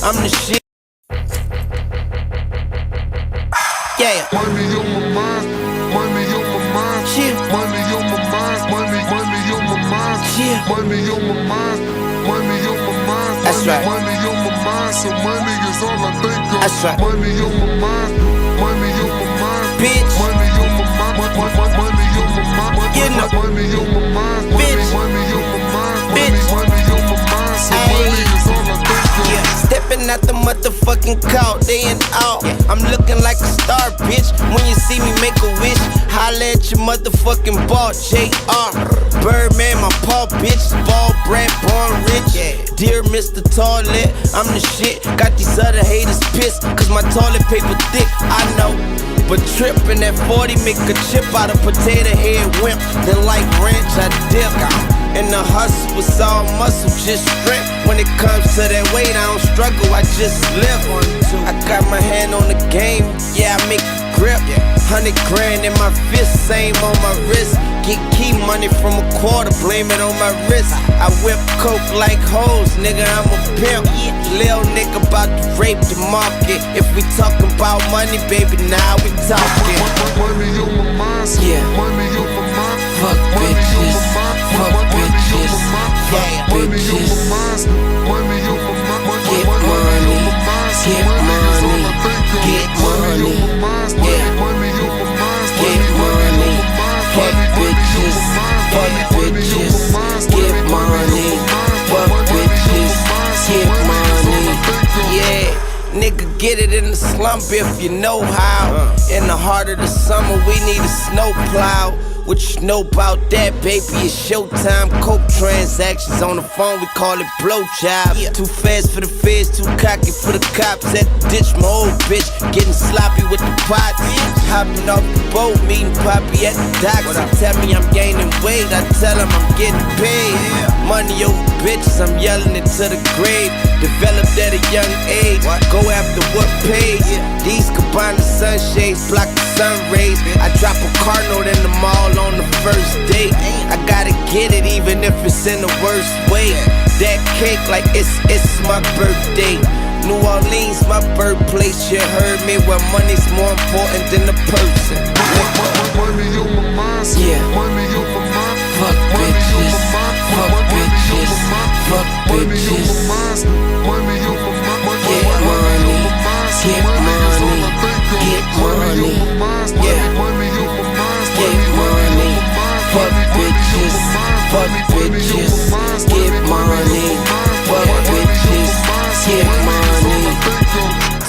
I'm the shit. Yeah. Money on my mind, money on my mind, Yeah. money on my mind, money on my mind, Yeah. money on my mind, money on my mind, That's right. money on my mind, so money is all I think of. That's right. Money on my mind, money on my mind, Bitch. money on my mind, money on my mind, You know. money on my mind, Bitch. money on my mind, Bitch. money on my mind, so money is all I think of. Yeah, stepping out the motherfucking court, day and out. I'm looking like a star, bitch. When you see me make a wish, holla at your motherfucking ball, JR. Birdman, my paw, bitch. Ball bred, born rich. Dear Mr. Toilet, I'm the shit. Got these other haters pissed, cause my toilet paper thick, I know. But trippin' at 40, make a chip out of potato head wimp. Then like ranch, I dip. And the hustle was all muscle, just strength. When it comes to that weight, I don't struggle, I just live. I got my hand on the game, yeah, I make the grip. 100 grand in my fist, same on my wrist. Get key money from a quarter, blame it on my wrist. I whip coke like hoes, nigga, I'm a pimp. Lil nigga about to rape the market. If we talking about money, baby, now we talking. Money on my mind, Yeah. money on my mind, Fuck bitches, fuck bitches, fuck bitches. money on my mind, Get money, get money, get money, yeah. Get money, fuck bitches, fuck bitches. Get money, fuck bitches, get money, yeah. Nigga, get it in the slump if you know how. In the heart of the summer, we need a snow plow. What you know about that, baby? It's showtime. Coke transactions on the phone, we call it blowjob. Too fast for the feds, too cocky for the cops. At the ditch, my old bitch getting sloppy with the pots. Hopping off the boat, meeting Poppy at the docks. He tell me I'm gaining weight, I tell him I'm getting paid. Money over bitches, I'm yelling it to the grave. Developed at a young age, go after what pays. These combine the sunshades, block the sun rays. I drop a car note in the mall on the first date. I gotta get it even if it's in the worst way. That cake like it's my birthday. New Orleans, my birthplace. You heard me, where money's more important than the person. Money on my mind, Yeah. money on my mind, Fuck bitches, fuck bitches, fuck bitches. money on my mind, Get money, get money, get money, yeah. Get money, fuck bitches, fuck bitches. Get money, fuck bitches, get money.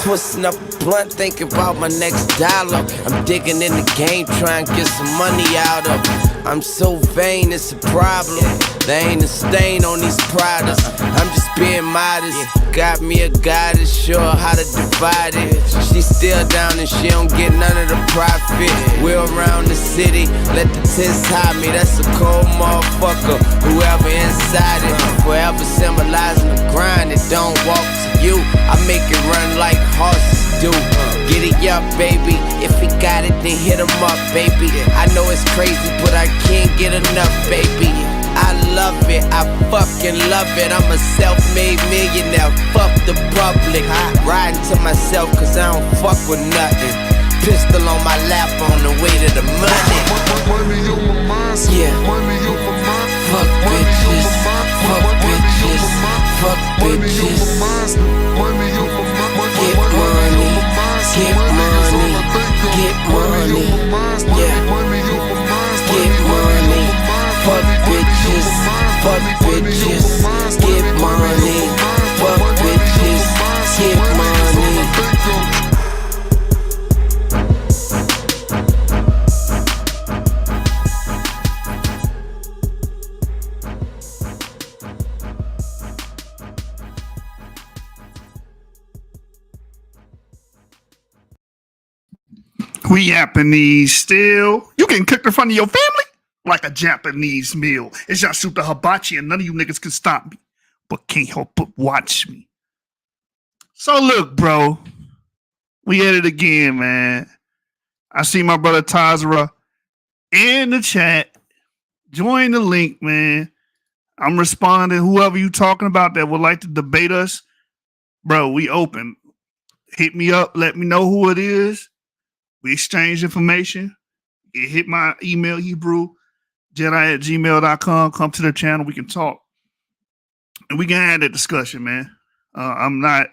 Twisting up a blunt, thinking about my next dollar. I'm digging in the game, trying to get some money out of it. I'm so vain, it's a problem. There ain't a stain on these products. I'm just being modest. Got me a goddess, sure how to divide it. She's still down and she don't get none of the profit. We're around the city, let the tents hide me. That's a cold motherfucker, whoever inside it. Forever symbolizing the grind, it don't walk to you. I make it run like horses do. Get it up, baby. If he got it, then hit him up, baby. I know it's crazy, but I can't get enough, baby. I love it, I fucking love it. I'm a self-made millionaire, fuck the public. Riding to myself cause I don't fuck with nothing. Pistol on my lap on the way to the money. money on my mind, Yeah. money on my mind, Fuck bitches, fuck bitches, fuck bitches. money on my mind, Get money, get money, get money, yeah. Get money, fuck bitches, fuck bitches. Get money, fuck bitches, get money. We Japanese still. You getting cooked in front of your family? Like a Japanese meal. It's Yasuta Hibachi and none of you niggas can stop me. But can't help but watch me. So look, bro. We at it again, man. I see my brother Tazarah in the chat. Join the link, man. I'm responding. Whoever you talking about that would like to debate us, bro, we open. Hit me up. Let me know who it is. We exchange information. It hit my email, HebrewJedi@gmail.com. Come to the channel. We can talk. And we can have that discussion, man. I'm not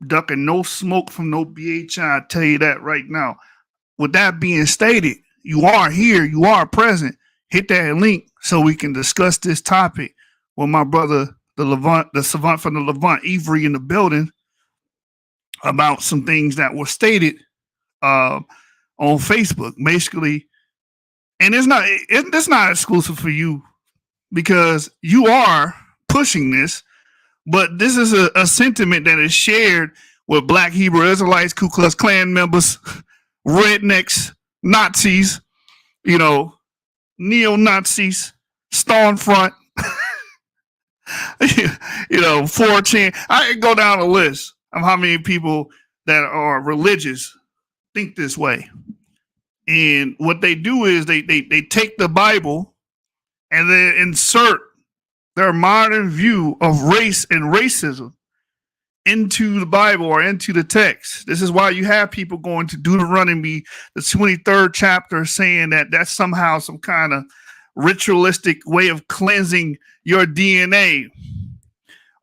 ducking no smoke from no BHI. I tell you that right now. With that being stated, you are here. You are present. Hit that link so we can discuss this topic with my brother, the savant from the Levant, Avery, in the building, about some things that were stated on Facebook, basically. And it's not exclusive for you because you are pushing this, but this is a sentiment that is shared with Black Hebrew Israelites, Ku Klux Klan members, rednecks, Nazis, neo-Nazis, Stormfront, 4chan. I can go down a list of how many people that are religious think this way. And what they do is they take the Bible and they insert their modern view of race and racism into the Bible or into the text. This is why you have people going to Deuteronomy, the 23rd chapter, saying that that's somehow some kind of ritualistic way of cleansing your DNA.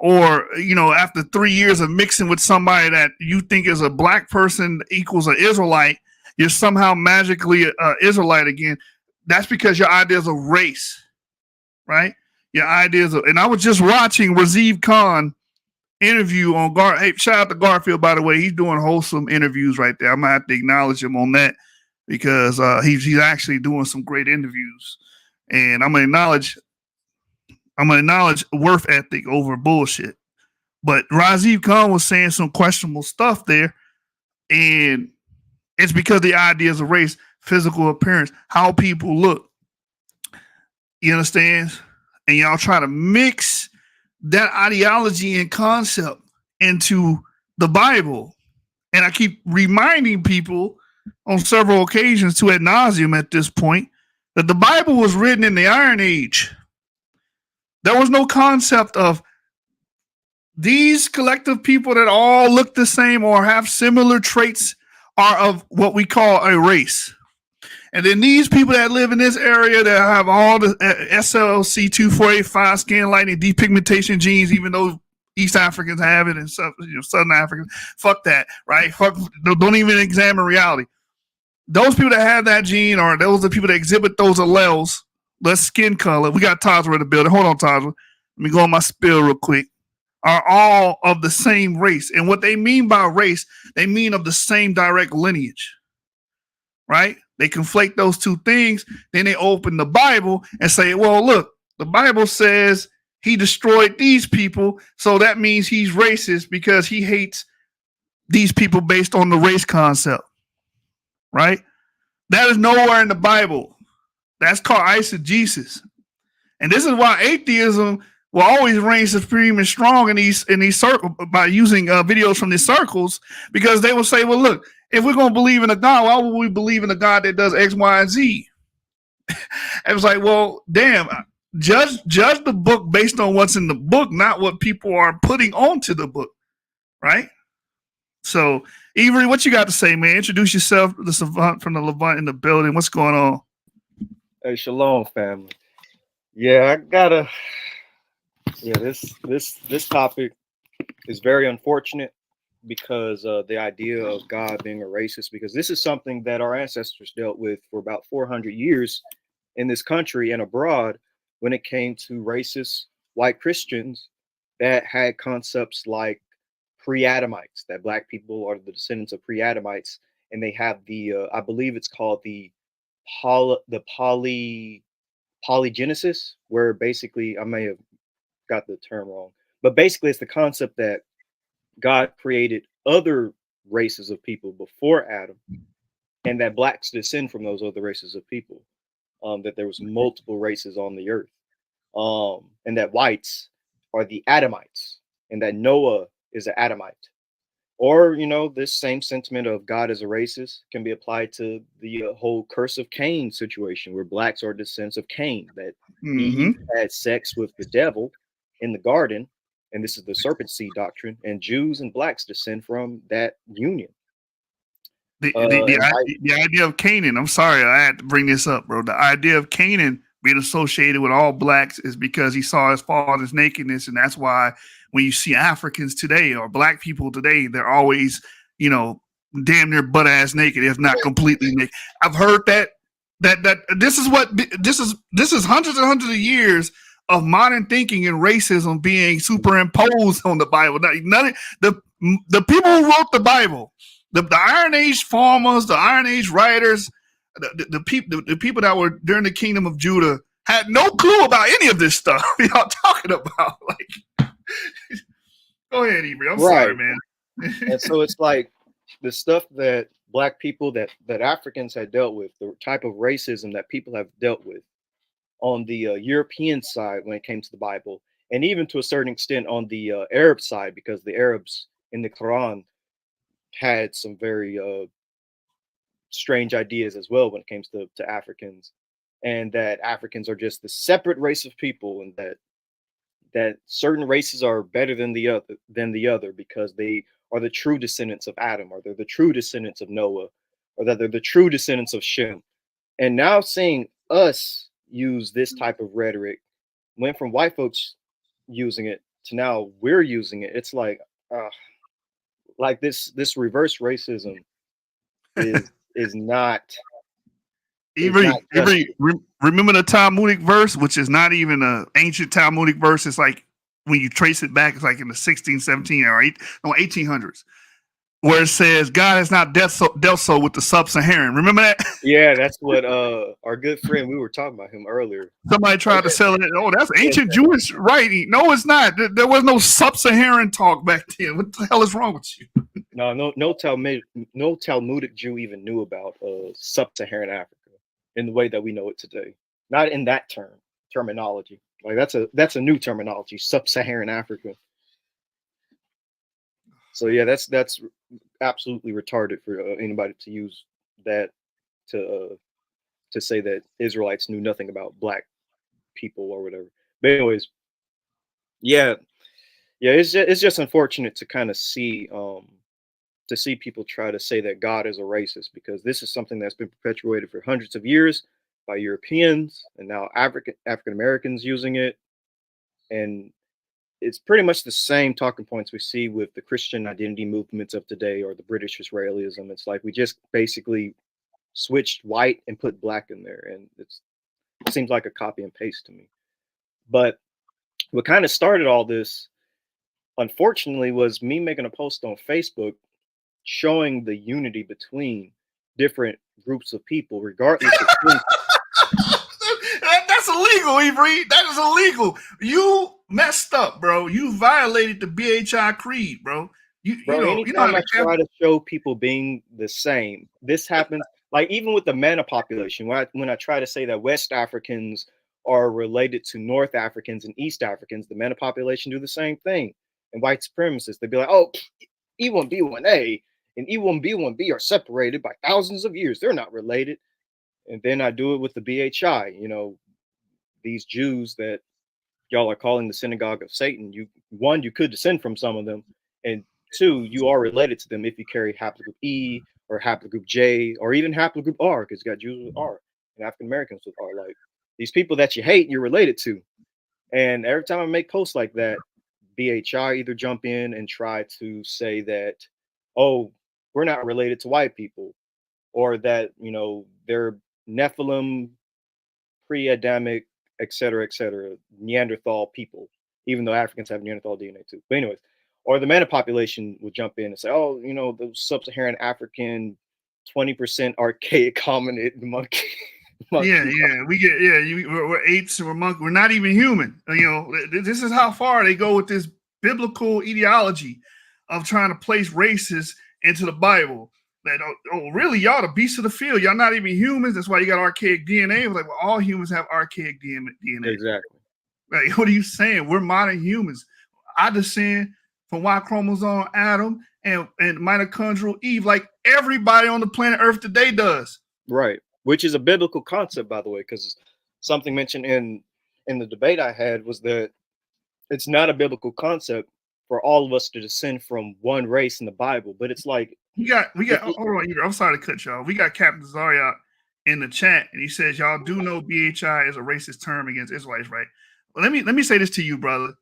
Or, after 3 years of mixing with somebody that you think is a black person equals an Israelite, you're somehow magically an Israelite again. That's because your ideas of race, right? Your ideas of, and I was just watching Raziv Khan interview on Hey, shout out to Garfield, by the way. He's doing wholesome interviews right there. I'm gonna have to acknowledge him on that because he's actually doing some great interviews. And I'm gonna acknowledge worth ethic over bullshit. But Raziv Khan was saying some questionable stuff there, and it's because the ideas of race, physical appearance, how people look. You understand? And y'all try to mix that ideology and concept into the Bible. And I keep reminding people on several occasions to ad nauseum at this point that the Bible was written in the Iron Age. There was no concept of these collective people that all look the same or have similar traits are of what we call a race. And then these people that live in this area that have all the SLC 2485 skin lightening depigmentation genes, even though East Africans have it and Southern Africans, fuck that, right? Don't even examine reality. Those people that have that gene, or those are people that exhibit those alleles, less skin color. We got Tazarah in the building. Hold on, Tazarah. Let me go on my spill real quick. Are all of the same race. And what they mean by race, they mean of the same direct lineage, right? They conflate those two things. Then they open the Bible and say, well, look, the Bible says he destroyed these people. So that means he's racist because he hates these people based on the race concept, right? That is nowhere in the Bible. That's called eisegesis. And this is why atheism will always reign supreme and strong in these circles by using videos from these circles, because they will say, well, look, if we're going to believe in a God, why would we believe in a God that does X, Y, and Z? It was like, well, damn, judge the book based on what's in the book, not what people are putting onto the book, right? So, Avery, what you got to say, man? Introduce yourself, the savant from the Levant in the building. What's going on? Hey, shalom, family. Yeah, this topic is very unfortunate because the idea of God being a racist, because this is something that our ancestors dealt with for about 400 years in this country and abroad when it came to racist white Christians that had concepts like pre-Adamites, that black people are the descendants of pre-Adamites, and they have the I believe it's called the polygenesis, where basically, I may have got the term wrong, but basically it's the concept that God created other races of people before Adam, and that blacks descend from those other races of people, that there was multiple races on the earth, and that whites are the Adamites, and that Noah is an Adamite. Or, this same sentiment of God as a racist can be applied to the whole curse of Cain situation, where blacks are descendants of Cain, that Eve had sex with the devil in the garden, and this is the serpent seed doctrine, and Jews and blacks descend from that union. The idea of Canaan, I'm sorry, I had to bring this up, bro. The idea of Canaan being associated with all blacks is because he saw his father's nakedness, and that's why when you see Africans today or black people today, they're always, you know, damn near butt ass naked, if not completely naked. I've heard that this is hundreds and hundreds of years of modern thinking and racism being superimposed on the Bible. None of the people who wrote the Bible, the Iron Age farmers, the Iron Age writers, the people that were during the Kingdom of Judah had no clue about any of this stuff y'all talking about. Like, go ahead, Avery. I'm sorry, man. And so it's like the stuff that black people, that Africans had dealt with, the type of racism that people have dealt with on the European side when it came to the Bible, and even to a certain extent on the Arab side, because the Arabs in the Quran had some very strange ideas as well when it comes to Africans, and that Africans are just the separate race of people, and that certain races are better than the other because they are the true descendants of Adam, or they're the true descendants of Noah, or that they're the true descendants of Shem. And now seeing us use this type of rhetoric, went from white folks using it to now we're using it. It's like this reverse racism is not. Avery, remember the Talmudic verse, which is not even an ancient Talmudic verse. It's like when you trace it back, it's like in the 16, 17, or 1800s, where it says God has not dealt so with the sub-Saharan. Remember that? Yeah, that's what our good friend, we were talking about him earlier. Somebody tried to sell it. Oh, that's ancient Jewish writing. No, it's not. There was no sub-Saharan talk back then. What the hell is wrong with you? No Talmudic Jew even knew about sub-Saharan Africa in the way that we know it today. Not in that terminology. Like that's a new terminology, sub-Saharan Africa. So yeah, that's absolutely retarded for anybody to use that to say that Israelites knew nothing about black people or whatever. But anyways, yeah, it's just unfortunate to kind of see people try to say that God is a racist, because this is something that's been perpetuated for hundreds of years by Europeans, and now African Americans using it. And it's pretty much the same talking points we see with the Christian identity movements of today, or the British Israelism. It's like we just basically switched white and put black in there, and it seems like a copy and paste to me. But what kind of started all this, unfortunately, was me making a post on Facebook showing the unity between different groups of people, regardless of That's illegal, Avery. That is illegal. You messed up, bro. You violated the BHI creed, bro. Anytime I try to show people being the same, this happens. Like even with the Mana population, when I try to say that West Africans are related to North Africans and East Africans, the Mana population do the same thing. And white supremacists, they'd be like, oh, E1B1A and E1B1B are separated by thousands of years. They're not related. And then I do it with the BHI, these Jews that y'all are calling the synagogue of Satan. You could descend from some of them, and two, you are related to them if you carry haplogroup E or haplogroup J or even haplogroup R, because you got Jews with R and African Americans with R. Like these people that you hate, you're related to. And every time I make posts like that, BHI either jump in and try to say that, oh, we're not related to white people, or that, they're Nephilim, pre-Adamic, etc., Neanderthal people, even though Africans have Neanderthal DNA too. But anyways, or the Mana population would jump in and say, oh, the sub-Saharan African 20% archaic hominid monkey. Yeah, we're apes and we're monkeys. We're not even human. This is how far they go with this biblical ideology of trying to place races into the Bible. That really, y'all the beasts of the field. Y'all not even humans. That's why you got archaic DNA. Like, well, all humans have archaic DNA. Exactly. Like, what are you saying? We're modern humans. I descend from Y chromosome Adam and mitochondrial Eve, like everybody on the planet Earth today does. Right. Which is a biblical concept, by the way, because something mentioned in the debate I had was that it's not a biblical concept for all of us to descend from one race in the Bible, but it's like we got. Hold on, I'm sorry to cut y'all. We got Captain Tazarah in the chat, and he says y'all do know BHI is a racist term against Israelites, right? Well, let me say this to you, brother.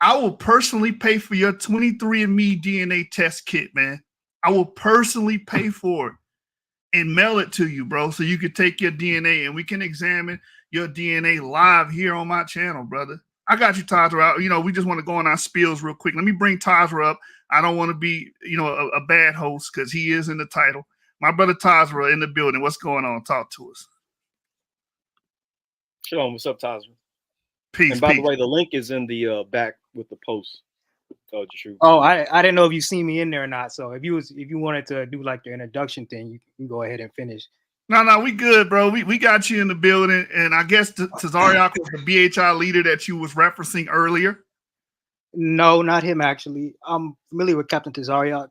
I will personally pay for your 23andMe DNA test kit, man. I will personally pay for it and mail it to you, bro, so you can take your DNA and we can examine your DNA live here on my channel, brother. I got you, Tazarah. You know, we just want to go on our spills real quick. Let me bring Tazarah up. I don't want to be, you know, a bad host because he is in the title. My brother Tazarah in the building. What's going on? Talk to us. Shalom, what's up, Tazarah? Peace. And by the way, the link is in the back with the post. Oh, I didn't know if you seen me in there or not. So if you wanted to do like the introduction thing, you can go ahead and finish. No, we good, bro. We got you in the building, and I guess Tazarah was the BHI leader that you was referencing earlier. No, not him actually. I'm familiar with Captain Tazarah,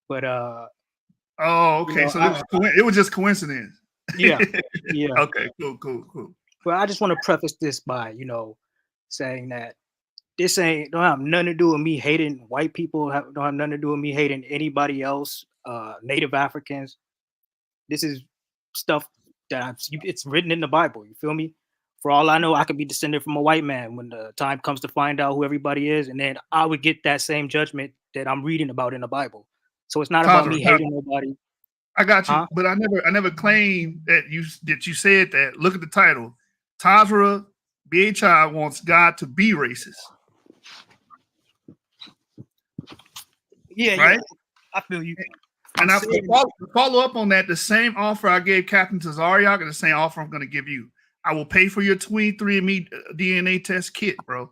but oh, okay. You know, so it was just coincidence. Yeah. Okay, cool. Well, I just want to preface this by, you know, saying that this don't have nothing to do with me hating white people. Don't have nothing to do with me hating anybody else, Native Africans. This is stuff that it's written in the Bible. You feel me? For all I know, I could be descended from a white man when the time comes to find out who everybody is, and then I would get that same judgment that I'm reading about in the Bible. So it's not about me hating nobody. I got you, but I never claimed that you said that. Look at the title. Tazarah BHI wants God to be racist. Yeah, right. Yeah. I feel you. And I follow up on that. The same offer I gave Captain Tazarah is the same offer I'm going to give you. I will pay for your 23andMe DNA test kit, bro.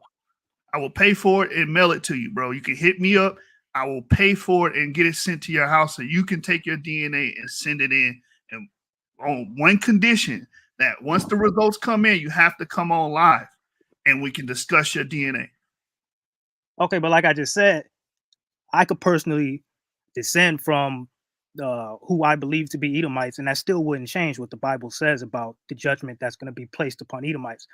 I will pay for it and mail it to you, bro. You can hit me up. I will pay for it and get it sent to your house so you can take your DNA and send it in. And on one condition, that once the results come in, you have to come on live and we can discuss your DNA. Okay, but like I just said, I could personally descend from who I believe to be Edomites, and that still wouldn't change what the Bible says about the judgment that's going to be placed upon Edomites.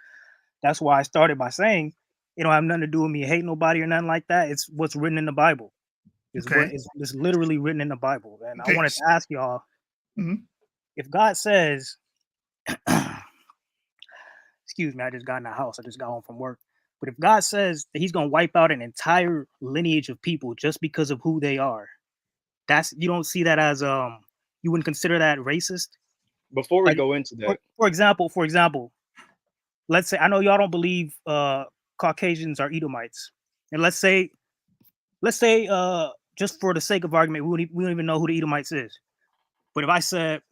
That's why I started by saying it don't have nothing to do with me hating nobody or nothing like that. It's what's written in the Bible. It's literally written in the Bible. And I wanted to ask y'all, if God says, excuse me, I just got in the house. I just got home from work. But if God says that he's going to wipe out an entire lineage of people just because of who they are, you don't see that as you wouldn't consider that racist? Before we go into that, for example, let's say, I know y'all don't believe Caucasians are Edomites, and let's say just for the sake of argument, we don't even know who the Edomites is. But if I said,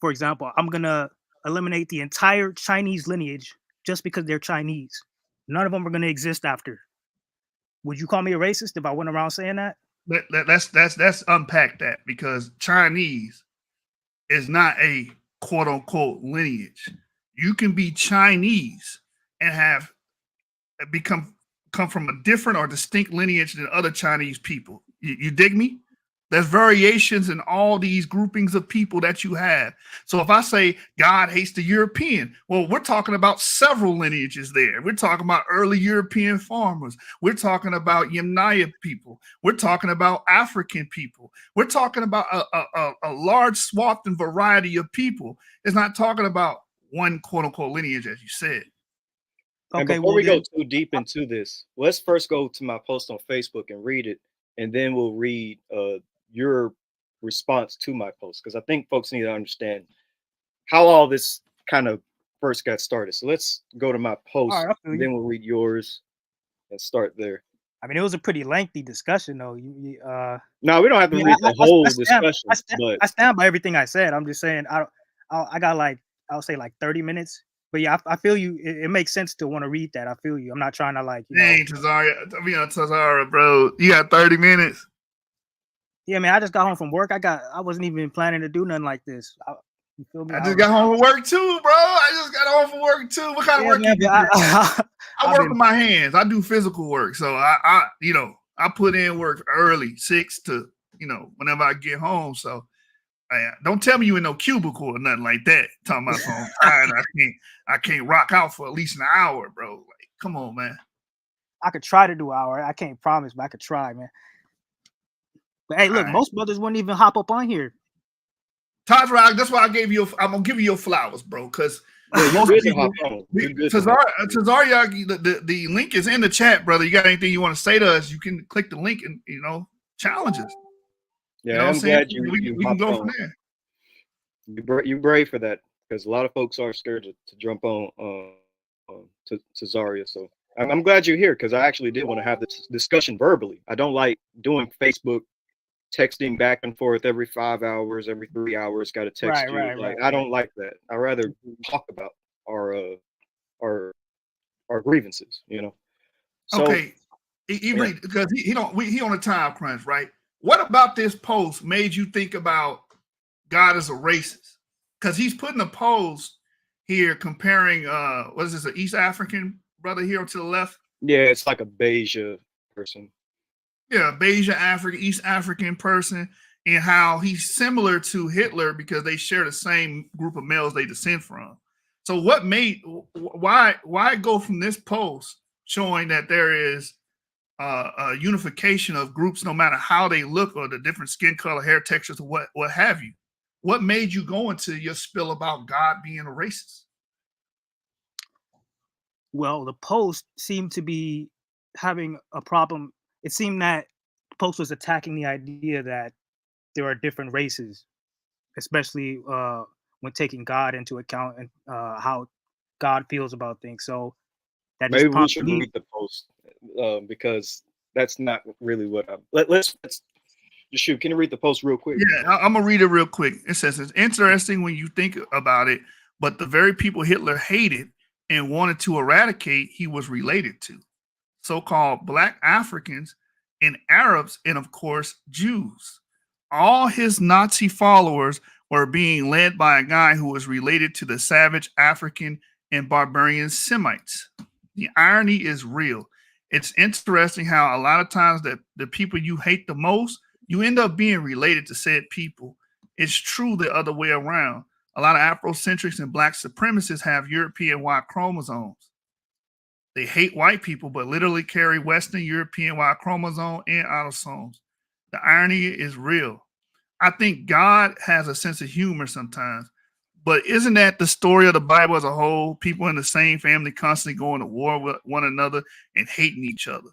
for example, I'm gonna eliminate the entire Chinese lineage just because they're Chinese, none of them are gonna exist after, would you call me a racist if I went around saying that? Let's unpack that, because Chinese is not a quote unquote lineage. You can be Chinese and have come from a different or distinct lineage than other Chinese people. You dig me? There's variations in all these groupings of people that you have. So if I say God hates the European, well, we're talking about several lineages there. We're talking about early European farmers. We're talking about Yemnaya people. We're talking about African people. We're talking about a large swath and variety of people. It's not talking about one quote unquote lineage, as you said. And before we go too deep into this, let's first go to my post on Facebook and read it, and then we'll read your response to my post, because I think folks need to understand how all this kind of first got started. So let's go to my post, and then we'll read yours and start there. I mean, it was a pretty lengthy discussion, though. No, we don't have to read the whole discussion. I stand by everything I said. I'm just saying, I got like, I'll say like 30 minutes. But yeah, I feel you. It makes sense to want to read that. I feel you. I'm not trying to like. Dang, Tazarah, bro. You got 30 minutes. Yeah, man. I just got home from work. I wasn't even planning to do nothing like this. You feel me? I just got home from work too, bro. I just got home from work too. What kind of work you do? I work with my hands. I do physical work. So I put in work early, 6 to, whenever I get home. So don't tell me you in no cubicle or nothing like that. Talking about I'm tired. I can't rock out for at least an hour, bro. Like, come on, man. I could try to do an hour. I can't promise, but I could try, man. But hey, look, Alright. most brothers wouldn't even hop up on here. Tazarah, that's why I gave you. I'm gonna give you your flowers, bro. Because Yeah, you're most good to people, hop on. You're good to hop on. Tazarah, the link is in the chat, brother. You got anything you want to say to us? You can click the link and challenge us. Yeah, You know what I'm I'm saying? glad you We can hopped go on. from there. You're brave for that, because a lot of folks are scared to jump on to Tazarah. So I'm glad you're here, because I actually did want to have this discussion verbally. I don't like doing Facebook texting back and forth every 5 hours, every 3 hours. Got to text you. I don't like that. I rather talk about our grievances. So Okay, because he on a time crunch, right? What about this post made you think about God as a racist? Because he's putting a post here comparing what is this, an East African brother here to the left? yeah, it's like a Beja person. Yeah, Beja African, East African person, and how he's similar to Hitler because they share the same group of males they descend from. So why go from this post showing that there is a unification of groups no matter how they look or the different skin color, hair textures, or what have you? What made you go into your spill about God being a racist? Well, the post seemed to be having a problem. It seemed that the post was attacking the idea that there are different races, especially when taking God into account and how God feels about things. So that just Maybe we prompted should me. read the post, because that's not really what let's shoot. Can you read the post real quick? Yeah, I'm gonna read it real quick. It says it's interesting when you think about it, but the very people Hitler hated and wanted to eradicate, he was related to. So-called Black Africans and Arabs, and of course, Jews. All his Nazi followers were being led by a guy who was related to the savage African and barbarian Semites. The irony is real. It's interesting how a lot of times that the people you hate the most, you end up being related to said people. It's true the other way around. A lot of Afrocentrics and Black supremacists have European Y chromosomes. They hate white people, but literally carry Western European Y chromosome and autosomes. The irony is real. I think God has a sense of humor sometimes, but isn't that the story of the Bible as a whole? People in the same family constantly going to war with one another and hating each other.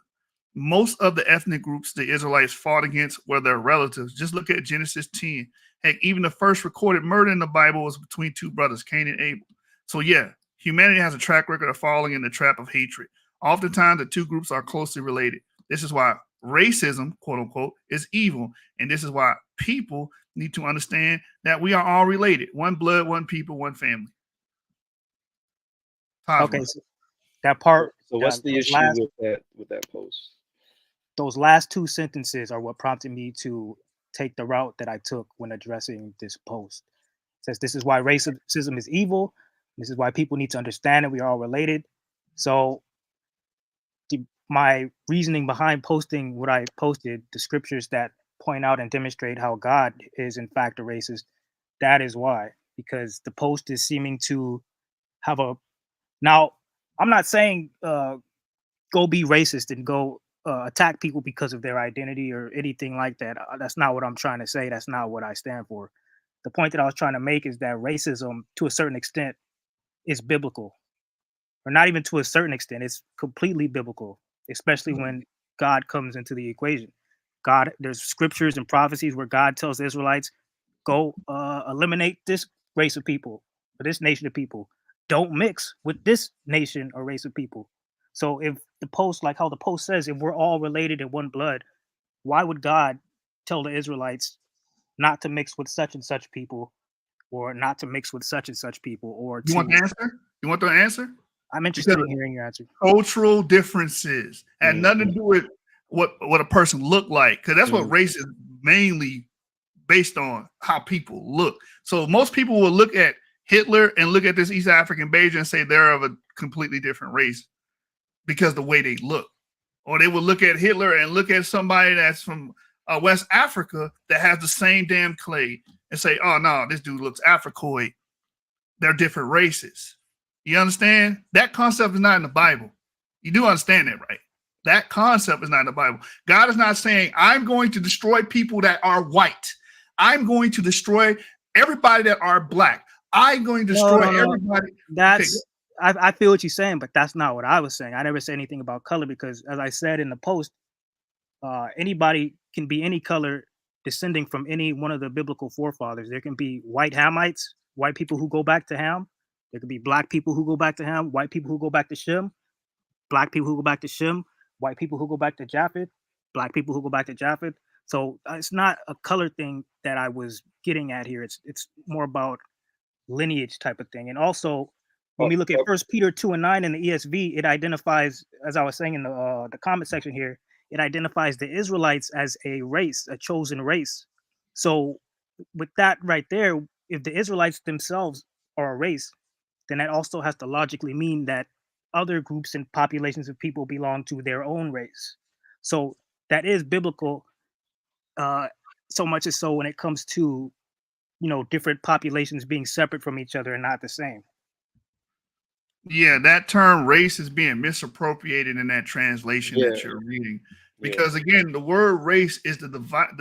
Most of the ethnic groups the Israelites fought against were their relatives. Just look at Genesis 10. Heck, even the first recorded murder in the Bible was between two brothers, Cain and Abel. So yeah, humanity has a track record of falling in the trap of hatred. Oftentimes, the two groups are closely related. This is why racism, quote unquote, is evil. And this is why people need to understand that we are all related. One blood, one people, one family. Okay, so that part. So what's the issue with that post? Those last two sentences are what prompted me to take the route that I took when addressing this post. It says this is why racism is evil. This is why people need to understand that we are all related. So my reasoning behind posting what I posted, the scriptures that point out and demonstrate how God is in fact a racist, that is why. Because the post is seeming to have a... Now, I'm not saying go be racist and go attack people because of their identity or anything like that. That's not what I'm trying to say. That's not what I stand for. The point that I was trying to make is that racism, to a certain extent, is biblical. Or not even to a certain extent, it's completely biblical, especially when God comes into the equation. There's scriptures and prophecies where God tells the Israelites, go eliminate this race of people, or this nation of people. Don't mix with this nation or race of people. So if the post, like how the post says, if we're all related in one blood, why would God tell the Israelites not to mix with such and such people, or not to mix with such and such people, or You want the answer? You want the answer? I'm interested in hearing your answer. Cultural differences had nothing to do with what a person looked like, because that's what race is mainly based on, how people look. So most people will look at Hitler and look at this East African Beja and say they're of a completely different race because the way they look. Or they will look at Hitler and look at somebody that's from West Africa that has the same damn clay and say, oh no, this dude looks Africoid. They're different races. You understand? That concept is not in the Bible. You do understand that, right? That concept is not in the Bible. God is not saying, I'm going to destroy people that are white. I'm going to destroy everybody that are black. I'm going to destroy everybody. That's I feel what you're saying, but that's not what I was saying. I never said anything about color because, as I said in the post, anybody can be any color descending from any one of the biblical forefathers. There can be white Hamites, white people who go back to Ham. There could be black people who go back to Ham, white people who go back to Shem, black people who go back to Shem, white people who go back to Japheth, black people who go back to Japheth. So it's not a color thing that I was getting at here. It's more about lineage type of thing. And also, when we look at 1 Peter 2:9 in the ESV, it identifies, as I was saying in the comment section here, it identifies the Israelites as a race, a chosen race. So with that right there, if the Israelites themselves are a race, then that also has to logically mean that other groups and populations of people belong to their own race. So that is biblical, so much as so when it comes to, different populations being separate from each other and not the same. Yeah, that term race is being misappropriated in that translation that you're reading. Because again, the word race is the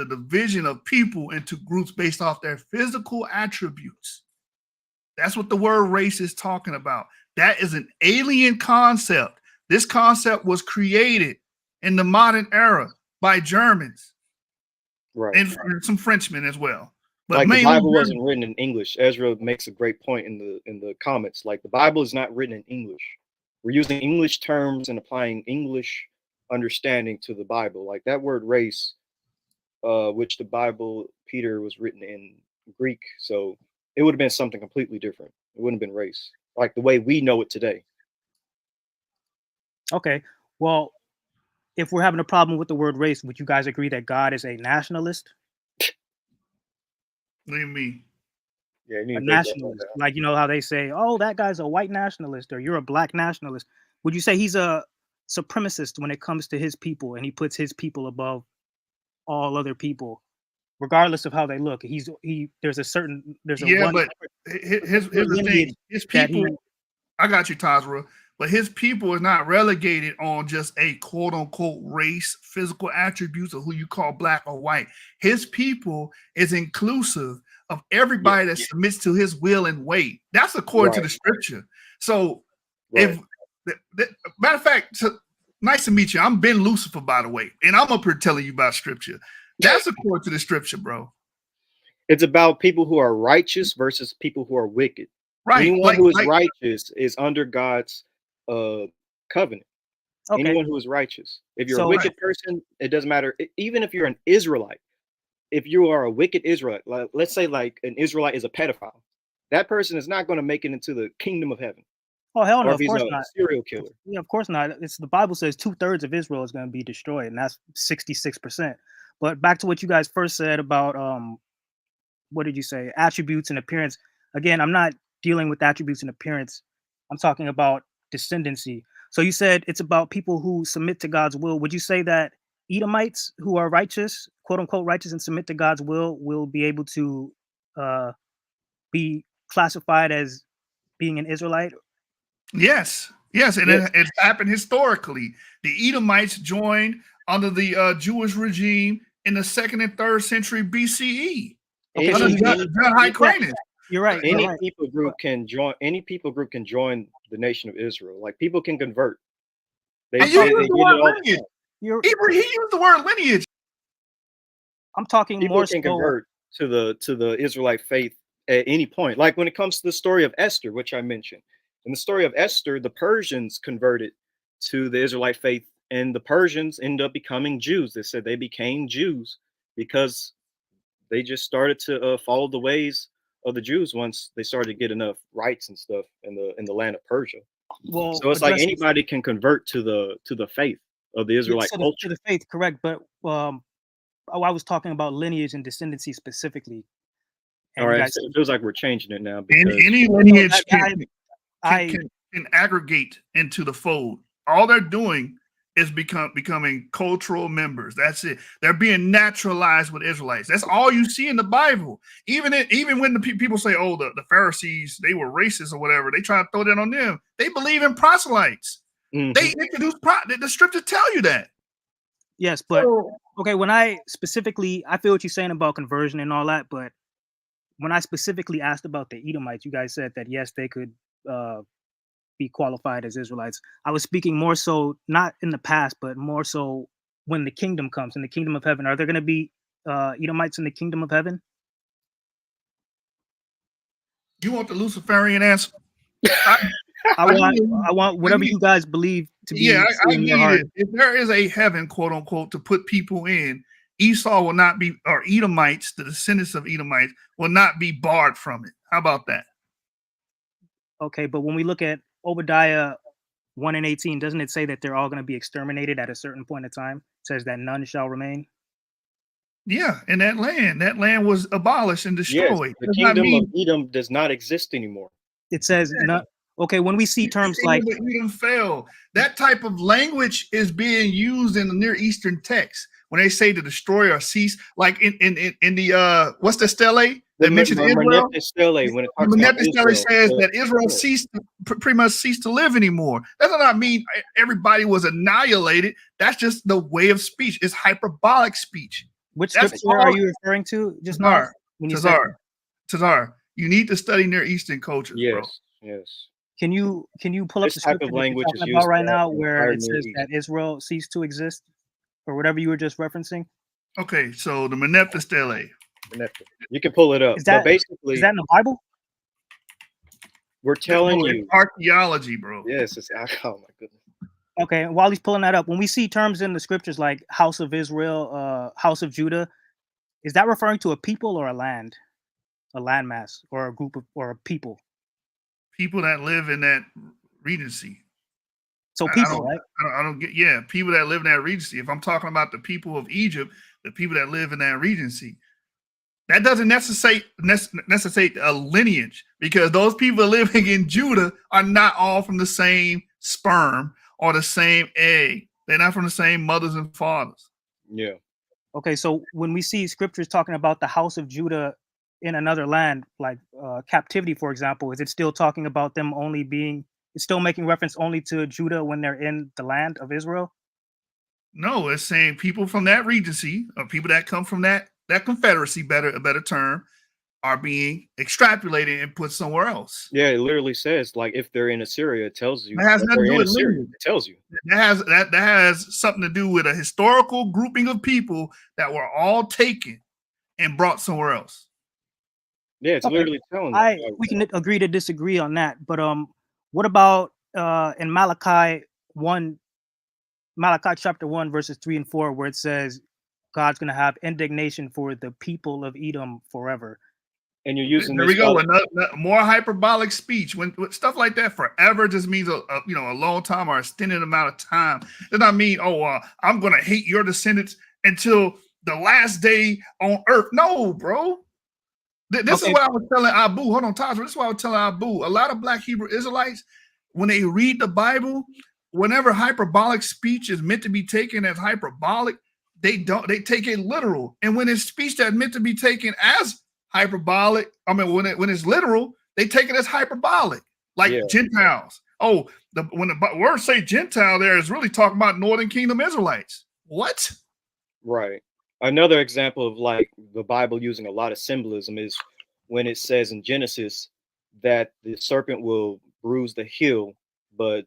division of people into groups based off their physical attributes. That's what the word race is talking about. That is an alien concept. This concept was created in the modern era by Germans, right, and some Frenchmen as well. But like the Bible German. wasn't written in English. Ezra makes a great point in the comments. Like the Bible is not written in English. We're using English terms and applying English understanding to the Bible. Like that word race, which the Bible, Peter, was written in Greek. So it would have been something completely different. It wouldn't have been race, like the way we know it today. Okay. Well, if we're having a problem with the word race, would you guys agree that God is a nationalist? What do you mean? Yeah, you need A to break that nationalist. down. Like, how they say, oh, that guy's a white nationalist or you're a black nationalist. Would you say he's a supremacist when it comes to his people and he puts his people above all other people, regardless of how they look? There's a Yeah, but here's the thing. His people, I got you, Tazarah, but his people is not relegated on just a quote unquote race, physical attributes of who you call black or white. His people is inclusive of everybody that submits to his will and way. That's according to the scripture. So if matter of fact, nice to meet you. I'm Ben Lucifer, by the way, and I'm up here telling you about scripture. That's according to the scripture, bro. It's about people who are righteous versus people who are wicked. Right. Anyone who is righteous is under God's covenant. Okay. Anyone who is righteous. If you're a wicked person, it doesn't matter. Even if you're an Israelite, if you are a wicked Israelite, let's say like an Israelite is a pedophile, that person is not going to make it into the kingdom of heaven. Oh, hell no, or of if course he's a not. serial killer. Yeah, of course not. It's the Bible says 2/3 of Israel is going to be destroyed, and that's 66%. But back to what you guys first said about what did you say? Attributes and appearance. Again, I'm not dealing with attributes and appearance. I'm talking about descendancy. So you said it's about people who submit to God's will. Would you say that Edomites who are righteous, quote unquote righteous, and submit to God's will be able to be classified as being an Israelite? Yes, and it's happened historically. The Edomites joined under the Jewish regime in the 2nd and 3rd century BCE. Okay, under John Hyrcanus. You're right. Any people group can join. Any people group can join the nation of Israel. Like people can convert. He used the word lineage. I'm talking people more can so convert to the Israelite faith at any point. Like when it comes to the story of Esther, which I mentioned. In the story of Esther, the Persians converted to the Israelite faith, and the Persians ended up becoming Jews. They said they became Jews because they just started to follow the ways of the Jews once they started to get enough rights and stuff in the land of Persia. Well, so it's like anybody can convert to the faith of the Israelite culture. To the faith, correct? But I was talking about lineage and descendancy specifically. All right, so it feels like we're changing it now. Any lineage can aggregate into the fold. All they're doing is becoming cultural members. That's it. They're being naturalized with Israelites. That's all you see in the Bible. Even when the people say, "Oh, the Pharisees, they were racist or whatever," they try to throw that on them. They believe in proselytes. They introduced the scriptures tell you that. Yes, but So, okay, when I specifically, I feel what you're saying about conversion and all that, but when I specifically asked about the Edomites, you guys said that yes, they could be qualified as Israelites. I was speaking more so not in the past, but more so when the kingdom comes, in the kingdom of heaven. Are there going to be Edomites in the kingdom of heaven? you want the Luciferian answer? I want whatever you guys believe to be Yeah, I in give your you heart. this. If there is a heaven, quote unquote, to put people in, Esau will not be, or Edomites, the descendants of Edomites, will not be barred from it. How about that? Okay, but when we look at Obadiah 1 and 18, doesn't it say that they're all going to be exterminated at a certain point in time? It says that none shall remain. Yeah, in that land was abolished and Yes, destroyed. the Does not kingdom of mean Edom does not exist anymore. It says not. Okay, when we see terms the like kingdom of Edom fell. That type of language is being used in the Near Eastern text when they say to destroy or cease, like in the what's the stele that mentions Israel? Manette Stele, when it The talks about Manette stele Israel, says that Israel ceased, pretty much ceased to live anymore. That does not mean everybody was annihilated. That's just the way of speech. It's hyperbolic speech. which That's scripture are you referring to just now? When you said, Tazarah, you need to study Near Eastern cultures, bro. yes. can you pull up This the type scripture of that you're language is talking about used right throughout now, the where entire it Near says East. that Israel ceased to exist, or whatever you were just referencing? Okay, so the Manette stele. You can pull it up, Is that but basically, is that in the Bible? we're telling Bro, you. it's archaeology, bro. Yes, it's oh my goodness. Okay, while he's pulling that up, when we see terms in the scriptures like house of Israel, house of Judah, is that referring to a people or a landmass, or a group of, or a people? People that live in that regency. So I people, don't, right? I don't get. Yeah, people that live in that regency. If I'm talking about the people of Egypt, the people that live in that regency, that doesn't necessitate a lineage, because those people living in Judah are not all from the same sperm or the same egg. They're not from the same mothers and fathers. Yeah. Okay, so when we see scriptures talking about the house of Judah in another land, like captivity, for example, is it still talking about them only being? It's still making reference only to Judah when they're in the land of Israel? No, it's saying people from that regency, or people that come from that confederacy, a better term, are being extrapolated and put somewhere else. Yeah, it literally says, like, if they're in Assyria, it tells you That has nothing to do with Assyria. lineage. It tells you. That has something to do with a historical grouping of people that were all taken and brought somewhere else. Yeah, it's Okay. literally telling you. We can agree to disagree on that, but what about in Malachi chapter 1 verses 3 and 4, where it says God's going to have indignation for the people of Edom forever? And you're using There this. we go. Another more hyperbolic speech. When stuff like that, forever just means a long time or extended amount of time. Does not mean I'm gonna hate your descendants until the last day on earth. No, bro. This is what I was telling Abu. Hold on, Tazarah. This is what I was telling Abu. A lot of Black Hebrew Israelites, when they read the Bible, whenever hyperbolic speech is meant to be taken as hyperbolic, they take it literal. And when it's speech that's meant to be taken as hyperbolic, when it's literal, they take it as hyperbolic, like Gentiles. Oh, when the word say Gentile, there is really talking about Northern Kingdom Israelites. What? Right. Another example of like the Bible using a lot of symbolism is when it says in Genesis that the serpent will bruise the heel, but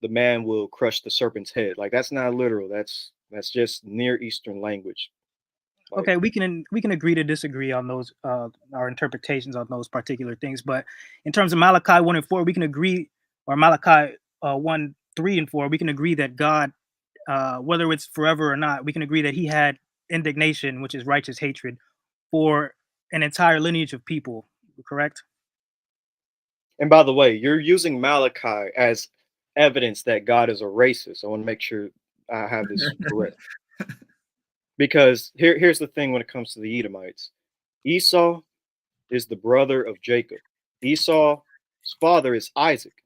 the man will crush the serpent's head. Like, that's not literal. That's just Near Eastern language. Like, okay, we can agree to disagree on those our interpretations on those particular things. But in terms of Malachi 1 and 4, we can agree, or Malachi 1, 3 and 4, we can agree that God, whether it's forever or not, we can agree that he had indignation, which is righteous hatred, for an entire lineage of people, correct? And by the way, you're using Malachi as evidence that God is a racist. I want to make sure I have this correct. Because here's the thing when it comes to the Edomites. Esau is the brother of Jacob. Esau's father is Isaac.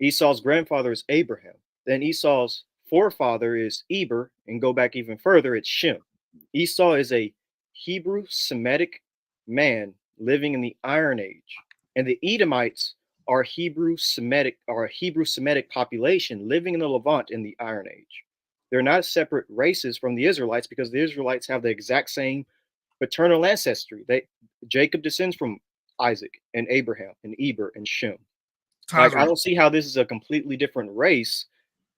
Esau's grandfather is Abraham. Then Esau's forefather is Eber, and go back even further, it's Shem. Esau is a Hebrew Semitic man living in the Iron Age. And the Edomites are Hebrew Semitic population living in the Levant in the Iron Age. They're not separate races from the Israelites because the Israelites have the exact same paternal ancestry. Jacob descends from Isaac and Abraham and Eber and Shem. Like, I Tazarah. don't see how this is a completely different race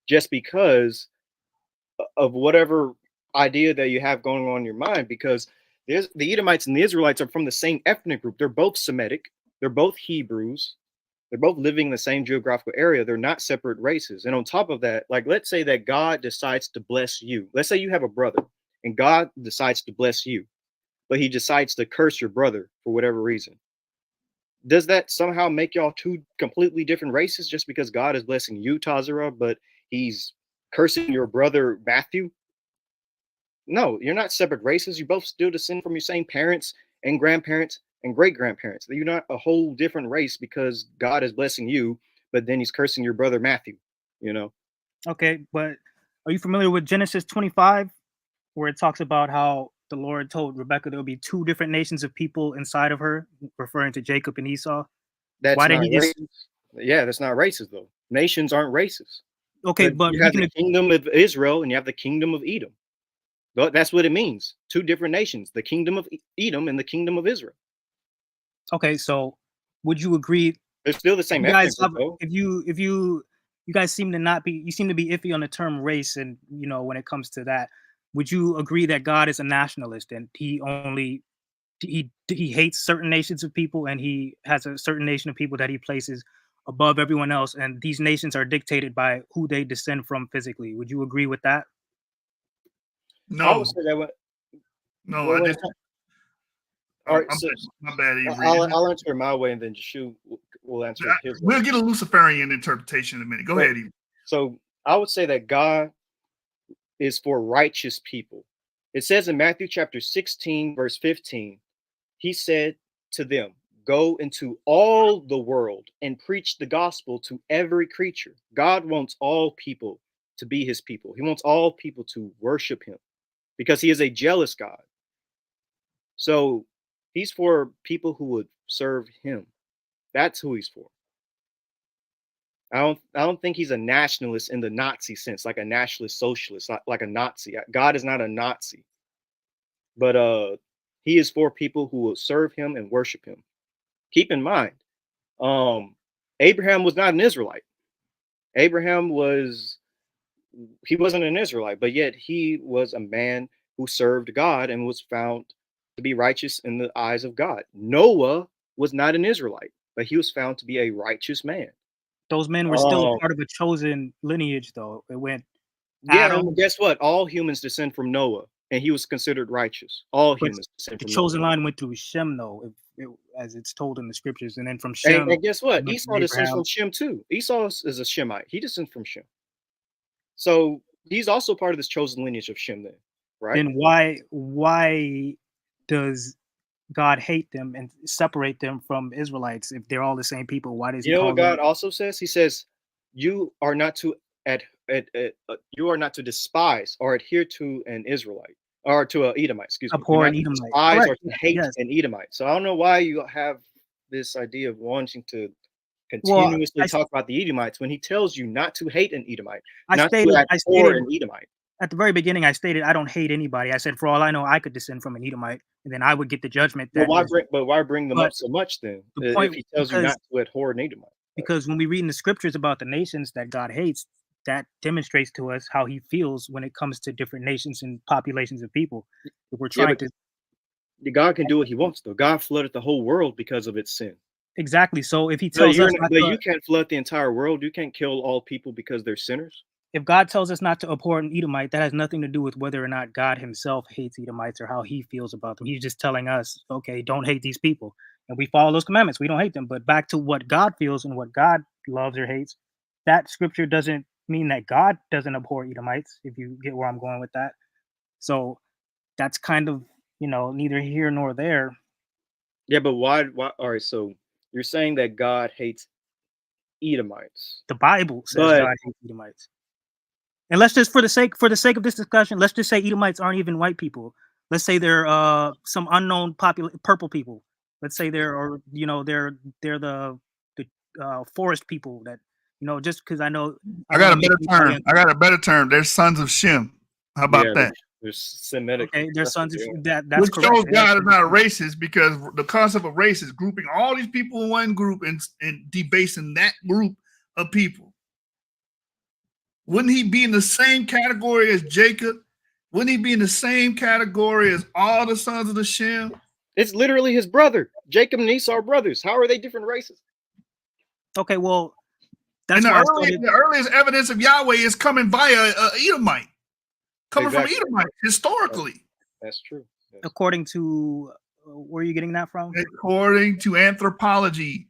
just because of whatever idea that you have going on in your mind, because there's the Edomites and the Israelites are from the same ethnic group. They're both Semitic. They're both Hebrews. They're both living in the same geographical area. They're not separate races. And on top of that, like, let's say that God decides to bless you. Let's say you have a brother and God decides to bless you, but he decides to curse your brother for whatever reason. Does that somehow make y'all two completely different races just because God is blessing you, Tazarah, but he's cursing your brother, Matthew? No, you're not separate races. You both still descend from your same parents and grandparents and great grandparents. You're not a whole different race because God is blessing you, but then he's cursing your brother, Matthew, you know? Okay, but are you familiar with Genesis 25, where it talks about how the Lord told Rebekah there'll be two different nations of people inside of her, referring to Jacob and Esau? That's Why did not he just races. Yeah, that's not races, though. Nations aren't races. okay? But But you we have can the kingdom of Israel and you have the kingdom of Edom. That's what it means. Two different nations, the kingdom of Edom and the kingdom of Israel. okay. So would you agree? They're still the same You guys ethnic group, have though. if you guys seem to not be you seem to be iffy on the term race, and when it comes to that, would you agree that God is a nationalist and he hates certain nations of people, and he has a certain nation of people that he places above everyone else, and these nations are dictated by who they descend from physically? Would you agree with that? I would No, say that no, when it comes, all right, I'm so my bad, Avery. I'll answer it my way, and then Jashu will answer it his way. We'll get a Luciferian interpretation in a minute. Go ahead, Avery. So I would say that God is for righteous people. It says in Matthew chapter 16, verse 15, he said to them, go into all the world and preach the gospel to every creature. God wants all people to be his people. He wants all people to worship him because he is a jealous God. So he's for people who would serve him. That's who he's for. I don't think he's a nationalist in the Nazi sense, like a nationalist socialist, like a Nazi. God is not a Nazi. But he is for people who will serve him and worship him. Keep in mind, Abraham was not an Israelite. Abraham wasn't an Israelite, but yet he was a man who served God and was found to be righteous in the eyes of God. Noah was not an Israelite, but he was found to be a righteous man. Those men were still a part of a chosen lineage, though. It went Adam. And guess what? All humans descend from Noah, and he was considered righteous. All But humans descend the from chosen Noah. line went through Shem, though, as it's told in the scriptures, and then from Shem. And guess what? went Esau descends Abraham. from Shem too. Esau is a Shemite. He descends from Shem. So he's also part of this chosen lineage of Shem then, right? Then why does God hate them and separate them from Israelites if they're all the same people? Why does he You know call what God them? also says? He says, you are not to despise or adhere to an Israelite or to an Edomite, excuse me. Abhor an Do not Edomite. despise or Correct. to hate Yes. an Edomite. So I don't know why you have this idea of wanting to Well, continuously talk about the Edomites when he tells you not to hate an Edomite, I not stated to abhor an Edomite. at the very beginning, I stated I don't hate anybody. I said, for all I know, I could descend from an Edomite, and then I would get the judgment that. But why bring them but up so much then? the point, If he tells you not to abhor an Edomite. Because when we read in the scriptures about the nations that God hates, that demonstrates to us how he feels when it comes to different nations and populations of people. If we're trying to God can do what he wants, though. God flooded the whole world because of its sin. exactly. So if he tells us not you can't flood the entire world. You can't kill all people because they're sinners. If God tells us not to abhor an Edomite, that has nothing to do with whether or not God himself hates Edomites or how he feels about them. He's just telling us, okay, don't hate these people. And we follow those commandments. We don't hate them. But back to what God feels and what God loves or hates, that scripture doesn't mean that God doesn't abhor Edomites, if you get where I'm going with that. So that's kind of, neither here nor there. Yeah, but why? All right, so you're saying that God hates Edomites. The Bible says God hates Edomites. And let's just, for the sake of this discussion, let's just say Edomites aren't even white people. Let's say they're some unknown purple people. Let's say they're the forest people that, you know, just because I know I got a don't wanna better make anybody term. I got a better term. They're sons of Shem. How about Yeah, that? there's Semitic. okay, their That's what sons. they are. That's Which correct. shows They are God is sons not a of Shem. racist, because the concept of race is grouping all these people in one group and debasing that group of people. Wouldn't he be in the same category as Jacob? Wouldn't he be in the same category as all the sons of the Shem? It's literally his brother. Jacob and Esau are brothers. How are they different races? Okay, well, And that's why I started. the earliest evidence of Yahweh is coming via Edomite, coming Exactly. from Edomite historically, That's true. Yes. According to where are you getting that from? according to anthropology,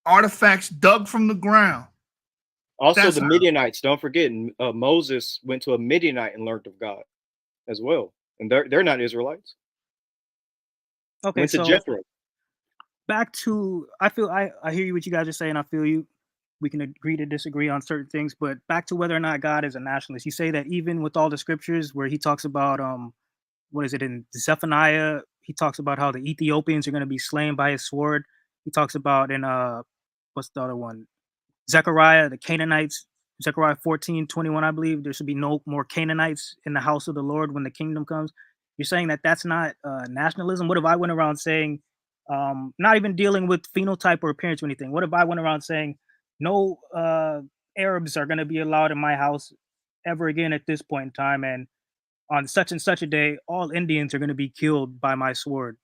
artifacts dug from the ground. Also, That's the how- Midianites. Don't forget, Moses went to a Midianite and learned of God as well, and they're not Israelites. Okay, Went to so Jethro. back to I hear you what you guys are saying. I feel you. We can agree to disagree on certain things, but back to whether or not God is a nationalist. You say that even with all the scriptures where he talks about what is it in Zephaniah, he talks about how the Ethiopians are going to be slain by his sword. He talks about in what's the other one? Zechariah, the Canaanites, Zechariah 14:21, I believe, there should be no more Canaanites in the house of the Lord when the kingdom comes. You're saying that that's not nationalism? What if I went around saying, not even dealing with phenotype or appearance or anything? What if I went around saying, no Arabs are going to be allowed in my house ever again at this point in time, and on such and such a day, all Indians are going to be killed by my sword?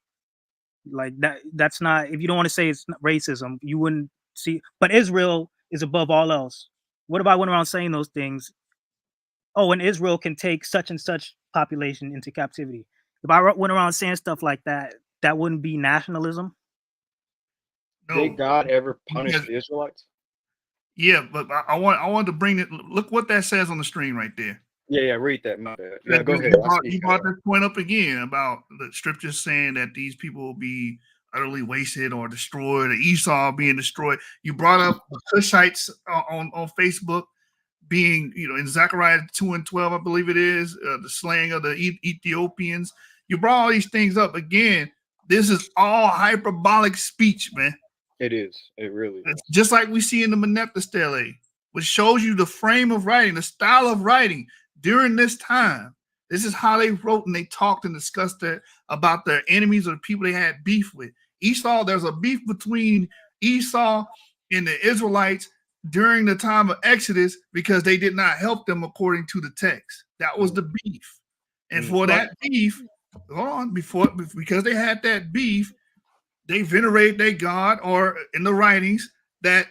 Like that's not, if you don't want to say it's not racism, you wouldn't see, but Israel is above all else. What if I went around saying those things? Oh, and Israel can take such and such population into captivity. If I went around saying stuff like that, that wouldn't be nationalism. No, Did God ever punish because- the Israelites? yeah, but I want to bring it. Look what that says on the screen right there. Yeah, read that. My bad. Yeah, Yeah, go ahead. You brought this point up again about the scriptures saying that these people will be utterly wasted or destroyed, or Esau being destroyed. You brought up the Cushites on Facebook being, you know, in Zechariah 2:12, I believe it is, the slaying of the Ethiopians. You brought all these things up again. This is all hyperbolic speech, man. It is. It really is. It's just like we see in the Manepta Stele, which shows you the frame of writing, the style of writing during this time. This is how they wrote and they talked and discussed about their enemies or the people they had beef with. Esau, there's a beef between Esau and the Israelites during the time of Exodus because they did not help them according to the text. That was the beef. And for that beef, because they had that beef, they venerate their God, or in the writings that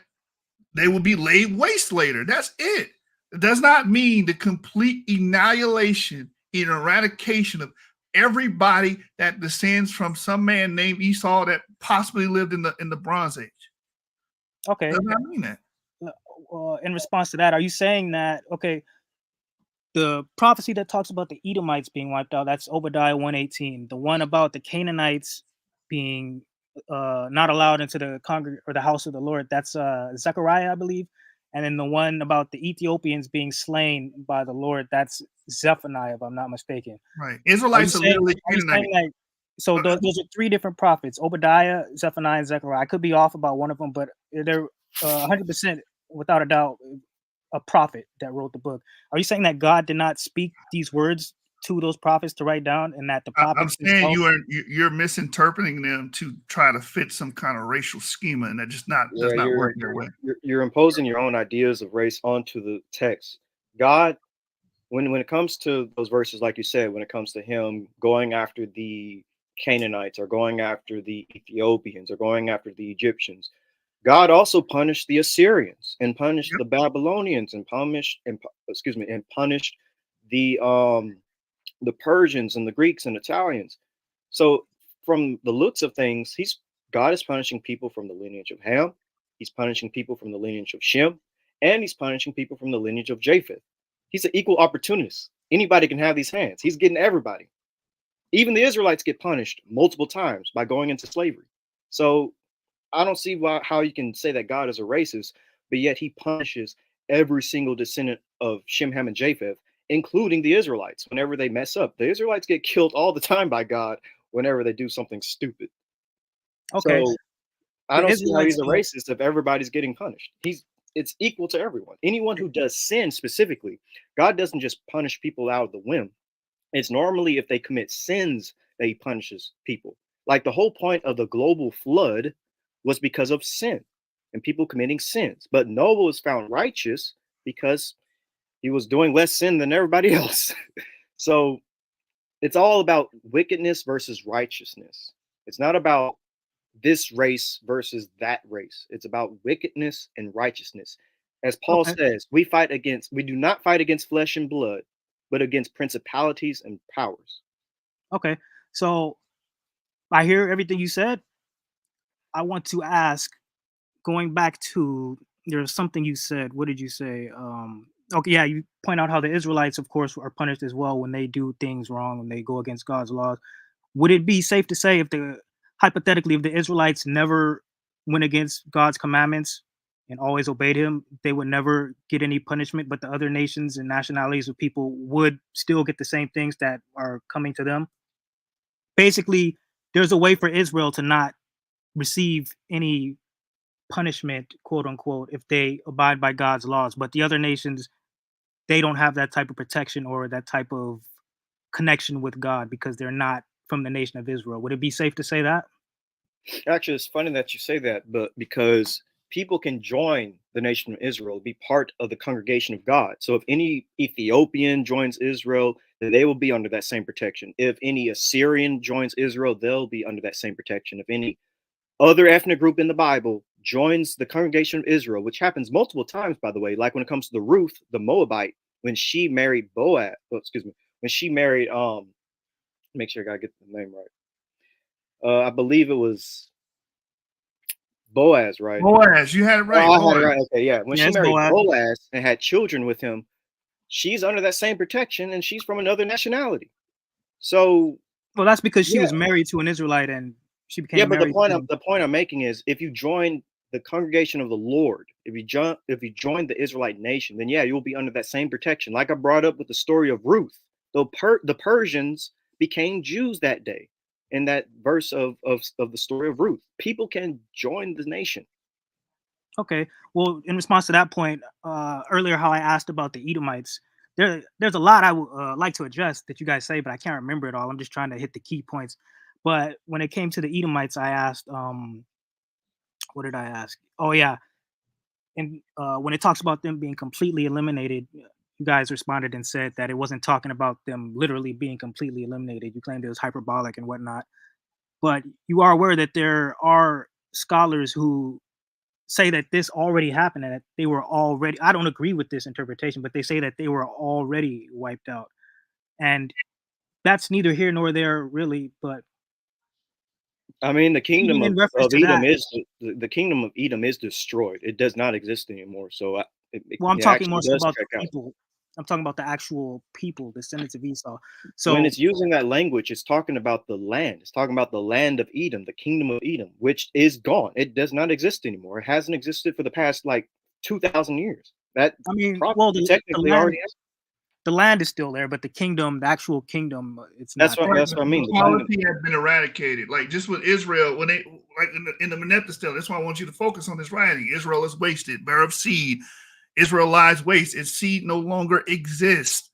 they will be laid waste later. That's it. It does not mean the complete annihilation and eradication of everybody that descends from some man named Esau that possibly lived in the Bronze Age. Okay. It does not mean that. In response to that, are you saying that, okay, the prophecy that talks about the Edomites being wiped out, that's Obadiah 1:18. The one about the Canaanites being not allowed into the or the house of the Lord, that's Zechariah, I believe. And then the one about the Ethiopians being slain by the Lord, that's Zephaniah, if I'm not mistaken. Right. Israelites are literally Canaanites. Like, so those are three different prophets: Obadiah, Zephaniah, and Zechariah. I could be off about one of them, but they're 100% without a doubt a prophet that wrote the book. Are you saying that God did not speak these words to those prophets to write down, and that the prophets? I'm saying you're misinterpreting them to try to fit some kind of racial schema, and that just does not work your way. You're imposing your own ideas of race onto the text. God, when it comes to those verses, like you said, when it comes to him going after the Canaanites or going after the Ethiopians or going after the Egyptians, God also punished the Assyrians and punished the Babylonians and punished the Persians and the Greeks and Italians. So from the looks of things, God is punishing people from the lineage of Ham, he's punishing people from the lineage of Shem, and he's punishing people from the lineage of Japheth. He's an equal opportunist. Anybody can have these hands. He's getting everybody. Even the Israelites get punished multiple times by going into slavery. So I don't see how you can say that God is a racist, but yet he punishes every single descendant of Shem, Ham, and Japheth, including the Israelites. Whenever they mess up, the Israelites get killed all the time by God whenever they do something stupid. Okay. So I The don't see how he's Israelites a don't. racist if everybody's getting punished. It's equal to everyone. Anyone who does sin specifically, God doesn't just punish people out of the whim. It's normally if they commit sins that he punishes people. Like the whole point of the global flood was because of sin and people committing sins. But Noah was found righteous because he was doing less sin than everybody else. So it's all about wickedness versus righteousness. It's not about this race versus that race. It's about wickedness and righteousness. As Paul Okay. says, we do not fight against flesh and blood, but against principalities and powers. Okay. So I hear everything you said. I want to ask, going back to there's something you said. What did you say? Okay, yeah, you point out how the Israelites, of course, are punished as well when they do things wrong, when they go against God's laws. Would it be safe to say if the hypothetically if the Israelites never went against God's commandments and always obeyed him, they would never get any punishment, but the other nations and nationalities of people would still get the same things that are coming to them? Basically, there's a way for Israel to not receive any punishment, quote unquote, if they abide by God's laws. But the other nations, they don't have that type of protection or that type of connection with God because they're not from the nation of Israel. Would it be safe to say that? Actually, it's funny that you say that, but because people can join the nation of Israel, be part of the congregation of God. So if any Ethiopian joins Israel, then they will be under that same protection. If any Assyrian joins Israel, they'll be under that same protection. If any other ethnic group in the Bible joins the congregation of Israel, which happens multiple times, by the way, like when it comes to the Ruth, the Moabite, when she married Boaz, when she married, make sure I gotta get the name right. I believe it was Boaz, right? Boaz, you had it right. Oh, I had it Boaz. right. Okay, yeah. When Yeah, she it's married Boaz. Boaz and had children with him, she's under that same protection, and she's from another nationality. So Well, that's because she yeah, was married to an Israelite and she yeah. became But the married point to. I'm the point I'm making is, if you join the congregation of the Lord, if you join the Israelite nation, then yeah, you'll be under that same protection. Like I brought up with the story of Ruth, the Persians became Jews that day. In that verse of the story of Ruth, people can join the nation. Okay. Well, in response to that point, earlier how I asked about the Edomites, there's a lot I would like to address that you guys say, but I can't remember it all. I'm just trying to hit the key points. But when it came to the Edomites, I asked, what did I ask? Oh yeah, and when it talks about them being completely eliminated, you guys responded and said that it wasn't talking about them literally being completely eliminated. You claimed it was hyperbolic and whatnot. But you are aware that there are scholars who say that this already happened and that they were already, I don't agree with this interpretation, but they say that they were already wiped out. And that's neither here nor there really, but I mean, the kingdom even in reference of to Edom that, is the kingdom of Edom is destroyed. It does not exist anymore. So well, I'm it talking more actually so does about check the out. people. I'm talking about the actual people, descendants of Esau. When So it's using that language, it's talking about the land. It's talking about the land of Edom, the kingdom of Edom, which is gone. It does not exist anymore. It hasn't existed for the past like 2,000 years. That I mean, well, prophecy the technically land already happened. the land is still there, but the kingdom, the actual kingdom, it's That's not what there. Right, that's what I the mean. The kingdom. polity has been eradicated. Like just with Israel, when they like in the Manetha still, that's why I want you to focus on this writing. Israel is wasted, bare of seed. Israel lies waste. Its seed no longer exists.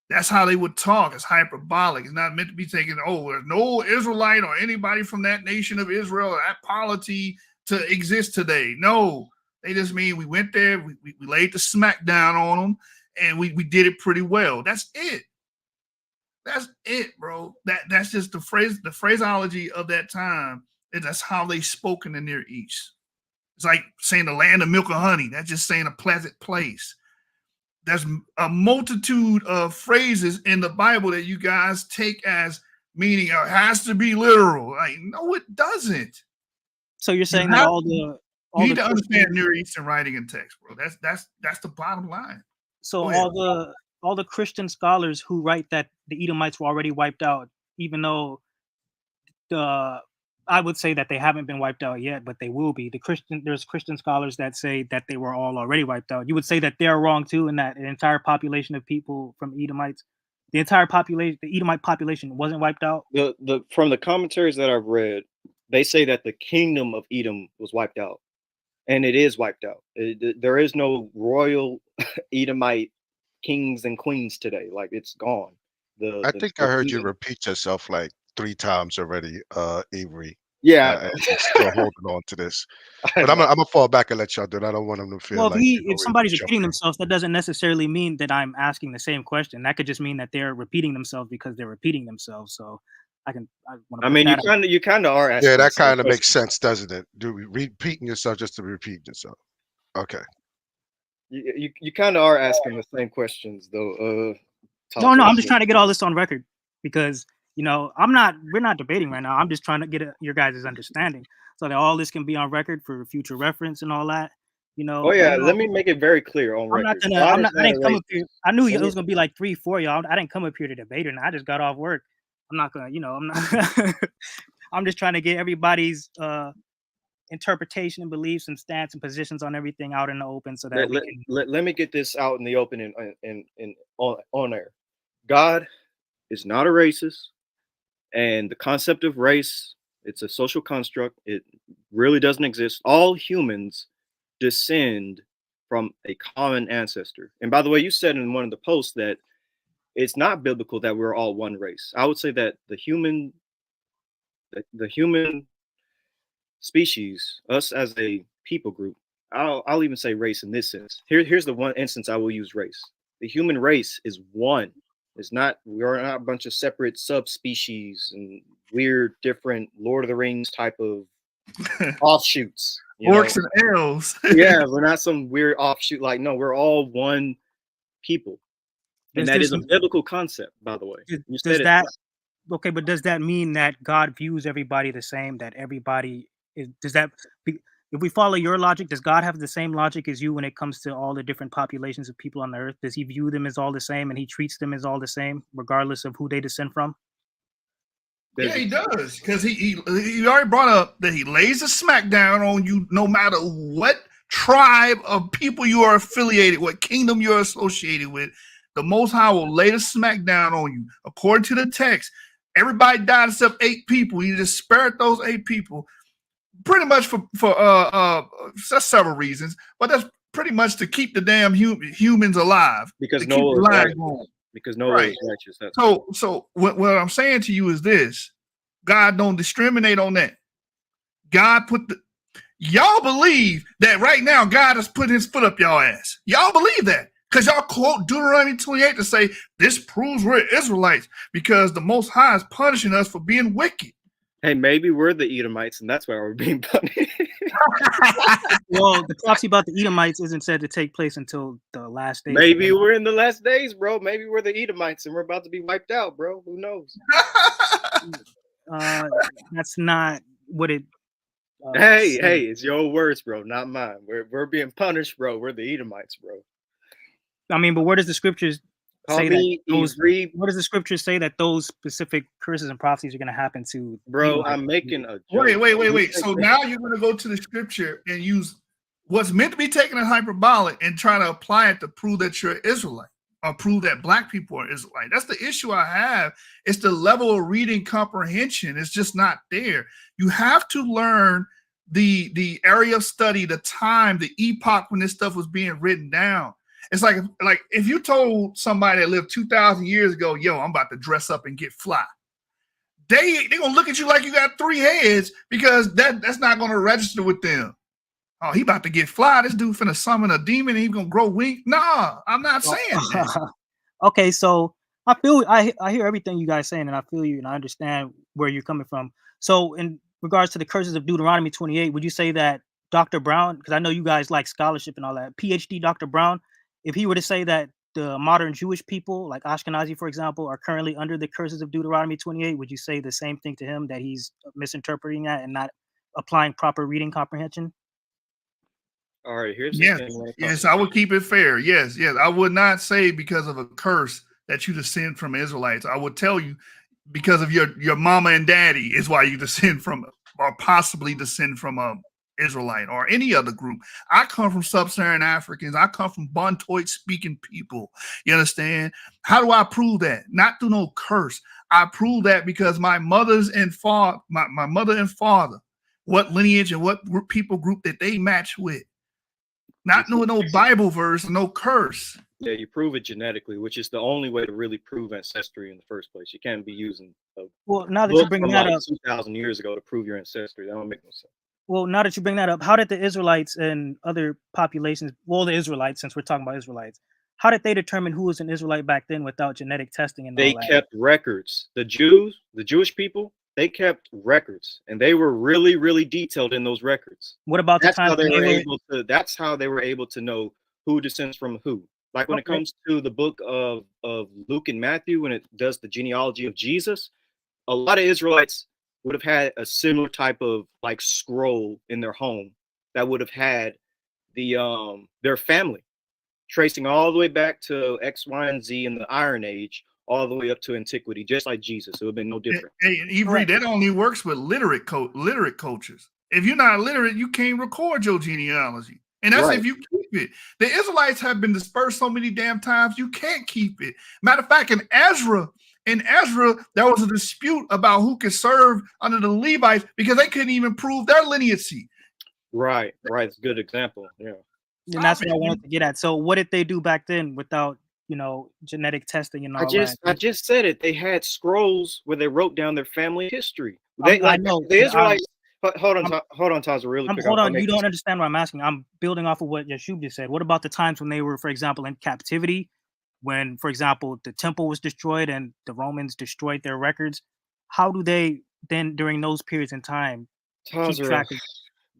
That's how they would talk. It's hyperbolic. It's not meant to be taken, oh, there's no Israelite or anybody from that nation of Israel or that polity to exist today. No, they just mean we went there, we laid the smack down on them, and we did it pretty well. That's it. That's it, bro. That's just the phraseology of that time. And that's how they spoke in the Near East. It's like saying the land of milk and honey. That's just saying a pleasant place. There's a multitude of phrases in the Bible that you guys take as meaning it has to be literal. Like, no, it doesn't. So you're You saying that have you you need to understand Christian, Near Eastern writing and text, bro. That's the bottom line. so Go ahead. all the Christian scholars who write that the Edomites were already wiped out, even though the I would say that they haven't been wiped out yet, but they will be. There's Christian scholars that say that they were all already wiped out. You would say that they're wrong too, and that an entire population of people from Edomites, the Edomite population wasn't wiped out. The from the commentaries that I've read, they say that the kingdom of Edom was wiped out, and it is wiped out. There is no royal Edomite kings and queens today. Like, it's gone. I think I heard you kingdom- repeat yourself like 3 times already, Avery. Yeah, And you're still holding on to this. I But I'm know. gonna fall back and let y'all do it. I don't want them to feel Well, like if somebody's jumping repeating in. themselves, that doesn't necessarily mean that I'm asking the same question. That could just mean that they're repeating themselves because they're repeating themselves. So I I mean, you kind of are asking. Yeah, the that same kind of makes question. sense, doesn't it? Repeating yourself just to repeat yourself. Okay. You kind of are asking the same questions, though. No, I'm just trying to get all this on record because, you know, we're not debating right now. I'm just trying to get your guys' understanding so that all this can be on record for future reference and all that. You know. Oh yeah, let me make it very clear on record. I didn't come up here. I knew it was gonna be like 3-4 y'all. I didn't come up here to debate it, and I just got off work. I'm not gonna, I'm not. I'm just trying to get everybody's interpretation and beliefs and stance and positions on everything out in the open, so that let me get this out in the open and on air. God is not a racist, and the concept of race, it's a social construct. It really doesn't exist. All humans descend from a common ancestor. And by the way, you said in one of the posts that it's not biblical that we're all one race. I would say that the human species, us as a people group, I'll even say race in this sense. Here's the one instance I will use race. The human race is one. We are not a bunch of separate subspecies and weird, different Lord of the Rings type of offshoots. Orcs and elves. Yeah, we're not some weird offshoot. Like, no, we're all one people. And that is a biblical concept, by the way. Okay, but does that mean that God views everybody the same? That everybody is, if we follow your logic, does God have the same logic as you when it comes to all the different populations of people on the earth? Does he view them as all the same and he treats them as all the same, regardless of who they descend from? Yeah, he does, because he already brought up that he lays a smackdown on you no matter what tribe of people you are affiliated, what kingdom you're associated with. The Most High will lay the smackdown on you. According to the text, everybody died except 8 people. He just spared those 8 people, pretty much for several reasons, but that's pretty much to keep the damn humans alive. Because Noah was righteous. Because Noah was righteous. So what I'm saying to you is this: God don't discriminate on that. God y'all believe that right now God has put his foot up y'all ass. Y'all believe that because y'all quote Deuteronomy 28 to say this proves we're Israelites because the Most High is punishing us for being wicked. Hey, maybe we're the Edomites and that's why we're being punished. Well, the prophecy about the Edomites isn't said to take place until the last days. Maybe we're in the last days, bro. Maybe we're the Edomites and we're about to be wiped out, bro. Who knows? That's not what it. Hey, it's your words, bro, not mine. We're being punished, bro. We're the Edomites, bro. I mean, but where does the scriptures say that those? What does the scriptures say that those specific curses and prophecies are going to happen to? Bro, I'm making a joke. Wait. So now you're going to go to the scripture and use what's meant to be taken as hyperbolic and try to apply it to prove that you're Israelite or prove that Black people are Israelite. That's the issue I have. It's the level of reading comprehension. It's just not there. You have to learn the area of study, the time, the epoch when this stuff was being written down. It's like if you told somebody that lived 2,000 years ago, yo, I'm about to dress up and get fly. They're gonna look at you like you got 3 heads because that's not gonna register with them. Oh, he about to get fly. This dude finna summon a demon and he's gonna grow wings. Nah, I'm not saying that. Okay, so I hear everything you guys saying, and I feel you, and I understand where you're coming from. So in regards to the curses of Deuteronomy 28, would you say that Dr. Brown, because I know you guys like scholarship and all that, PhD Dr. Brown, if he were to say that the modern Jewish people, like Ashkenazi, for example, are currently under the curses of Deuteronomy 28, would you say the same thing to him, that he's misinterpreting that and not applying proper reading comprehension? All right, here's yes, I would keep it fair. Yes, I would not say because of a curse that you descend from Israelites. I would tell you because of your mama and daddy is why you descend from or possibly descend from Israelite or any other group. I come from sub-Saharan Africans. I come from Bantoid speaking people. You understand? How do I prove that? Not through no curse. I prove that because my mother and father, what lineage and what people group that they match with. Not no Bible verse, no curse. Yeah, you prove it genetically, which is the only way to really prove ancestry in the first place. You can't be using a Well, now that you book bring from that like up, 2,000 years ago to prove your ancestry. That don't make no sense. well, now that you bring that up, how did the Israelites and other populations, well, the Israelites, since we're talking about Israelites, how did they determine who was an Israelite back then without genetic testing and They all that? kept records. The Jewish people, they kept records, and they were really, really detailed in those records. What about the That's time how they when were they were? able to. That's how they were able to know who descends from who. Like when it Okay. comes to the book of Luke and Matthew, when it does the genealogy of Jesus, a lot of Israelites would have had a similar type of like scroll in their home that would have had the their family tracing all the way back to X, Y, and Z in the Iron Age, all the way up to antiquity, just like Jesus. It would have been no different. Hey, Avery, that only works with literate cultures. If you're not literate, you can't record your genealogy. And that's Right. if you keep it. The Israelites have been dispersed so many damn times, you can't keep it. Matter of fact, in Ezra, there was a dispute about who could serve under the Levites because they couldn't even prove their lineage. Right. It's a good example. Yeah. And that's what I wanted to get at. So what did they do back then without, genetic testing and all that? I just said it. They had scrolls where they wrote down their family history. I know, the Israelites. Hold on, Tazarah, really quick. Hold on, you don't understand what I'm asking. I'm building off of what Yashub just said. What about the times when they were, for example, in captivity, when, for example, the temple was destroyed and the Romans destroyed their records? How do they then, during those periods in time, keep track of?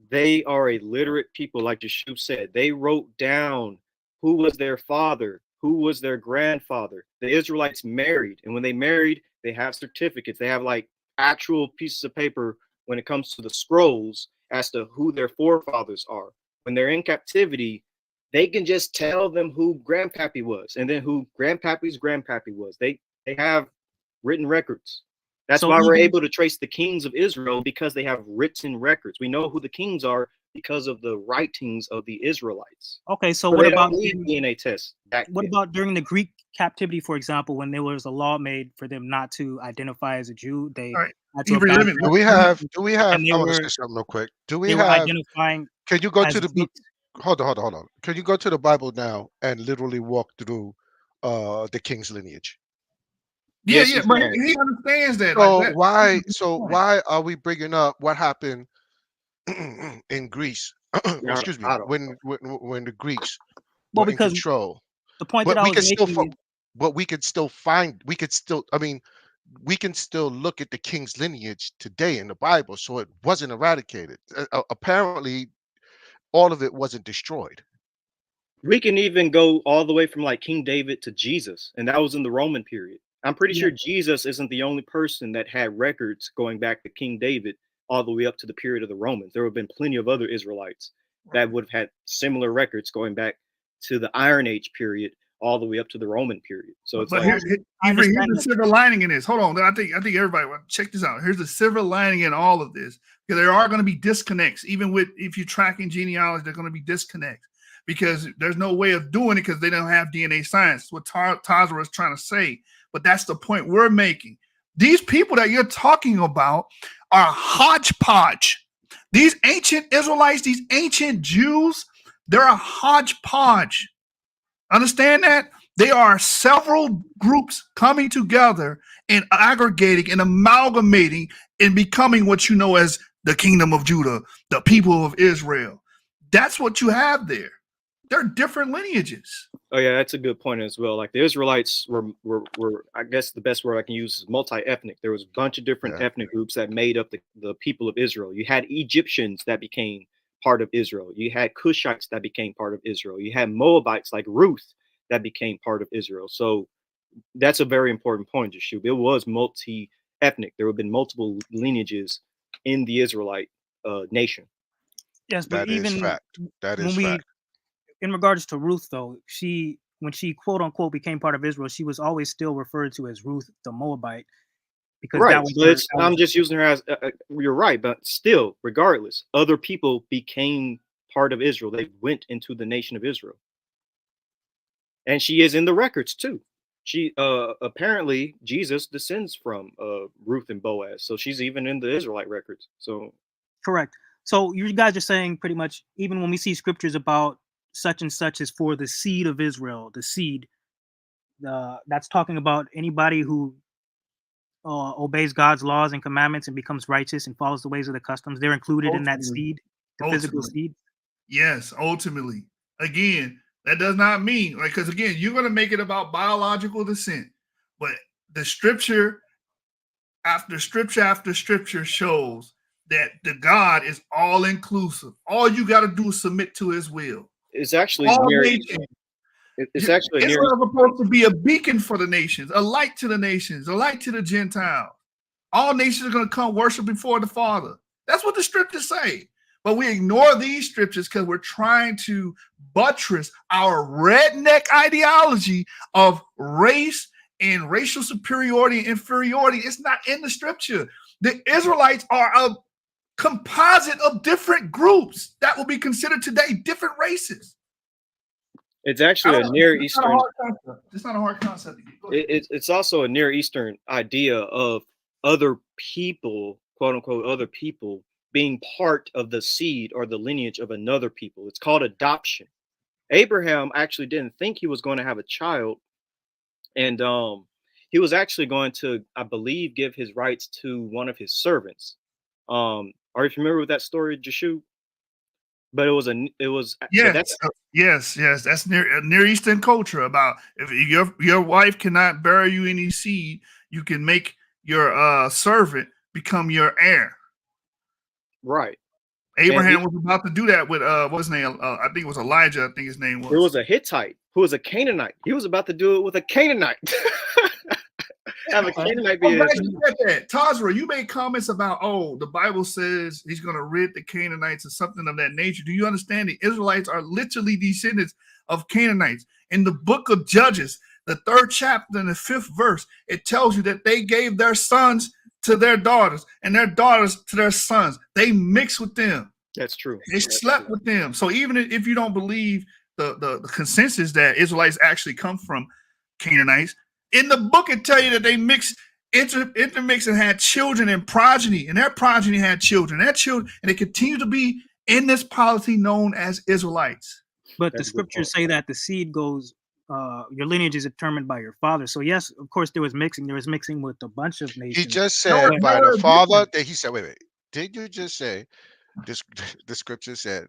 They are a literate people, like Yashub said. They wrote down who was their father, who was their grandfather. The Israelites married, and when they married, they have certificates. They have like actual pieces of paper when it comes to the scrolls as to who their forefathers are. When they're in captivity, they can just tell them who grandpappy was and then who grandpappy's grandpappy was. They have written records. That's why we're able to trace the kings of Israel, because they have written records. We know who the kings are because of the writings of the Israelites. Okay, so what about DNA tests? What about during the Greek captivity, for example, when there was a law made for them not to identify as a Jew? They had to abandon. Do we have? I and they want to were- say something real quick. Do They we were have? identifying Can you go as to the book? Greeks. Hold on. Can you go to the Bible now and literally walk through the king's lineage? Yeah, Yes, but he understands that. So like that. why are we bringing up what happened in Greece? Excuse me. When the Greeks Well, were in because control, the point but that I we was can still, making, but we could still find. We could still. I mean, we can still look at the king's lineage today in the Bible, so it wasn't eradicated. Apparently, all of it wasn't destroyed. We can even go all the way from like King David to Jesus, and that was in the Roman period. I'm pretty sure Jesus isn't the only person that had records going back to King David all the way up to the period of the Romans. There have been plenty of other Israelites that would have had similar records going back to the Iron Age period all the way up to the Roman period. So it's but like, here's the silver lining in this. Hold on, I think everybody check this out. Here's the silver lining in all of this, because there are going to be disconnects. Even with if you're tracking genealogy, there's going to be disconnects because there's no way of doing it because they don't have DNA science. What Tazarah is trying to say, but that's the point we're making. These people that you're talking about are hodgepodge. These ancient Israelites, these ancient Jews, they're a hodgepodge. Understand that? They are several groups coming together and aggregating and amalgamating and becoming what you know as the kingdom of Judah, the people of Israel. That's what you have there. They're different lineages. oh yeah, that's a good point as well. Like the Israelites were I guess the best word I can use is multi-ethnic. There was a bunch of different ethnic groups that made up the people of Israel. You had Egyptians that became part of Israel. You had Cushites that became part of Israel. You had Moabites like Ruth that became part of Israel. So that's a very important point, Yashub. It was multi-ethnic. There have been multiple lineages in the Israelite nation. Yes, but That is fact. That is fact. In regards to Ruth, though, when she quote unquote became part of Israel, she was always still referred to as Ruth the Moabite. because Right. that was So her, it's, I'm just using her as you're right, but still, regardless, other people became part of Israel. They went into the nation of Israel, and she is in the records too. She apparently Jesus descends from Ruth and Boaz, so she's even in the Israelite records. So correct. So you guys are saying pretty much, even when we see scriptures about such and such is for the seed of Israel, the seed, that's talking about anybody who obeys God's laws and commandments and becomes righteous and follows the ways of the customs. They're included in that Ultimately. seed, the physical Ultimately. seed. Yes, ultimately. Again, that does not mean, like, because again, you're going to make it about biological descent, but the scripture after scripture shows that the God is all inclusive. All you got to do is submit to his will. it's actually All near. nations. It's actually a near. Israel is supposed to be a beacon for the nations, a light to the nations, a light to the Gentiles. All nations are going to come worship before the Father. That's what the scriptures say. But we ignore these scriptures because we're trying to buttress our redneck ideology of race and racial superiority and inferiority. It's not in the scripture. The Israelites are a composite of different groups that will be considered today different races. It's actually a Near Eastern. It's not a hard concept. It's also a Near Eastern idea of other people, quote unquote, other people being part of the seed or the lineage of another people. It's called adoption. Abraham actually didn't think he was going to have a child, and he was actually going to, I believe, give his rights to one of his servants. Are you familiar with that story, Jashu? But yes. That's Near Eastern culture about if your wife cannot bear you any seed, you can make your servant become your heir. Right. Abraham was about to do that with what's his name? I think it was Elijah. I think his name was. It was a Hittite who was a Canaanite. He was about to do it with a Canaanite. Have a Canaanite be Tazarah, you made comments about, the Bible says he's going to rid the Canaanites or something of that nature. Do you understand the Israelites are literally descendants of Canaanites? In the book of Judges, the 3rd chapter and the 5th verse, it tells you that they gave their sons to their daughters and their daughters to their sons. They mixed with them. That's true. They slept with them. So even if you don't believe the consensus that Israelites actually come from Canaanites, in the book it tell you that they intermixed and had children and progeny, and their progeny had children. Their children, and they continue to be in this polity known as Israelites. But the scriptures say that the seed goes, your lineage is determined by your father. So yes, of course there was mixing. There was mixing with a bunch of nations. He just said by the father. He said, wait. Did you just say this? The scripture said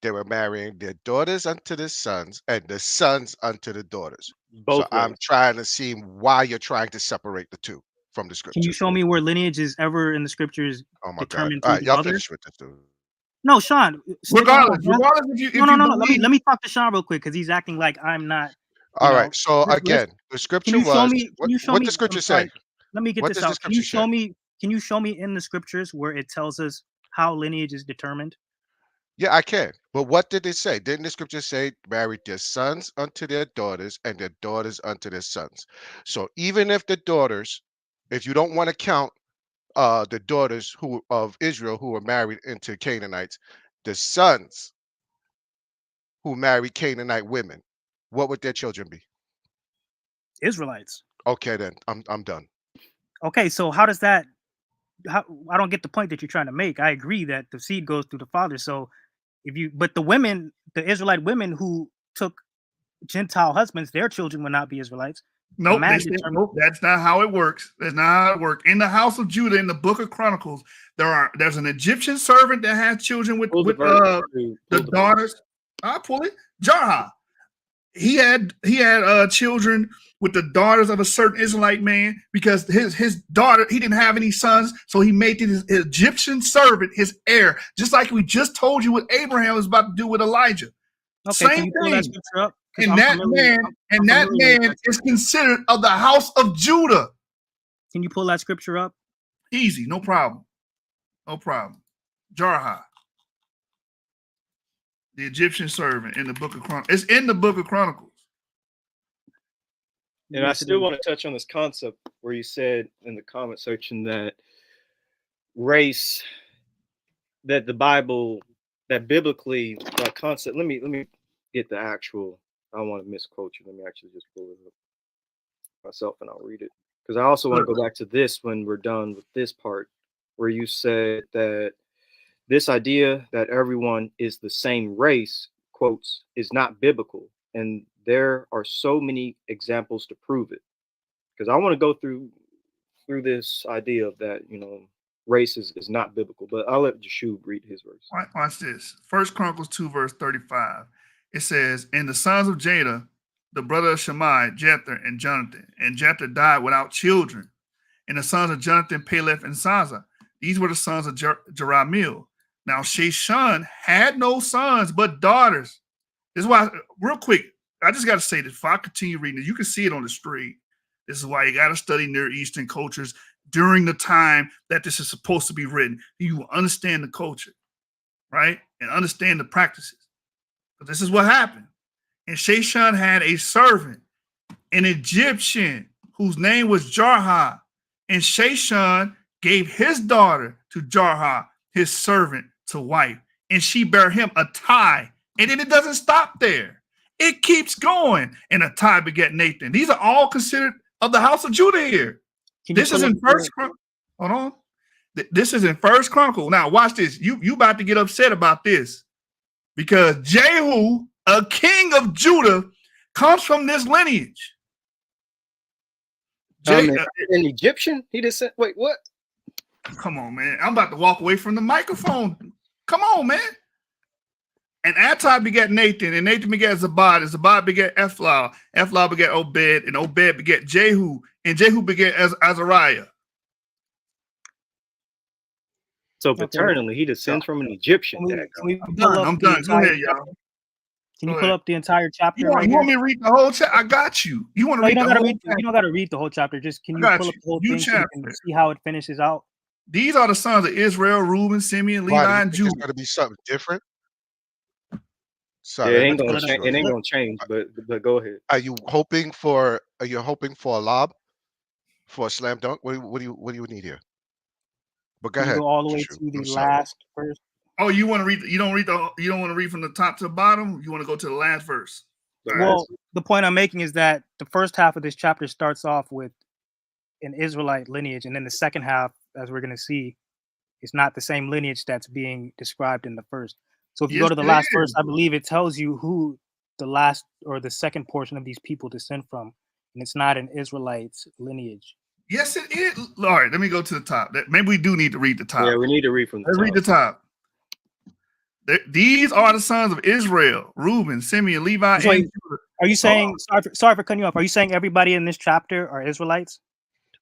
they were marrying their daughters unto the sons and the sons unto the daughters. Both so I'm trying to see why you're trying to separate the two from the scripture. Can you show me where lineage is ever in the scriptures determined God. All right, through y'all the mother? finish with this dude. No, Sean. Regardless if you no. Let me talk to Sean real quick because he's acting like I'm not. All right. So again, the scripture was. What the scripture say? Let me get this out. Can you show me? Can you show me in the scriptures where it tells us how lineage is determined? Yeah, I can. But what did it say? Didn't the scripture say, married their sons unto their daughters and their daughters unto their sons? So even if the daughters, if you don't want to count the daughters of Israel who were married into Canaanites, the sons who married Canaanite women, what would their children be? Israelites. Okay, then I'm done. Okay, so how does that? I don't get the point that you're trying to make. I agree that the seed goes through the father. So but the women, the Israelite women who took Gentile husbands, their children would not be Israelites. Nope, that's not how it works. That's not how it works. In the house of Judah, in the book of Chronicles, there's an Egyptian servant that had children with the daughters. I'll pull it. Jarha. He had children with the daughters of a certain Israelite man because his daughter, he didn't have any sons, so he made his Egyptian servant his heir, just like we just told you what Abraham was about to do with Elijah. Okay, same thing. And that man is considered of the house of Judah. Can you pull that scripture up? Easy, no problem. No problem. Jarha. The Egyptian servant in the book of Chronicles. It's in the book of Chronicles. And I Yes, it still is. want to touch on this concept where you said in the comment section that race, that the Bible, that biblically, that concept. Let me get the actual. I don't want to misquote you. Let me actually just pull it up myself and I'll read it, because I also want to go back to this when we're done with this part, where you said that this idea that everyone is the same race, quotes, is not biblical, and there are so many examples to prove it. Because I want to go through this idea of that, race is not biblical, but I'll let Jashub read his verse. Watch this. First Chronicles 2, verse 35. It says, and the sons of Jada, the brother of Shammai, Jether, and Jonathan. And Jether died without children. And the sons of Jonathan, Peleth, and Saza. These were the sons of Jerahmeel. Now Sheshan had no sons, but daughters. This is why, real quick, I just got to say this before I continue reading it. You can see it on the street. This is why you got to study Near Eastern cultures during the time that this is supposed to be written. You will understand the culture, right? And understand the practices. But this is what happened. And Sheshan had a servant, an Egyptian, whose name was Jarha. And Sheshan gave his daughter to Jarha, his servant, to wife. And she bare him a tie. And then it doesn't stop there. It keeps going. And a tie begat Nathan. These are all considered of the house of Judah here. This is in First Chronicle. Hold on. This is in First Chronicle. Now watch this. You about to get upset about this, because Jehu, a king of Judah, comes from this lineage. An Egyptian? He just said, wait, what? Come on, man. I'm about to walk away from the microphone. Come on, man. And Attai begat Nathan, and Nathan begat Zabad, and Zabad begat Ephlah. Ephlah begat Obed, and Obed begat Jehu, and Jehu begat Azariah. So paternally, he descends from an Egyptian. I'm done. Go ahead, y'all. Can you pull up the entire chapter? You want me to read the whole chapter? I got you. You want to read the whole chapter? You don't got to read the whole chapter. Just can you pull up the whole thing so you can see how it finishes out? These are the sons of Israel, Reuben, Simeon, Levi, and Judah. It's got to be something different. Sorry, it ain't gonna change. But go ahead. Are you hoping for a lob, for a slam dunk? What do you need here? But go ahead. Go all the way to the last verse. Oh, you want to read? You don't want to read from the top to the bottom. You want to go to the last verse. Well, the point I'm making is that the first half of this chapter starts off with an Israelite lineage, and then the second half, as we're going to see, is not the same lineage that's being described in the first. So if you go to the last verse, I believe it tells you who the last or the second portion of these people descend from, and it's not an Israelite lineage. Yes, it is. All right, let me go to the top. Maybe we do need to read the top. Yeah, we need to read from the top. Let's read the top. These are the sons of Israel: Reuben, Simeon, Levi, and Judah. Are you saying? Sorry for cutting you off. Are you saying everybody in this chapter are Israelites?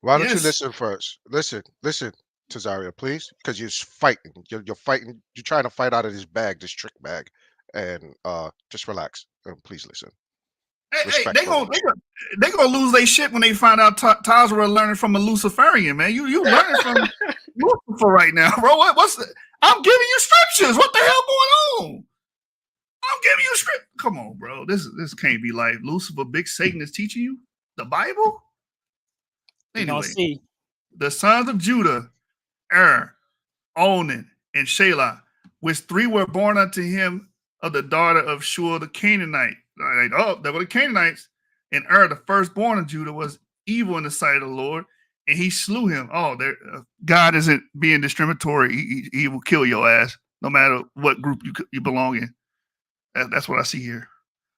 Why don't you listen first? Listen, Tazarah, please, because you're fighting. You're fighting. You're trying to fight out of this bag, this trick bag, and just relax and please listen. Hey, they gonna lose their shit when they find out Tazarah learning from a Luciferian, man. You learning from Lucifer right now, bro. What's the? I'm giving you scriptures. What the hell going on? I'm giving you script. Come on, bro. This can't be like Lucifer, big Satan is teaching you the Bible. Anyway, the sons of Judah, Onan, and Shelah, which three were born unto him of the daughter of Shua the Canaanite. They were the Canaanites. And the firstborn of Judah, was evil in the sight of the Lord, and he slew him. God isn't being discriminatory. He will kill your ass, no matter what group you belong in. That's what I see here.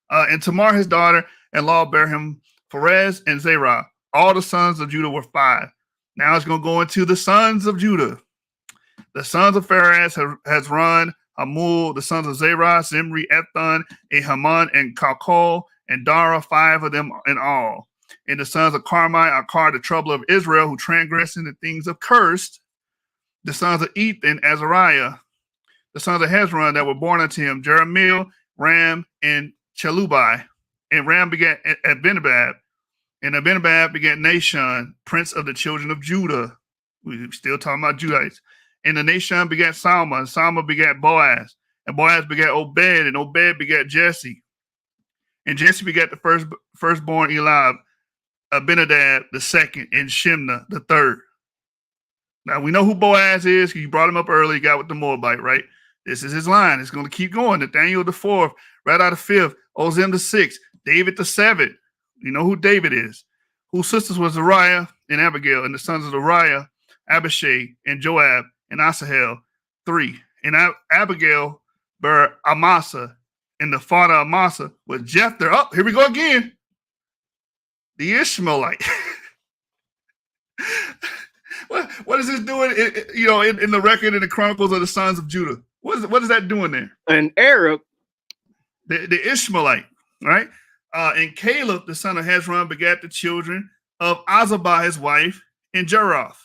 And Tamar, his daughter, and Law bare him Perez and Zerah. All the sons of Judah were 5. Now it's going to go into the sons of Judah. The sons of Pharez has run Hamul, the sons of Zerah, Zimri, Ethan, Haman, and Kalkol, and Dara, 5 of them in all. And the sons of Carmi, Akar, the trouble of Israel, who transgressed in the things of cursed. The sons of Ethan, Azariah. The sons of Hezron that were born unto him, Jerahmeel, Ram, and Chelubai. And Ram begat Abinadab. And Abinadab begat Nashon, prince of the children of Judah. We're still talking about Judites. And the Nashon begat Salma, and Salma begat Boaz. And Boaz begat Obed, and Obed begat Jesse. And Jesse begat the firstborn Eliab. Abinadab the second, and Shimna the third. Now we know who Boaz is. You brought him up early, got with the Moabite, right? This is his line. It's going to keep going. Nathaniel the fourth, right out of fifth, Ozem the sixth, David the seventh. You know who David is. Whose sisters was Uriah and Abigail, and the sons of Uriah, Abishai, and Joab, and Asahel, three. And Abigail bare Amasa, and the father of Amasa was Jephthah. Oh, here we go again. The Ishmaelite. What is this doing? In the record in the Chronicles of the Sons of Judah. What is that doing there? An Arab. The Ishmaelite, right? And Caleb, the son of Hezron, begat the children of Azabah, his wife, and Jeroth.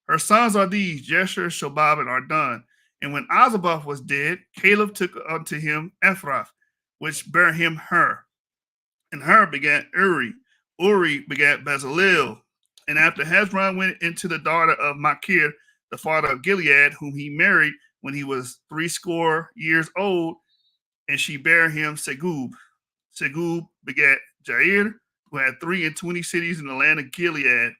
Her sons are these, Jesher, Shobab, and Ardon. And when Azabah was dead, Caleb took unto him Ephrath, which bare him Hur. And Hur begat Uri. Uri begat Bezalel. And after Hezron went into the daughter of Machir, the father of Gilead, whom he married when he was 80 years old, and she bare him Segub. Segub begat Jair, who had 23 cities in the land of Gilead.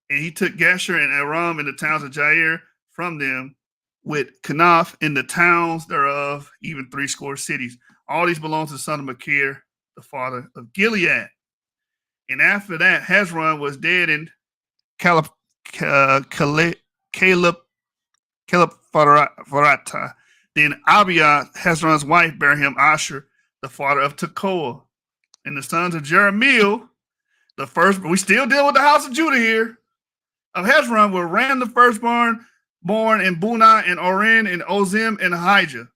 And he took Geshur and Aram in the towns of Jair from them, with Kanaf in the towns thereof, even 80 cities. All these belong to the son of Machir, the father of Gilead. And after that, Hezron was dead, and Caleb Farata. Then Abiah, Hezron's wife, bare him Asher, the father of Tekoa. And the sons of Jeremiel, the first, we still deal with the house of Judah here, of Hezron, were Ram the firstborn, born in Bunah and Oren and Ozim and Ahijah.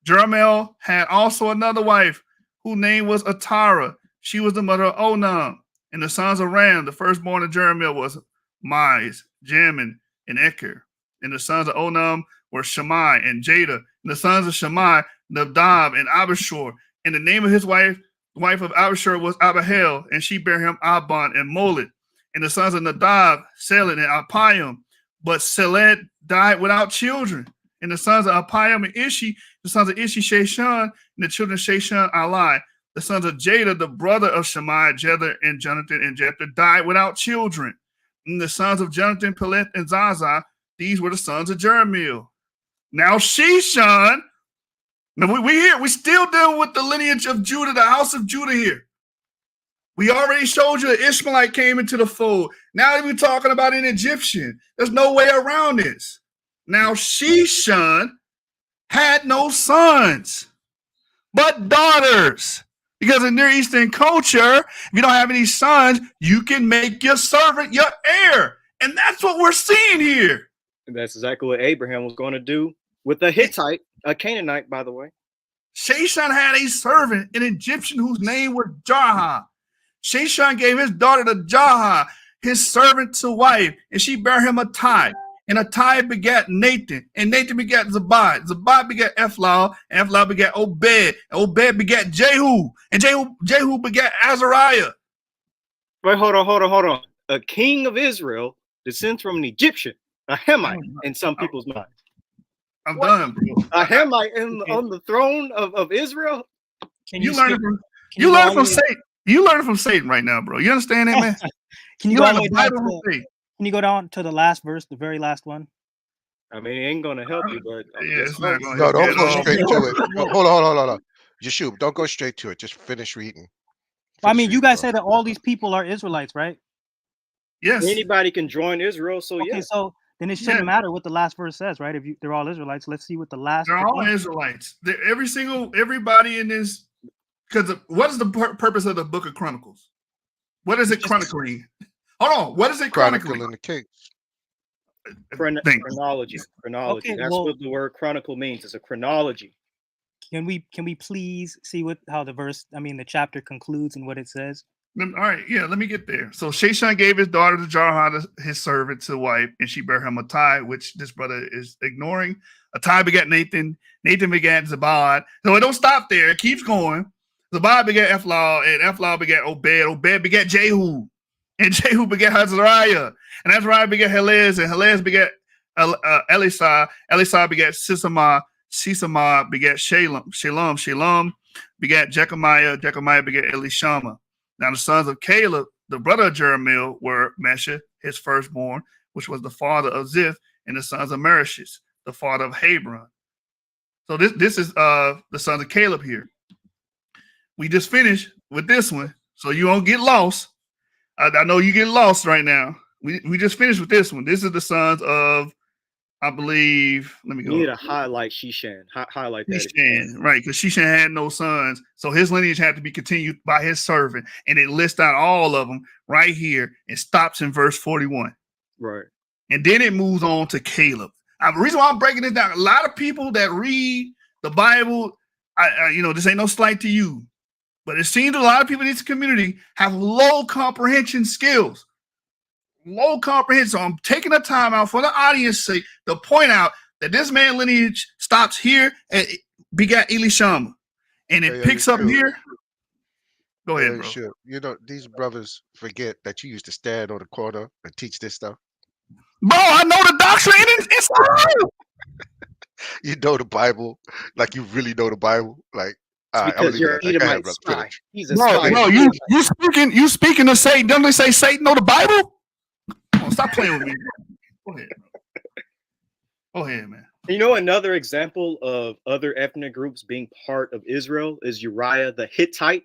Jeremiel had also another wife, whose name was Atara. She was the mother of Onam. And the sons of Ram, the firstborn of Jeremiel, was Mize, Jamin, and Eker. And the sons of Onam were Shammai and Jada. And the sons of Shammai, Nadab and Abishur. And the name of his wife of Abishur, was Abihail, and she bare him Abban and Molid. And the sons of Nadab, Seled and Apiam. But Seled died without children. And the sons of Apiam and Ishi, the sons of Ishi, Sheshan, and the children of Sheshan, Alai. The sons of Jada, the brother of Shammai, Jether, and Jonathan, and Jephthah, died without children. And the sons of Jonathan, Peleth, and Zaza, these were the sons of Jeremiel. Now Sheshan, now we still dealing with the lineage of Judah, the house of Judah here. We already showed you the Ishmaelite came into the fold. Now we're talking about an Egyptian. There's no way around this. Now Sheshan had no sons, but daughters. Because in Near Eastern culture, if you don't have any sons, you can make your servant your heir. And that's what we're seeing here. And that's exactly what Abraham was going to do with a Hittite, a Canaanite, by the way. Sheshan had a servant, an Egyptian whose name was Jarha. Sheshan gave his daughter to Jarha, his servant, to wife, and she bare him a Attai. And Attai begat Nathan, and Nathan begat Zabad. Zabad begat Ephlal, and Ephlal begat Obed, and Obed begat Jehu, and Jehu begat Azariah. Wait, hold on. A king of Israel descends from an Egyptian, a Hamite, in some people's minds. I'm done, bro. A Hamite on the throne of Israel? You learn from Satan. You learn from Satan right now, bro. You understand that, man? Can you go down to the last verse, the very last one? I mean, it ain't gonna help you, but it's not gonna No, help don't you go at all. straight to it. Hold on. Yeshua, don't go straight to it. Just finish reading. I mean, you guys say that all these people are Israelites, right? Yes. anybody can join Israel. So Okay, yeah, so then it shouldn't matter what the last verse says, right? If they're all Israelites, let's see what the last. They're all Israelites. Everybody in this. Because what is the purpose of the Book of Chronicles? What is it chronicling? Hold on. What is it chronicling? Chronicling the Kings. chronology. Okay, That's well- what the word chronicle means. It's a chronology. Can we please see how the chapter concludes and what it says? All right, yeah, let me get there. So Sheshan gave his daughter to Jarha, his servant, to wife, and she bare him Attai, which this brother is ignoring. Attai begat Nathan. Nathan begat Zabad. So it don't stop there. It keeps going. Zabad begat Ephlal, and Ephlal begat Obed. Obed begat Jehu, and Jehu begat Azariah, and Azariah begat Helez, and Helez begat Elisah. Elisah begat Sisamah. Sisamah begat Shalom. Shalom begat Jechemiah. Jechemiah begat Elishama. Now the sons of Caleb, the brother of Jeremiel were Mesha, his firstborn, which was the father of Ziph, and the sons of Merishis, the father of Hebron. So this is the sons of Caleb here. We just finished with this one, so you don't get lost. I know you get lost right now. We just finished with this one. This is the sons of, I believe. Let me go. You need to highlight Shishan. Highlight that. Shishan, right? Because Shishan had no sons, so his lineage had to be continued by his servant, and it lists out all of them right here. It stops in verse 41, Right? and then it moves on to Caleb. The reason why I'm breaking it down, a lot of people that read the Bible, this ain't no slight to you, but it seems a lot of people in this community have low comprehension skills. Low comprehension. So I'm taking the time out for the audience sake to point out that this man lineage stops here and begat Elishama, and it picks up here. Go ahead, bro. Sure. You know, these brothers forget that you used to stand on the corner and teach this stuff. Bro, I know the doctrine. It's You know the Bible, like you really know the Bible, like. Because you're an Edomite spy. He's a spy. Bro, you speaking to Satan? Don't they say Satan know the Bible? Come on, stop playing with me. Go ahead. Go ahead, man. You know, another example of other ethnic groups being part of Israel is Uriah the Hittite,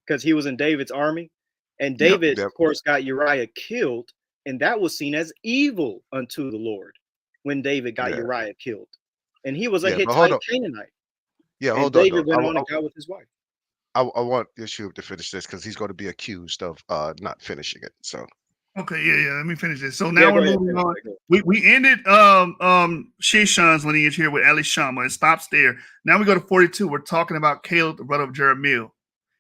because he was in David's army, and David, of course, got Uriah killed, and that was seen as evil unto the Lord when David got Uriah killed, and he was a Hittite Canaanite. Yeah, and hold on. David went on and got with his wife. I want Yeshua to finish this because he's going to be accused of not finishing it. So okay, yeah. Let me finish this. So now we're moving on. We ended Shishan's lineage here with Elishama. It stops there. Now we go to 42. We're talking about Caleb, the brother of Jeremiel,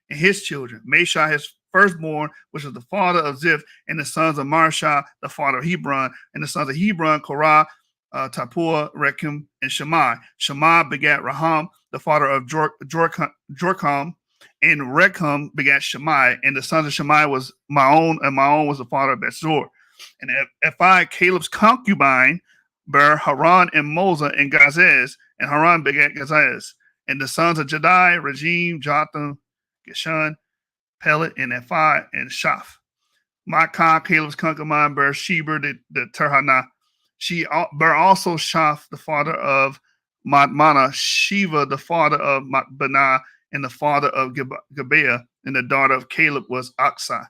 and his children. Mesha, his firstborn, which is the father of Ziph, and the sons of Marshah, the father of Hebron, and the sons of Hebron, Korah, Tapua, Rekem, and Shammai. Shammai begat Raham, the father of Jorkam, and Rekem begat Shammai, and the sons of Shammai was Maon, and Maon was the father of Bethzor. And Ephi, Caleb's concubine, bare Haran and Moza and Gazez, and Haran begat Gazez. And the sons of Jadai, Regim, Jotham, Geshun, Pelet, and Ephi, and Shaph. Makkah, Caleb's concubine, bare Sheber, the Terhana. She bare also Shaph, the father of Madmana, Shiva, the father of Bana, and the father of Gibeah, and the daughter of Caleb was Aksah.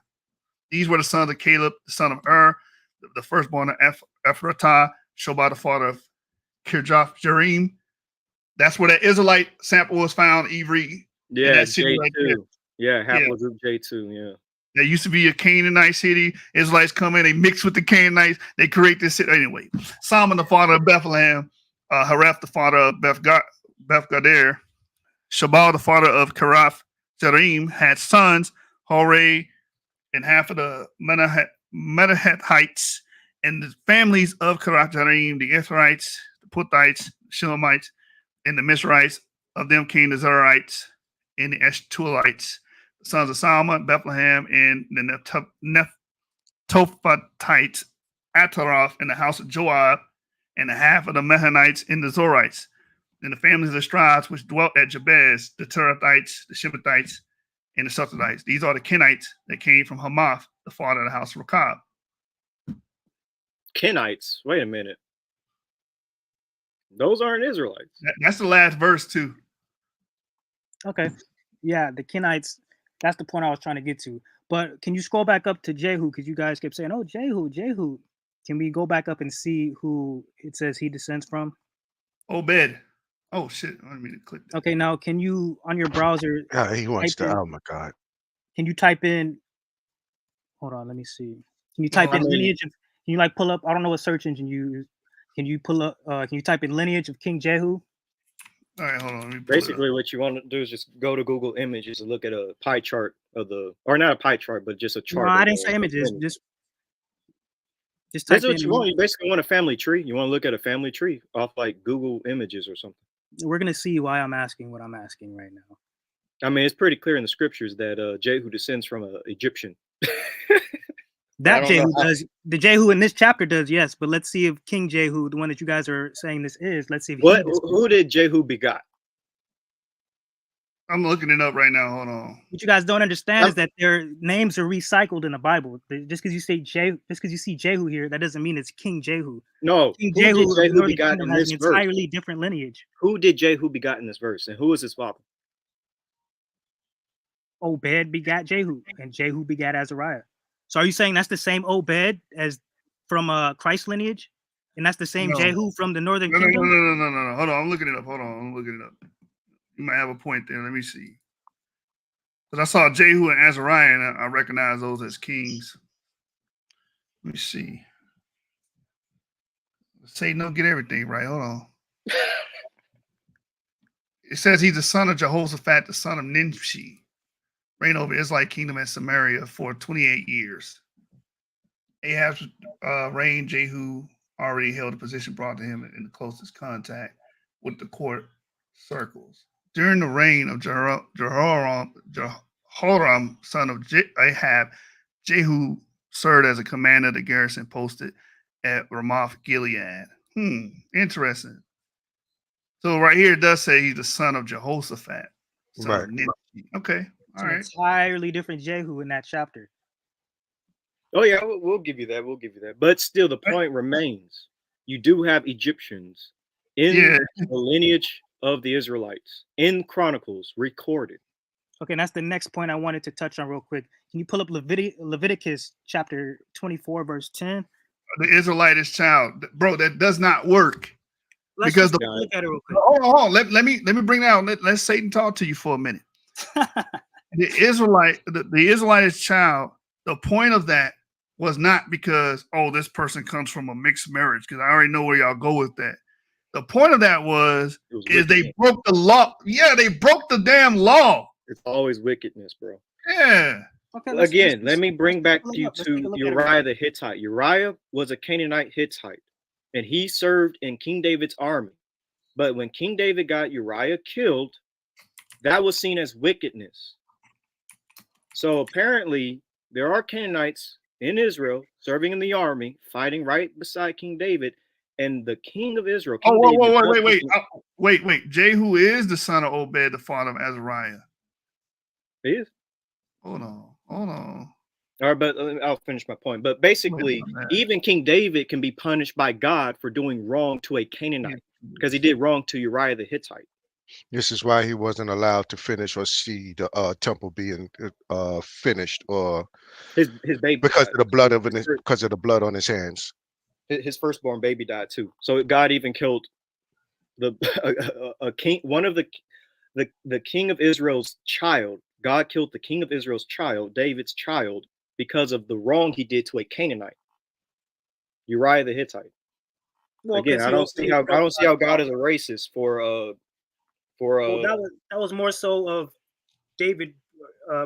These were the sons of Caleb, the son of the firstborn of Ephratah, Shobah, the father of Kirjath Jearim. That's where the Israelite sample was found, Ivri. Yeah, J2. Right, yeah, haplogroup J2, yeah. There used to be a Canaanite city. Israelites come in, they mix with the Canaanites, they create this city. Anyway, Solomon, the father of Bethlehem, Hareph, the father of Bethgader, Shabal, the father of Karath Jearim, had sons, Hore, and half of the Menahethites, and the families of Karath Jearim, the Ithrites, the Puthites, Shilamites, and the Mizrahites. Of them came the Zeraites and the Eshtuelites, the sons of Salmon, Bethlehem, and the Nephthatites, Ataroth, in the house of Joab, and the half of the Mehanites and the Zorites, and the families of the tribes which dwelt at Jabez, the Terathites, the Shibathites, and the Sutthites. These are the Kenites that came from Hamath, the father of the house of Rechab. Kenites? Wait a minute. Those aren't Israelites. That's the last verse, too. Okay. Yeah, the Kenites, that's the point I was trying to get to. But can you scroll back up to Jehu? Because you guys kept saying, oh, Jehu. Can we go back up and see who it says he descends from? Obed. Oh, shit. I didn't mean to click that. Okay, now can you, on your browser... Yeah, he wants to... Oh, my God. Can you type in... Hold on, let me see. Can you type in lineage? Can you, like, pull up... I don't know what search engine you use. Can you pull up... can you type in lineage of King Jehu? All right, hold on. Basically, what you want to do is just go to Google Images and look at a pie chart of the... Or not a pie chart, but just a chart. No, I didn't say images. Just type That's what you want. You basically want a family tree. You want to look at a family tree off like Google Images or something. We're going to see why I'm asking what I'm asking right now. I mean, it's pretty clear in the scriptures that Jehu descends from an Egyptian. That Jehu does. The Jehu in this chapter does, yes. But let's see if King Jehu, the one that you guys are saying this is, let's see if who did Jehu begot? I'm looking it up right now. Hold on. What you guys don't understand is that their names are recycled in the Bible. Just because you say just because you see Jehu here, that doesn't mean it's King Jehu. No, King who Jehu did of the Jehu Northern begot Kingdom in has this an verse? entirely different lineage. Who did Jehu begot in this verse, and who is his father? Obed begat Jehu, and Jehu begat Azariah. So are you saying that's the same Obed as from Christ lineage? And that's the same No. Jehu from the Northern No. Kingdom? No. Hold on. I'm looking it up. Hold on. I'm looking it up. You might have a point there. Let me see. Because I saw Jehu and Azariah, and I recognize those as kings. Let me see. Satan don't get everything right. Hold on. It says he's the son of Jehoshaphat, the son of Nimshi, reigned over Israelite kingdom and Samaria for 28 years. Ahab's reign, Jehu already held a position brought to him in the closest contact with the court circles. During the reign of Jehoram, son of Ahab, Jehu served as a commander of the garrison posted at Ramoth Gilead. Interesting. So right here it does say he's the son of Jehoshaphat, son Right. of Nimshi. Okay, It's all an right. entirely different Jehu in that chapter. Oh yeah, we'll give you that. We'll give you that. But still, the point remains: you do have Egyptians in the lineage of the Israelites in Chronicles recorded. Okay, and that's the next point I wanted to touch on real quick. Can you pull up Leviticus chapter 24, verse 10? The Israelitish child, bro, that does not work. Let's Because just look at it real quick. hold on. Let me bring that out. Let Satan talk to you for a minute. The Israelitish child, the point of that was not because, oh, this person comes from a mixed marriage, because I already know where y'all go with that. The point of that was they broke the law. Yeah, they broke the damn law. It's always wickedness, bro. Yeah. Okay, Again, let me bring back pull it you up. Let's to take a look at it. Uriah the Hittite. Uriah was a Canaanite Hittite, and he served in King David's army. But when King David got Uriah killed, that was seen as wickedness. So apparently, there are Canaanites in Israel serving in the army, fighting right beside King David, and the king of Israel. King David, wait. Jehu is the son of Obed, the father of Azariah. He is. Hold on. All right, but I'll finish my point. But basically, even King David can be punished by God for doing wrong to a Canaanite because he did wrong to Uriah the Hittite. This is why he wasn't allowed to finish or see the temple being finished, or his baby because died. of the blood because of the blood on his hands. His firstborn baby died too. So God even killed a king, one of the king of Israel's child. God killed the king of Israel's child, David's child, because of the wrong he did to a Canaanite, Uriah the Hittite. Well, again, I don't see how God is a racist for well, that was more so of David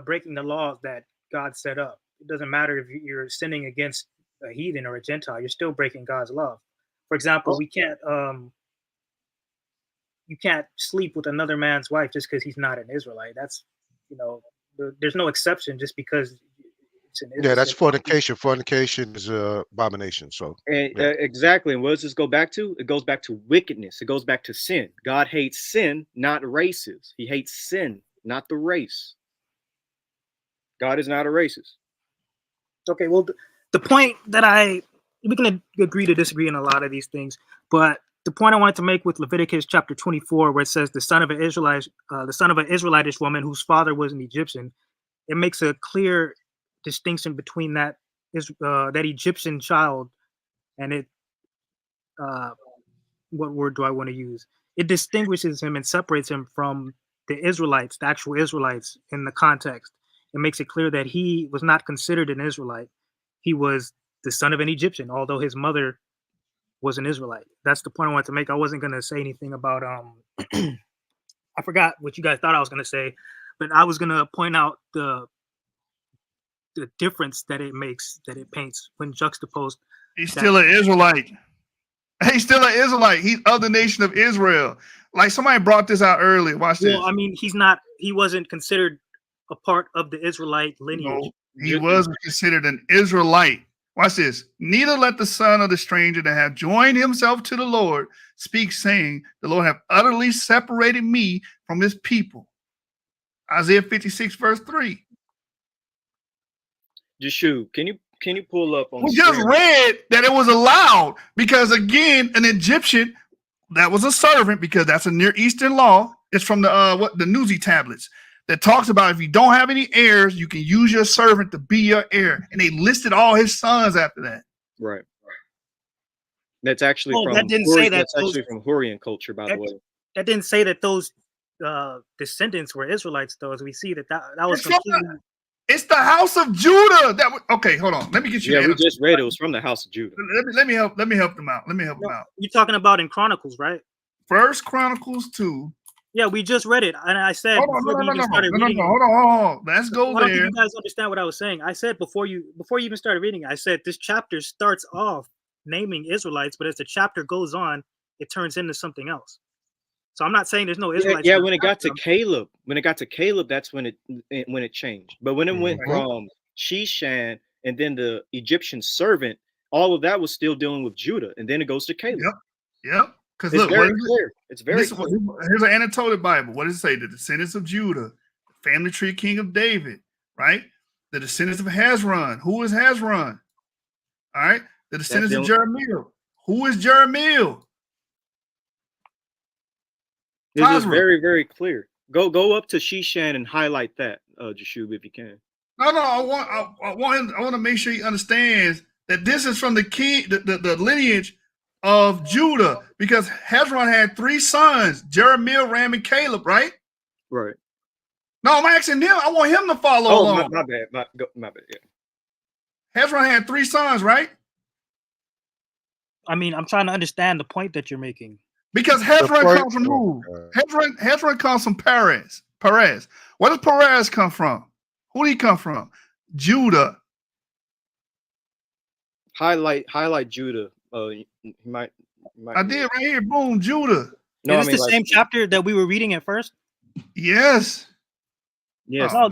breaking the laws that God set up. It doesn't matter if you're sinning against a heathen or a Gentile; you're still breaking God's law. For example, you can't sleep with another man's wife just because he's not an Israelite. That's, there's no exception just because it's an Israelite. Yeah, that's fornication. Fornication is an abomination. So exactly. And what does this go back to? It goes back to wickedness. It goes back to sin. God hates sin, not races. He hates sin, not the race. God is not a racist. Okay, well, the point that we can agree to disagree on a lot of these things, but the point I wanted to make with Leviticus chapter 24, where it says the son of an Israelitish woman whose father was an Egyptian, it makes a clear distinction between that Egyptian child and it. What word do I want to use? It distinguishes him and separates him from the Israelites, the actual Israelites in the context. It makes it clear that he was not considered an Israelite. He was the son of an Egyptian, although his mother was an Israelite. That's the point I wanted to make. I wasn't going to say anything about I forgot what you guys thought I was going to say, but I was going to point out the difference that it makes, that it paints when juxtaposed. He's still an Israelite. He's still an Israelite. He's of the nation of Israel. Like somebody brought this out earlier. Watch this. Well, I mean, he wasn't considered a part of the Israelite lineage. No, he was considered an Israelite. Watch this. Neither let the son of the stranger that have joined himself to the Lord speak, saying, the Lord have utterly separated me from his people. Isaiah 56 verse 3. Jashu, can you pull up on We the just screen? read that it was allowed because, again, an Egyptian that was a servant, because that's a Near Eastern law. It's from the Newsy tablets that talks about if you don't have any heirs, you can use your servant to be your heir. And they listed all his sons after that. Right. That's actually Oh, from that didn't say that that's those- actually from Hurrian culture, by the way. That didn't say that those descendants were Israelites, though. As we see that was It's from completely. It's the house of Judah. Okay, hold on. Let me get you. Yeah, we just read it was from the house of Judah. Let me help them out. You're talking about in Chronicles, right? First Chronicles 2. Yeah, we just read it, and I said Hold on. Let's go I don't think there. you guys understand what I was saying. I said before you even started reading, I said this chapter starts off naming Israelites, but as the chapter goes on, it turns into something else. So I'm not saying there's no Israelites. Yeah, when it got to Caleb, that's when it changed. But when it went from Shishan and then the Egyptian servant, all of that was still dealing with Judah, and then it goes to Caleb. Yep. Because It's look, very clear. It's very clear. Here's an annotated Bible. What does it say? The descendants of Judah, the family tree king of David, right? The descendants of Hezron. Who is Hezron? All right. The descendants of Jeremiah. Who is Jeremiah? This is very, very clear. Go up to Shishan and highlight that, Jashub, if you can. No. I want to make sure he understands that this is from the king, the lineage of Judah, because Hezron had 3 sons: Jeremiah, Ram, and Caleb. Right. Right. No, I'm asking him. I want him to follow along. My bad. My bad. Yeah. Hezron had 3 sons, right? I mean, I'm trying to understand the point that you're making. Because Hezron comes from who? Hezron comes from Perez. Where does Perez come from? Who did he come from? Judah. Highlight Judah. You might I did right here. Boom, Judah. No, is this the same chapter that we were reading at first? Yes. Yes. Oh,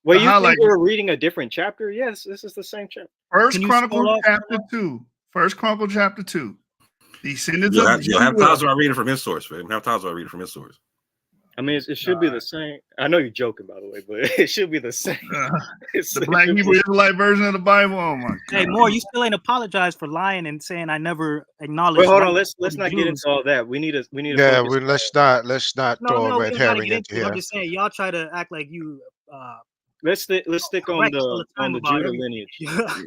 well, you think we were reading a different chapter? Yes, this is the same chapter. First Chronicle chapter 2. First Chronicle chapter 2. Descendants of Judah. Have Tazarah reading from his source, man. Have Tazarah reading from his source. I mean, it should be the same. I know you're joking, by the way, but it should be the same. The Black Hebrew Israelite version of the Bible. Oh my God. Hey, Moore, you still ain't apologized for lying and saying I never acknowledged. Wait, hold on. Let's not get into all that. We need to. Yeah, let's not throw a red herring into here. I'm just saying, y'all try to act like you. Let's stick on the Judah lineage.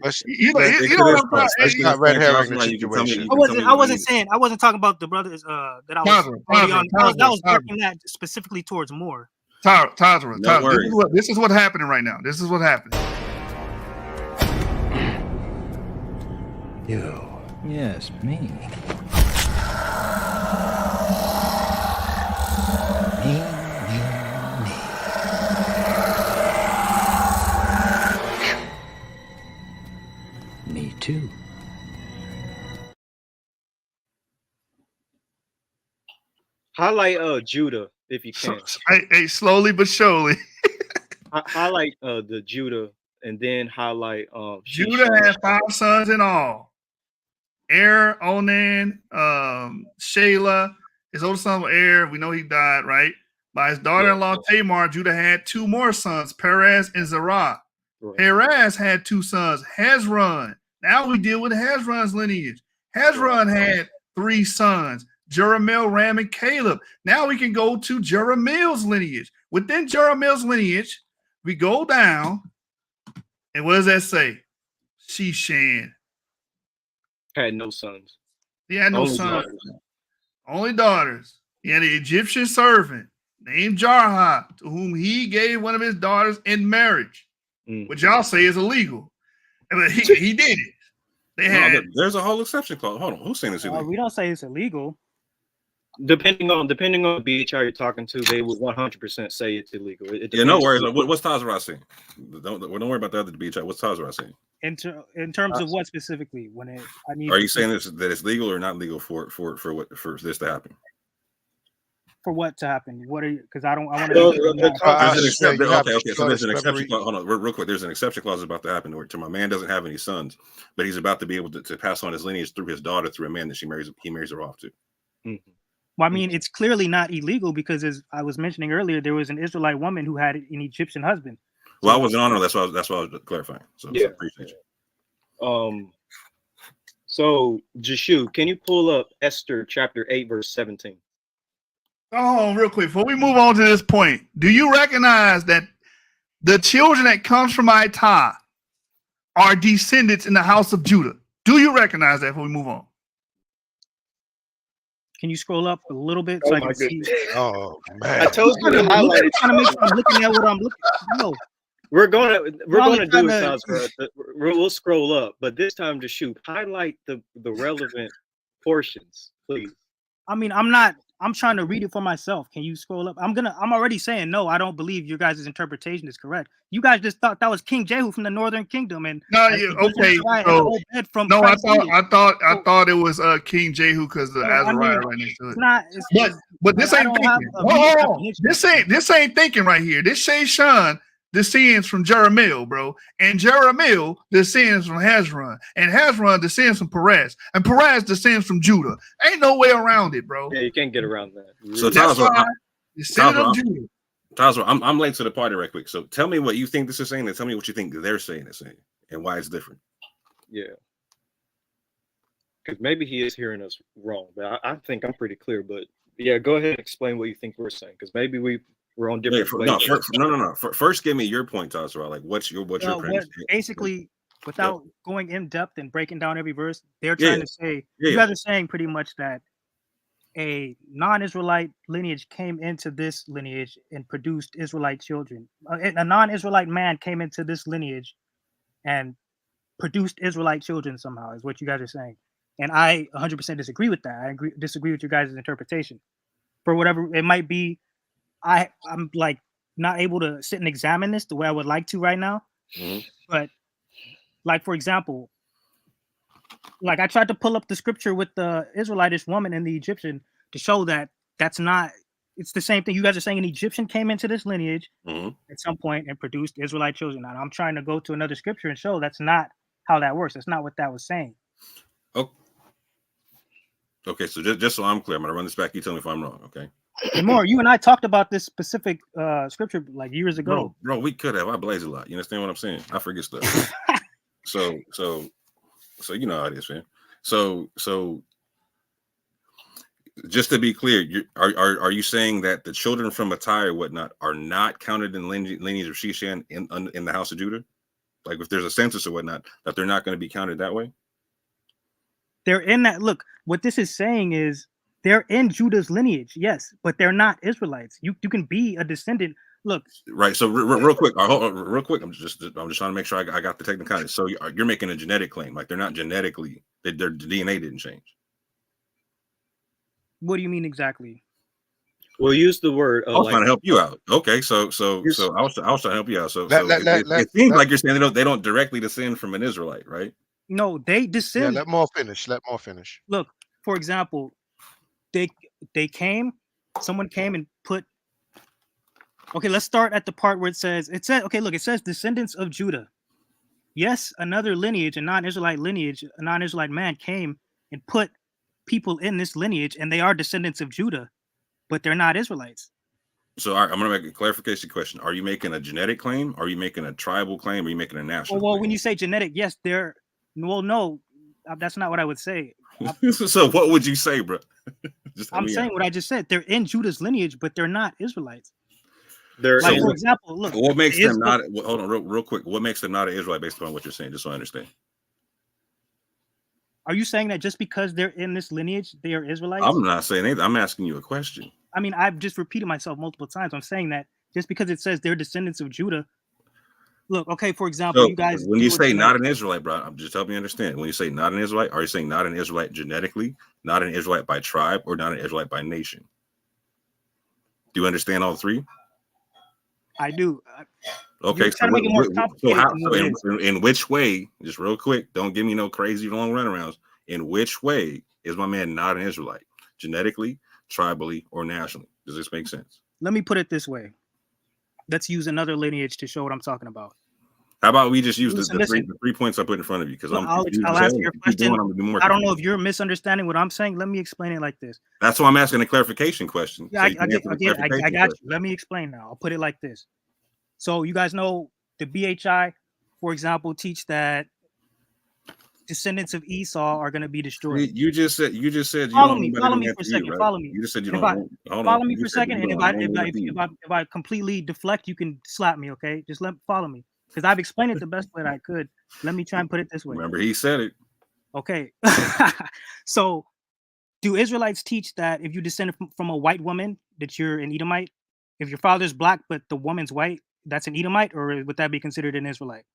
Let's not red herring the situation. I wasn't talking about the brothers that I was on. That was working that specifically towards Moore. Tazarah. This is what's happening right now. This is what happened. You. Yes, me. Me too. Highlight Judah if you can. Hey, slowly but surely. Highlight the Judah and then highlight Judah had 5 sons in all. Onan, Shelah. His older son was Er. We know he died, right? By his daughter-in-law Tamar, Judah had 2 more sons, Perez and Zerah. Right. Perez had 2 sons, Hezron. Now we deal with Hezron's lineage. Hezron had 3 sons, Jeremiah, Ram, and Caleb. Now we can go to Jeremiah's lineage. Within Jeremiah's lineage, we go down, and what does that say? Shishan had no sons. He had no sons. Only daughters. He had an Egyptian servant named Jarha, to whom he gave one of his daughters in marriage, which y'all say is illegal. But he did it. They had. There's a whole exception clause. Hold on, who's saying it's illegal? We don't say it's illegal. Depending on the BHR you're talking to, they would 100% say it's illegal. No worries. What's Tazarah saying? Don't worry about the other BHR. What's Tazarah saying? In terms of what specifically? Are you saying that it's legal or not legal for this to happen? For what to happen? What are you? Because I want to. So there's an exception clause. Hold on, real quick. There's an exception clause about to happen where my man doesn't have any sons, but he's about to be able to pass on his lineage through his daughter through a man that he marries her off to. Mm-hmm. Well, I mean, it's clearly not illegal because, as I was mentioning earlier, there was an Israelite woman who had an Egyptian husband. Well, I So wasn't on her. That's why I was clarifying. So, Yeah. so appreciate you. So Jashu, can you pull up Esther chapter 8, verse 17? Oh, real quick, before we move on to this point, do you recognize that the children that comes from Itah are descendants in the house of Judah? Do you recognize that before we move on? can you scroll up a little bit so I can see? Oh I man. told you to I'm highlight it. trying to make sure I'm looking at what I'm looking at. No, We're gonna only do it, trying to- Tazarah. We'll scroll up, but this time to shoot, highlight the relevant portions, please. I mean, I'm trying to read it for myself. Can you scroll up? I'm already saying no, I don't believe your guys' interpretation is correct. You guys just thought that was King Jehu from the Northern Kingdom, and No, and yeah, the Judges okay. Azariah had So, the whole bed from no, Christ's lineage. I thought it was King Jehu because the So, I Azariah mean, right next to it. It's not. It's, But this I ain't don't have thinking. a Hold immediate on. comprehension. This ain't thinking right here. This Shay Shun descends from Jeremiel, bro, and Jeremiel descends from Hezron, and Hezron descends from Perez, and Perez descends from Judah. Ain't no way around it, bro. Yeah, you can't get around that. So That's Tazarah, why descendant of Tazarah, Judah. Tazarah, I'm late to the party right quick. So tell me what you think this is saying, and tell me what you think they're saying it's saying, and why it's different. Yeah. Because maybe he is hearing us wrong, but I think I'm pretty clear. But yeah, go ahead and explain what you think we're saying, because maybe we're on different. No. First, give me your point, Tazarah. Like, what's your premise? Basically, without going in depth and breaking down every verse, they're trying to say you guys are saying pretty much that a non-Israelite lineage came into this lineage and produced Israelite children. A non-Israelite man came into this lineage and produced Israelite children somehow, is what you guys are saying. And I 100% disagree with that. I disagree with your guys' interpretation. For whatever it might be, I'm like not able to sit and examine this the way I would like to right now. Mm-hmm. But like, for example, like I tried to pull up the scripture with the Israelitish woman and the Egyptian to show that that's not, it's the same thing. You guys are saying an Egyptian came into this lineage at some point and produced Israelite children. And I'm trying to go to another scripture and show that's not how that works. That's not what that was saying. Oh. Okay, so just so I'm clear, I'm gonna run this back. You tell me if I'm wrong, okay? And more, you and I talked about this specific scripture like years ago. Bro, we could have. I blaze a lot. You understand what I'm saying? I forget stuff. so you know how it is, man. So just to be clear, are you saying that the children from Attai or whatnot are not counted in lineage of Sheshan in the house of Judah? Like if there's a census or whatnot, that they're not going to be counted that way? They're in that. Look, what this is saying is they're in Judah's lineage, yes, but they're not Israelites. You can be a descendant. Look, right. So real quick, real quick. I'm just trying to make sure I got the technicality. So you're making a genetic claim, like they're not genetically, their DNA didn't change. What do you mean exactly? We'll use the word. I was trying to help you out. Okay, so I was trying to help you out. So it seems like you're saying they don't directly descend from an Israelite, right? No, they descend. Yeah, let more finish. Look, for example, someone came and put. Okay, let's start at the part where it says descendants of Judah. Yes, another lineage, a non-Israelite lineage, a non-Israelite man came and put people in this lineage, and they are descendants of Judah, but they're not Israelites. So I'm going to make a clarification question. Are you making a genetic claim? Are you making a tribal claim? Or are you making a national claim? When you say genetic, yes, no, that's not what I would say. So what would you say, bro? I'm saying what I just said. They're in Judah's lineage, but they're not Israelites. They're like, for example, look. What makes them not? Hold on, real quick. What makes them not an Israelite based upon what you're saying? Just so I understand. Are you saying that just because they're in this lineage, they are Israelites? I'm not saying anything. I'm asking you a question. I mean, I've just repeated myself multiple times. I'm saying that just because it says they're descendants of Judah. Look, okay, for example, so you guys. When you say not an Israelite, bro, I'm just helping you understand. When you say not an Israelite, are you saying not an Israelite genetically, not an Israelite by tribe, or not an Israelite by nation? Do you understand all three? I do. Okay, so, make it more complicated in which way, just real quick, don't give me no crazy long runarounds. In which way is my man not an Israelite? Genetically, tribally, or nationally? Does this make sense? Let me put it this way. Let's use another lineage to show what I'm talking about. How about we just use Listen, the listen. 3 points I put in front of you? Because I'm I'll confused. answer your Keep question. going, I'm gonna be more I don't know confused. if you're misunderstanding what I'm saying. Let me explain it like this. That's why I'm asking a clarification question. Yeah, So I you can get answer the it. I clarification got question. you. Let me explain now. I'll put it like this. So you guys know the BHI, for example, teach that descendants of Esau are going to be destroyed. You just said you Follow don't me. want Follow nobody me to for a answer you, second. right? Follow me. You just said you And don't if I want. Hold follow on. me You for a said second, you and don't want nobody to you. if I completely deflect, you can slap me. Okay, just follow me because I've explained it the best way that I could. Let me try and put it this way. Remember, he said it. Okay. So, do Israelites teach that if you descend from a white woman, that you're an Edomite? If your father's black but the woman's white, that's an Edomite, or would that be considered an Israelite?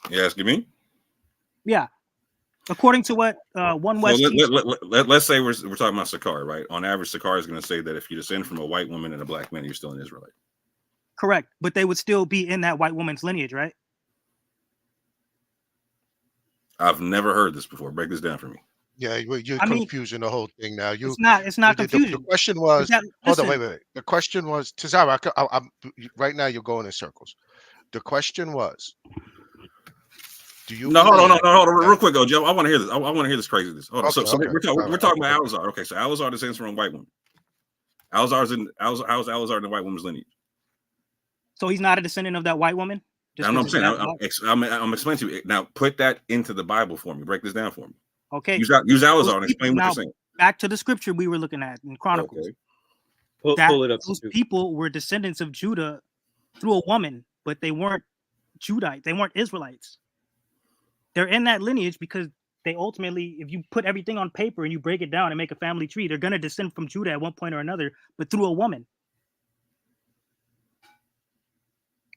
You asking me? Yeah. According to what One So West teaches, let's say we're talking about Sakar, right? On average, Sakar is going to say that if you descend from a white woman and a black man, you're still an Israelite. correct, but they would still be in that white woman's lineage, right? I've never heard this before. Break this down for me. Yeah, you're I mean, confusing the whole thing now. it's not The confusion. question was, hold on, Listen, wait. The question was, Tazarah, right now you're going in circles. The question was, do you No, hold on, believe real quick, Joe. I want to hear this. I want to hear this craziness. Hold on. Okay, So okay. we're talking about Alazar. Okay, so Alazar descends from a white woman. How's Alazar in the white woman's lineage? so he's not a descendant of that white woman? Just I'm 'cause saying. it's that black? I'm explaining to you now. Put that into the Bible for me. Break this down for me. Okay. Use Alazar and explain what Now, you're saying. back to the scripture we were looking at in Chronicles. Okay. Pull it up. Those people were descendants of Judah through a woman, but they weren't Judite. They weren't Israelites. They're in that lineage because they ultimately, if you put everything on paper and you break it down and make a family tree, they're going to descend from Judah at one point or another, but through a woman.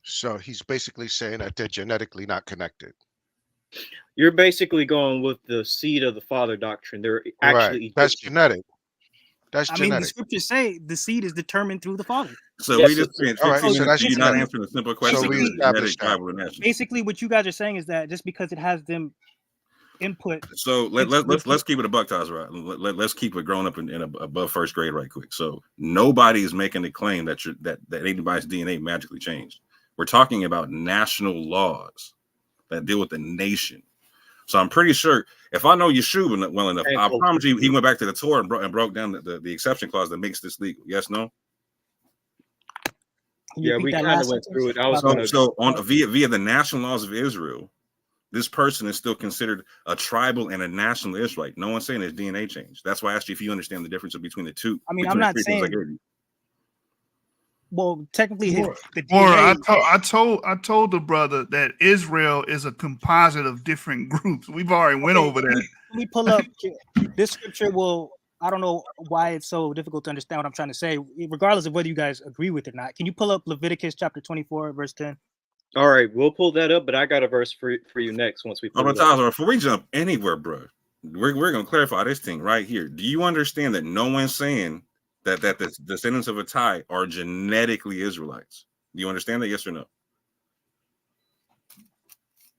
So he's basically saying that they're genetically not connected. You're basically going with the seed of the father doctrine. They're actually Right. That's Egyptian. genetic. That's I mean, the genetic. scriptures say the seed is determined through the father. So Yes, we just spent all right, 15 so minutes. that's You're not genetic. answering a simple question. So we Genetic, established that. tribal, or national. Basically, what you guys are saying is that just because it has them input. So let's keep it a buck, Tazarah. Let's keep it growing up in above first grade right quick. So nobody is making the claim that anybody's DNA magically changed. We're talking about national laws that deal with the nation. So I'm pretty sure if I know Yeshua well enough, I promise you he went back to the Torah and broke down the exception clause that makes this legal. Yes, no? Yeah, we kind of went through it. I was going to. So on via the national laws of Israel, this person is still considered a tribal and a national Israelite. No one's saying there's DNA change. That's why I asked you if you understand the difference between the two. I mean, I'm not saying. Well, technically, the Or DNA, I told the brother that Israel is a composite of different groups. We've already went over that. Let me pull up this scripture. I don't know why it's so difficult to understand what I'm trying to say, regardless of whether you guys agree with it or not. Can you pull up Leviticus chapter 24, verse 10? All right, we'll pull that up, but I got a verse for you next once we pull it up. Before we jump anywhere, bro, we're going to clarify this thing right here. Do you understand that no one's saying that the descendants of Attai are genetically Israelites? Do you understand that? Yes or no?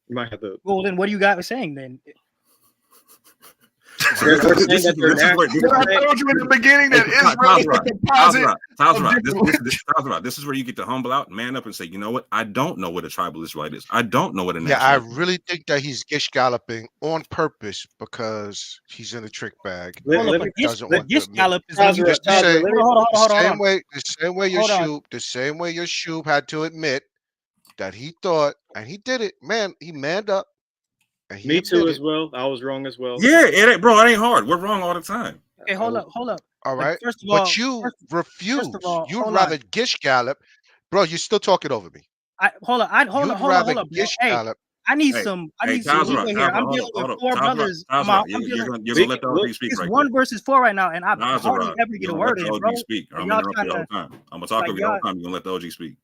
You might have to. Well, then what do you guys saying then? I told you in the beginning that Israel is a composite. This is where you get to humble out, man up, and say, you know what? I don't know what a tribal Israelite is. I don't know what a I really think that he's gish galloping on purpose because he's in a trick bag. Gish gallop is the same way your Shub had to admit that he thought, and he did it, man. He manned up. Me too, as well. I was wrong as well. Yeah, it ain't hard. We're wrong all the time. Okay, hold up. All right, first of all, but you refuse. You'd rather gish gallop, bro. You're still talking over me. Hold up. Gish gallop. I need some leeway here. I'm dealing with four brothers. You're gonna let the OG speak right now. 1 versus 4 right now, and I hardly ever get a word in, bro. I'm gonna interrupt you all the time. I'm gonna talk over you all the time. You're gonna let the OG speak.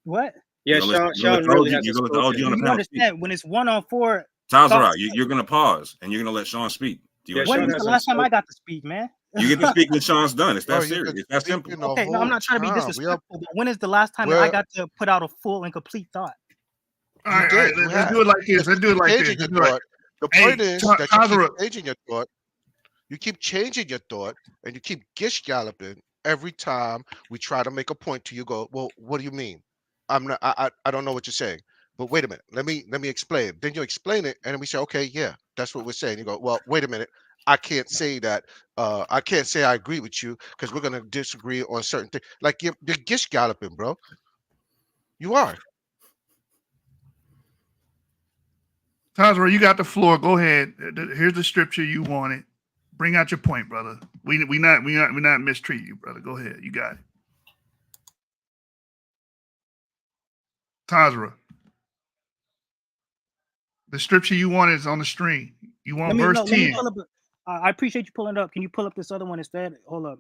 What? Yeah, Sean really has to OG on the you understand when it's 1-on-4. Tazarah, you're gonna pause and you're gonna let Sean speak. When was the last time I got to speak, man? You get to speak when Sean's done. It's that serious. It's that simple. Okay, no, I'm not trying to be disrespectful, but when is the last time that I got to put out a full and complete thought? All right, let's do it like this. Let's do it like this. The point is that you keep changing your thought. You keep changing your thought, and you keep gish galloping, every time we try to make a point to you, go, well, what do you mean? I'm not. I don't know what you're saying. But wait a minute. Let me explain. Then you explain it, and then we say, okay, yeah, that's what we're saying. You go, well, wait a minute. I can't say that. I can't say I agree with you because we're gonna disagree on certain things. Like you're gish galloping, bro. You are. Tazarah, you got the floor. Go ahead. Here's the scripture you wanted. Bring out your point, brother. We not mistreat you, brother. Go ahead. You got it. Tazarah. The scripture you want is on the screen. You want verse 10. Pull up, I appreciate you pulling it up. Can you pull up this other one instead? Hold up.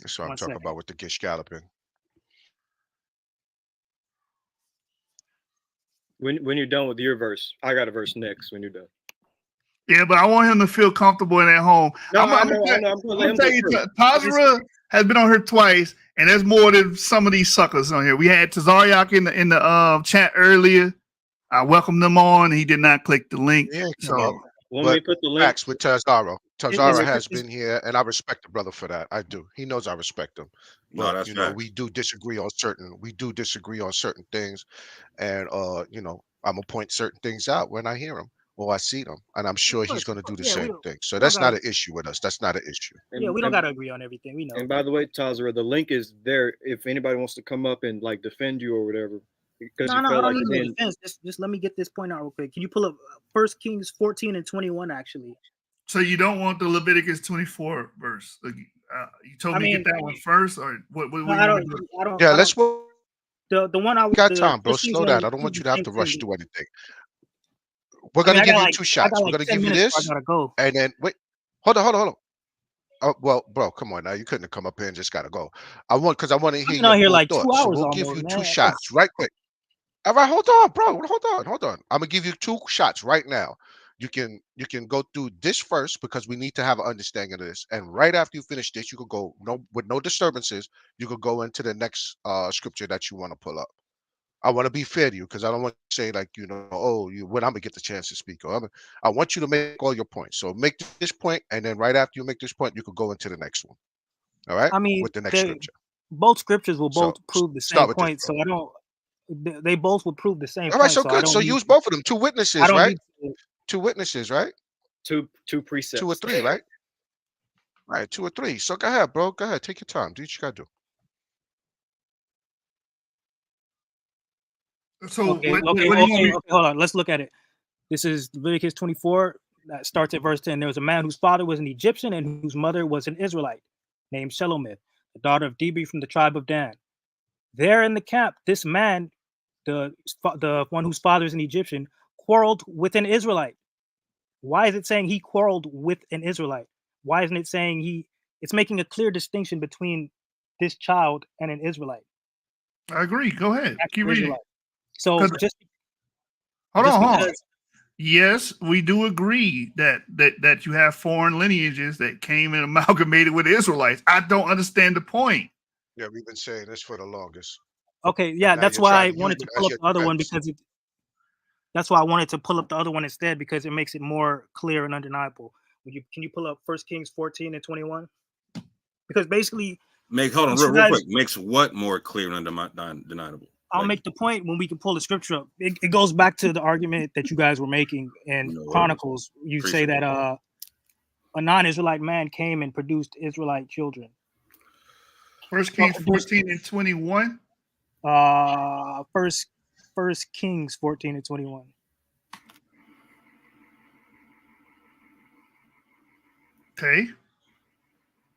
That's what I'm One talking second. about with the gish galloping. When you're done with your verse, I got a verse next. When you're done. Yeah, but I want him to feel comfortable and at home. No, I'm I know. I'm gonna gonna tell you, Tazarah has been on here twice, and there's more than some of these suckers on here. We had Tazarah in the chat earlier. I welcomed them on. He did not click the link. Yeah, So When we put the link, facts with Tazarah. It's- Tazarah has been here, and I respect the brother for that. I do. He knows I respect him. No, But that's you know, facts. we do disagree on certain things, and you know, I'm gonna point certain things out when I hear them or I see them, and I'm sure he's gonna do the same thing. So that's not an issue with us. That's not an issue. Yeah, we don't gotta agree on everything. We know. And by the way, Tazarah, the link is there if anybody wants to come up and like defend you or whatever. Because No, you I felt don't like need you no didn't. defense. Just let me get this point out real quick. Can you pull up 1 Kings 14 and 21 actually? So you don't want the Leviticus 24 verse? You told me to get that one first, or what? No, I don't. Yeah, I let's. don't, the one I We got the time, bro. 1 Kings Slow one down. I don't was want you the to have same to rush thing. through anything. We're gonna give you two I shots. got We're gonna 10 give you minutes before this, I gotta go. and then wait. Hold on. Oh, well, bro, come on now. You couldn't have come up here and just gotta go. I want to I've hear been your out here full like 2 thought. So hours we'll give almost, you two man. shots right quick. All right, hold on, bro. Hold on. I'm gonna give you two shots right now. You can go through this first because we need to have an understanding of this. And right after you finish this, you could go with no disturbances. You could go into the next scripture that you want to pull up. I want to be fair to you because I don't want to say like when I'm gonna get the chance to speak. I want you to make all your points. So make this point, and then right after you make this point, you could go into the next one. All right, I mean, with the next scripture. both scriptures will So both prove the start same with this, point. bro. So I don't. They both will prove the same All right, point. so So I good. don't So need use to- both of them. Two witnesses, I don't right? need to- Two witnesses, right? Two precepts. 2 or 3, right? Right, 2 or 3. So go ahead, bro. Go ahead. Take your time. Do what you gotta do. So Okay, what do okay, you want me? hold on. Let's look at it. This is Leviticus 24. That starts at verse 10. There was a man whose father was an Egyptian and whose mother was an Israelite, named Shelomith, the daughter of Debri from the tribe of Dan. There in the camp, this man, the one whose father is an Egyptian, quarreled with an Israelite. Why is it saying he quarreled with an Israelite? Why isn't it saying it's making a clear distinction between this child and an Israelite? I agree. Go ahead. Keep reading. Israelite. So 'Cause- just Hold just on. because- Yes, we do agree that you have foreign lineages that came and amalgamated with Israelites. I don't understand the point. Yeah, we've been saying this for the longest. Okay, yeah, now that's you're why trying I to use wanted it to as pull up your the other one defense. because that's why I wanted to pull up the other one instead because it makes it more clear and undeniable. Can you pull up 1 Kings 14 and 21? Because basically, Hold on, these real guys- quick. Makes what more clear and undeniable? I'll make the point when we can pull the scripture up. It goes back to the argument that you guys were making in Chronicles. You say that a non-Israelite man came and produced Israelite children. 1 Kings 14 and 21. First Kings 14 and 21. Okay.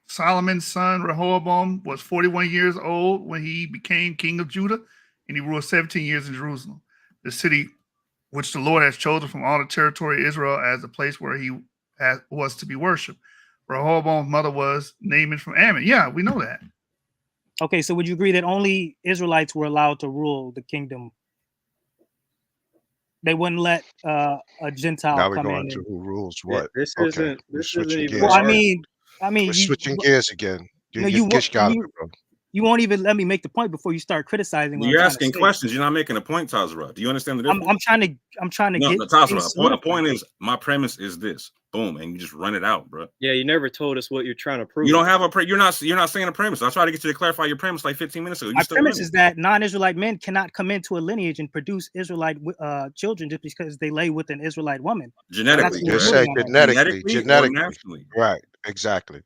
Solomon's son Rehoboam was 41 years old when he became king of Judah, and he ruled 17 years in Jerusalem, the city which the Lord has chosen from all the territory of Israel as the place where he was to be worshipped. Rehoboam's mother was Naaman from Ammon. Yeah, we know that. Okay, so would you agree that only Israelites were allowed to rule the kingdom? They wouldn't let a Gentile Now we're come going in. to who rules what. This Okay, isn't. we're This isn't switching even. gears. Well, I again. mean, We're switching gears again. No, You're gish galloping, bro. You won't even let me make the point before you start criticizing. What You're I'm trying to asking say. questions. You're not making a point, Tazarah. Do you understand the difference? I'm trying to No, get no, Tazarah. things A solidified. point is my premise is this. Boom, and you just run it out, bro. Yeah, you never told us what you're trying to prove. You don't have a you're not saying a premise. I tried to get you to clarify your premise like 15 minutes ago. You My still premise running. is that non-Israelite men cannot come into a lineage and produce Israelite children just because they lay with an Israelite woman. Genetically, That's what Just we're say building on. genetically, or genetically. nationally. Right, exactly.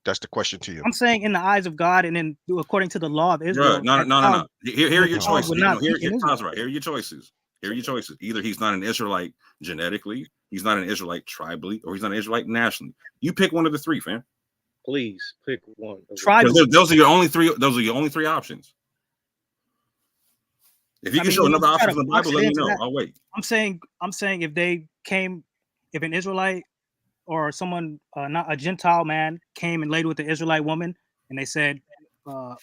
That's the question to you. I'm saying in the eyes of God and then according to the law of Israel. Bro, no. Here are your child choices. would You not know, be in Israel. Tazarah, here are your choices. Here are your choices. Either he's not an Israelite genetically, he's not an Israelite tribally, or he's not an Israelite nationally. You pick one of the three, fam. Please pick one. Tribal. Those are your only three. Those are your only three options. If you can show another option in the Bible, let me know. I'll wait. I'm saying if an Israelite or someone, not a Gentile man, came and laid with the Israelite woman, and they said,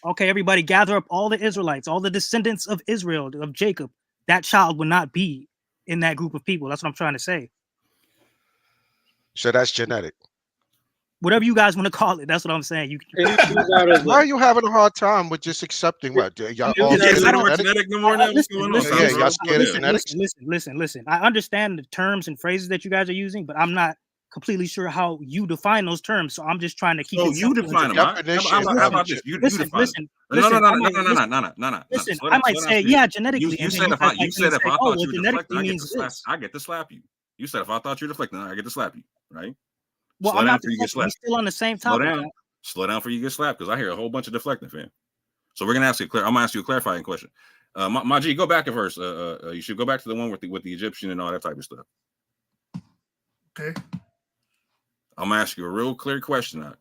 okay, everybody gather up all the Israelites, all the descendants of Israel, of Jacob, that child would not be in that group of people. That's what I'm trying to say. So that's genetic. Whatever you guys want to call it, that's what I'm saying. Why are you having a hard time with just accepting what? Y'all all genetic no more now? What's going on? Yeah, y'all scared of genetics? Listen. I understand the terms and phrases that you guys are using, but I'm not completely sure how you define those terms. So I'm just trying to keep it you define them. How about this? You define them. No. Listen, I might say, yeah, genetically. You said if I thought you were deflecting, I get to slap you. You said if I thought you were deflecting, I get to slap you, right? Well, I'm not deflecting. We're still on the same topic. Slow down before you get slapped, because I hear a whole bunch of deflecting, fam. So we're gonna ask you I'm gonna ask you a clarifying question. My G, go back a verse. You should go back to the one with the Egyptian and all that type of stuff. Okay. I'm gonna ask you a real clear question now.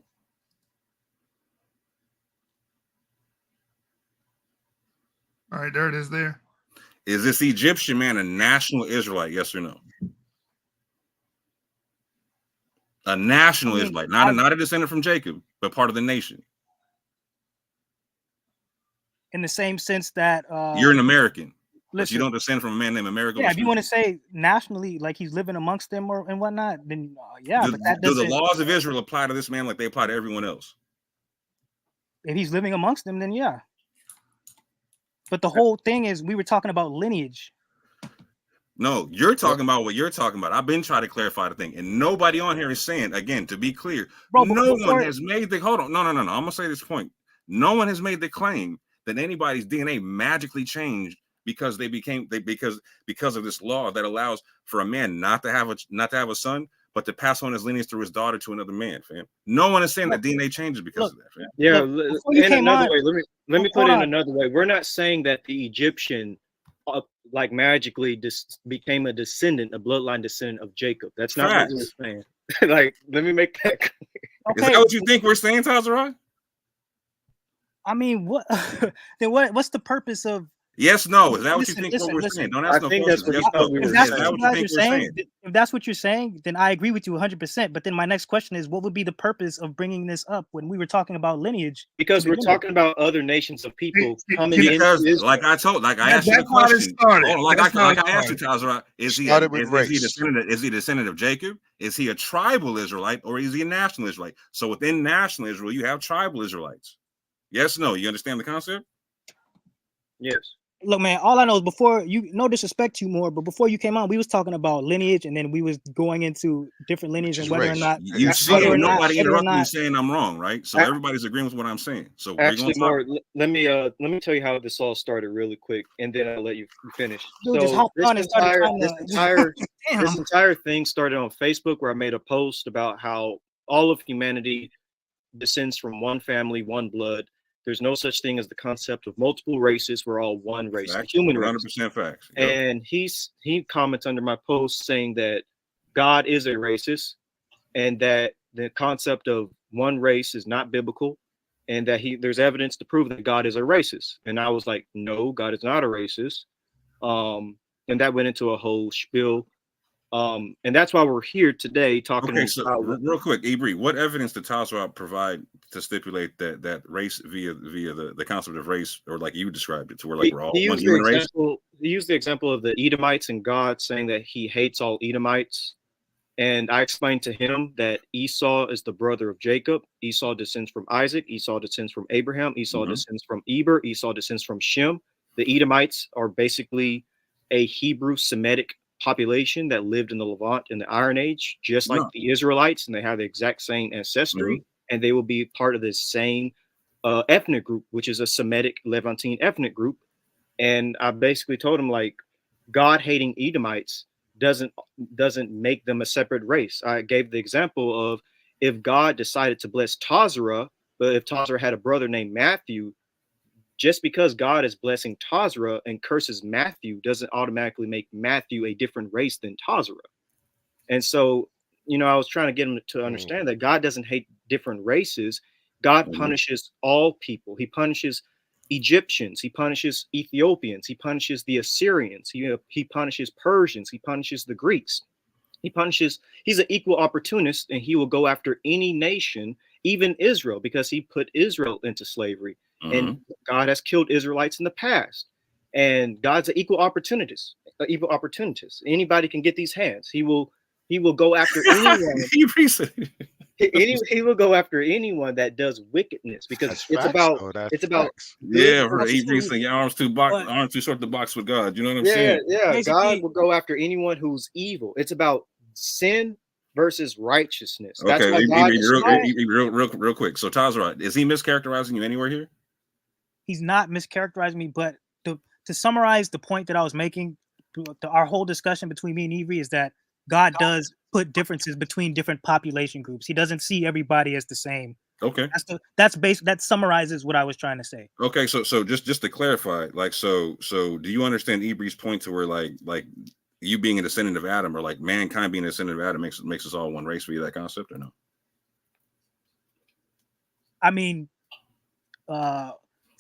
All right, there it is. There. Is this Egyptian man a national Israelite? Yes or no? A national Israelite, not a descendant from Jacob, but part of the nation. In the same sense that you're an American, listen, but you don't descend from a man named America. Yeah, if you want to say nationally, like he's living amongst them and whatnot, then yeah. Do, but that do the laws of Israel apply to this man like they apply to everyone else? If he's living amongst them, then yeah. But the whole thing is, we were talking about lineage. No, you're talking about what you're talking about. I've been trying to clarify the thing, and nobody on here is saying, again, to be clear, no one has made the hold on. No. I'm gonna say this point. No one has made the claim that anybody's DNA magically changed because because of this law that allows for a man not to have a son, but to pass on his lineage through his daughter to another man, fam. No one is saying that DNA changes because of that, fam. Yeah, in another way, let me put it in another way. We're not saying that the Egyptian like magically became a bloodline descendant of Jacob. That's not what we're saying. Like, let me make that clear. Okay. Is that what you think we're saying, Tazarah? I mean, what? Then what's the purpose of? Yes, no. Is that what you think we're saying? Don't ask no questions. If that's what you're saying, then I agree with you 100%. But then my next question is, what would be the purpose of bringing this up when we were talking about lineage? Because we're talking about other nations of people coming in. Like I asked you the question. Like I asked you, Tazarah, is he a descendant of Jacob? Is he a tribal Israelite, or is he a national Israelite? So within national Israel, you have tribal Israelites. Yes, no. You understand the concept? Yes. Look, man, all I know is before you, no disrespect to you more, but before you came on, we was talking about lineage, and then we was going into different lineage and whether or not you see nobody interrupting me saying I'm wrong, right? So everybody's agreeing with what I'm saying. So actually, let me tell you how this all started really quick, and then I'll let you finish. Dude, so this entire thing started on Facebook, where I made a post about how all of humanity descends from one family, one blood. There's no such thing as the concept of multiple races. We're all one race, the human race. 100% facts. Yep. And he comments under my post saying that God is a racist, and that the concept of one race is not biblical, and that there's evidence to prove that God is a racist. And I was like, no, God is not a racist. And that went into a whole spiel. And that's why we're here today talking. Okay, so real quick, Ibri, what evidence did Tazarah provide to stipulate that race via the concept of race, or like you described it, to where like we're all one human race? He used the example of the Edomites and God saying that he hates all Edomites, And I explained to him that Esau is the brother of Jacob. Esau descends from Isaac. Esau descends from Abraham. Esau descends from Eber. Esau descends from Shem. The Edomites are basically a Hebrew Semitic population that lived in the Levant in the Iron Age, just like the Israelites, and they have the exact same ancestry, and they will be part of the same ethnic group, which is a Semitic Levantine ethnic group. And I basically told him, like, God hating Edomites doesn't make them a separate race. I gave the example of if God decided to bless Tazarah, but if Tazarah had a brother named Matthew, just because God is blessing Tazarah and curses Matthew doesn't automatically make Matthew a different race than Tazarah. And so, you know, I was trying to get him to understand that God doesn't hate different races. God punishes all people. He punishes Egyptians. He punishes Ethiopians. He punishes the Assyrians. He punishes Persians. He punishes the Greeks. He's an equal opportunist, and he will go after any nation, even Israel, because he put Israel into slavery. And God has killed Israelites in the past. And God's an equal opportunist. Anybody can get these hands. He will go after anyone. He will go after anyone that does wickedness, because it's about yeah, your arms too short to box with God. You know what I'm saying? Yeah. Basically, God will go after anyone who's evil. It's about sin versus righteousness. That's Okay, why real quick. So Tazarah, is he mischaracterizing you anywhere here? He's not mischaracterizing me, but to summarize the point that I was making, our whole discussion between me and Ivry is that God does put differences between different population groups. He doesn't see everybody as the same. Okay. That summarizes what I was trying to say. Okay, so just to clarify, like, so do you understand Ivry's point to where like you being a descendant of Adam, or like mankind being a descendant of Adam makes us all one race? For you, that concept, or no? I mean,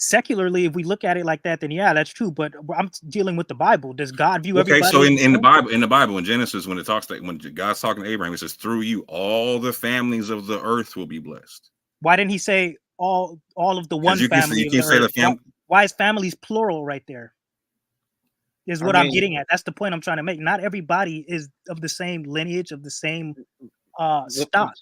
secularly, if we look at it like that, then yeah, that's true. But I'm dealing with the Bible. Does God view everybody? Okay, so in the Bible, in Genesis, when God's talking to Abraham, it says, "Through you, all the families of the earth will be blessed." Why didn't he say all of the one family? You can say the family. Why is families plural right there? Is what I'm getting at. That's the point I'm trying to make. Not everybody is of the same lineage, of the same stock.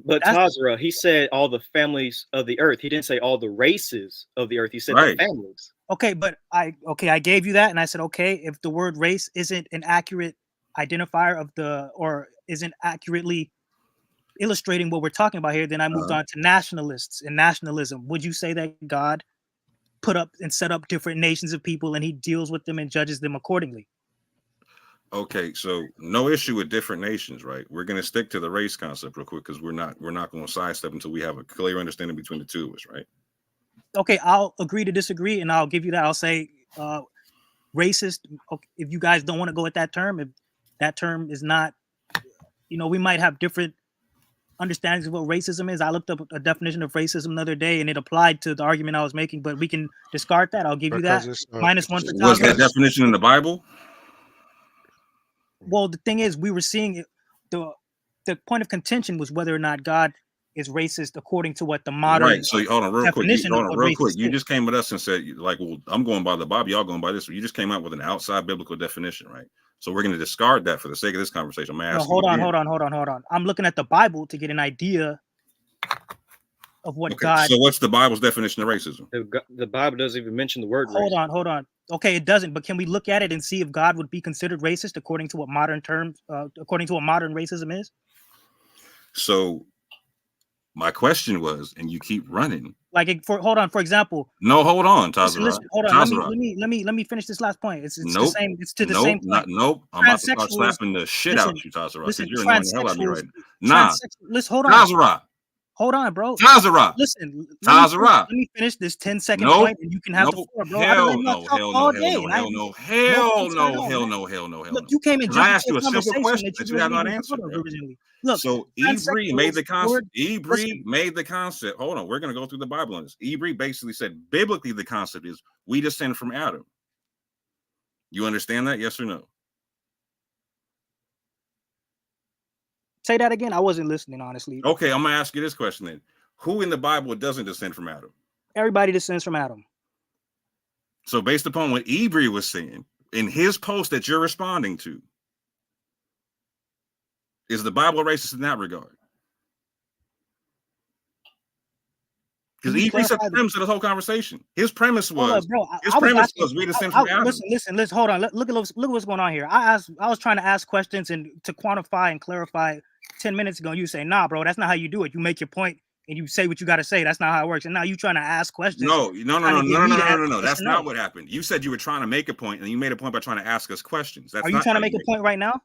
But Tazarah, he said all the families of the earth. He didn't say all the races of the earth. He said the families. Okay, but I gave you that, and I said, okay, if the word race isn't an accurate identifier or isn't accurately illustrating what we're talking about here, then I moved on to nationalists and nationalism. Would you say that God put up and set up different nations of people, and he deals with them and judges them accordingly? Okay, so no issue with different nations, right? We're going to stick to the race concept real quick, because we're not going to sidestep until we have a clear understanding between the two of us, right? Okay, I'll agree to disagree, and I'll give you that. I'll say racist. Okay, if you guys don't want to go with that term, if that term is not, we might have different understandings of what racism is. I looked up a definition of racism the other day, and it applied to the argument I was making, but we can discard that. I'll give you that. -1 for Was that definition in the Bible? Well, the thing is, we were seeing it, the point of contention was whether or not God is racist according to what the modern right. So hold on real quick. You just came with us and said, like, well, I'm going by the Bible, y'all going by this. You just came out with an outside biblical definition, right? So we're going to discard that for the sake of this conversation. I'm asking. Hold on. I'm looking at the Bible to get an idea of what God. So what's the Bible's definition of racism? The Bible doesn't even mention the word. Hold on. Okay, it doesn't. But can we look at it and see if God would be considered racist according to what modern racism is? So my question was, and you keep running. Like, for example. No, hold on, Tazarah. Hold on. Let me finish this last point. It's the same. It's to the same point. Nope. I'm about to start slapping the shit out of you, Tazarah, because you're annoying the hell out of me right now. Listen, hold on. Tazarah. Hold on, bro. Tazarah. Listen, Tazarah. Let me finish this 10-second point, and you can have the floor, bro. Hell no. Look, you came and I asked you a simple question that you have not answered. Look, so Ivry made the concept. Hold on, we're going to go through the Bible on this. Ivry basically said, biblically, the concept is we descend from Adam. You understand that? Yes or no? Say that again. I wasn't listening, honestly. Okay, I'm going to ask you this question then. Who in the Bible doesn't descend from Adam? Everybody descends from Adam. So based upon what Ivry was saying in his post that you're responding to, Is the Bible racist in that regard? Because Can you Avery set the clarify the- premise of this whole conversation. His premise Hold was up, bro. his I was premise asking, was we descend from Adam. listen, hold on. Look at what's going on here. I was trying to ask questions and to quantify and clarify 10 minutes ago. You say, nah, bro, that's not how you do it. You make your point and you say what you got to say. That's not how it works. And now you trying to ask questions. No. trying to get me to answer That's yes or not no. what happened. You said you were trying to make a point, and you made a point by trying to ask us questions. That's Are you not trying to how make a make point right now?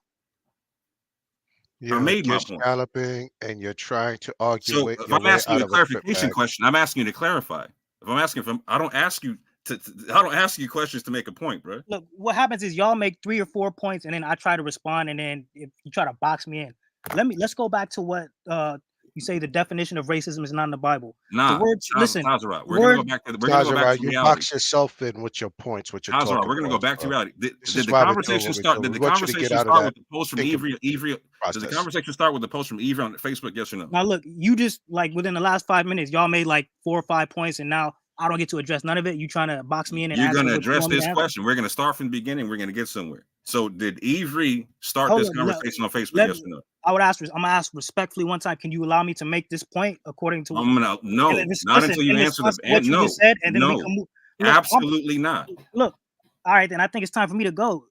You're made my just point. galloping and you're trying to argue So with if your I'm way asking out you a of a trip clarification bag. question, I'm asking you to clarify. If I'm asking from, I don't ask you I don't ask you questions to make a point, bro. Look, what happens is y'all make 3 or 4 points and then I try to respond, and then if you try to box me in. Let's go back to what you say the definition of racism is not in the Bible. Nah, The word, listen, Tazarah, we're gonna go back to Tazarah, you reality. box yourself in with your points, with your Tazarah, talking we're gonna go points, back to bro. reality. This Did is the why we're doing conversation what we're start? doing. Did We the want you to get conversation out of start that with the post from thinking Avery? Did the process. conversation start with the post from Avery on Facebook? Yes or no? now look, you just like within the last 5 minutes, y'all made like 4 or 5 points, and now I don't get to address none of it. You trying to box me in and You're answer gonna what you address want me to this answer? question. We're gonna start from the beginning. We're gonna get somewhere. So did Avery start Hold this up, conversation on Facebook? let Yes me- or no? I'm gonna ask respectfully one time. Can you allow me to make this point according to? I'm gonna no, and then not listen, until you in answer response the to what you no, just said, and then we no, can move. Look, absolutely not. look, all right, then I think it's time for me to go.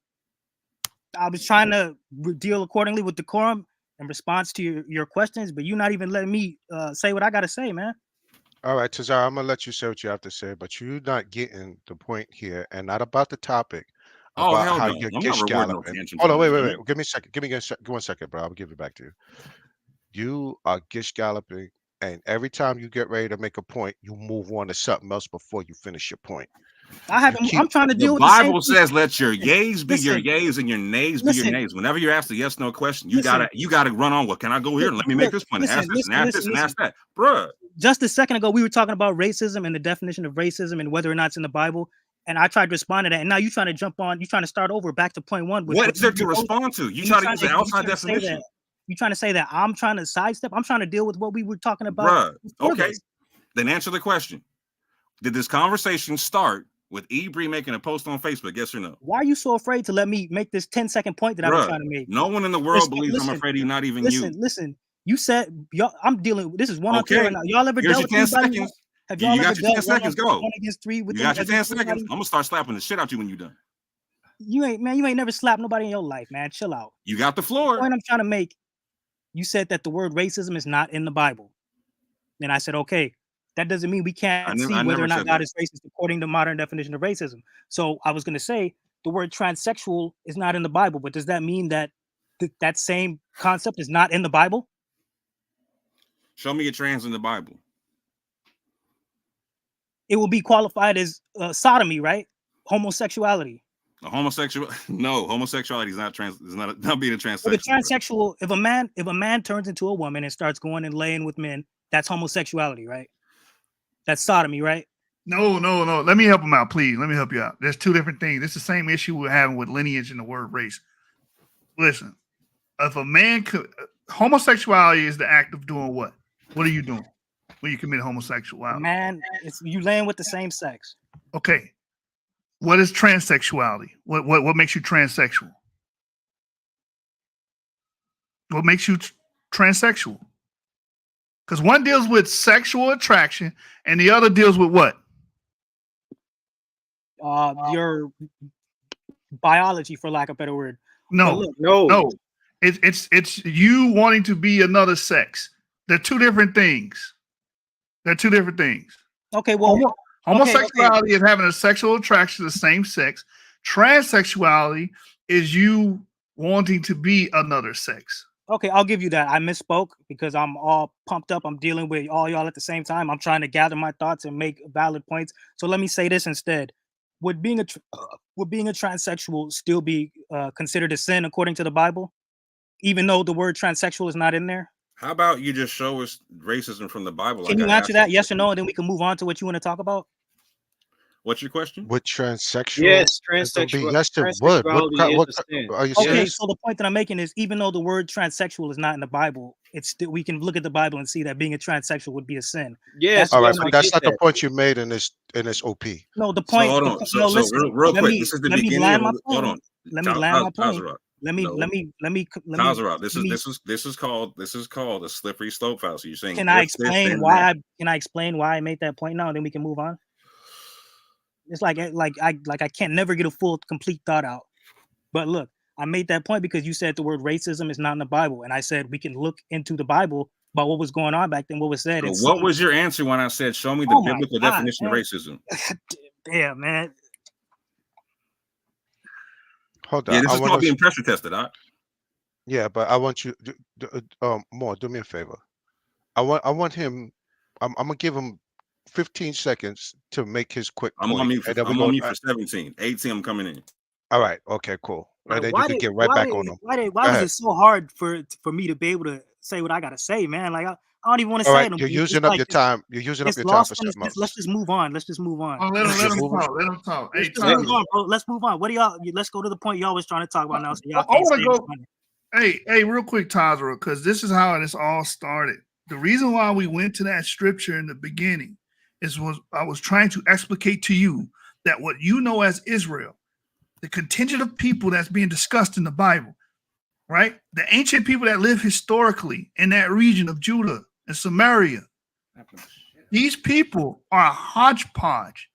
I was trying to deal accordingly with decorum in response to your questions, but you're not even letting me say what I gotta say, man. All right, Tazarah, I'm gonna let you say what you have to say, but you're not getting the point here, and not about the topic, Oh about hell how no! you're I'm not gish rewarding no galloping. tantrums. Hold on, on wait, this, wait, man. wait. Give me a second. Give me 1 second, bro. I'll give it back to you. You are gish galloping, and every time you get ready to make a point, you move on to something else before you finish your point. I haven't. keep- I'm trying to The deal with the same Bible thing. says, "Let your yays be your Listen, yays and your nays be your listen. nays." Whenever you're asked a yes no question, you Listen. gotta run on. Well, can I go here and let me make Look, this point? listen, Ask this and listen, ask this and listen. ask that, bruh. Just a second ago, we were talking about racism and the definition of racism and whether or not it's in the Bible. And I tried to respond to that. And now you're trying to jump on, you're trying to start over back to point one. What is there to respond to? You try to use the outside definition, You're trying to say that I'm trying to sidestep. I'm trying to deal with what we were talking about. bruh. Okay, this. then answer the question. Did this conversation start with Ebri making a post on Facebook? Yes or no? Why are you so afraid to let me make this 10-second point that I've been trying to make? No one in the world believes I'm afraid of you, not even you. Listen. You said I'm dealing. This is one on 10 right now. Y'all ever Here's dealt your with 10 anybody? seconds. Have You y'all got ever your 10 dealt seconds. Go. 1 against 3 with You got your 10 against seconds. anybody? I'm gonna start slapping the shit out you when you're done. You ain't never slapped nobody in your life, man. Chill out. You got the The floor. point I'm trying to make, you said that the word racism is not in the Bible. And I said, okay, that doesn't mean we can't see whether or not God is racist according to modern definition of racism. So I was going to say the word transsexual is not in the Bible, but does that mean that that same concept is not in the Bible? Show me a trans in the Bible. It will be qualified as sodomy, right? Homosexuality. A homosexual? No, homosexuality is not trans. Is not being a transsexual. But a transsexual, if a man turns into a woman and starts going and laying with men, that's homosexuality, right? That's sodomy, right? No. Let me help him out, please. Let me help you out. There's two different things. It's the same issue we're having with lineage and the word race. Listen, if a man could, homosexuality is the act of doing what? What are you doing when you commit homosexuality? Man, it's you laying with the same sex. Okay. What is transsexuality? What makes you transsexual? What makes you transsexual? Because one deals with sexual attraction and the other deals with what? Your biology, for lack of a better word. No. It's you wanting to be another sex. They're two different things. Okay, well, homosexuality is having a sexual attraction to the same sex. Transsexuality is you wanting to be another sex. Okay, I'll give you that. I misspoke because I'm all pumped up. I'm dealing with all y'all at the same time. I'm trying to gather my thoughts and make valid points. So let me say this instead. Would being a transsexual still be considered a sin according to the Bible, even though the word transsexual is not in there? How about you just show us racism from the Bible? Can you answer that yes or no, and then we can move on to what you want to talk about? What's your question? With transsexual? Yes, transsexual. Yes, it would. What are you saying? Okay, so the point that I'm making is even though the word transsexual is not in the Bible, it's still we can look at the Bible and see that being a transsexual would be a sin. Yes. All right, but that's not the point you made in this OP. No, the point. So hold on. Listen, real quick. Me, This is the let beginning. me land my Hold point. on. Let me land my point. let me Tazarah, this let me is called a slippery slope fallacy. You're saying can I if this, explain then why that. can I explain why I made that point now, and then we can move on? It's like I can't never get a full complete thought out. But look, I made that point because you said the word racism is not in the Bible, and I said we can look into the Bible about what was going on back then, what was said. So And what was your answer when I said, show me the oh my biblical God, definition man. of racism? Damn, man. Hold Yeah, on. this I is want called to. being pressure tested. Yeah, but I want you. More. Do me a favor. I want him. I'm gonna give him 15 seconds to make his quick I'm on point, mute for and then we I'm on go. mute for 17. 18, I'm coming in. All right. Okay. Cool. And Like, then you could get right back on him. why Go was ahead. it so hard for me to be able to say what I gotta say, man? Like I don't even want to All say right. it. You're It's using up like your time. You're using up it's your time lost for on this. something Let's else. just move on. Let's just move on. Oh, let You're him moving. talk. Let him talk. Hey, Let's just Tyler. move on, bro. Let's move on. What do y'all? Let's go to the point y'all was trying to talk about now, so y'all I can't want say to it's go. funny. Hey, real quick, Tazarah, because this is how this all started. The reason why we went to that scripture in the beginning I was trying to explicate to you that what you know as Israel, the contingent of people that's being discussed in the Bible, right? The ancient people that live historically in that region of Judah and Samaria, these people are a hodgepodge.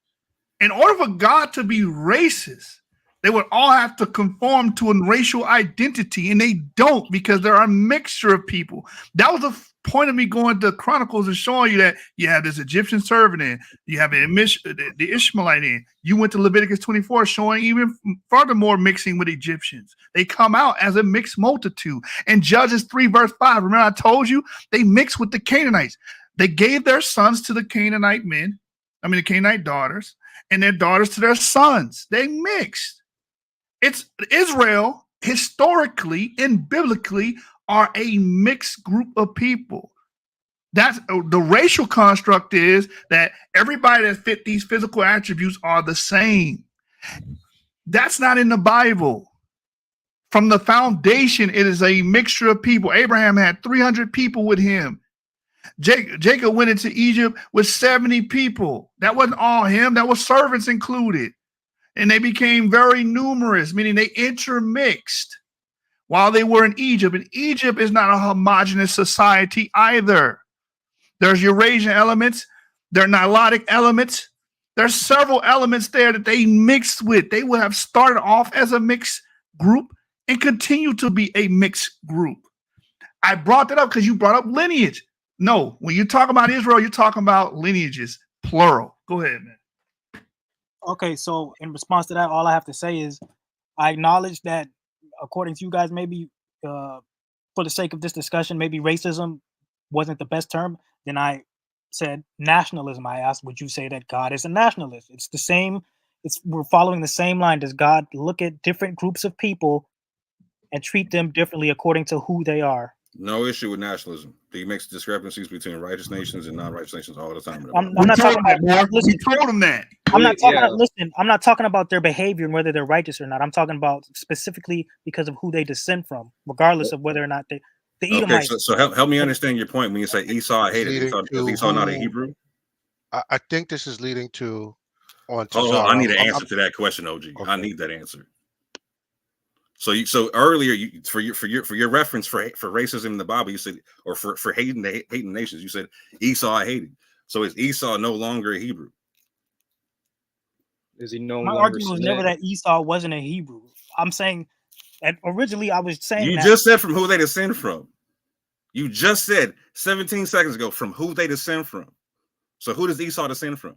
In order for God to be racist, they would all have to conform to a racial identity, and they don't because they're a mixture of people. That was the point of me going to Chronicles and showing you that you have this Egyptian servant in, you have the Ishmaelite in. You went to Leviticus 24, showing even furthermore mixing with Egyptians. They come out as a mixed multitude. And Judges 3 verse 5, remember I told you, they mixed with the Canaanites. They gave their sons to the Canaanite men, the Canaanite daughters, and their daughters to their sons. They mixed. It's Israel historically and biblically are a mixed group of people. That's the racial construct is that everybody that fit these physical attributes are the same. That's not in the Bible. From the foundation, it is a mixture of people. Abraham had 300 people with him. Jacob went into Egypt with 70 people. That wasn't all him. That was servants included. And they became very numerous, meaning they intermixed while they were in Egypt. And Egypt is not a homogenous society either. There's Eurasian elements, there are Nilotic elements. There's several elements there that they mixed with. They would have started off as a mixed group and continue to be a mixed group. I brought that up because you brought up lineage. No, when you talk about Israel, you're talking about lineages, plural. Go ahead, man. Okay, so in response to that, all I have to say is I acknowledge that according to you guys, maybe for the sake of this discussion, maybe racism wasn't the best term. Then I said nationalism. I asked, would you say that God is a nationalist? It's the same. We're following the same line. Does God look at different groups of people and treat them differently according to who they are? No issue with nationalism. He makes discrepancies between righteous nations and non-righteous nations all the time. I'm not talking about. Listen, we told him that. I'm not talking about. Listen, I'm not talking about their behavior and whether they're righteous or not. I'm talking about specifically because of who they descend from, regardless of whether or not the Edomites. Okay, so help me understand your point when you say Esau I hated. Is Esau not a Hebrew? I think this is leading to on Oh, Tazarah. I need an answer to that question, OG. Okay. I need that answer. So earlier for your reference for racism in the Bible, you said, or for hating nations, you said Esau I hated. So is Esau no longer a Hebrew? Is he no My longer argument was never that Esau wasn't a Hebrew. I'm saying, and originally I was saying you just said from who they descend from. You just said 17 seconds ago from who they descend from. So who does Esau descend from?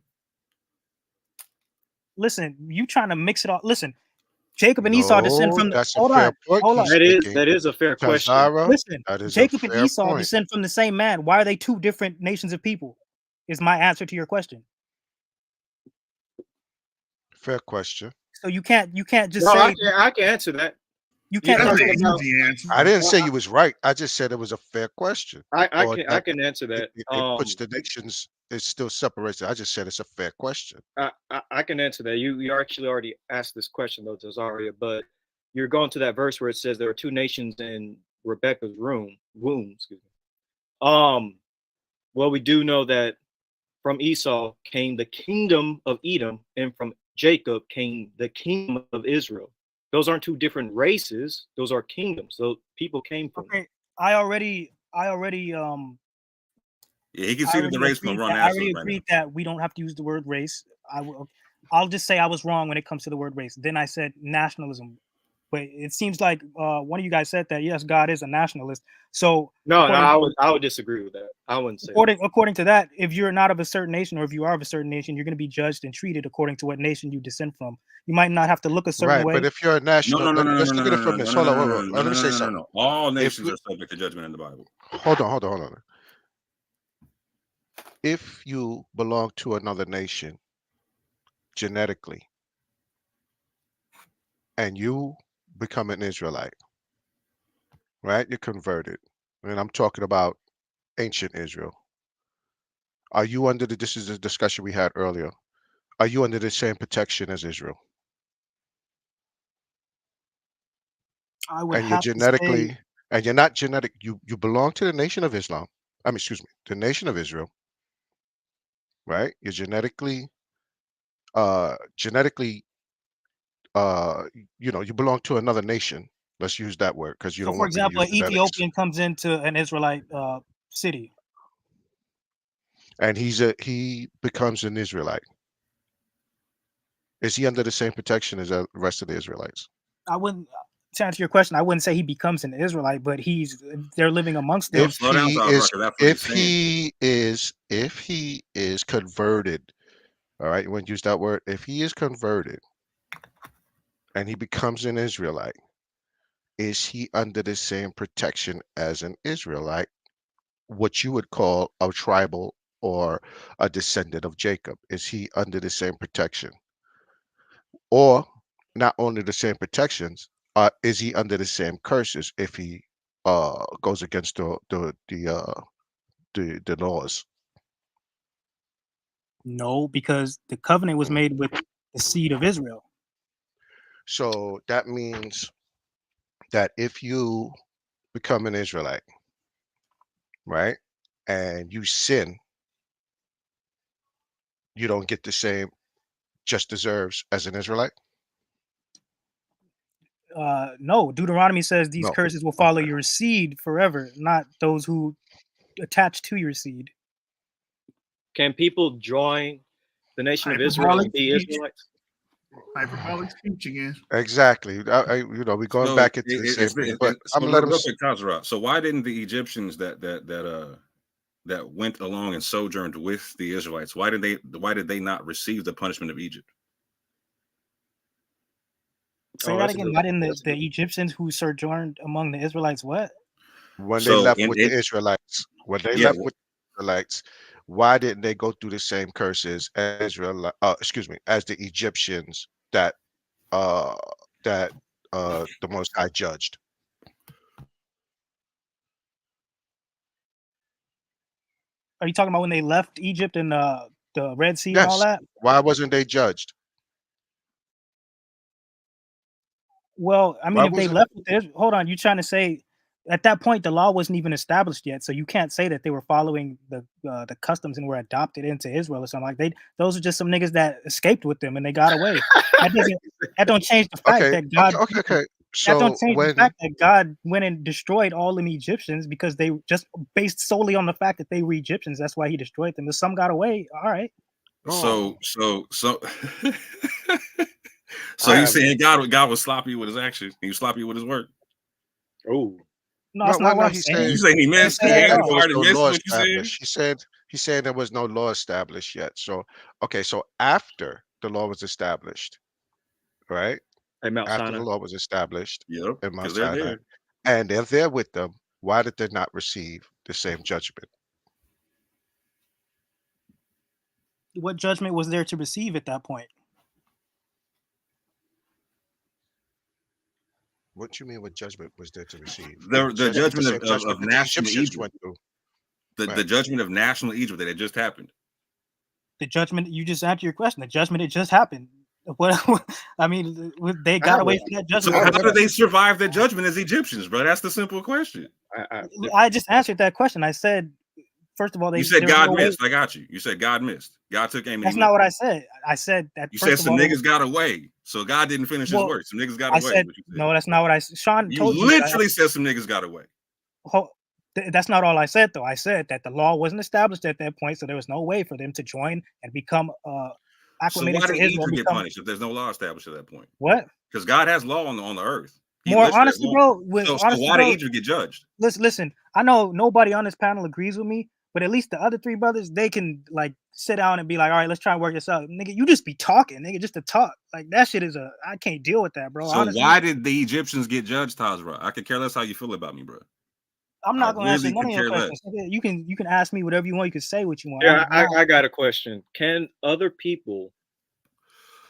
Listen, you trying to mix it all. Listen, Jacob and Esau descend from the. That's Hold a fair on, point. That is a fair question. Tazarah, listen, that is Jacob a and fair Esau point. descend from the same man. Why are they two different nations of people? Is my answer to your question. Fair question. So you can't just no, say I can answer that. You can't. I didn't say you was right. I just said it was a fair question. I can answer that. It puts the nations. It still separates it. I just said it's a fair question. I can answer that. You actually already asked this question though, Tazarah, but you're going to that verse where it says there are two nations in Rebecca's womb. Excuse me. Well, we do know that from Esau came the kingdom of Edom, and from Jacob came the kingdom of Israel. Those aren't two different races. Those are kingdoms. So people came from. Okay, I already Yeah, he I conceded the already race from agreed wrong that I answers already right now. agreed that we don't have to use the word race. I'll just say I was wrong when it comes to the word race. Then I said nationalism, but it seems like one of you guys said that yes, God is a nationalist. So No, according I would disagree with that. I wouldn't say that. according to that, if you're not of a certain nation or if you are of a certain nation, you're going to be judged and treated according to what nation you descend from. You might not have to look a certain Right, way. but if you're a No, national, no, no, no, no, let's no, look no, at it no, from no, this. no, Hold no, on, no, hold no, on. no, Let me no, say no, no, something. no. All If nations we, are subject to judgment in the Bible. hold on. If you belong to another nation genetically and you become an Israelite, right? You're converted. And I'm talking about ancient Israel. Are you under the, this is the discussion we had earlier. Are you under the same protection as Israel? I would And you're have to say genetically, and you're not genetic, you belong to the nation of Islam. I mean, excuse me, the nation of Israel, right? You're genetically, uh, you belong to another nation. Let's use that word because you so. don't For want me to example, use an genetics. Ethiopian comes into an Israelite city. And he becomes an Israelite. Is he under the same protection as the rest of the Israelites? I wouldn't to answer your question. I wouldn't say he becomes an Israelite, but they're living amongst No, them. If slow down, he Tazarah, is, because that's what he's if saying. he is converted, all right, you want to use that word? If he is converted and he becomes an Israelite, is he under the same protection as an Israelite, what you would call a tribal or a descendant of Jacob? Is he under the same protection? Or not only the same protections, is he under the same curses if he goes against the laws? No, because the covenant was Mm. made with the seed of Israel. So that means that if you become an Israelite, right, and you sin, you don't get the same just deserves as an Israelite? No, Deuteronomy says these No. curses will follow Okay. your seed forever, not those who attach to your seed. Can people join the nation of Israel Hyperbolic and be speech. Israelites? Hyperbolic speech again. Exactly. We're going So back into the same thing, but I'm so gonna let him. real quick, Tazarah. So why didn't the Egyptians that went along and sojourned with the Israelites, why did they not receive the punishment of Egypt? Say Oh, that that's a again. good. Not in the That's a good. Egyptians who sojourned among the Israelites. What? When they So left with the Israelites, yeah, why didn't they go through the same curses as as the Egyptians that uh that the Most High judged? Are you talking about when they left Egypt and the Red Sea and all Yes. that? Why wasn't they judged? Well, I mean, Why if they wasn't left with hold on, you're trying to say at that point the law wasn't even established yet, so you can't say that they were following the customs and were adopted into Israel or something like those are just some niggas that escaped with them and they got away. That don't change the fact okay, that God okay. that don't So change the fact that God went and destroyed all them Egyptians because they just based solely on the fact that they were Egyptians. That's why he destroyed them. If some got away, all right. so oh, so so so I you have. saying God was sloppy with his actions, he was sloppy with his work. Oh, No, that's not what no, I'm he saying. You said saying he I didn't missed? say He that he at ain't said there all. was required to no miss law what you saying? established. He's saying there was no law established yet. So okay, so after the law was established, right? at Mount After the Sinai. law was established Yep, in Mount because they're Sinai, there. and they're there with them, why did they not receive the same judgment? What judgment was there to receive at that point? What you mean what judgment was there to receive? The Just the judgment same of judgment that the national Egyptians Egypt, went through. the Right. judgment of national Egypt that had just happened. The judgment you just answered your question. The judgment it just happened. What I mean, they I got have away a. from that So judgment. I have how a. did they survive that judgment as Egyptians, bro? That's the simple question. I have different. I just answered that question. I said first of all, You said there's God no way. missed. I got you. You said God missed. God took aim and That's he not missed. what I said. I said that You first said of some all, niggas got away. So God didn't finish his well, work. Some niggas got I away. said What you said. no. That's not what I said. Sean You told you. That literally said some niggas got away. that's not all I said, though. I said that the law wasn't established at that point, so there was no way for them to join and become So acclimated why to did Israel. Egypt get punished if there's no law established at that point? What? Because God has law on the earth. He More listed honestly, law. bro. So Honestly, why bro, did Egypt get judged? listen. I know nobody on this panel agrees with me, but at least the other three brothers, they can like sit down and be like, all right, let's try and work this out. Nigga, you just be talking, nigga, just to talk. Like that shit is I can't deal with that, bro. So honestly, why did the Egyptians get judged, Tazarah? I could care less how you feel about me, bro. I'm not gonna answer really none could of your care less. questions. Nigga, you can ask me whatever you want. You can say what you want. Yeah, I got a question. Can other people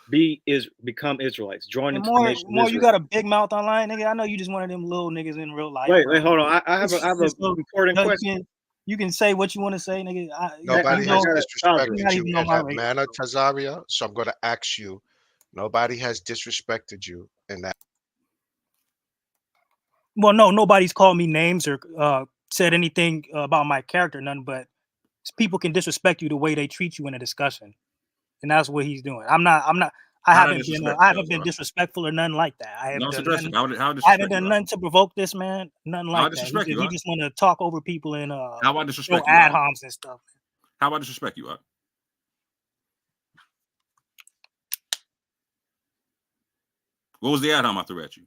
become Israelites, join And into the more, nation of you Israel? got a big mouth online, nigga. I know you just one of them little niggas in real life. Wait, bro. hold on. I have an So, important no, question. you can say what you want to say, nigga. Nobody you has know, Tazarah. you're disrespected not you even on in my that radar. manner, Tazarah. So I'm going to ask you. Nobody has disrespected you in that. Well, no, nobody's called me names or said anything about my character, none. But people can disrespect you the way they treat you in a discussion, and that's what he's doing. I'm not. I How to haven't been. disrespect I you, haven't been Tazarah? disrespectful or nothing like that. I No, haven't it's done aggressive. nothing. How I haven't disrespect done you? nothing to provoke this man. Nothing How I like that. disrespect you? He just want to talk over people and How I throw disrespect you? ad homs and stuff. How I disrespect you? What was the ad hom I threw at you?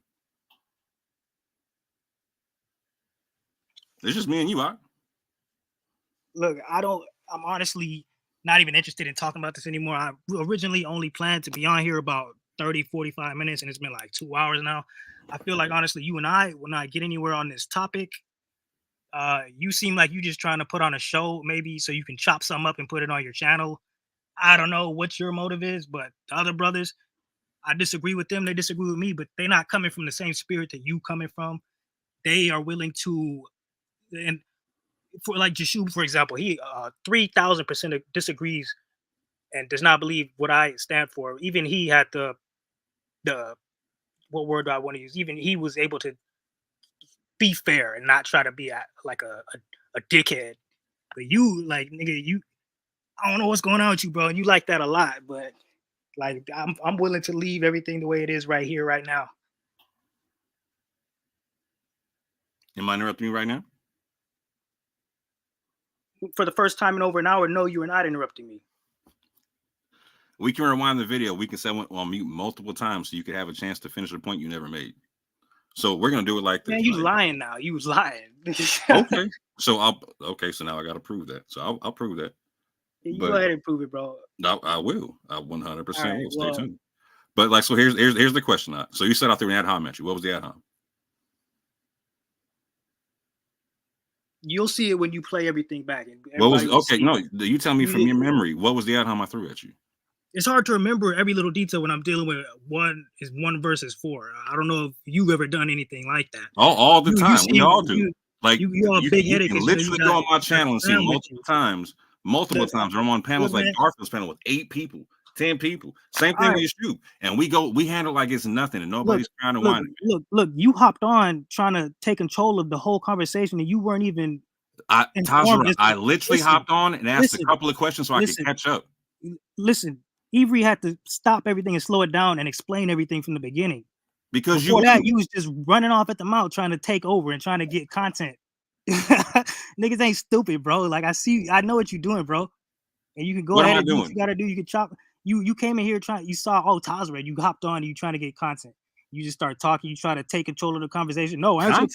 It's just me and you, Look, I'm honestly not even interested in talking about this anymore. I originally only planned to be on here about 30, 45 minutes, and it's been like 2 hours now. I feel like, honestly, you and I will not get anywhere on this topic. You seem like you just trying to put on a show, maybe so you can chop something up and put it on your channel. I don't know what your motive is, but the other brothers, I disagree with them. They disagree with me, but they're not coming from the same spirit that you coming from. They are willing to, and for like Jashub, for example, he 3,000% disagrees and does not believe what I stand for. Even he had the what word do I want to use? Even he was able to be fair and not try to be like a dickhead. But you, like, nigga, I don't know what's going on with you, bro. And you like that a lot, but like I'm willing to leave everything the way it is right here, right now. Am I interrupting you right now? For the first time in over an hour, no, you are not interrupting me. We can rewind the video. We can say it on mute multiple times so you could have a chance to finish a point you never made. So we're gonna do it like this. Man, you lying now. You was lying. Okay. So so now I gotta prove that. So I'll prove that. You go ahead and prove it, bro. I will. I 100% will. Stay tuned. But like, so here's the question. So you said I threw an ad hom at you. What was the ad hom? You'll see it when you play everything back. What was okay? No, you tell me from your memory. What was the ad hom I threw at you? It's hard to remember every little detail when I'm dealing with one versus 4. I don't know if you've ever done anything like that. All the time. We all do. Like you all big headed. You can literally go on my channel and see multiple times. I'm on panels like Garfield's panel with 8 people, 10 people. Same thing with you. And we handle like it's nothing and nobody's trying to whine. Look, you hopped on trying to take control of the whole conversation and you weren't even Tazarah, I literally hopped on and asked a couple of questions so I could catch up. Listen, Avery had to stop everything and slow it down and explain everything from the beginning. Because you was just running off at the mouth trying to take over and trying to get content. Niggas ain't stupid, bro. Like I know what you're doing, bro. And you can go ahead and do what you gotta do. You can chop. You came in here you saw Tazarah, you hopped on, you trying to get content. You just start talking, you try to take control of the conversation. No, answer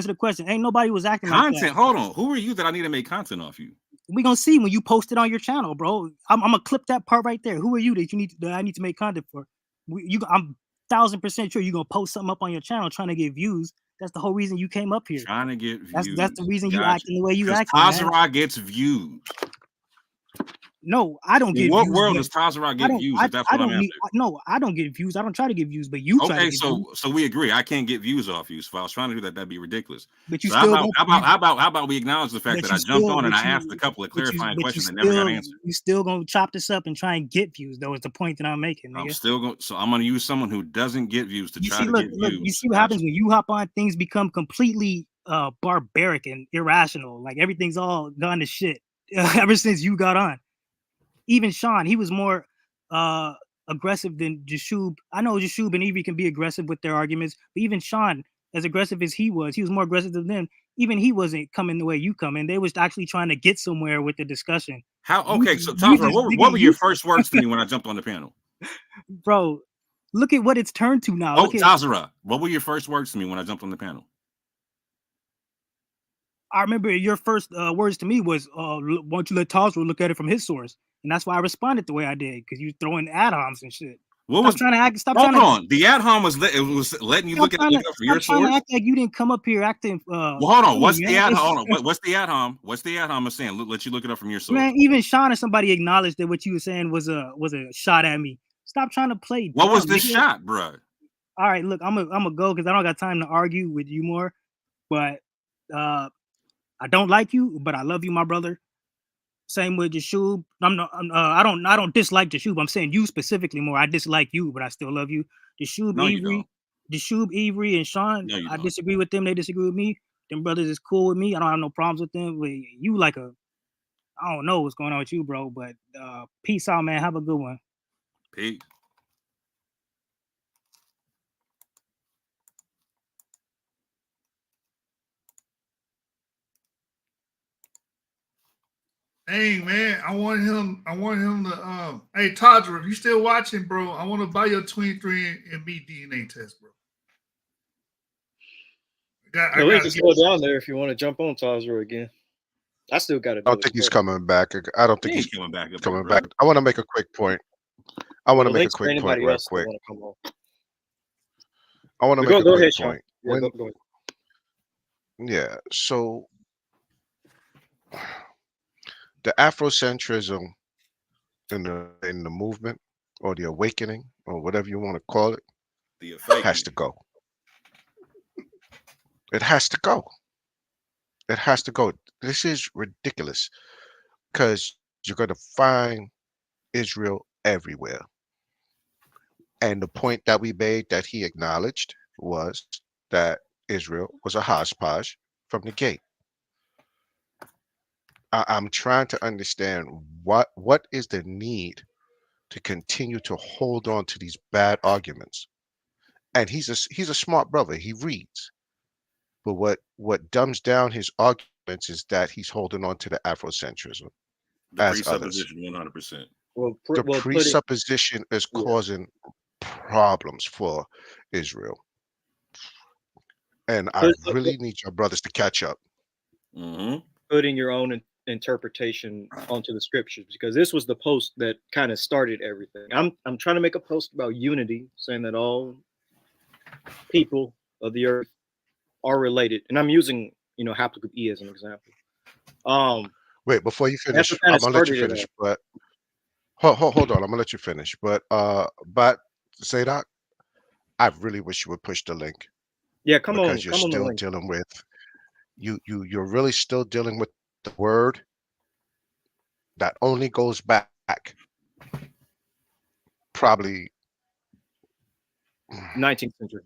the question. Ain't nobody was acting like that. Hold on. Who are you that I need to make content off you? We gonna see when you post it on your channel, bro. I'm gonna clip that part right there. Who are you that I need to make content for? I'm 1,000% sure you're gonna post something up on your channel trying to get views. That's the whole reason you came up here. Trying to get views. That's the reason you acting the way you act. Tazarah gets views. No, I don't get views. What world does Tazarah get views? If that's what I'm asking. No, I don't get views. I don't try to get views, but you try to get views. So we agree. I can't get views off you. So if I was trying to do that, that'd be ridiculous. But you how about we acknowledge the fact that I jumped on and I asked a couple of clarifying questions that never got answered. You still gonna chop this up and try and get views, though, is the point that I'm making. Nigga. I'm gonna use someone who doesn't get views to try to get views. You see what happens when you hop on, things become completely barbaric and irrational. Like everything's all gone to shit ever since you got on. Even Sean, he was more aggressive than Jashub. I know Jashub and Evie can be aggressive with their arguments, but even Sean, as aggressive as he was more aggressive than them. Even he wasn't coming the way you come in. They was actually trying to get somewhere with the discussion. How? Okay, so You Tazarah, just what were your nigga, first words to me when I jumped on the panel? bro, look at what it's turned to now. Oh, Look at, Tazarah, what were your first words to me when I jumped on the panel? I remember your first words to me was, why don't you let Tazarah look at it from his source? And that's why I responded the way I did, because you throwing ad-homs and shit. What was trying to act? Stop hold trying on. The ad hom was it was letting you look at it from your trying to source. act like you didn't come up here acting. Well, hold on. What's man. the ad hom? Hold on. What's the ad hom? What's the ad hom saying? Let you look it up from your source. Man, even Sean and somebody acknowledged that what you were saying was a shot at me. Stop trying to play. What dumb, was this nigga. shot, bro? All right, look, I'm gonna go because I don't got time to argue with you more. But I don't like you, but I love you, my brother. Same with Jashub. I don't dislike Jashub. I'm saying you specifically more. I dislike you, but I still love you. Jashub, No, you don't. Jashub, Avery, and Sean. No, you I don't. disagree with them. They disagree with me. Them brothers is cool with me. I don't have no problems with them. But you like I don't know what's going on with you, bro. But peace out, man. Have a good one. Peace. Hey man, I want him to hey Tazarah, if you still watching, bro, I want to buy your 23andMe DNA test, bro. I got just go down there if you want to jump on Tazarah again. I still got to. I don't think he's coming back. I don't think he's coming back. I want to make a quick point. I want to make a quick point real quick. I want to make a quick point. Yeah, go ahead. Yeah, so the Afrocentrism in the movement or the awakening or whatever you want to call it, has to go. It has to go. It has to go. This is ridiculous because you're going to find Israel everywhere. And the point that we made that he acknowledged was that Israel was a hodgepodge from the gate. I'm trying to understand what is the need to continue to hold on to these bad arguments. And he's a smart brother. He reads. But what dumbs down his arguments is that he's holding on to the Afrocentrism as others. 100%. The presupposition is causing problems for Israel. And I really need your brothers to catch up. Mm-hmm. Putting your own interpretation onto the scriptures, because this was the post that kind of started everything. I'm trying to make a post about unity, saying that all people of the earth are related, and I'm using Haplogroup E as an example. Wait, before you finish, I'm gonna let you finish, but hold on, I'm gonna let you finish. But Zadok, I really wish you would push the link. Yeah, come on, because you're still dealing with you're really still dealing with the word that only goes back probably 19th century.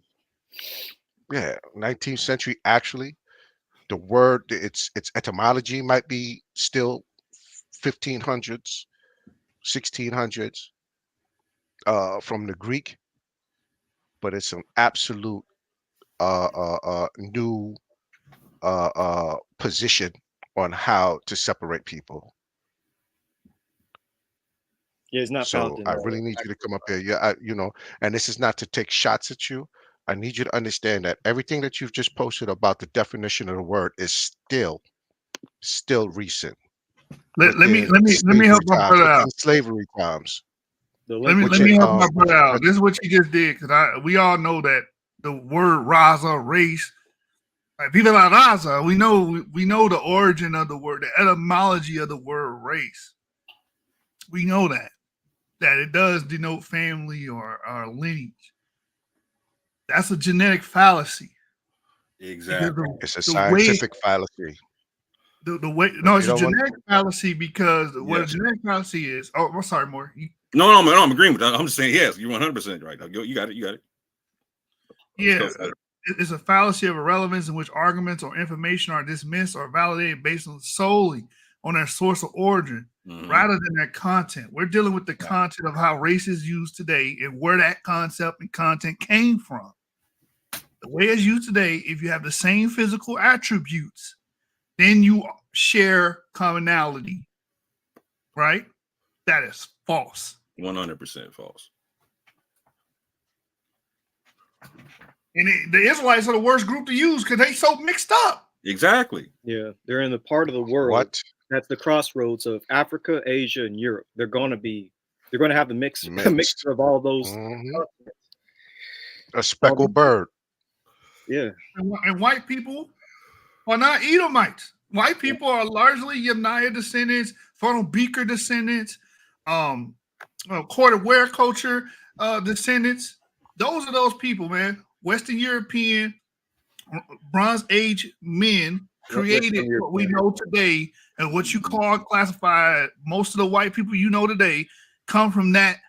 Yeah, 19th century. Actually, the word, its etymology might be still 1500s, 1600s, from the Greek, but it's an absolute new position on how to separate people. Yeah, it's not so I really need you to come up here. Yeah, and this is not to take shots at you. I need you to understand that everything that you've just posted about the definition of the word is still recent. Let me help my brother out. Slavery times. Let me help my brother out. This is what you just did, because we all know that the word Raza, race, Viva la Raza, we know the origin of the word, the etymology of the word race. We know that it does denote family or lineage. That's a genetic fallacy. Exactly. It's a scientific fallacy. The way it's a genetic fallacy because what a genetic fallacy is. Oh, I'm sorry, more. No, I'm agreeing with that. I'm just saying yes. You're 100% right. You got it. Yeah, It's a fallacy of irrelevance in which arguments or information are dismissed or validated based solely on their source of origin rather than their content. We're dealing with the content of how race is used today and where that concept and content came from. The way it's used today, if you have the same physical attributes, then you share commonality, right? That is false. 100% false. And the Israelites are the worst group to use because they so mixed up. Exactly. Yeah, they're in the part of the world that's the crossroads of Africa, Asia, and Europe. They're going to have the mixture of all those. A speckled bird. Yeah. And white people are not Edomites. White people are largely Yemniah descendants, Funnel Beaker descendants, quarter wear culture descendants. Those are those people, man. Western European, Bronze Age men created what we know today, and what you classify most of the white people you know today come from that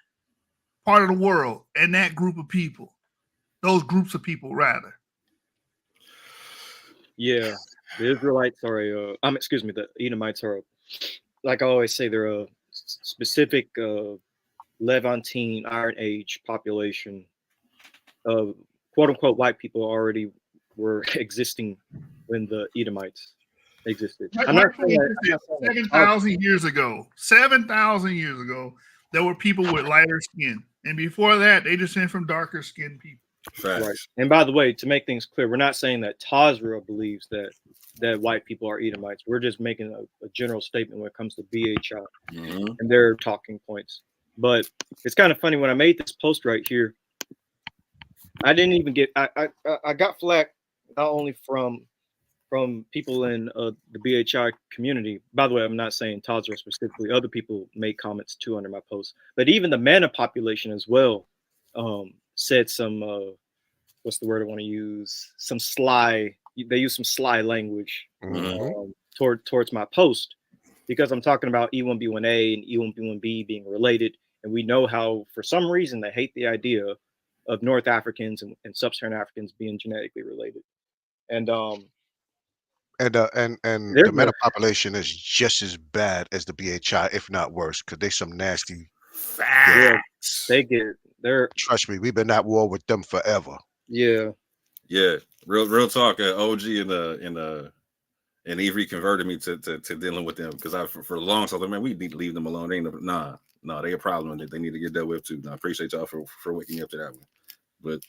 part of the world and that group of people. Those groups of people, rather. Yeah, the Israelites are the Edomites are, like I always say, they're a specific Levantine Iron Age population of quote unquote white people already were existing when the Edomites existed. I'm not saying that 7,000 years ago. 7,000 years ago, there were people with lighter skin, and before that, they descend from darker skinned people. Facts. Right. And by the way, to make things clear, we're not saying that Tazarah believes that white people are Edomites. We're just making a general statement when it comes to BHI and their talking points. But it's kind of funny, when I made this post right here, I didn't even get I got flack not only from people in the BHI community. By the way, I'm not saying Tazarah specifically. Other people made comments too under my post, but even the Mana population as well said some what's the word I want to use? Some sly. They use some sly language towards my post, because I'm talking about E1B1A and E1B1B being related, and we know how for some reason they hate the idea of North Africans and Sub-Saharan Africans being genetically related. And the meta population is just as bad as the BHI, if not worse, because they some nasty facts. They're trust me, we've been at war with them forever. Yeah. Real talk. OG and Avery converted me to dealing with them, because I for a long time, man, we need to leave them alone. They ain't no, they a problem that they need to get dealt with too. I appreciate y'all for waking me up to that one. But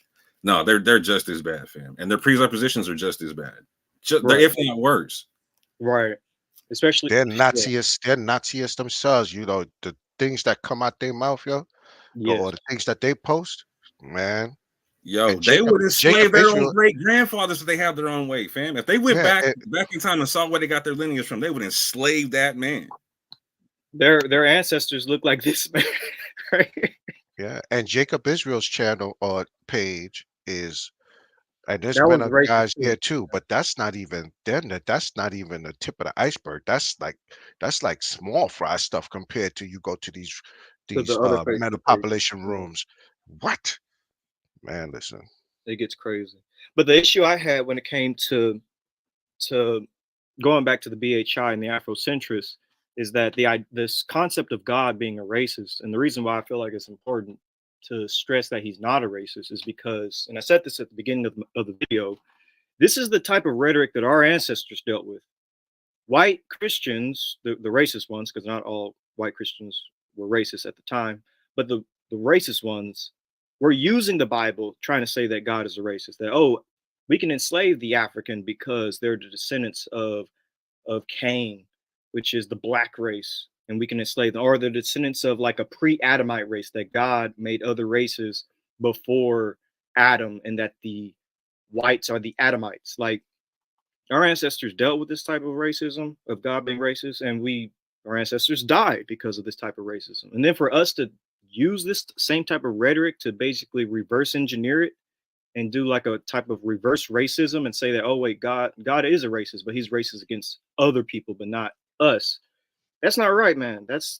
no, they're just as bad, fam, and their presuppositions are just as bad, right. If not worse. Right. Especially they're Naziists. They're Naziists themselves. You know, the things that come out their mouth, or the things that they post, man. Yo, they would enslave their own great grandfathers if they have their own way, fam. If they went back in time and saw where they got their lineage from, they would enslave that man. Their ancestors look like this man, right? Yeah, and Jacob Israel's channel or page is, and there's been other guys here too, but that's not even that's not even the tip of the iceberg. That's like small fry stuff compared to you go to these meta population rooms. What? Man, listen. It gets crazy. But the issue I had when it came to going back to the BHI and the Afrocentrists is that this concept of God being a racist, and the reason why I feel like it's important to stress that he's not a racist is because, and I said this at the beginning of the video, this is the type of rhetoric that our ancestors dealt with. White Christians, the racist ones, because not all white Christians were racist at the time, but the racist ones were using the Bible trying to say that God is a racist, that, we can enslave the African because they're the descendants of Cain, which is the black race, and we can enslave them, or the descendants of like a pre-Adamite race, that God made other races before Adam, and that the whites are the Adamites. Like, our ancestors dealt with this type of racism, of God being racist, and our ancestors died because of this type of racism. And then for us to use this same type of rhetoric to basically reverse engineer it and do like a type of reverse racism and say that, oh wait, God is a racist, but he's racist against other people, but not us. That's not right, man. That's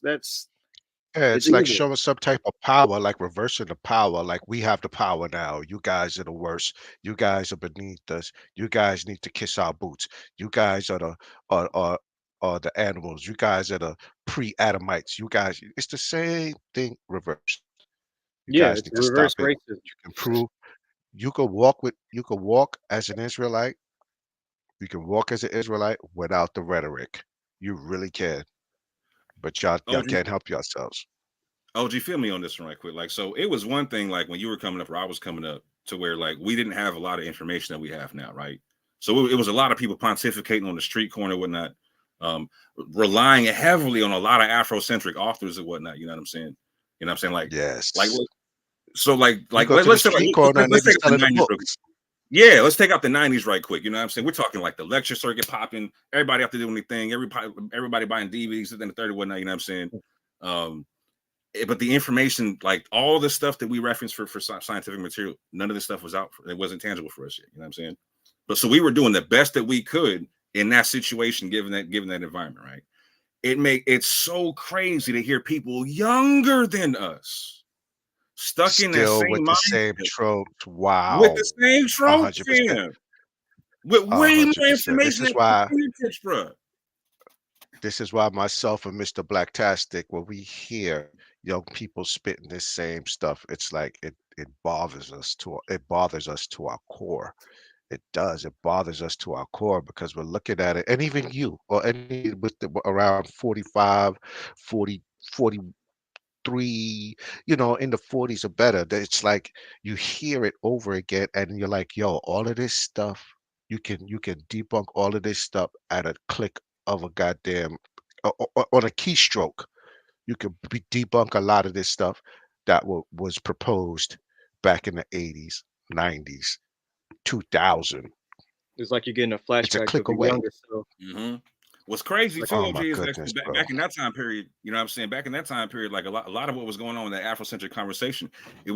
Yeah, It's it's like evil. showing some type of power, like reversing the power. Like we have the power now. You guys are the worst. You guys are beneath us. You guys need to kiss our boots. You guys are are the animals. You guys are the pre-Adamites. You guys, it's the same thing reversed. You Yeah, guys it's need to stop reverse it. racism. You can prove you could walk as an Israelite. You can walk as an Israelite without the rhetoric. You really can. But y'all OG, can't help yourselves. OG, feel me on this one right quick. Like, so it was one thing like when you were coming up or I was coming up to where like we didn't have a lot of information that we have now, right? So it was a lot of people pontificating on the street corner and whatnot, relying heavily on a lot of Afrocentric authors and whatnot. You know what I'm saying? You know what I'm saying? Like Yes. so You go to the let's take street corner and they let's be take out the selling the 90s real quick. books. Yeah, let's take out the 90s right quick. You know what I'm saying? We're talking like the lecture circuit popping, everybody have to do anything, everybody buying DVDs and then the third and whatnot, you know what I'm saying? But the information, like all the stuff that we reference for scientific material, none of this stuff was out. It wasn't tangible for us yet. You know what I'm saying? But so we were doing the best that we could in that situation, given that environment, right? It's so crazy to hear people younger than us stuck in that Still with same the same mindset tropes. with Wow. the same trope, 100%. fam. With way more 100%. This information is at your why fingertips, bro. myself and Mr. Blacktastic, when we hear young people spitting this same stuff, it's like it bothers us to our core. It does. It bothers us to our core because we're looking at it, and even you or any around 45, 40, 43, in the 40s or better. That it's like you hear it over again, and you're like, yo, all of this stuff, you can debunk all of this stuff at a click of a goddamn on a keystroke. You can debunk a lot of this stuff that was proposed back in the 80s, 90s, 2000. It's like you're getting a It's a flashback of click your away. younger self. What's crazy Like, too, Oh OG, my is that goodness, bro. back in that time period, you know what I'm saying? Back in that time period, like a lot of what was going on in that Afrocentric conversation, it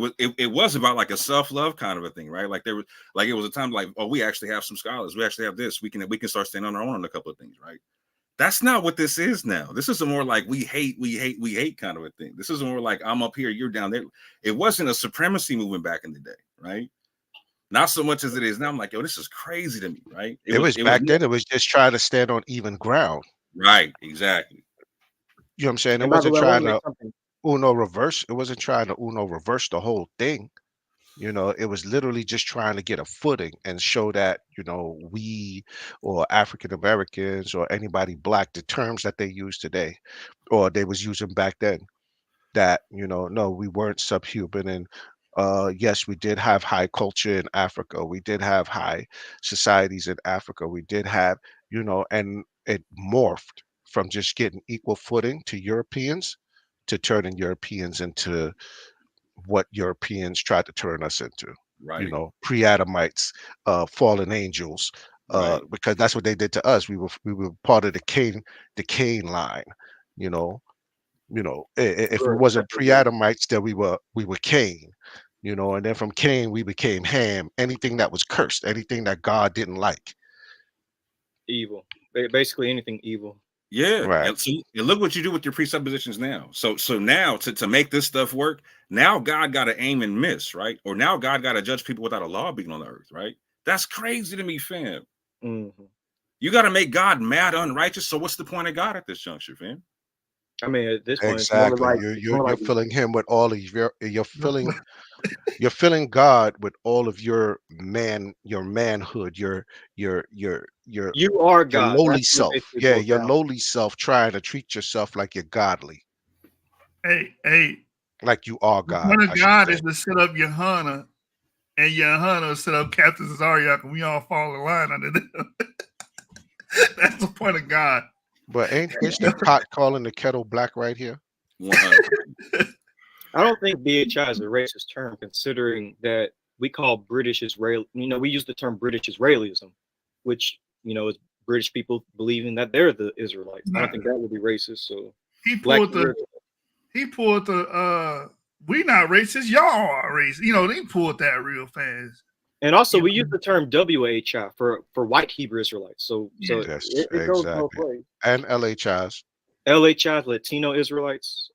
was about like a self-love kind of a thing, right? Like it was a time like, oh, we actually have some scholars, we actually have this, we can start standing on our own on a couple of things, right? That's not what this is now. This is a more like we hate kind of a thing. This is more like I'm up here, you're down there. It wasn't a supremacy movement back in the day, right? Not so much as it is now. I'm like, yo, this is crazy to me, right? It was It was back then, it was just trying to stand on even ground. right, exactly. You know what I'm saying? It and by the wasn't way, I want trying to make to something. Uno reverse. It wasn't trying to Uno reverse the whole thing. It was literally just trying to get a footing and show that, we or African Americans or anybody black, the terms that they use today or they was using back then, that, no, we weren't subhuman. And yes, we did have high culture in Africa. We did have high societies in Africa. We did have, and it morphed from just getting equal footing to Europeans to turning Europeans into what Europeans tried to turn us into, Right, pre-Adamites, fallen angels, right. because that's what they did to us. We were part of the Cain line, you know. If it Look, wasn't definitely pre-Adamites, then we were Cain, and then from Cain we became Ham. Anything that was cursed, anything that God didn't like. evil. Basically anything evil. Yeah. Right. And so and look what you do with your presuppositions now. So now to make this stuff work, now God got to aim and miss, right? Or now God got to judge people without a law being on the earth, right? That's crazy to me, fam. Mhm. You got to make God mad unrighteous. So what's the point of God at this juncture, fam? I mean, at this point, Exactly. it's You're more you're like filling him with all of you're filling God with all of your manhood, your you are your God. lowly That's what it self. basically Yeah, boils your down to. lowly self trying to treat yourself like you're godly, Hey, like you are the God, point I of should God say. is to set up your hunter, and your hunter set up Captain Tazarah, and we all fall in line under them. That's the point of God. But ain't Mr. Pot calling the kettle black right here? 100. I don't think BHI is a racist term, considering that we call British Israel. We use the term British Israelism, which is British people believing that they're the Israelites. I don't think that would be racist. So He black pulled the we not racist, y'all are racist. They pulled that real fast. and also we use the term WHI for white Hebrew Israelites. So Yes, it goes both exactly. ways. And LHIs. LHI, Latino Israelites.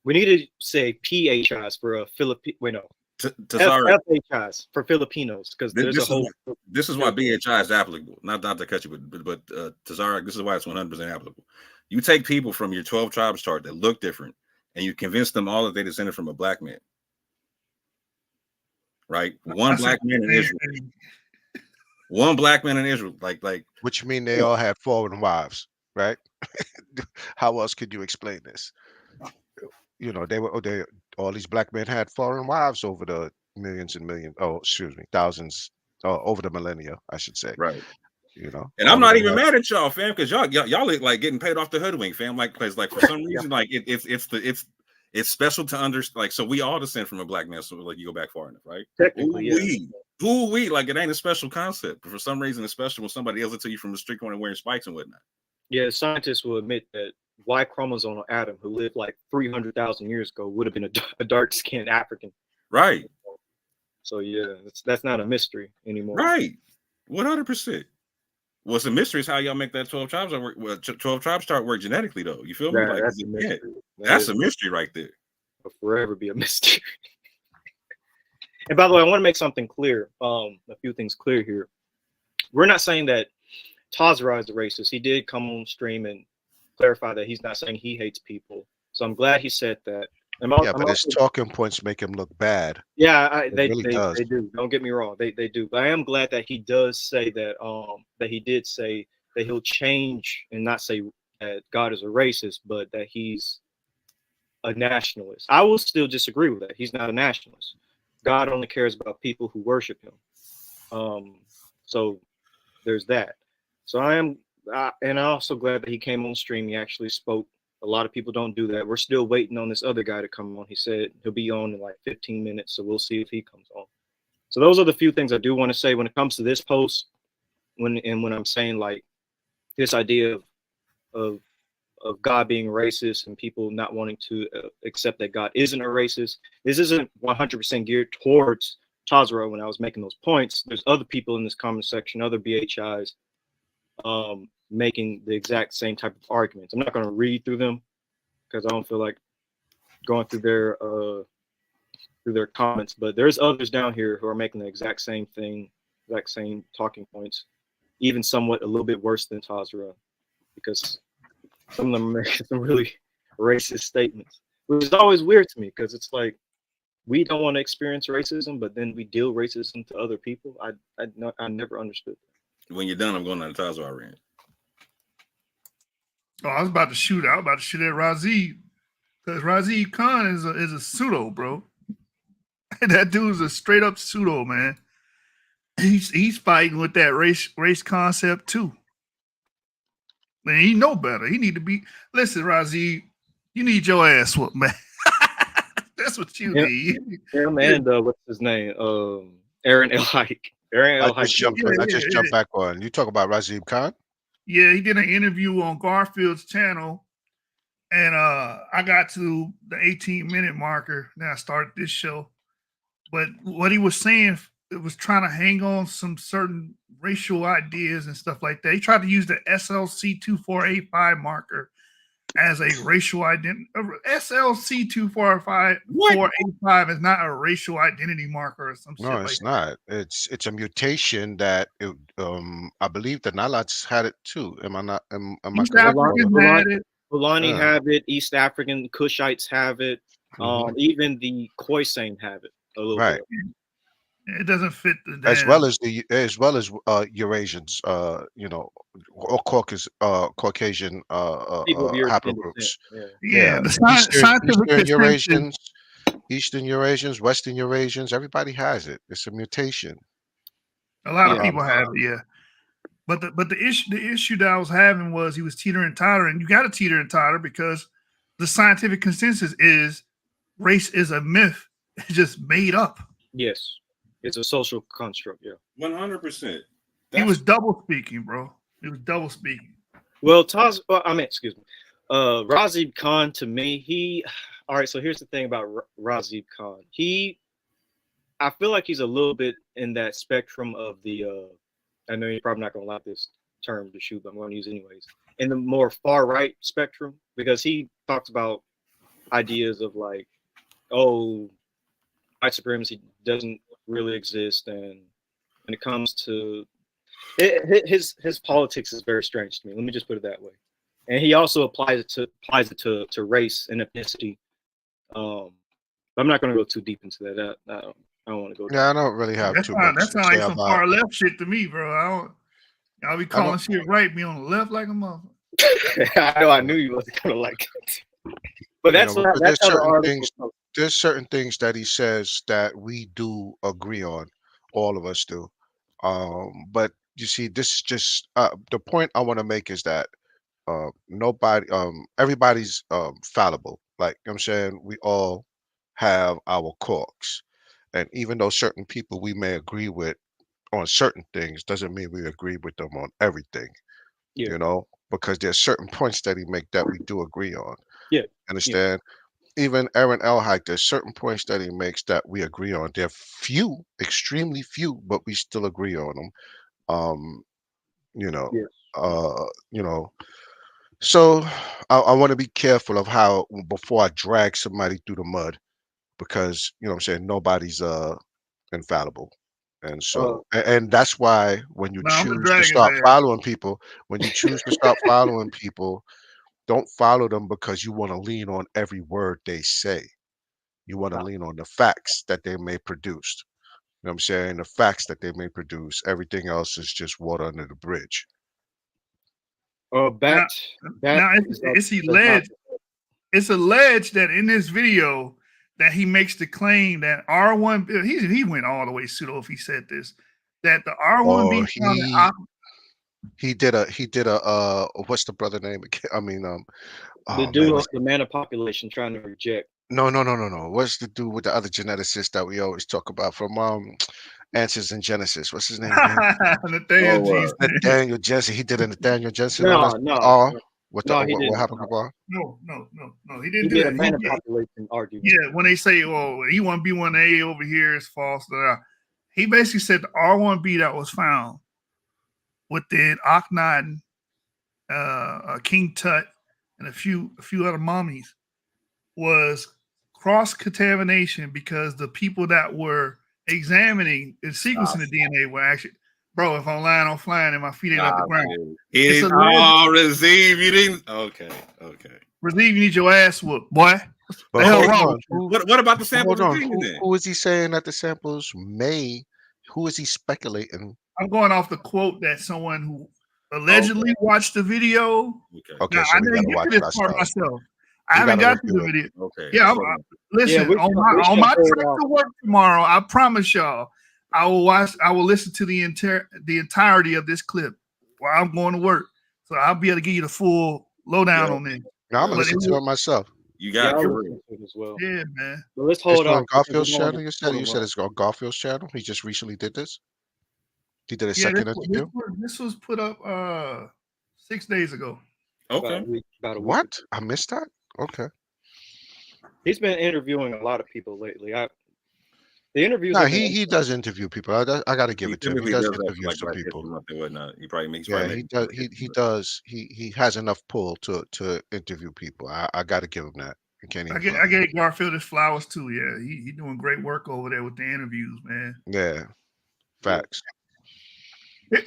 We need to say PHIs for a Filipino. Wait, no. Tazarah, FHIs for Filipinos, because there's a whole. This is why BHI is applicable. Not to cut you, but Tazarah, this is why it's 100% applicable. You take people from your 12 tribes chart that look different, and you convince them all that they descended from a black man. Right? One black man in Israel. One black man in Israel. Like which mean they all had foreign wives, right? How else could you explain this? You know, all these black men had foreign wives over the millions and millions. Oh, excuse me, thousands. Over the millennia, I should say. Right. You know, and I'm not even mad at y'all, fam, because y'all like getting paid off the hoodwink, fam. Like, cause like for some reason, like it's special to understand. Like, so we all descend from a black man, so like you go back far enough, right? Technically, we like it ain't a special concept, but for some reason it's special when somebody else will tell you from the street corner wearing spikes and whatnot. Yeah, scientists will admit that Y chromosome of Adam, who lived like 300,000 years ago, would have been a dark-skinned African. Right. So yeah, that's not a mystery anymore. Right. 100%. What's a mystery is how y'all make that 12 tribes work. Well, 12 tribes start work genetically, though. You feel me? Like, that's a mystery. That's a mystery right there. Will forever be a mystery. And by the way, I want to make something clear. A few things clear here. We're not saying that Tazarah is a racist. He did come on stream and clarify that he's not saying he hates people. So I'm glad he said that. But his talking points make him look bad. Yeah, they really they do. Don't get me wrong, they do. But I am glad that he does say that. That he did say that he'll change and not say that God is a racist, but that he's a nationalist. I will still disagree with that. He's not a nationalist. God only cares about people who worship him. So there's that. So and I'm also glad that he came on stream. He actually spoke. A lot of people don't do that. We're still waiting on this other guy to come on. He said he'll be on in like 15 minutes, so we'll see if he comes on. So those are the few things I do want to say when it comes to this post. When I'm saying like this idea of God being racist and people not wanting to accept that God isn't a racist. This isn't 100% geared towards Tazarah. When I was making those points, there's other people in this comment section, other BHIs, making the exact same type of arguments. I'm not going to read through them because I don't feel like going through their comments, but there's others down here who are making the exact same thing, exact same talking points, even somewhat a little bit worse than Tazarah, because some of them are making some really racist statements, which is always weird to me because it's like we don't want to experience racism, but then we deal racism to other people. I never understood that. When you're done, I'm going on the Tazarah rant. Oh, I was about to shoot. I was about to shoot at Razib, because Razib Khan is a pseudo, bro. That dude's a straight up pseudo, man. He's fighting with that race concept too. Man, he know better. He need to be. Listen, Razib, you need your ass whooped, man. That's what you need. Yeah, man. What's his name? Aaron El Hike. I just jumped back on. You talk about Razib Khan? Yeah, he did an interview on Garfield's channel, and I got to the 18-minute marker. Then I started this show. But what he was saying, it was trying to hang on some certain racial ideas and stuff like that. He tried to use the SLC 2485 marker as a racial identity. SLC 2485 is not a racial identity marker or some shit. No, it's not. It's a mutation that I believe the Nalats had it too. Am I not? Am I correct? Fulani have it. East African Kushites have it. Even the Khoisan have it a little bit. It doesn't fit the as well as Eurasians, or Caucasian haplogroups. Eastern Eurasians, Western Eurasians, everybody has it. It's a mutation. A lot of people have it, yeah. But the issue that I was having was he was teeter and totter, and you got to teeter and totter because the scientific consensus is race is a myth. It's just made up. Yes. It's a social construct, yeah. 100%. He was double speaking, bro. He was double speaking. Well, excuse me. Razib Khan, to me, all right, so here's the thing about Razib Khan. I feel like he's a little bit in that spectrum of the, I know you're probably not going to like this term to shoot, but I'm going to use it anyways. In the more far right spectrum, because he talks about ideas of like, oh, white supremacy doesn't really exist, and when it comes to his politics is very strange to me. Let me just put it that way. And he also applies it to race and ethnicity. I'm not going to go too deep into that. I don't want to go. Yeah, I don't really have too much That to sounds say like some about. far left shit to me, bro. I'll be calling shit right, be on the left like a motherfucker. I know I knew you wasn't going to like it. But that's But that's there's how the certain article. things. There's certain things that he says that we do agree on. All of us do. But you see, this is just the point I want to make is that nobody, everybody's fallible. Like I'm saying, we all have our quirks, and even though certain people we may agree with on certain things, doesn't mean we agree with them on everything. Yeah. You know, because there's certain points that he make that we do agree on. Yeah. Understand? Even Aaron Elhike, there's certain points that he makes that we agree on. They're few, extremely few, but we still agree on them. You know, Yeah. you know. So I want to be careful of how before I drag somebody through the mud, because you know what I'm saying, nobody's infallible. And so and that's why when you No, I'm gonna choose to drag his start ass. following people, when you choose to start following people, don't follow them because you want to lean on every word they say. You want to lean on the facts that they may produce. You know what I'm saying? The facts that they may produce. Everything else is just water under the bridge. Now it's alleged. It's alleged that in this video that he makes the claim that R1. He went all the way pseudo if he said this, that the R1B he did a what's the brother name again? I mean the dude, the man of population trying to reject. No. What's the dude with the other geneticist that we always talk about from Answers in Genesis? What's his name again? Nathaniel Jensen. He did a Nathaniel Jensen. No. What happened to Bar? No. He didn't do that. A man of population argument. Yeah, when they say, "Oh, E1B1A over here is false," he basically said the R1B that was found within Akhenaten, King Tut, and a few other mummies was cross-contamination because the people that were examining and sequencing the DNA were actually, bro, if I'm lying, I'm flying and my feet ain't off the ground. Razib, you didn't? Okay. Razib, you need your ass whooped, boy. But the hell wrong? What about the samples? Hold on. Who is he saying that the samples may? Who is he speculating? I'm going off the quote that someone who allegedly watched the video. Okay, now, so I didn't get to this part myself. I haven't got to the video. Okay. Yeah, listen. On my trip to work tomorrow, I promise y'all, I will listen to the entirety of this clip while I'm going to work. So I'll be able to give you the full lowdown on this. Now I'm gonna listen to it myself. You got it as well. Yeah, man. But let's hold on. Garfield's channel. You said it's on Garfield's channel. He just recently did this. He did a second interview. This was put up 6 days ago. Okay. About a week. What? I missed that. Okay. He's been interviewing a lot of people lately. The interviews. No, he does interview people. I got to give it to him. He does interview some people. Whatnot. He probably makes. Yeah, he does. He does. He has enough pull to interview people. I got to give him that. I gave Garfield his flowers too. Yeah, he doing great work over there with the interviews, man. Yeah, facts.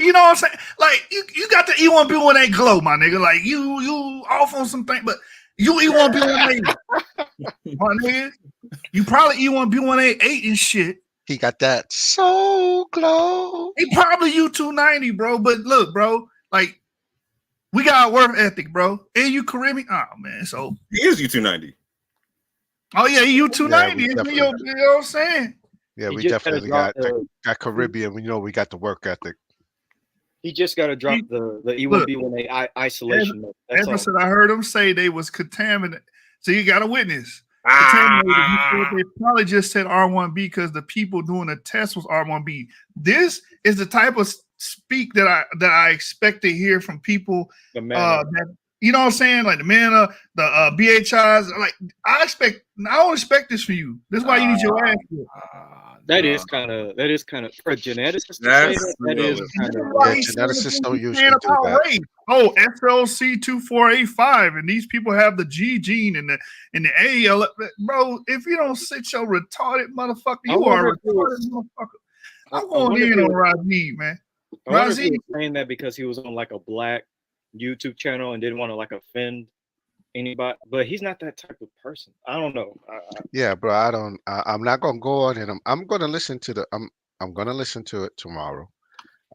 You know what I'm saying? Like you got the E1B1A glow, my nigga. Like you off on something, but you E1B1A, my nigga. You probably E1B1A 8 and shit. He got that soul glow. He probably U290, bro. But look, bro, like we got a work ethic, bro. And you Caribbean? Oh man, so he is U290. Oh yeah, he U290. You know what I'm saying? Yeah, we definitely got Caribbean. We know we got the work ethic. He just got to drop the E1B1A isolation. Everson, I heard him say they was contaminated. So you got a witness. They probably just said R1B because the people doing the test was R1B. This is the type of speak that I expect to hear from people that You know what I'm saying? Like the men, the BHIs. Like I don't expect this from you. This is why you need your ass whooped. That is kind of for a geneticist to say That's that. That is real. kind This is of why Yeah, he's saying the geneticists things don't he's usually saying do about that. race. Oh, SLC2485, and these people have the G gene and the AL. Bro, if you don't sit your retarded motherfucker, I you are wonder a if he was- retarded motherfucker. I I'm going wonder if in he on was- Razi, man. I wonder if he Razi, was saying that because he was on like a black YouTube channel and didn't want to like offend anybody, but he's not that type of person. I don't know. Yeah, bro. I'm not gonna go on and I'm gonna listen to I'm gonna listen to it tomorrow.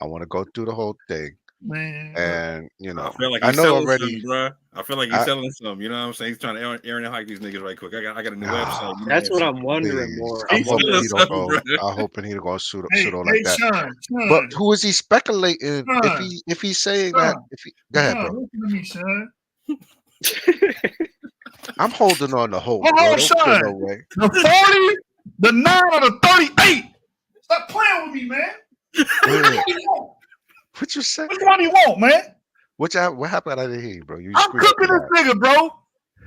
I want to go through the whole thing, man. and I feel like I he's know selling already. something, bro. I feel like he's I, selling something. You know what I'm saying? He's trying to Aaron and hike these niggas right quick. I got a new website. You know That's what I'm I'm wondering please, more. I'm He's hoping selling he don't something, go. brother. I'm hoping he don't go pseudo Hey, like that. Sean, But who is he speculating? Sean, If he's saying that, go ahead, bro. listen to me, Sean. I'm holding on to hope, Hold bro. on, Don't feel Sean. no way. The 40, the 9, or the 38. Stop playing with me, man. Go ahead. Which one you want? What you say? Which one you want, man? What happened? I didn't hear you, bro. You I'm screwed up cooking with this nigga, bro.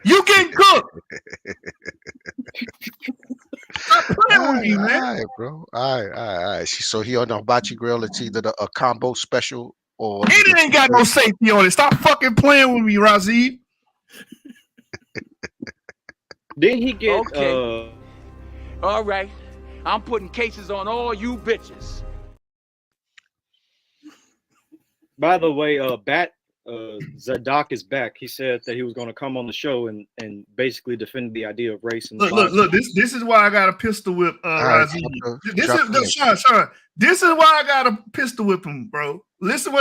You getting cooked. Stop playing with me, man. All right, bro. All right. So he on the hibachi grill. It's either a combo special or It ain't got no safety on it. Stop fucking playing with me, Razi. Didn't he get Okay. All right. I'm putting cases on all you bitches. by the way, Zadok is back. He said that he was going to come on the show and basically defend the idea of race and Look. This is why I got a pistol whip, right, Razi. drop the link. Sean. This is why I got a pistol whip him, bro. Listen,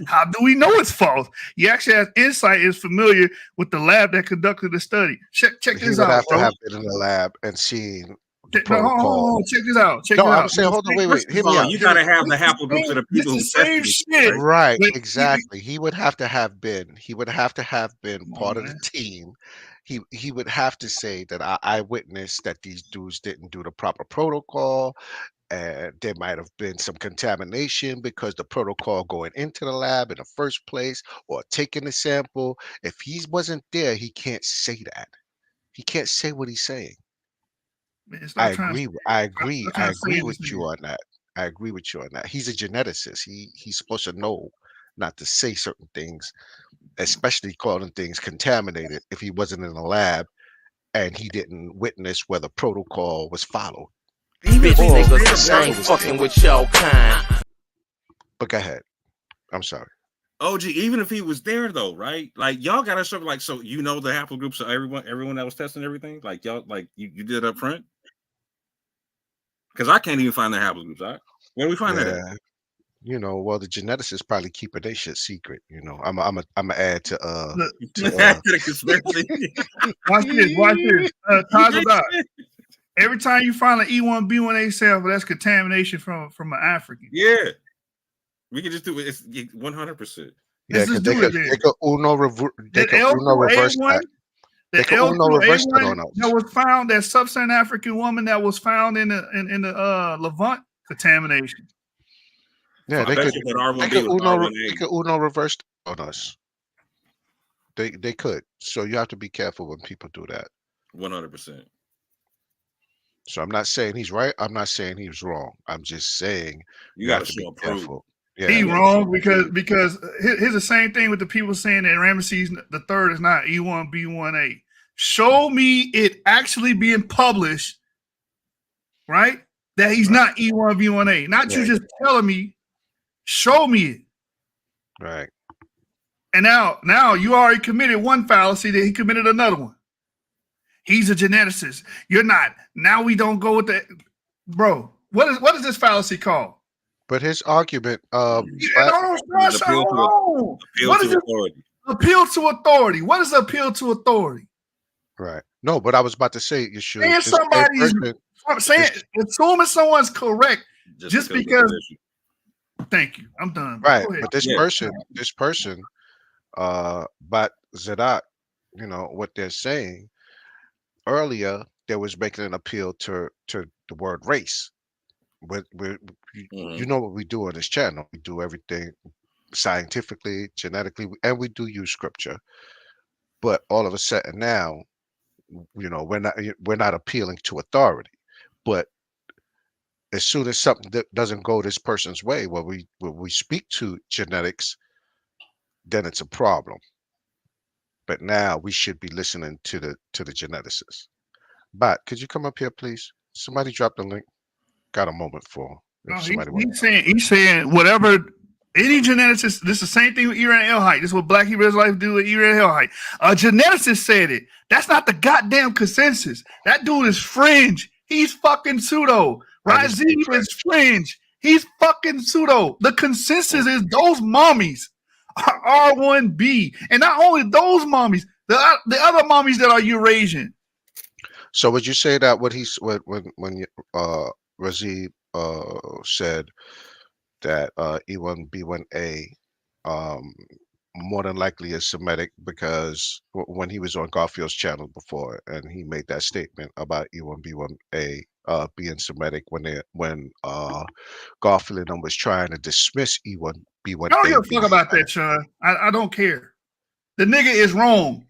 how do we know it's false? You actually have insight, is familiar with the lab that conducted the study. Check this out, He would have bro. to have been in the lab and seen the Hold protocol. on. Check this out. No, I'm saying, hold on, wait. Hear me out. You gotta have the haplogroups of the people who This is the same tested shit. Right, But exactly. He would have to have been part of the team. He would have to say that I witnessed that these dudes didn't do the proper protocol, and there might have been some contamination because the protocol going into the lab in the first place or taking the sample. If he wasn't there, he can't say that. He can't say what he's saying. Man, I stop trying to- agree. stop trying to say with this you nigga. on that. I agree with you on that. He's a geneticist. He's supposed to know not to say certain things, especially calling things contaminated if he wasn't in the lab and he didn't witness whether protocol was followed. Bitch Or niggas the ain't sample was fucking taken. with your kind. But go ahead. I'm sorry. OG, even if he was there though, right? Like y'all gotta show like so you know the haplogroups of everyone that was testing everything. Like y'all like you did up front. Because I can't even find the haplogroups. Right? Where do we find that at? Well, the geneticists probably keeping their shit secret. I'm a add to Look, To the conspiracy. watch this. Tazarah. Every time you find an E1B1A sample, that's contamination from an African. Yeah. We can just do it. It's 100%. Yeah, Let's because just they do could it then. they could Uno reverse That L through reverse A1, that. They the could L Uno through reverse that A1 on us. that was found, that sub-Saharan African woman that was found in the Levant, contamination. Yeah, I they bet could you that R1B they could was Uno R1A. they could Uno reverse that on us. They could. So you have to be careful when people do that. 100%. So I'm not saying he's right. I'm not saying he's wrong. I'm just saying You have gotta to be show proof. careful. He Yeah. wrong because here's the same thing with the people saying that Ramesses the third is not E1B1A. Show me it actually being published, right? That he's not E1B1A. Not you Right. just telling me. Show me it. Right. And now you already committed one fallacy, that he committed another one. He's a geneticist. You're not. Now we don't go with the bro. What is this fallacy called? But his argument, Hold on. Appeal What is to it? authority. Appeal to authority. What is appeal to authority? right. No, but I was about to say you should. And somebody's I'm saying, assuming someone's correct, just because. Thank you. I'm done. Right. Go ahead. But this person, but Zadok, what they're saying earlier, they was making an appeal to the word race. You know what we do on this channel. We do everything scientifically, genetically, and we do use scripture. But all of a sudden now, you know, we're not appealing to authority. But as soon as something that doesn't go this person's way, when we speak to genetics, then it's a problem. But now we should be listening to the geneticists. But could you come up here, please? Somebody drop the link. Got a moment for No, if somebody wants. he's saying whatever any geneticist. This is the same thing with Eran Elhite. This is what Black Hebrew Israelites do with Eran Elhite. A geneticist said it. That's not the goddamn consensus. That dude is fringe. He's fucking pseudo. Razib is fringe. He's fucking pseudo. The consensus is those mommies are R1B, and not only those mommies, the other mommies that are Eurasian. So would you say that when Razib said that E1B1A more than likely is Semitic, because when he was on Garfield's channel before and he made that statement about E1B1A being Semitic when Garfield and them was trying to dismiss E1B1A. I don't give a fuck about that, Sean. I don't care. The nigga is wrong.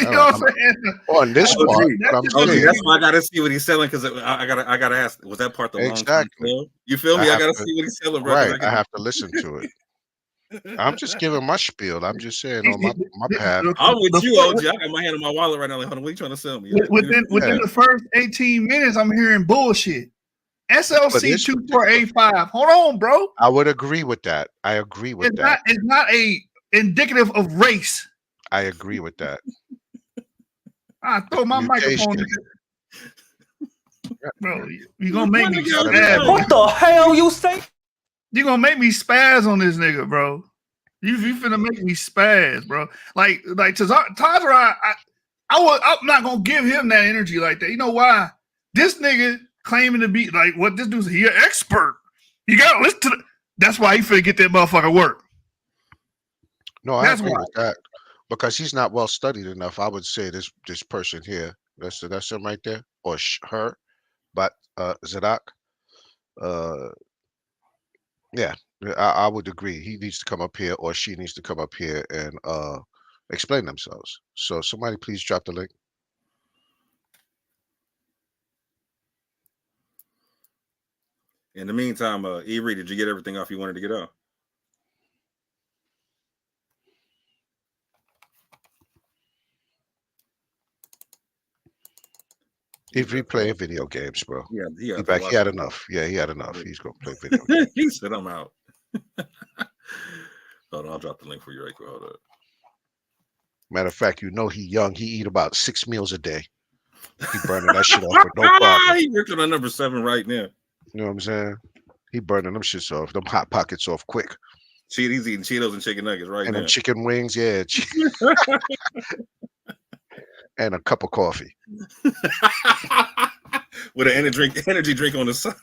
You know what I'm saying? On this part, that's why I gotta see what he's selling, because I gotta ask, was that part the exactly? Long you feel me? I gotta see what he's selling, bro. Right, I have to listen to it. I'm just giving my spiel. I'm just saying on my path. I'm with you, OG. I got my hand in my wallet right now. Like, hold on, what are you trying to sell me? Within the first 18 minutes, I'm hearing bullshit. SLC 2485. Hold on, bro. I would agree with that. I agree with that. It's not a indicative of race. I agree with that. I throw my microphone. Bro, you gonna make me spaz. What the hell you say? You gonna make me spaz on this nigga, bro. You finna make me spaz, bro. Like Tazarah, I'm not gonna give him that energy like that. You know why? This nigga claiming to be like what this dude's, he an expert. You gotta listen to that's why he finna get that motherfucker work. No, I agree with that. Because he's not well studied enough. I would say this person here, that's him right there, or her, but Zadok. Yeah, I would agree. He needs to come up here, or she needs to come up here and explain themselves. So somebody please drop the link. In the meantime, Avery, did you get everything off you wanted to get off? If he playing video games, bro. Yeah, he had enough. Yeah, he had enough. He's gonna play video games. He said, "I'm out." Hold on, I'll drop the link for you right quick. Hold up. Matter of fact, you know he young. He eat about 6 meals a day. He burning that shit off with no problem. He working on number 7 right now. You know what I'm saying? He burning them shits off, them hot pockets off quick. He's eating Cheetos and chicken nuggets right now. And them chicken wings, yeah. And a cup of coffee with an energy drink on the side.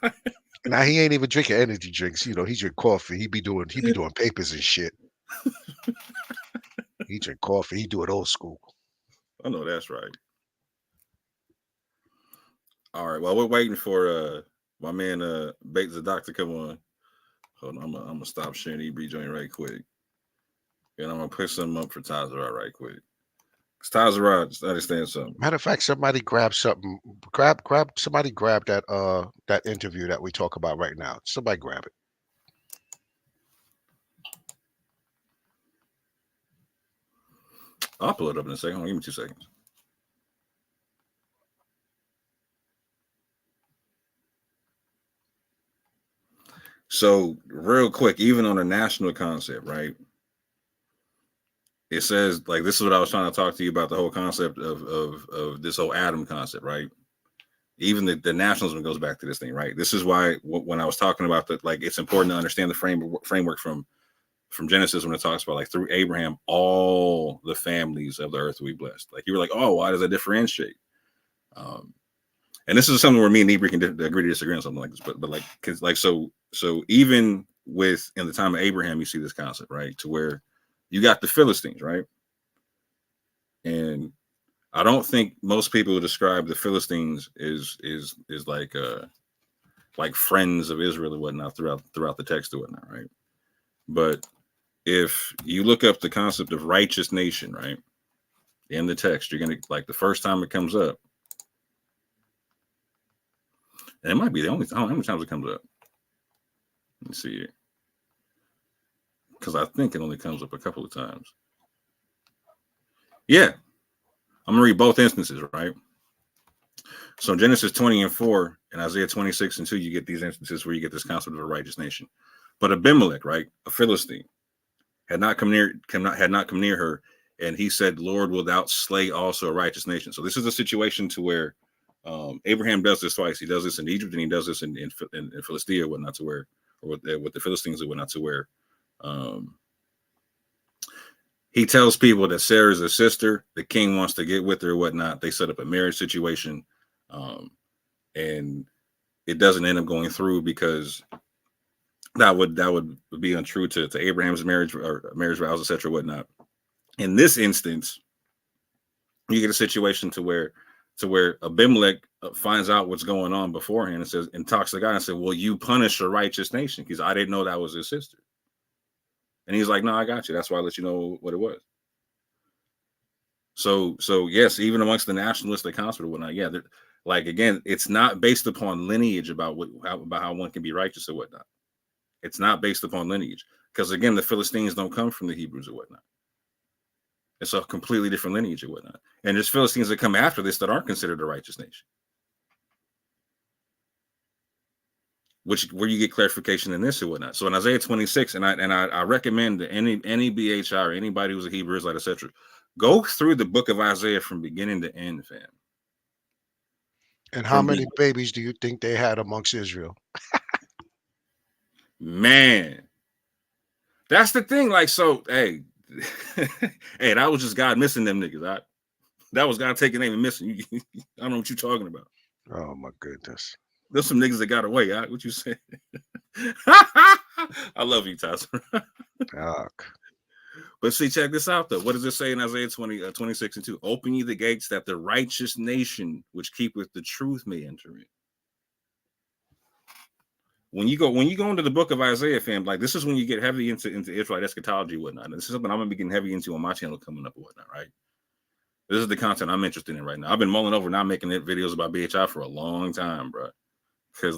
Now he ain't even drinking energy drinks. You know, he drink coffee. He be doing papers and shit. He drink coffee. He do it old school. I know that's right. All right. Well, we're waiting for my man Bates the Doctor come on. Hold on, I'm gonna stop sharing EB joint right quick, and I'm gonna put something up for Tazarah right quick. Tazarah, just understand something. Matter of fact, somebody grab something. Somebody grab that interview that we talk about right now. Somebody grab it. I'll pull it up in a second. Give me 2 seconds. So real quick, even on a national concept, right? It says, like, this is what I was trying to talk to you about, the whole concept of this whole Adam concept, right? Even the nationalism goes back to this thing, right? This is why when I was talking about that, like, it's important to understand the framework from Genesis when it talks about, like, through Abraham, all the families of the earth will be blessed. Like, you were like, oh, why does that differentiate? And this is something where me and Nebri can agree to disagree on something like this, but like, cause like, so even with in the time of Abraham, you see this concept, right? To where you got the Philistines, right? And I don't think most people would describe the Philistines is like friends of Israel and whatnot throughout the text or whatnot, right? But if you look up the concept of righteous nation, right, in the text, you're gonna like the first time it comes up, and it might be the only time. I don't know how many times it comes up. Let me see here, because I think it only comes up a couple of times. Yeah, I'm gonna read both instances, right? So in Genesis 20:4 and Isaiah 26:2, you get these instances where you get this concept of a righteous nation. But Abimelech, right, a Philistine, had not come near her, and he said, "Lord, wilt thou slay also a righteous nation?" So this is a situation to where Abraham does this twice. He does this in Egypt, and he does this in Philistia, or whatnot, to where, or with the Philistines, or whatnot, to where he tells people that Sarah is a sister. The king wants to get with her, or whatnot. They set up a marriage situation, and it doesn't end up going through because that would be untrue to Abraham's marriage or marriage vows, etc., whatnot. In this instance, you get a situation to where Abimelech finds out what's going on beforehand and says, and talks to God and said, "Well, you punish a righteous nation," because I didn't know that was his sister. And he's like, "No, I got you. That's why I let you know what it was." So yes, even amongst the nationalistic concept or whatnot, yeah, like again, it's not based upon lineage about how one can be righteous or whatnot. It's not based upon lineage, because again, the Philistines don't come from the Hebrews or whatnot. It's a completely different lineage or whatnot. And there's Philistines that come after this that aren't considered a righteous nation. Where you get clarification in this or whatnot. So in Isaiah 26, and I recommend that any BHI or anybody who's a Hebrew Israelite, etc., go through the book of Isaiah from beginning to end, fam. And how many babies do you think they had amongst Israel? Man, that's the thing. Like, so, hey, hey, that was just God missing them niggas. That was God taking them and missing. I don't know what you're talking about. Oh my goodness. There's some niggas that got away. What you say? I love you, Tazarah. But see, check this out though. What does it say in Isaiah 26:2? Open ye the gates that the righteous nation which keepeth the truth may enter in. When you go into the book of Isaiah, fam, like this is when you get heavy into Israelite eschatology and whatnot. And this is something I'm gonna be getting heavy into on my channel coming up and whatnot, right? This is the content I'm interested in right now. I've been mulling over not making videos about BHI for a long time, bro. Cause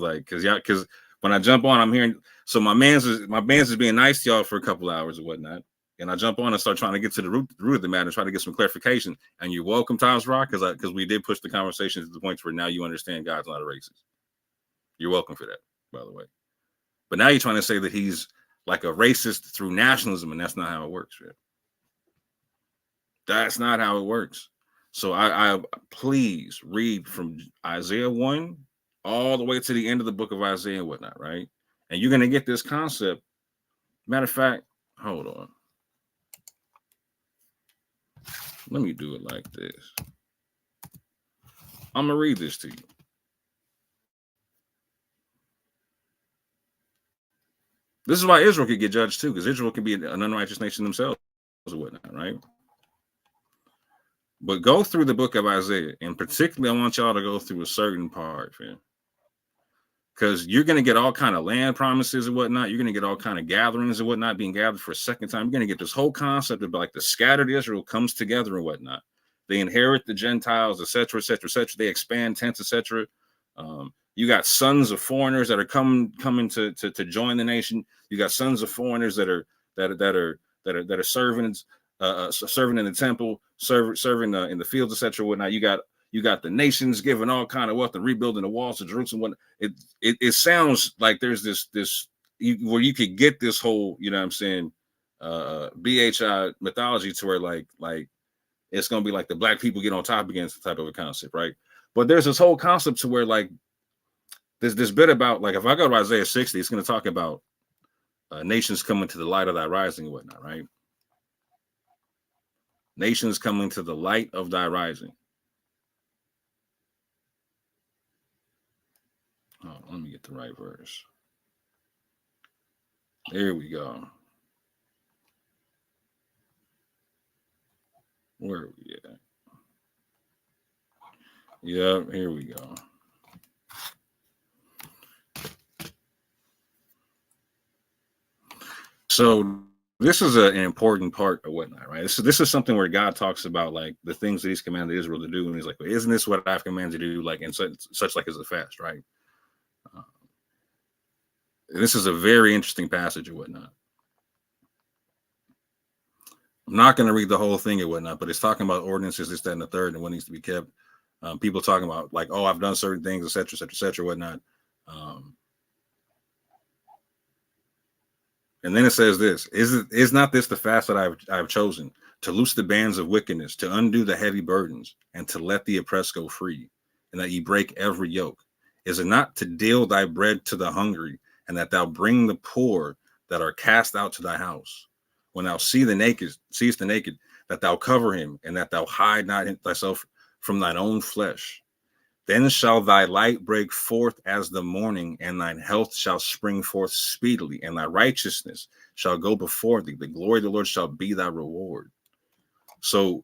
when I jump on, I'm hearing, so my man's is being nice to y'all for a couple hours or whatnot. And I jump on and start trying to get to the root of the matter, try to get some clarification. And you're welcome, Tazarah, because we did push the conversation to the point where now you understand God's not a racist. You're welcome for that, by the way. But now you're trying to say that he's like a racist through nationalism, and that's not how it works, right? That's not how it works. So I please read from Isaiah 1 all the way to the end of the book of Isaiah and whatnot, right? And you're going to get this concept. Matter of fact, hold on. Let me do it like this. I'm going to read this to you. This is why Israel could get judged too, because Israel can be an unrighteous nation themselves or whatnot, right? But go through the book of Isaiah, and particularly I want y'all to go through a certain part, fam. Because you're going to get all kind of land promises and whatnot. You're going to get all kind of gatherings and whatnot being gathered for a second time. You're going to get this whole concept of like the scattered Israel comes together and whatnot. They inherit the Gentiles, etc., etc., etc. They expand tents, etc. You got sons of foreigners that are coming to join the nation. You got sons of foreigners that are serving serving in the temple, serving in the fields, etc. Whatnot. You got the nations giving all kind of wealth and rebuilding the walls of Jerusalem. It sounds like there's this where you could get this whole, you know what I'm saying, BHI mythology to where like it's gonna be like the black people get on top against type of a concept, right? But there's this whole concept to where like there's this bit about like if I go to Isaiah 60, it's gonna talk about nations coming to the light of thy rising and whatnot, right? Nations coming to the light of thy rising. Oh, let me get the right verse. There we go. Where are we at? Yeah, here we go. So This is an important part of whatnot, right? This is something where God talks about like the things that He's commanded Israel to do, and He's like, well, "Isn't this what I've commanded you to do?" Like, and such like as a fast, right? This is a very interesting passage and whatnot. I'm not going to read the whole thing and whatnot, but it's talking about ordinances, this, that, and the third, and what needs to be kept. People talking about like, oh, I've done certain things, etc., etc., etc., whatnot. And then it says this: is not this the fast that I've chosen, to loose the bands of wickedness, to undo the heavy burdens, and to let the oppressed go free, and that ye break every yoke? Is it not to deal thy bread to the hungry, and that thou bring the poor that are cast out to thy house? When thou seest the naked, that thou cover him, and that thou hide not thyself from thine own flesh. Then shall thy light break forth as the morning, and thine health shall spring forth speedily, and thy righteousness shall go before thee. The glory of the Lord shall be thy reward. So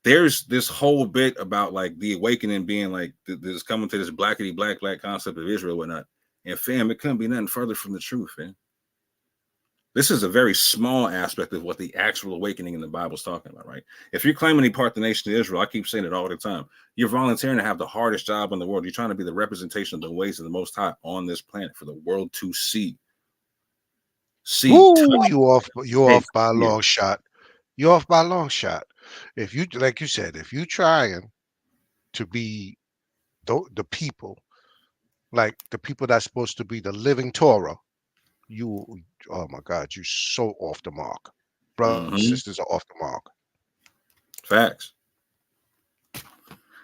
there's this whole bit about like the awakening being like this coming to this blackety black concept of Israel and whatnot. And fam, it couldn't be nothing further from the truth, man. This is a very small aspect of what the actual awakening in the Bible is talking about, right? If you're claiming to be part of the nation of Israel, I keep saying it all the time. You're volunteering to have the hardest job in the world. You're trying to be the representation of the ways of the Most High on this planet for the world to see. Ooh, you're off by a Yeah. long shot. You're off by a long shot. If you, like you said, if you trying to be the people, like the people that's supposed to be the living Torah, you, oh my God, you're so off the mark. Brothers and sisters are off the mark. Facts.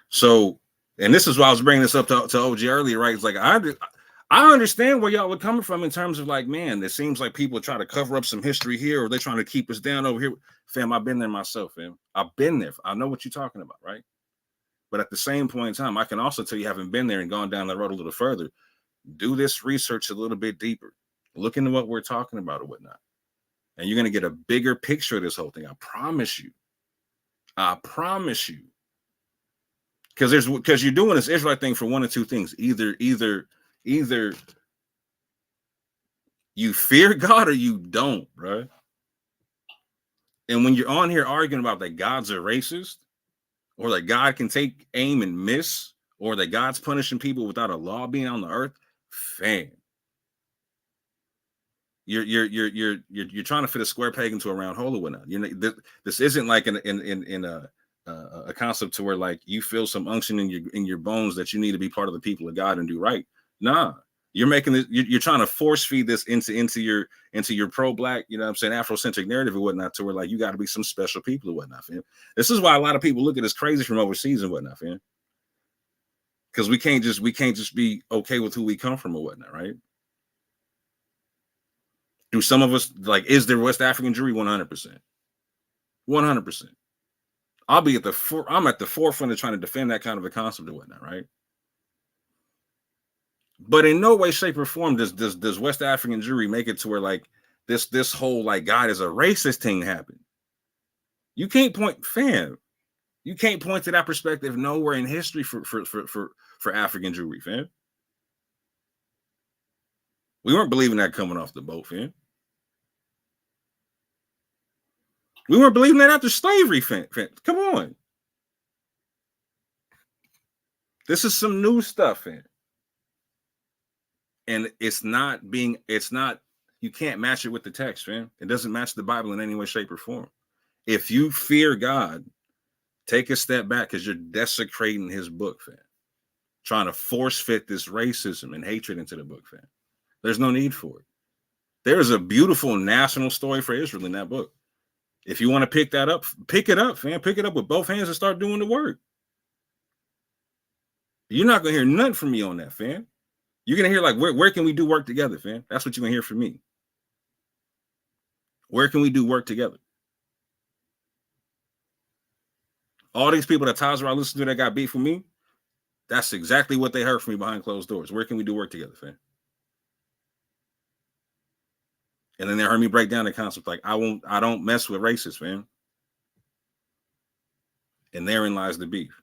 So, and this is why I was bringing this up to OG earlier, right? It's like I understand where y'all were coming from in terms of like, man, it seems like people try to cover up some history here, or they're trying to keep us down over here. Fam, I've been there myself, fam. I've been there. I know what you're talking about, right? But at the same point in time, I can also tell you haven't been there and gone down the road a little further. Do this research a little bit deeper. Look into what we're talking about or whatnot. And you're going to get a bigger picture of this whole thing. I promise you. I promise you. Because you're doing this Israelite thing for one of two things. Either you fear God or you don't, bro. And when you're on here arguing about that God's a racist, or that God can take aim and miss, or that God's punishing people without a law being on the earth, fam, you're trying to fit a square peg into a round hole or whatnot. This isn't like in a concept to where like you feel some unction in your bones that you need to be part of the people of God and do right. Nah, you're making this. You're trying to force feed this into your pro-black, you know what I'm saying, Afrocentric narrative and whatnot, to where like you got to be some special people or whatnot, fam. This is why a lot of people look at us crazy from overseas and whatnot, fam. Because we can't just be okay with who we come from or whatnot, right? Do some of us like, is there West African Jewry? 100%. 100%. I'll be I'm at the forefront of trying to defend that kind of a concept or whatnot, right? But in no way, shape, or form does West African Jewry make it to where like this whole like God is a racist thing happen. You can't point, fam. You can't point to that perspective nowhere in history for African Jewry, fam. We weren't believing that coming off the boat, fam. We weren't believing that after slavery, fam. Come on. This is some new stuff, fam. And you can't match it with the text, fam. It doesn't match the Bible in any way, shape, or form. If you fear God, take a step back, because you're desecrating his book, fam. Trying to force fit this racism and hatred into the book, fam. There's no need for it. There is a beautiful national story for Israel in that book. If you want to pick that up, pick it up, fam. Pick it up with both hands and start doing the work. You're not going to hear nothing from me on that, fam. You're going to hear like, where can we do work together, fam? That's what you're going to hear from me. Where can we do work together? All these people that Tazarah listen to that got beef with me, that's exactly what they heard from me behind closed doors. Where can we do work together, fam? And then they heard me break down the concept like, I don't mess with racists, fam. And therein lies the beef.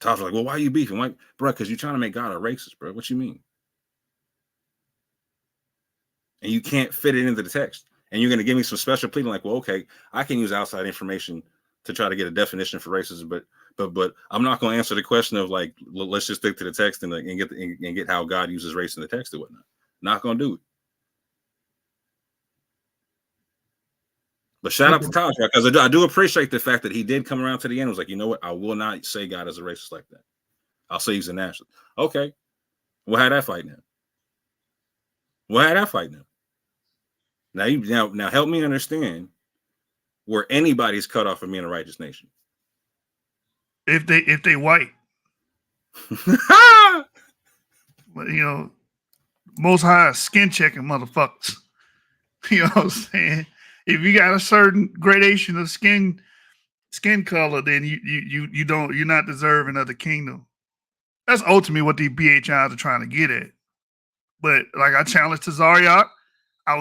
Tazarah like, well, why are you beefing? Like, bro, because you're trying to make God a racist, bro. What you mean? And you can't fit it into the text. and you're going to give me some special pleading like, well, okay, I can use outside information to try to get a definition for racism, but I'm not going to answer the question of like, let's just stick to the text and get how God uses race in the text and whatnot. Not going to do it. But shout out to Tazarah, because I do appreciate the fact that he did come around to the end. It was like, you know what? I will not say God is a racist like that. I'll say he's a nationalist. Okay. We'll have that fight now. Now help me understand where anybody's cut off from being a righteous nation. If they white. But you know, Most High skin checking motherfuckers. You know what I'm saying? If you got a certain gradation of skin color, then you're not deserving of the kingdom. That's ultimately what these BHIs are trying to get at. But like I challenged Tazarah, I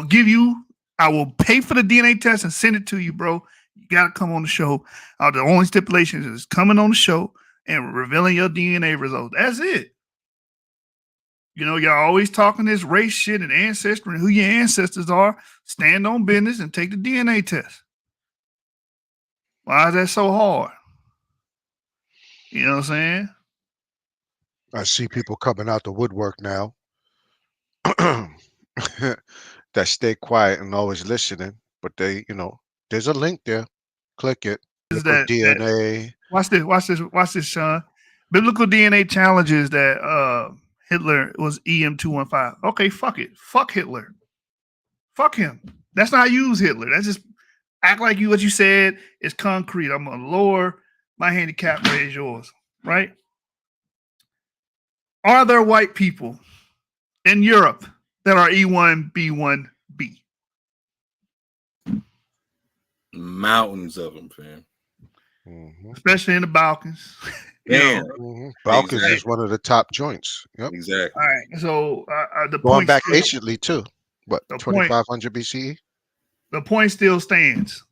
will pay for the DNA test and send it to you, bro. You gotta come on the show. The only stipulation is coming on the show and revealing your DNA results. That's it. You know, y'all always talking this race shit and ancestry and who your ancestors are. Stand on business and take the DNA test. Why is that so hard? You know what I'm saying? I see people coming out the woodwork now that stay quiet and always listening, but they, you know, there's a link there. Click it. Biblical DNA. Watch this, Sean. Biblical DNA challenges that Hitler was EM215. Okay, fuck it. Fuck Hitler. Fuck him. That's not use Hitler. That's just act like what you said is concrete. I'm gonna lower my handicap, raise yours, right? Are there white people in Europe that are E1B1B? Mountains of them, fam. Mm-hmm. Especially in the Balkans. Damn. Mm-hmm. Balkans is one of the top joints. Yep. Exactly. All right. So the going point back still, anciently too. What, 2500 BCE? The point still stands.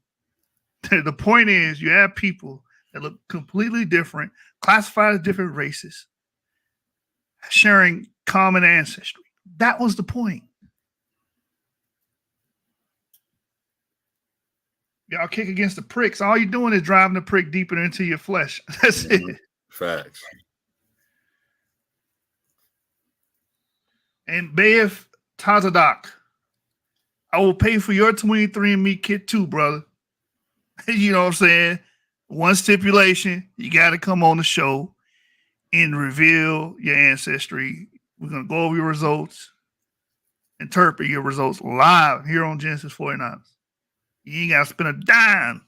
The point is you have people that look completely different, classified as different races, sharing common ancestry. That was the point. Y'all kick against the pricks. All you're doing is driving the prick deeper into your flesh. That's it. Facts. And Bev Tazarah, I will pay for your 23andMe kit too, brother. You know what I'm saying? One stipulation, you got to come on the show and reveal your ancestry. We're going to go over your results, interpret your results live here on Genesis 49ers. You ain't got to spend a dime.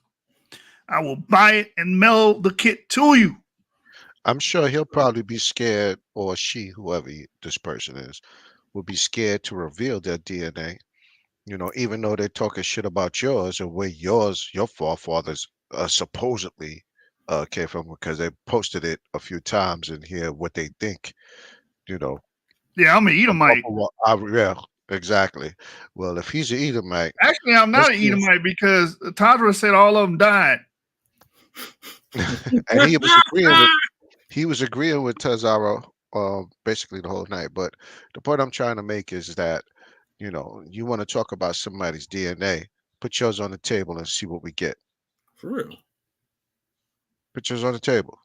I will buy it and mail the kit to you. I'm sure he'll probably be scared, or she, whoever this person is, will be scared to reveal their DNA. You know, even though they're talking shit about yours or where your forefathers supposedly came from, because they posted it a few times and hear what they think. You know. Yeah, I'm an Edomite. Yeah, exactly. Well, if he's an Edomite, actually, I'm not an Edomite because Tazarah said all of them died. And he was agreeing with Tazarah basically the whole night. But the point I'm trying to make is that, you know, you want to talk about somebody's DNA, put yours on the table and see what we get. For real. Put yours on the table.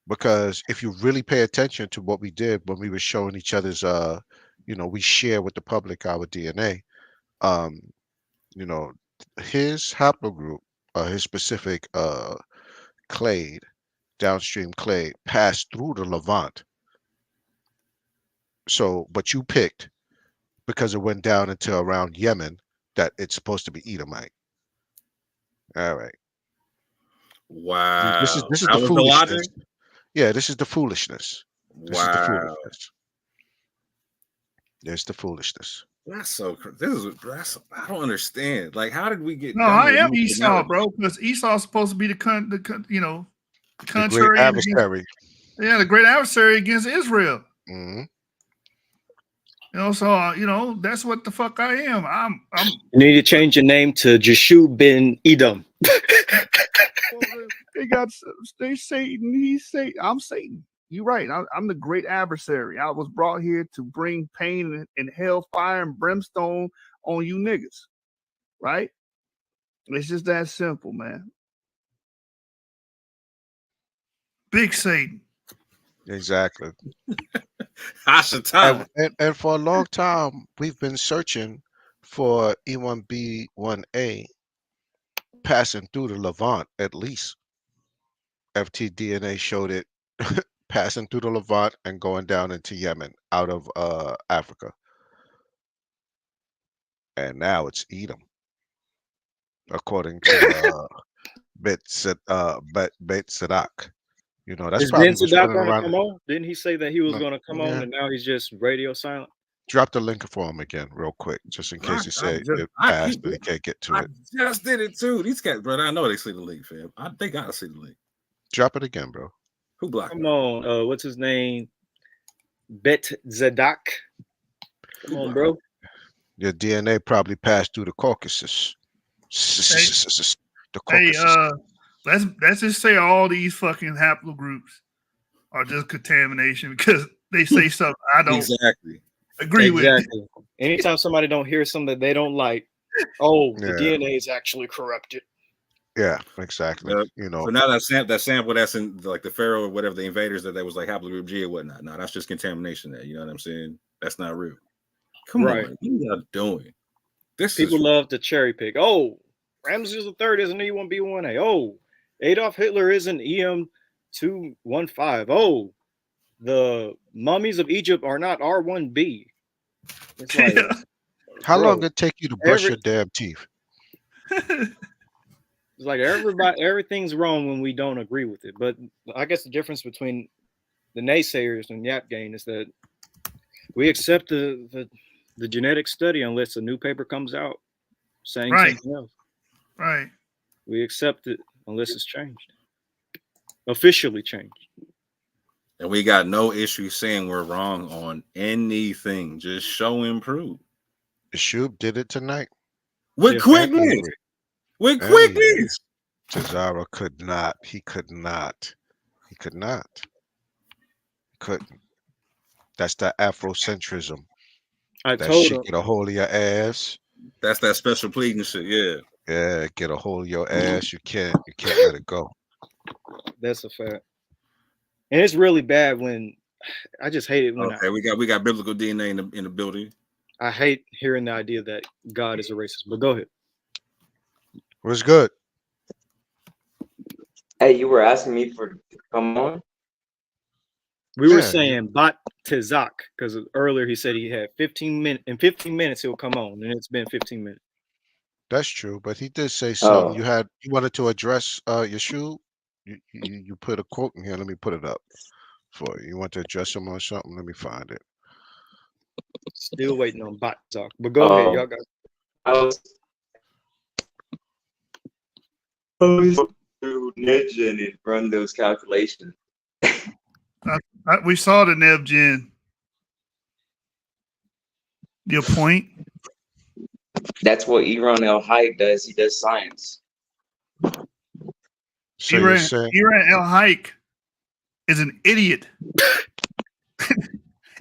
Because if you really pay attention to what we did when we were showing each other's, you know, we share with the public our DNA, you know, his haplogroup, his specific clade, downstream clade, passed through the Levant. So, but you picked, because it went down into around Yemen, that it's supposed to be Edomite. All right. Wow. This is the foolishness. Yeah, this is the foolishness. This is the foolishness. There's the foolishness. That's so. I don't understand. Like, how did we get? No, I am Esau, bro. Because Esau's supposed to be the contrary adversary. The great adversary against Israel. Mm-hmm. You know, so you know that's what the fuck I am. I'm. You need to change your name to Jeshu ben Edom. They Satan. He's Satan. I'm Satan. You're right. I'm the great adversary. I was brought here to bring pain and hellfire and brimstone on you niggas. right? It's just that simple, man. Big Satan. Exactly. Hashatan. And for a long time, we've been searching for E1B1A passing through the Levant, at least. FTDNA showed it passing through the Levant and going down into Yemen out of Africa. And now it's Edom, according to Bet Sadak. You know, that's Is probably Ben what's Sadat running going to around. come on? Didn't he say that he was No, going to come on yeah. and now he's just radio silent? Drop the link for him again, real quick, just in case he said it passed, but he can't get to I it. just did it too. These cats, brother, I know they see the link, fam. They gotta see the link. Drop it again, bro. Who blocked Come on. What's his name? Bet Zadak. Come on, bro. Your DNA probably passed through the Caucasus. The Hey, Caucasus. let's just say all these fucking haplogroups are just contamination because they say something I don't exactly agree with. Exactly. Anytime somebody don't hear something that they don't like, oh, the Yeah. DNA is actually corrupted. Yeah, exactly. You know, So now that sample that's in like the Pharaoh or whatever, the invaders that was like haplogroup G or whatnot. No, that's just contamination. There, you know what I'm saying? That's not real. Come Right. on, what are y'all doing? This People is love to cherry pick. Oh, Ramses III is an E1B1A. Oh, Adolf Hitler is an EM215. Oh, the mummies of Egypt are not R1B. It's like, how bro, long did it take you to brush your damn teeth? It's like everything's wrong when we don't agree with it. But I guess the difference between the naysayers and Yap Gang is that we accept the genetic study unless a new paper comes out saying something else. Right. We accept it unless it's changed, officially changed. and we got no issue saying we're wrong on anything. Just show and prove. Shub did it tonight. With quickness. With quickness. Tazarah could not. He could not. He could not. He couldn't. That's that Afrocentrism. I that told shit him. Get a hold of your ass. That's that special pleading shit. Yeah. Yeah, get a hold of your ass. You can't let it go. That's a fact. And it's really bad when I just hate it when we got biblical DNA in the building. I hate hearing the idea that God is a racist. But go ahead. What's good? Hey, you were asking me to come on? We were saying Bat Tazak because earlier he said he had 15 minutes. In 15 minutes he'll come on, and it's been 15 minutes. That's true, but he did say something. You wanted to address Yeshua. You put a quote in here. Let me put it up for you. You want to address him on something? Let me find it. Still waiting on Bat Tazak, but go ahead, y'all got. I was through NetGen and run those calculations. We saw the NebGen. Your point? That's what Iran El Hayek does. He does science. So Iran El Hayek is an idiot.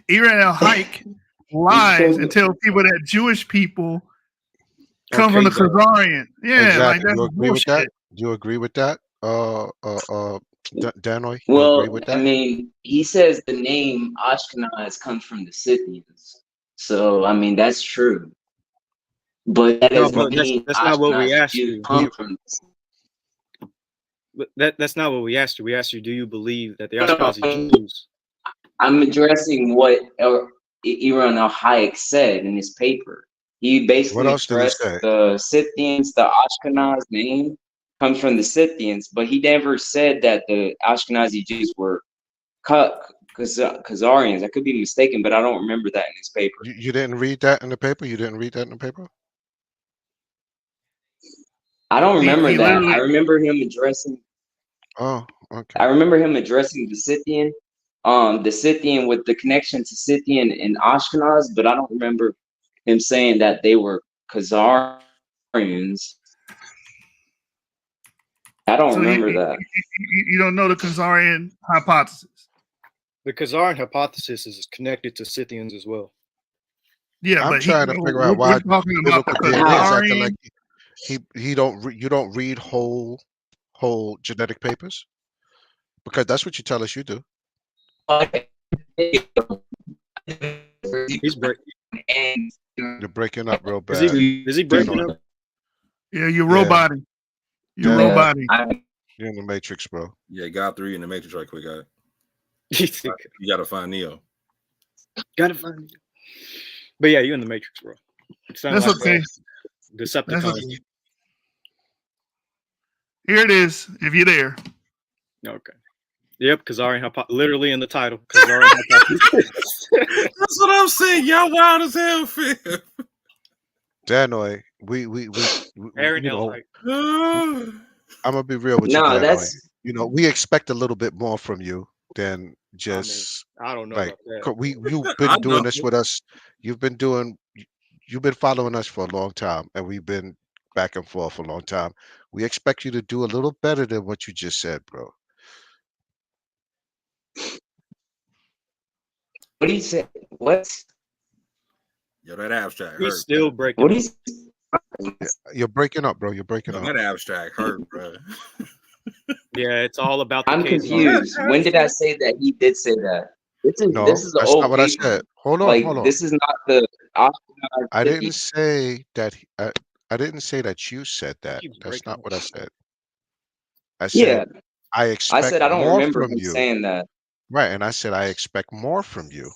Iran El Hayek lies and tells people that Jewish people come from the Khazarian. Yeah, exactly. like that's you agree bullshit. with that? Do you agree with that? Danoy, you Well, agree with that? I mean, he says the name Ashkenaz comes from the Scythians. So, I mean, that's true. But that doesn't mean that's not what we asked Jews you. come from. But that's not what we asked you. We asked you, do you believe that the Ashkenazi Jews? I'm addressing what Iran El Hayek said in his paper. He basically stressed the Scythians, the Ashkenaz name comes from the Scythians, but he never said that the Ashkenazi Jews were Khazarians. I could be mistaken, but I don't remember that in his paper. You didn't read that in the paper? You didn't read that in the paper? I don't remember that. I remember him addressing. Oh, okay. I remember him addressing the Scythian with the connection to Scythian and Ashkenaz, but I don't remember him saying that they were Khazarians. I don't remember that. You don't know the Khazarian hypothesis. The Khazarian hypothesis is connected to Scythians as well. Yeah, I'm but trying to figure out why talking about the Khazarian. you don't read whole genetic papers? Because that's what you tell us you do. He's breaking. You're breaking up real bad. Is he breaking up? Yeah, you're roboting. You're roboting. You're in the Matrix, bro. Yeah, God 3 in the Matrix right quick, guy. You gotta find Neo. Gotta find Neo. But yeah, you're in the Matrix, bro. That's like okay. Decepticons. Okay. Here it is, if you're there. Okay. Yep, Kazarian literally in the title. Kazarian That's what I'm saying. Y'all wild as hell, fam. Danoy, we Aaron, you know, I'm gonna be real with you, No, Danoy. that's You know, we expect a little bit more from you than just I don't know like about that. you've been doing this with us. You've been following us for a long time, and we've been back and forth for a long time. We expect you to do a little better than what you just said, bro. what do you say? What? Yo, that abstract hurt. He's still breaking. What do you? You're breaking up, bro. You're breaking up. That abstract hurt, bro. Yeah, it's all about the I'm case. confused. When did I say that? He did say that. This is No, the that's old not what I paper. said. Hold on, Like hold on. this is not the. I didn't say that. I didn't say that you said that. That's not what I said. I said I expect I said I don't more remember from him you. saying that. Right, and I said I expect more from you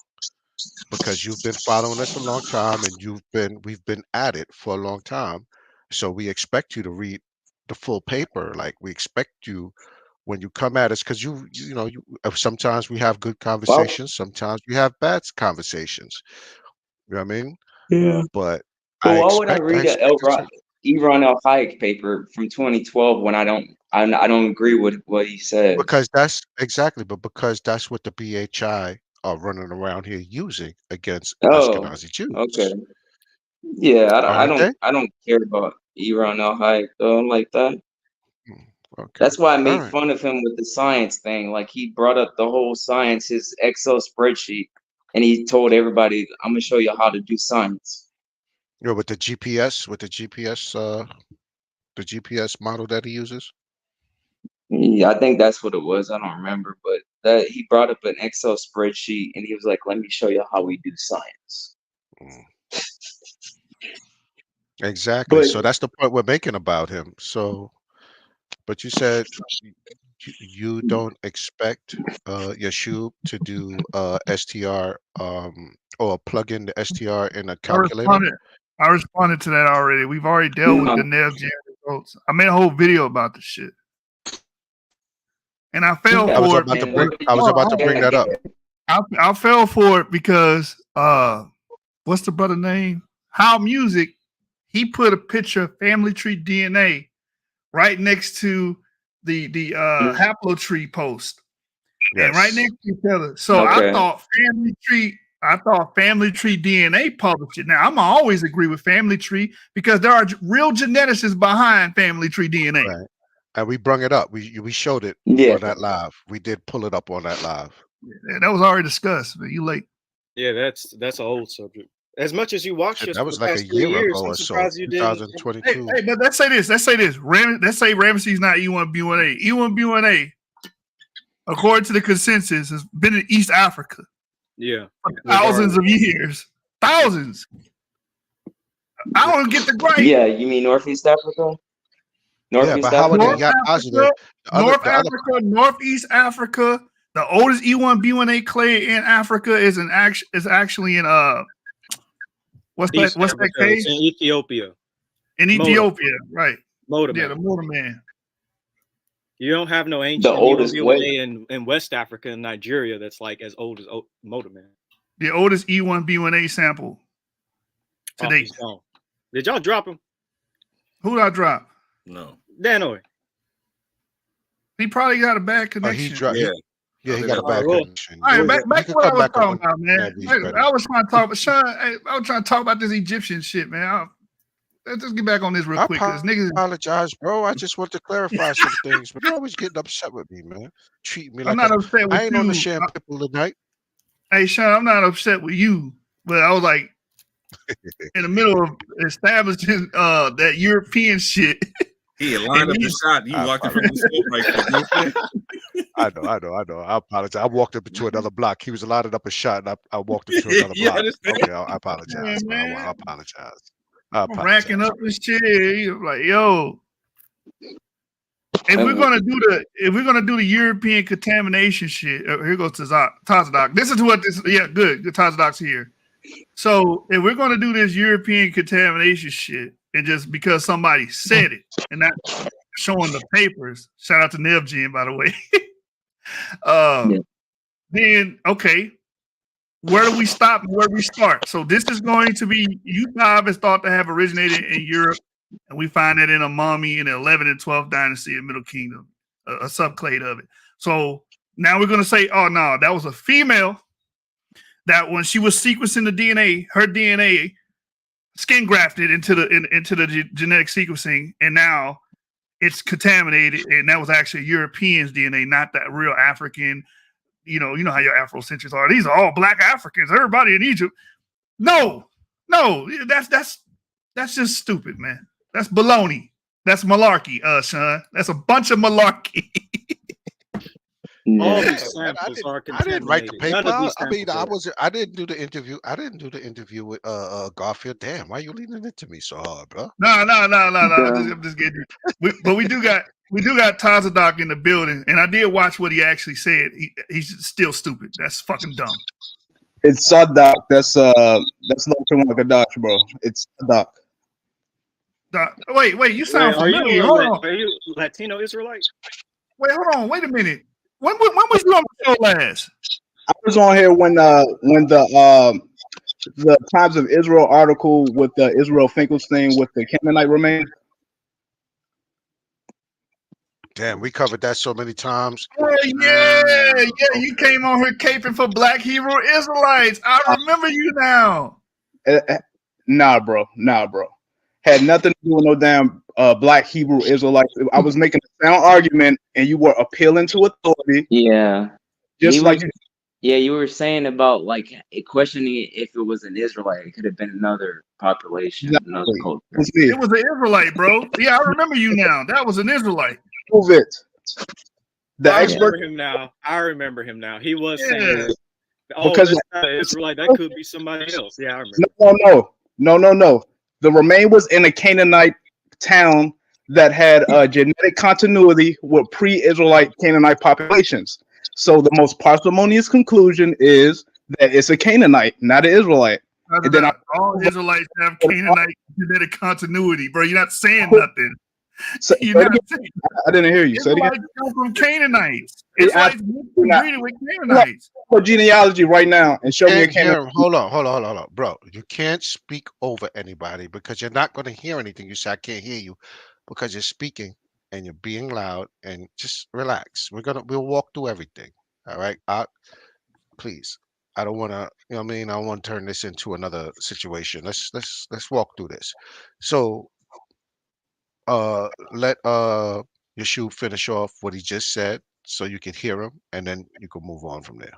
because you've been following us a long time, and we've been at it for a long time. So we expect you to read the full paper. Like we expect you when you come at us, because you know sometimes we have good conversations, sometimes we have bad conversations. You know what I mean? Yeah. But But why would I read expect an Iran El Hayek paper from 2012 when I don't agree with what he said? because that's what the BHI are running around here using against Ashkenazi Jews. Okay. Yeah, Aren't they? I don't care about Iran El Hayek though like that. Okay. That's why I made fun of him with the science thing. Like he brought up the whole science, his Excel spreadsheet, and he told everybody, "I'm gonna show you how to do science." Yeah, with the GPS model that he uses. Yeah, I think that's what it was. I don't remember, but that he brought up an Excel spreadsheet, and he was like, "Let me show you how we do science." Exactly. So that's the point we're making about him. So, but you said you don't expect Yeshub to do STR or plug in the STR in a calculator. I responded to that already. We've already dealt with the NevGen results. I made a whole video about this shit. And I fell for it. I was about to bring that up. I fell for it because what's the brother name? How Music, he put a picture of family tree DNA right next to the haplotree post. Yes. And right next to each other. So I thought Family Tree DNA published it. Now I'm always agree with Family Tree because there are real geneticists behind Family Tree DNA. Right. And we brung it up. We showed it on that live. We did pull it up on that live. Yeah, that was already discussed, but you late. Yeah, that's an old subject. As much as you watched that was like a year ago or so, 2022. Hey, but let's say this. Let's say Ramesses not E1B1A. E1B1A, according to the consensus, has been in East Africa. Yeah. For thousands of years. Thousands. I don't get the grade. Yeah, you mean Northeast Africa? Northeast Africa? Northeast Africa. The oldest E1B1A clade in Africa is actually in what's that case? In Ethiopia. In Ethiopia, right. Motorman. Yeah, the Motorman. You don't have no ancient E1B1A in West Africa and Nigeria that's like as old as Motorman. The oldest E1B1A sample today. Did y'all drop him? Who did I drop? No. Danoy. He probably got a bad connection. Yeah, he got a bad connection. All right, back to what I was talking about, man. I was trying to talk about Sean. I was trying to talk about this Egyptian shit, man. Let's just get back on this real quick. Niggas apologize, bro. I just want to clarify some things, but you're always getting upset with me, man. Treat me like I'm not upset with I ain't you. on the sham people tonight. Hey, Sean, I'm not upset with you, but I was like, in the middle of establishing that European shit. He lined up the shot. You walked in from the scope right quick. I know. I apologize. I walked up into another block. He was lining up a shot, and I walked into another block. Okay, I apologize. Yeah, I apologize. I'm racking up this shit. Like, yo, if we're gonna do the European contamination shit, here goes Tazarah. This is what this. Yeah, good. Tazarah's here. So if we're gonna do this European contamination shit, and just because somebody said it and not showing the papers, shout out to Nevgen, by the way. Then okay, where do we stop and where do we start? So this is going to be Utah is thought to have originated in Europe, and we find that in a mummy in the 11th and 12th dynasty of Middle Kingdom, a subclade of it. So now we're going to say, oh no, that was a female that when she was sequencing the DNA, her DNA skin grafted into the genetic sequencing, and now it's contaminated, and that was actually European's DNA, not that real African. You know how your Afrocentrics are. These are all black Africans. Everybody in Egypt. No, that's just stupid, man. That's baloney. That's malarkey, Sean. That's a bunch of malarkey. All these samples are contaminated. I didn't write the paper. I didn't do the interview. I didn't do the interview with Garfield. Damn, why are you leaning into me so hard, bro? No. I'm just kidding. But we do got Tazarah in the building, and I did watch what he actually said. He's still stupid. That's fucking dumb. It's Sadak. That's looking like a Dutch, bro. It's Sadak. Wait, you sound familiar. Are you Latino Israelite? Wait, hold on. Wait a minute. When was you on the show last? I was on here when the Times of Israel article with the Israel Finkelstein with the Canaanite remains. Damn, we covered that so many times. Oh, yeah, you came on here caping for Black Hebrew Israelites. I remember you now. Nah, bro. Had nothing to do with no damn Black Hebrew Israelites. I was making a sound argument, and you were appealing to authority. Yeah. You were saying about like questioning if it was an Israelite. It could have been another population, another culture. It was an Israelite, bro. Yeah, I remember you now. That was an Israelite. Prove it. I remember him now. He was saying, because that's not an Israelite. That could be somebody else. Yeah, I remember. No. The remain was in a Canaanite town that had genetic continuity with pre-Israelite Canaanite populations. So the most parsimonious conclusion is that it's a Canaanite, not an Israelite. And then all Israelites have Canaanite genetic continuity, bro. You're not saying nothing. So, I didn't hear you. Israelites come from Canaanites. Israelites breeding with Canaanites. For genealogy right now and show me a Canaanite. Hold on, bro. You can't speak over anybody because you're not going to hear anything. You say I can't hear you because you're speaking and you're being loud. And just relax. We'll walk through everything. All right. Please. I don't want to. You know what I mean? I don't want to turn this into another situation. Let's walk through this. So. Let Yeshua finish off what he just said so you can hear him, and then you can move on from there.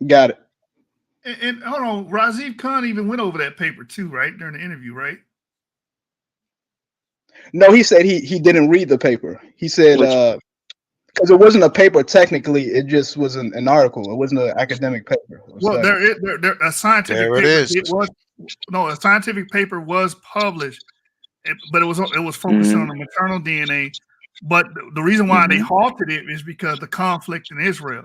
Got it. And hold on, Raziv Khan even went over that paper too, right? During the interview, right? No, he said he didn't read the paper. He said because it wasn't a paper technically, it just was an article. It wasn't an academic paper. Well, there a scientific there paper. It is. A scientific paper was published. But it was focused on the maternal DNA. But the reason why they halted it is because the conflict in Israel.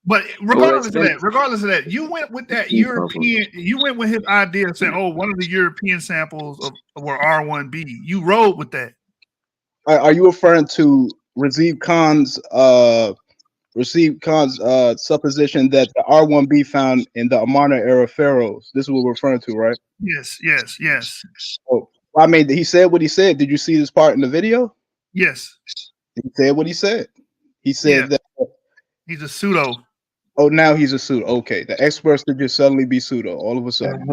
But regardless of that, you went with that European. You went with his idea of saying, "Oh, one of the European samples were R1B." You rode with that. Are you referring to Raziv Khan's supposition that the R1B found in the Amarna era pharaohs? This is what we're referring to, right? Yes. Oh, I mean, he said what he said. Did you see this part in the video? Yes. He said what he said. He said that he's a pseudo. Oh, now he's a pseudo. Okay, the experts could just suddenly be pseudo all of a sudden.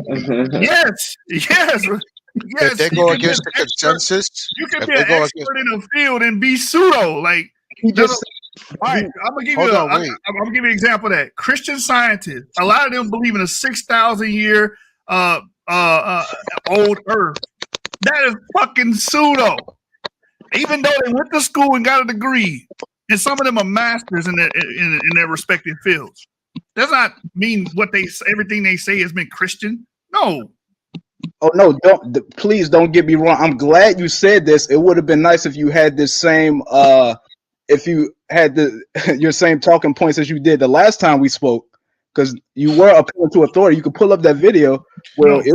Yes. If they go against the consensus, you can be an expert in a field and be pseudo. Like he just All right, I'm gonna give Hold you on, wait. I'm gonna give you an example of that. Christian scientists, a lot of them believe in a 6,000 year old Earth. That is fucking pseudo. Even though they went to school and got a degree, and some of them are masters in their respective fields, does not mean everything they say has been Christian. No. Oh no! Please don't get me wrong. I'm glad you said this. It would have been nice if you had this same if you had your same talking points as you did the last time we spoke, because you were appealing to authority. You could pull up that video where when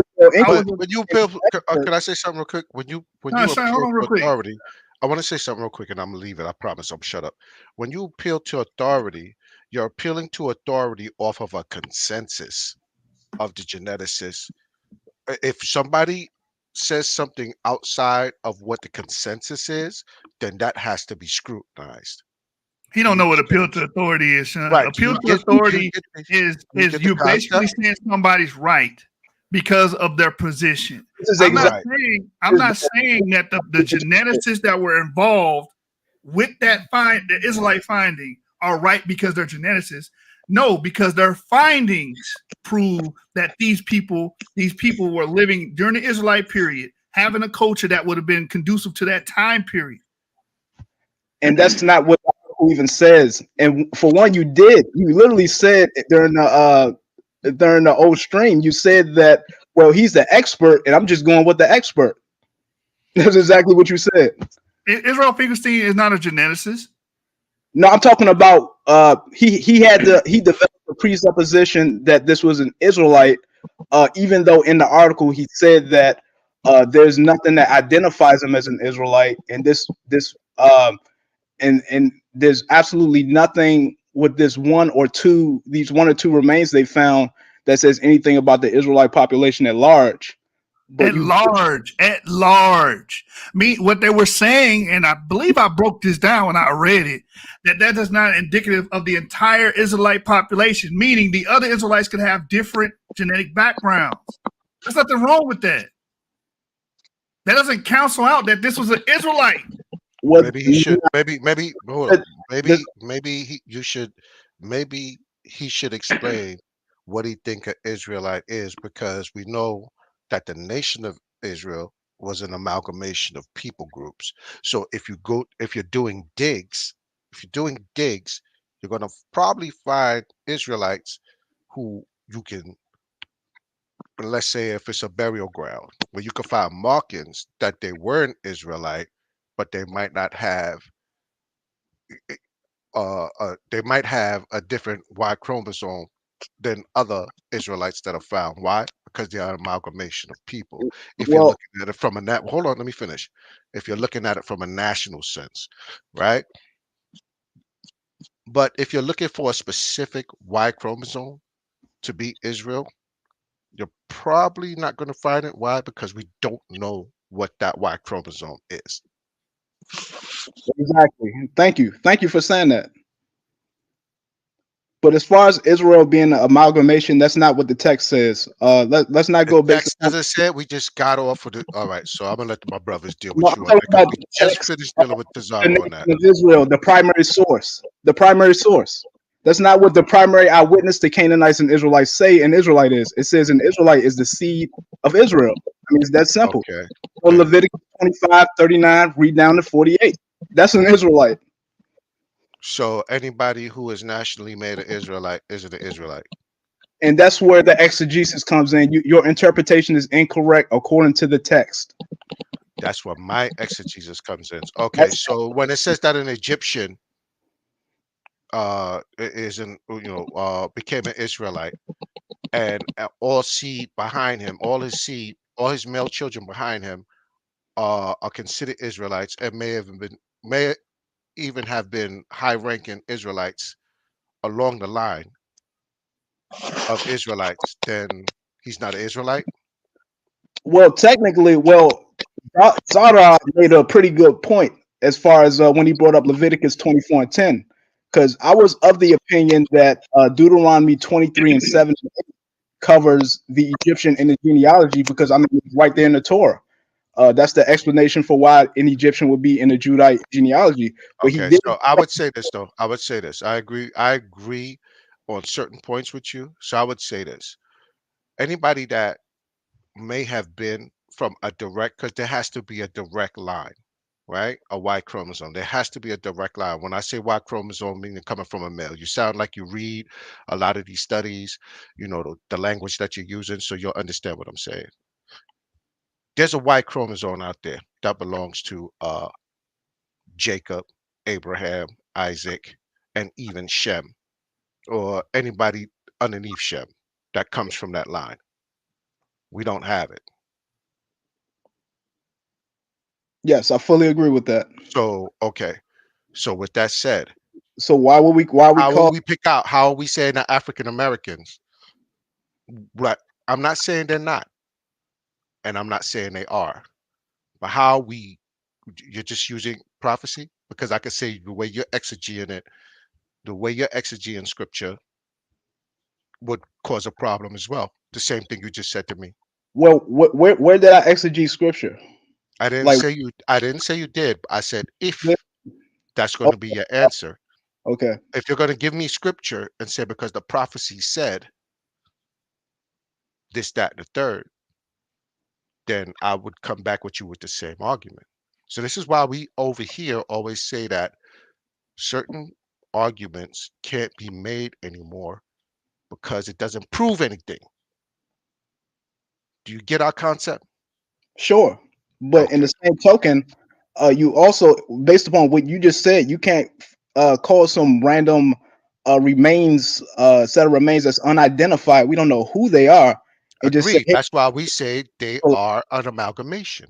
you appeal, can I say something real quick? When you appeal to authority, I want to say something real quick, and I'm gonna leave it. I promise. I'm shut up. When you appeal to authority, you're appealing to authority off of a consensus of the geneticists. If somebody says something outside of what the consensus is, then that has to be scrutinized. He don't know what appeal to authority is. Right. Appeal to authority is you basically saying somebody's right because of their position. I'm not saying that the geneticists that were involved with the Israelite finding are right because they're geneticists. No, because their findings prove that these people were living during the Israelite period, having a culture that would have been conducive to that time period. And that's not what the article even says. And for one, you literally said during the old stream, you said that, well, he's the expert, and I'm just going with the expert. That's exactly what you said. Israel Finkelstein is not a geneticist. No, I'm talking about he developed a presupposition that this was an Israelite, even though in the article he said that there's nothing that identifies him as an Israelite, and and there's absolutely nothing with these one or two remains they found that says anything about the Israelite population at large. At large. What they were saying, and I believe I broke this down when I read it, that is not indicative of the entire Israelite population, meaning the other Israelites could have different genetic backgrounds. There's nothing wrong with that. That doesn't cancel out that this was an Israelite. Maybe he should. Maybe he should explain what he think an Israelite is, because we know that the nation of Israel was an amalgamation of people groups. So if you're doing digs, you're going to probably find Israelites who you can, let's say if it's a burial ground, where you can find markings that they weren't Israelite, but they might not have a different Y chromosome than other Israelites that are found. Why? Because they are an amalgamation of people. If you're looking at it from hold on, let me finish. If you're looking at it from a national sense, right? But if you're looking for a specific Y chromosome to be Israel, you're probably not going to find it. Why? Because we don't know what that Y chromosome is. Exactly. Thank you for saying that. But as far as Israel being an amalgamation, that's not what the text says. Let's not go based. As I said, we just got off with it. All right, so I'm gonna let my brothers deal with you on that. We just finished dealing with Tazarah on that. Of Israel, the primary source. That's not what the primary eyewitness to Canaanites and Israelites say an Israelite is. It says an Israelite is the seed of Israel. I mean, it's that simple. Okay. So Leviticus 25:39, read down to 48. That's an Israelite. So anybody who is nationally made an Israelite isn't an Israelite. And that's where the exegesis comes in. Your interpretation is incorrect according to the text. That's where my exegesis comes in. Okay, so when it says that an Egyptian became an Israelite, and all seed behind him, all his male children behind him are considered Israelites, and may even have been high-ranking Israelites along the line of Israelites, then he's not an Israelite? Well, technically, Tazarah made a pretty good point as far as when he brought up Leviticus 24:10, because I was of the opinion that Deuteronomy 23:7 covers the Egyptian in the genealogy, because I mean it's right there in the Torah. That's the explanation for why an Egyptian would be in the Judite genealogy. But he Okay, did. so I would say this though. I would say this. I agree on certain points with you. So I would say this. Anybody that may have been from a direct, because there has to be a direct line, right? A Y chromosome. There has to be a direct line. When I say Y chromosome, meaning coming from a male, you sound like you read a lot of these studies, you know, the language that you're using, so you'll understand what I'm saying. There's a Y chromosome out there that belongs to Jacob, Abraham, Isaac, and even Shem, or anybody underneath Shem that comes from that line. We don't have it. Yes, I fully agree with that. So, okay. So with that said, so why would we how call will we pick out? How are we saying that African Americans? Right. I'm not saying they're not, and I'm not saying they are, but how we? You're just using prophecy, because I could say the way you're exegeting it, the way you're exegeting scripture would cause a problem as well. The same thing you just said to me. Well, where did I exegete scripture? I didn't Like, say you. I didn't say you did. I said if yeah, that's going to be your answer. okay. If you're going to give me scripture and say because the prophecy said this, that, and the third, then I would come back with you with the same argument. So this is why we over here always say that certain arguments can't be made anymore because it doesn't prove anything. Do you get our concept? Sure, but in the same token, you also, based upon what you just said, you can't call some random remains set of remains that's unidentified. We don't know who they are, and just say, Agreed. hey, That's why we say they so- are an amalgamation,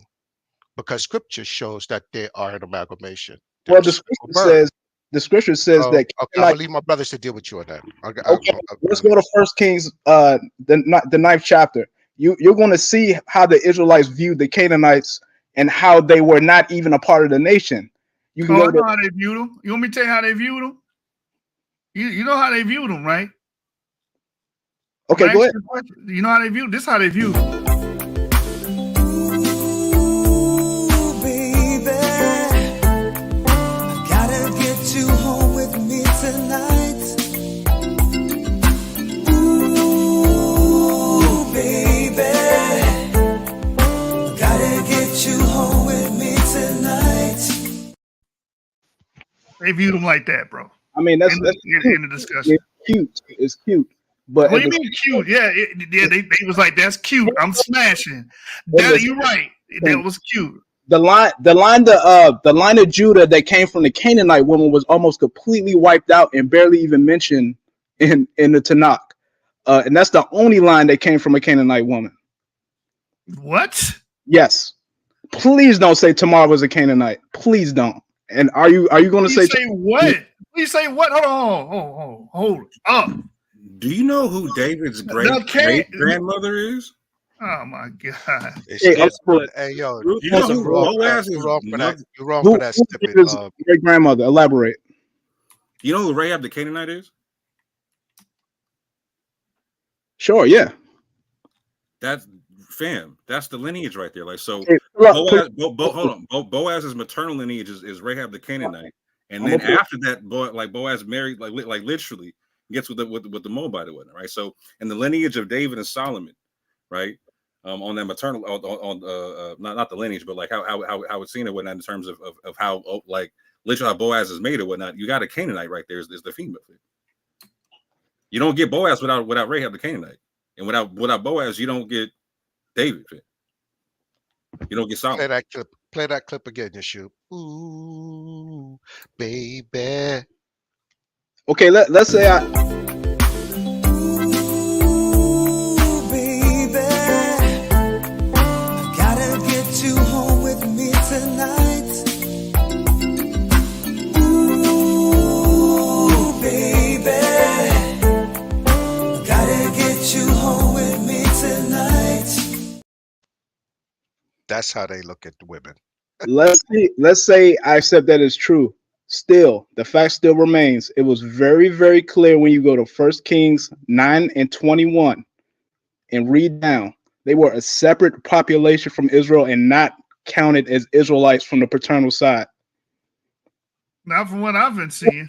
because scripture shows that they are an amalgamation. well, They're a bird. the scripture says that. Okay, I'm Canaanite- gonna leave my brothers to deal with you on that. Okay, let's go to First Kings, the 9th chapter. You're going to see how the Israelites viewed the Canaanites and how they were not even a part of the nation. You can I go know to, how they viewed them. You want me to tell you how they viewed them? You know how they viewed them, right? okay, go ahead. You know how they viewed. This is how they viewed them. They viewed them like that, bro. I mean, that's in the discussion. It's cute. It's cute. But what do you mean cute? Yeah, they was like, that's cute. I'm smashing. You're right. That was cute. The line of Judah that came from the Canaanite woman was almost completely wiped out and barely even mentioned in the Tanakh. And that's the only line that came from a Canaanite woman. What? Yes. Please don't say Tamar was a Canaanite. Please don't. And are you going to say what? Please say what? Hold up. Do you know who David's great grandmother is? Oh my God! Hey, yo, you know who Boaz is? You're wrong for that. You're wrong for that stupid. Great grandmother. Elaborate. You know who Rahab the Canaanite is? Sure. Yeah. That's fam. That's the lineage right there. Like so. Hey, Boaz's maternal lineage is Rahab the Canaanite, and then after that, Boaz married like literally gets with the Moabite or whatnot, right? So in the lineage of David and Solomon, right? On that maternal, not the lineage, but like how it's seen or whatnot in terms of how like literally how Boaz is made or whatnot. You got a Canaanite right there is the female. You don't get Boaz without Rahab the Canaanite, and without Boaz, you don't get David. You don't get Solomon. Play that clip again, Yeshua. Ooh, baby. Okay, let's say That's how they look at the women. let's say I accept that as true. Still, the fact still remains. It was very, very clear when you go to 1 Kings 9:21 and read down. They were a separate population from Israel and not counted as Israelites from the paternal side. Not from what I've been seeing.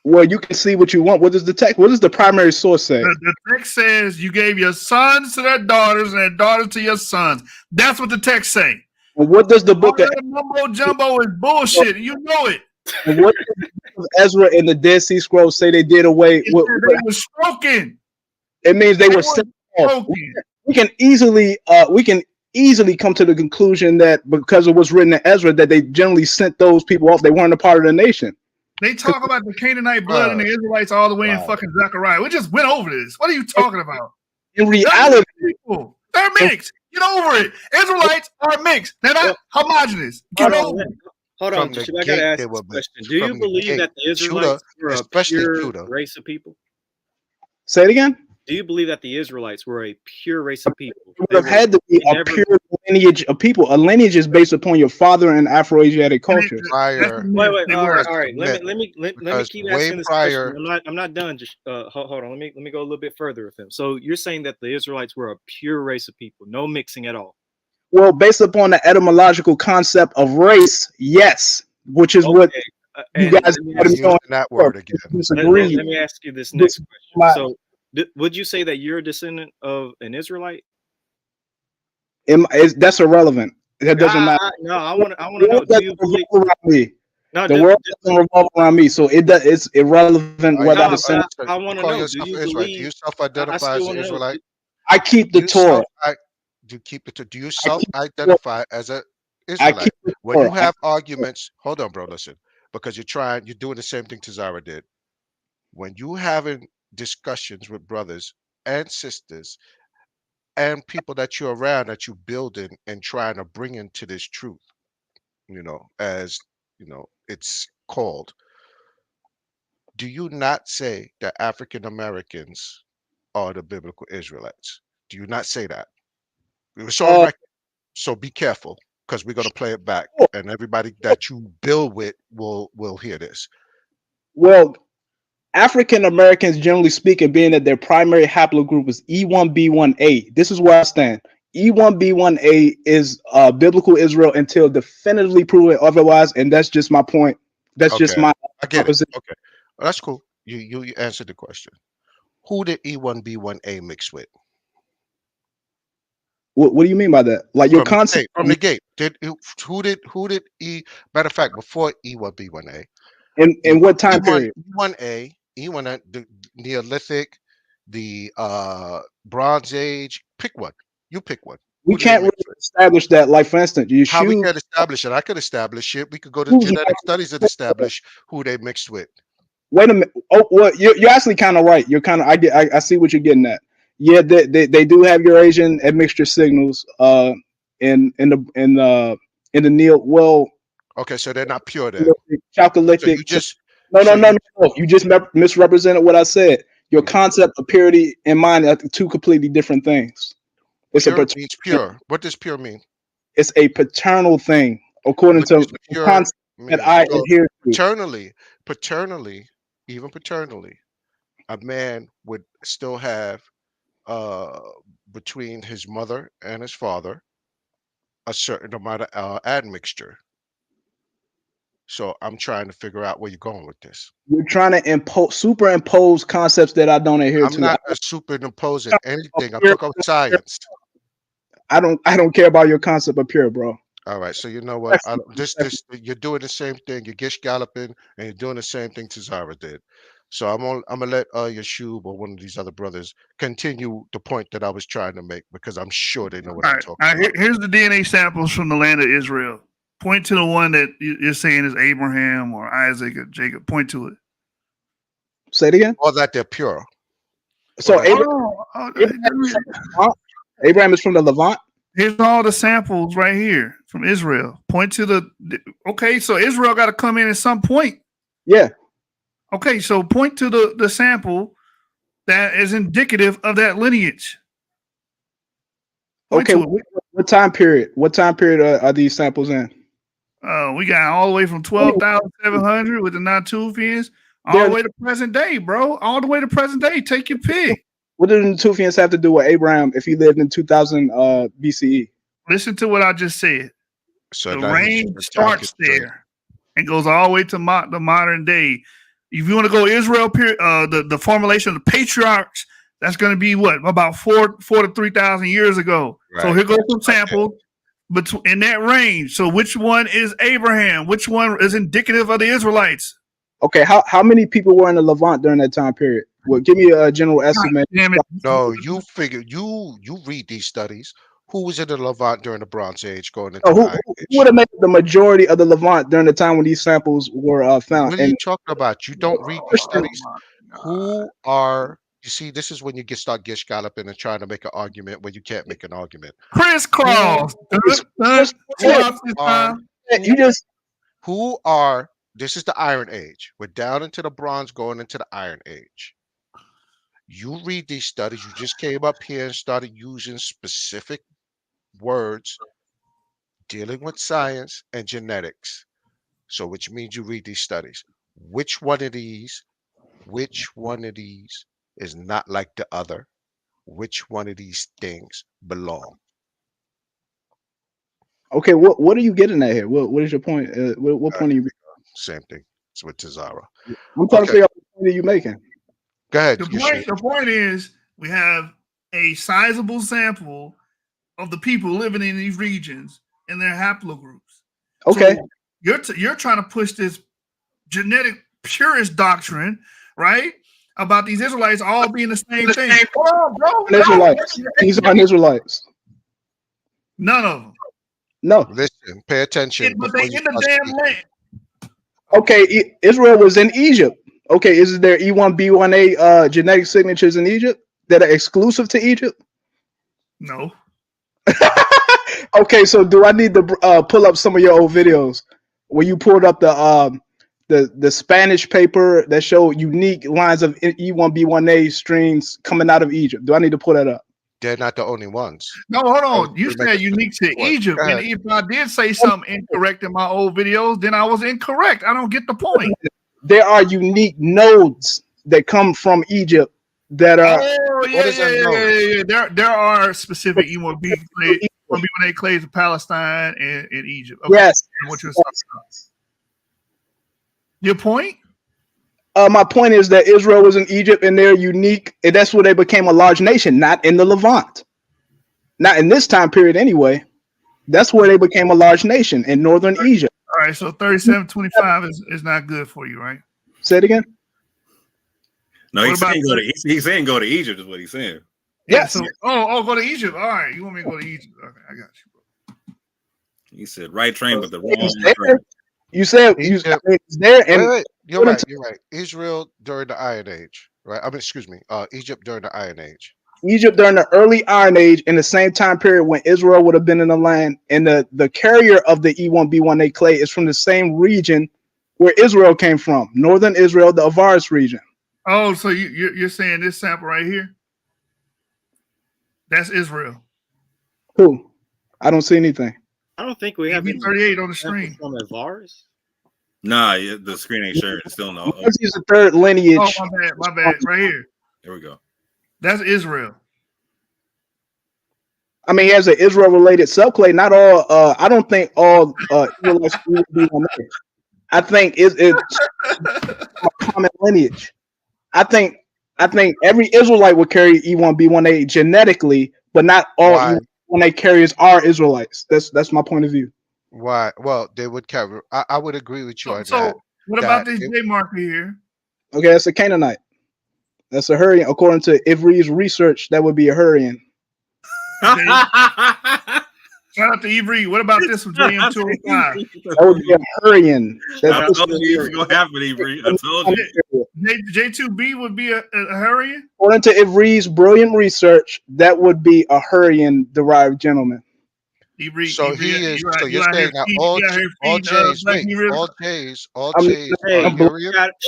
Well, you can see what you want. What does the text? What does the primary source say? The text says you gave your sons to their daughters and their daughters to your sons. That's what the text say. And what does the book of mumbo jumbo is bullshit? You know it. And what does Ezra and the Dead Sea Scrolls say they did away with? They were stroking. It means they were sent off. We can easily come to the conclusion that because of what's written in Ezra, that they generally sent those people off. They weren't a part of the nation. They talk about the Canaanite blood and the Israelites all the way in fucking Zechariah. We just went over this. What are you talking about? In reality, they're mixed. Get over it. Israelites are mixed. They're not homogenous. Get over it. Hold on, I gotta ask this question. Do you believe that the Israelites were a pure race of people? Say it again. Do you believe that the Israelites were a pure race of people? It would have had to be a pure lineage of people. A lineage is based upon your father and Afro-Asiatic culture. Wait. All right. Let me keep asking this question. I'm not done. Just hold on. Let me go a little bit further with him. So you're saying that the Israelites were a pure race of people, no mixing at all? Well, based upon the etymological concept of race, yes, which is what you guys using that word again. Let me ask you this next question. So, would you say that you're a descendant of an Israelite? That's irrelevant. That doesn't matter. No, I want to know. Do you believe? No, the world doesn't revolve around me, so it's irrelevent whether I'm descendant. I want to know. Do you self-identify as an Israelite? I keep the Torah. Do you self-identify as an Israelite? When you have arguments, hold on, bro, listen, because you're doing the same thing Tazarah did. When you having discussions with brothers and sisters and people that you're around, that you building and trying to bring into this truth, as it's called, do you not say that African Americans are the biblical Israelites? Do you not say that? So be careful, because we're going to play it back, and everybody that you build with will hear this. Well, African Americans, generally speaking, being that their primary haplogroup is E1B1A. This is where I stand. E1B1A is biblical Israel until definitively proven otherwise, and that's just my point. That's just my. I get it. Okay, well, that's cool. You answered the question. Who did E1B1A mix with? What do you mean by that? Like your concept from the gate. Who did E? Matter of fact, before E1B1A. In what time period? E1A, the Neolithic, the Bronze Age. Pick one. You pick one. We can't really establish that. Like, for instance, how we can establish it? I could establish it. We could go to genetic studies and establish who they mixed with. Wait a minute. Oh, well, you're actually kind of right. You're kind of. I see what you're getting at. Yeah, they do have Eurasian admixture signals. In the Neo. Well. Okay, so they're not pure then. Chalcolithic. No. You just misrepresented what I said. Your concept of purity and mine are two completely different things. Pure means pure. What does pure mean? It's a paternal thing, according to the concept that I adhere to. Paternally, a man would still have between his mother and his father a certain amount of admixture. So I'm trying to figure out where you're going with this. You're trying to superimpose concepts that I don't adhere to. I'm not superimposing anything. I'm talking about science. I don't care about your concept of pure, bro. All right. So you know what? You're doing the same thing. You're gish galloping, and you're doing the same thing Tazarah did. So I'm gonna let Yeshub or one of these other brothers continue the point that I was trying to make, because I'm sure they know what I'm talking about. Here's the DNA samples from the land of Israel. Point to the one that you're saying is Abraham or Isaac or Jacob. Point to it. Say it again. Or that they're pure. So Abraham is from the Levant. Here's all the samples right here from Israel. Point to the. Okay, so Israel got to come in at some point. Yeah. Okay, so point to the sample that is indicative of that lineage. Okay, what time period? What time period are these samples in? We got all the way from 12,700 with the Natufians all the way to present day, bro. All the way to present day. Take your pick. What do the Natufians have to do with Abraham if he lived in 2000 BCE? Listen to what I just said. So the now he's range just starts attacking there and goes all the way to the modern day. If you want to go Israel period, the formulation of the patriarchs, that's going to be what, about 4 to 3,000 years ago. Right. So here goes some samples in that range. So which one is Abraham? Which one is indicative of the Israelites? Okay, how many people were in the Levant during that time period? Well, give me a general estimate. Damn it. No, you figure you read these studies. Who was in the Levant during the Bronze Age going into Oh, the who Iron Age? would have made the majority of the Levant during the time when these samples were found? What are you talking about? You don't read these studies. Who are you see? This is when you start gish galloping and trying to make an argument when you can't make an argument. Crisscross. Who are? This is the Iron Age. We're down into the Bronze, going into the Iron Age. You read these studies. You just came up here and started using specific words dealing with science and genetics. So, which means you read these studies. Which one of these is not like the other? Which one of these things belong? Okay, what are you getting at here? What is your point? What point are you? Same thing. It's with Tazarah. I'm trying to figure out what point are you making. Go ahead. The point is we have a sizable sample of the people living in these regions and their haplogroups. Okay. So you're trying to push this genetic purist doctrine, right? About these Israelites all being the same thing. Oh, bro, Israelites. These aren't Israelites. None of them. No. Listen, pay attention. But they in the damn land. Okay, Israel was in Egypt. Okay, is there E1B1A genetic signatures in Egypt that are exclusive to Egypt? No. Okay, so do I need to pull up some of your old videos where you pulled up the Spanish paper that showed unique lines of E1B1A strains coming out of Egypt? Do I need to pull that up? They're not the only ones. No, hold on. You said unique to Egypt. And if I did say something incorrect in my old videos, then I was incorrect. I don't get the point. There are unique nodes that come from Egypt that are. Oh, yeah. There are specific E1B1A clays of Palestine and Egypt. Okay. Yes. What you're talking about. Your point? My point is that Israel was in Egypt and they're unique, and that's where they became a large nation, not in the Levant. Not in this time period anyway. That's where they became a large nation, in northern Egypt. All right, so 3725 is not good for you, right? Say it again. No, he's saying go to Egypt is what he's saying. Yes. So, go to Egypt. All right, you want me to go to Egypt? Okay, I got you, bro. He said right train, but the wrong train. You said it's there, and wait. You're right. Israel during the Iron Age, right? I mean, excuse me, Egypt during the Iron Age. Egypt during the early Iron Age, in the same time period when Israel would have been in the land, and the carrier of the E1B1A clay is from the same region where Israel came from, northern Israel, the Avaris region. Oh, so you're saying this sample right here? That's Israel. Who? I don't see anything. I don't think we have 38 on the screen. From Avaris. Nah, the screen ain't sharing. It's still no. This is the third lineage. Oh, my bad. Right here. There we go. That's Israel. I mean, he has an Israel-related subclade. Not all. I don't think all Israelites would be on there. I think it's a common lineage. I think every Israelite would carry E1B1A genetically, but not all E1B1A carriers are Israelites. That's my point of view. Why? Well, they would carry. I would agree with you on that. So what about this J marker here? Okay, that's a Canaanite. That's a Hurrian. According to Ivry's research, that would be a Hurrian. Shout out to Ivry. What about this one, JM205? That would be a Hurrian. I told you it's gonna happen, Ivry. I told you. J2B would be a Hurrian? According to Ivry's brilliant research, that would be a Hurrian-derived gentleman. So he is. So you're saying that all J's.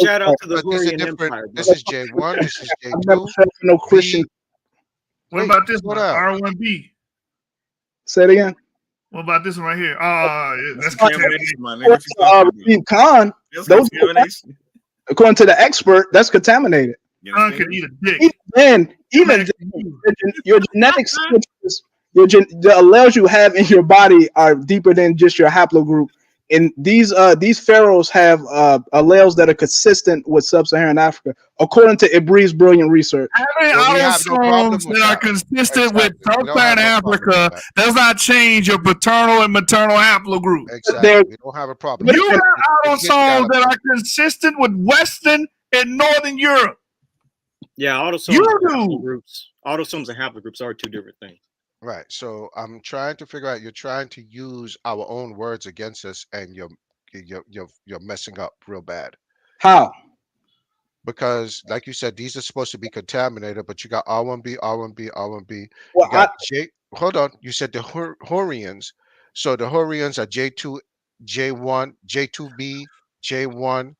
Shout out to the Hurrian Empire. This is J1. This is J2. I've never heard of no Christian. What about this one? R1B. Say it again. What about this one right here? That's contamination. Khan, according to the expert, that's contaminated. Khan can eat a dick. Even your genetic signatures The alleles you have in your body are deeper than just your haplogroup. And these pharaohs have alleles that are consistent with sub-Saharan Africa, according to Ibri's brilliant research. Having Well, we have no problem autosomes with that are that. consistent with Exactly. We don't have sub-Saharan no problem with Africa that. does not change your paternal and maternal haplogroup. Exactly. We don't have a problem. You with that. have autosomes that are consistent with Western and Northern Europe. Yeah, autosomes You and do. haplogroups. Autosomes and haplogroups are two different things. Right. So I'm trying to figure out. You're trying to use our own words against us, and you're messing up real bad. How? Because, like you said, these are supposed to be contaminated, but you got R1b, R1b, R1b. Well, you got Hold on. You said the Hurrians. So the Hurrians are J2, J1, J2b, J1,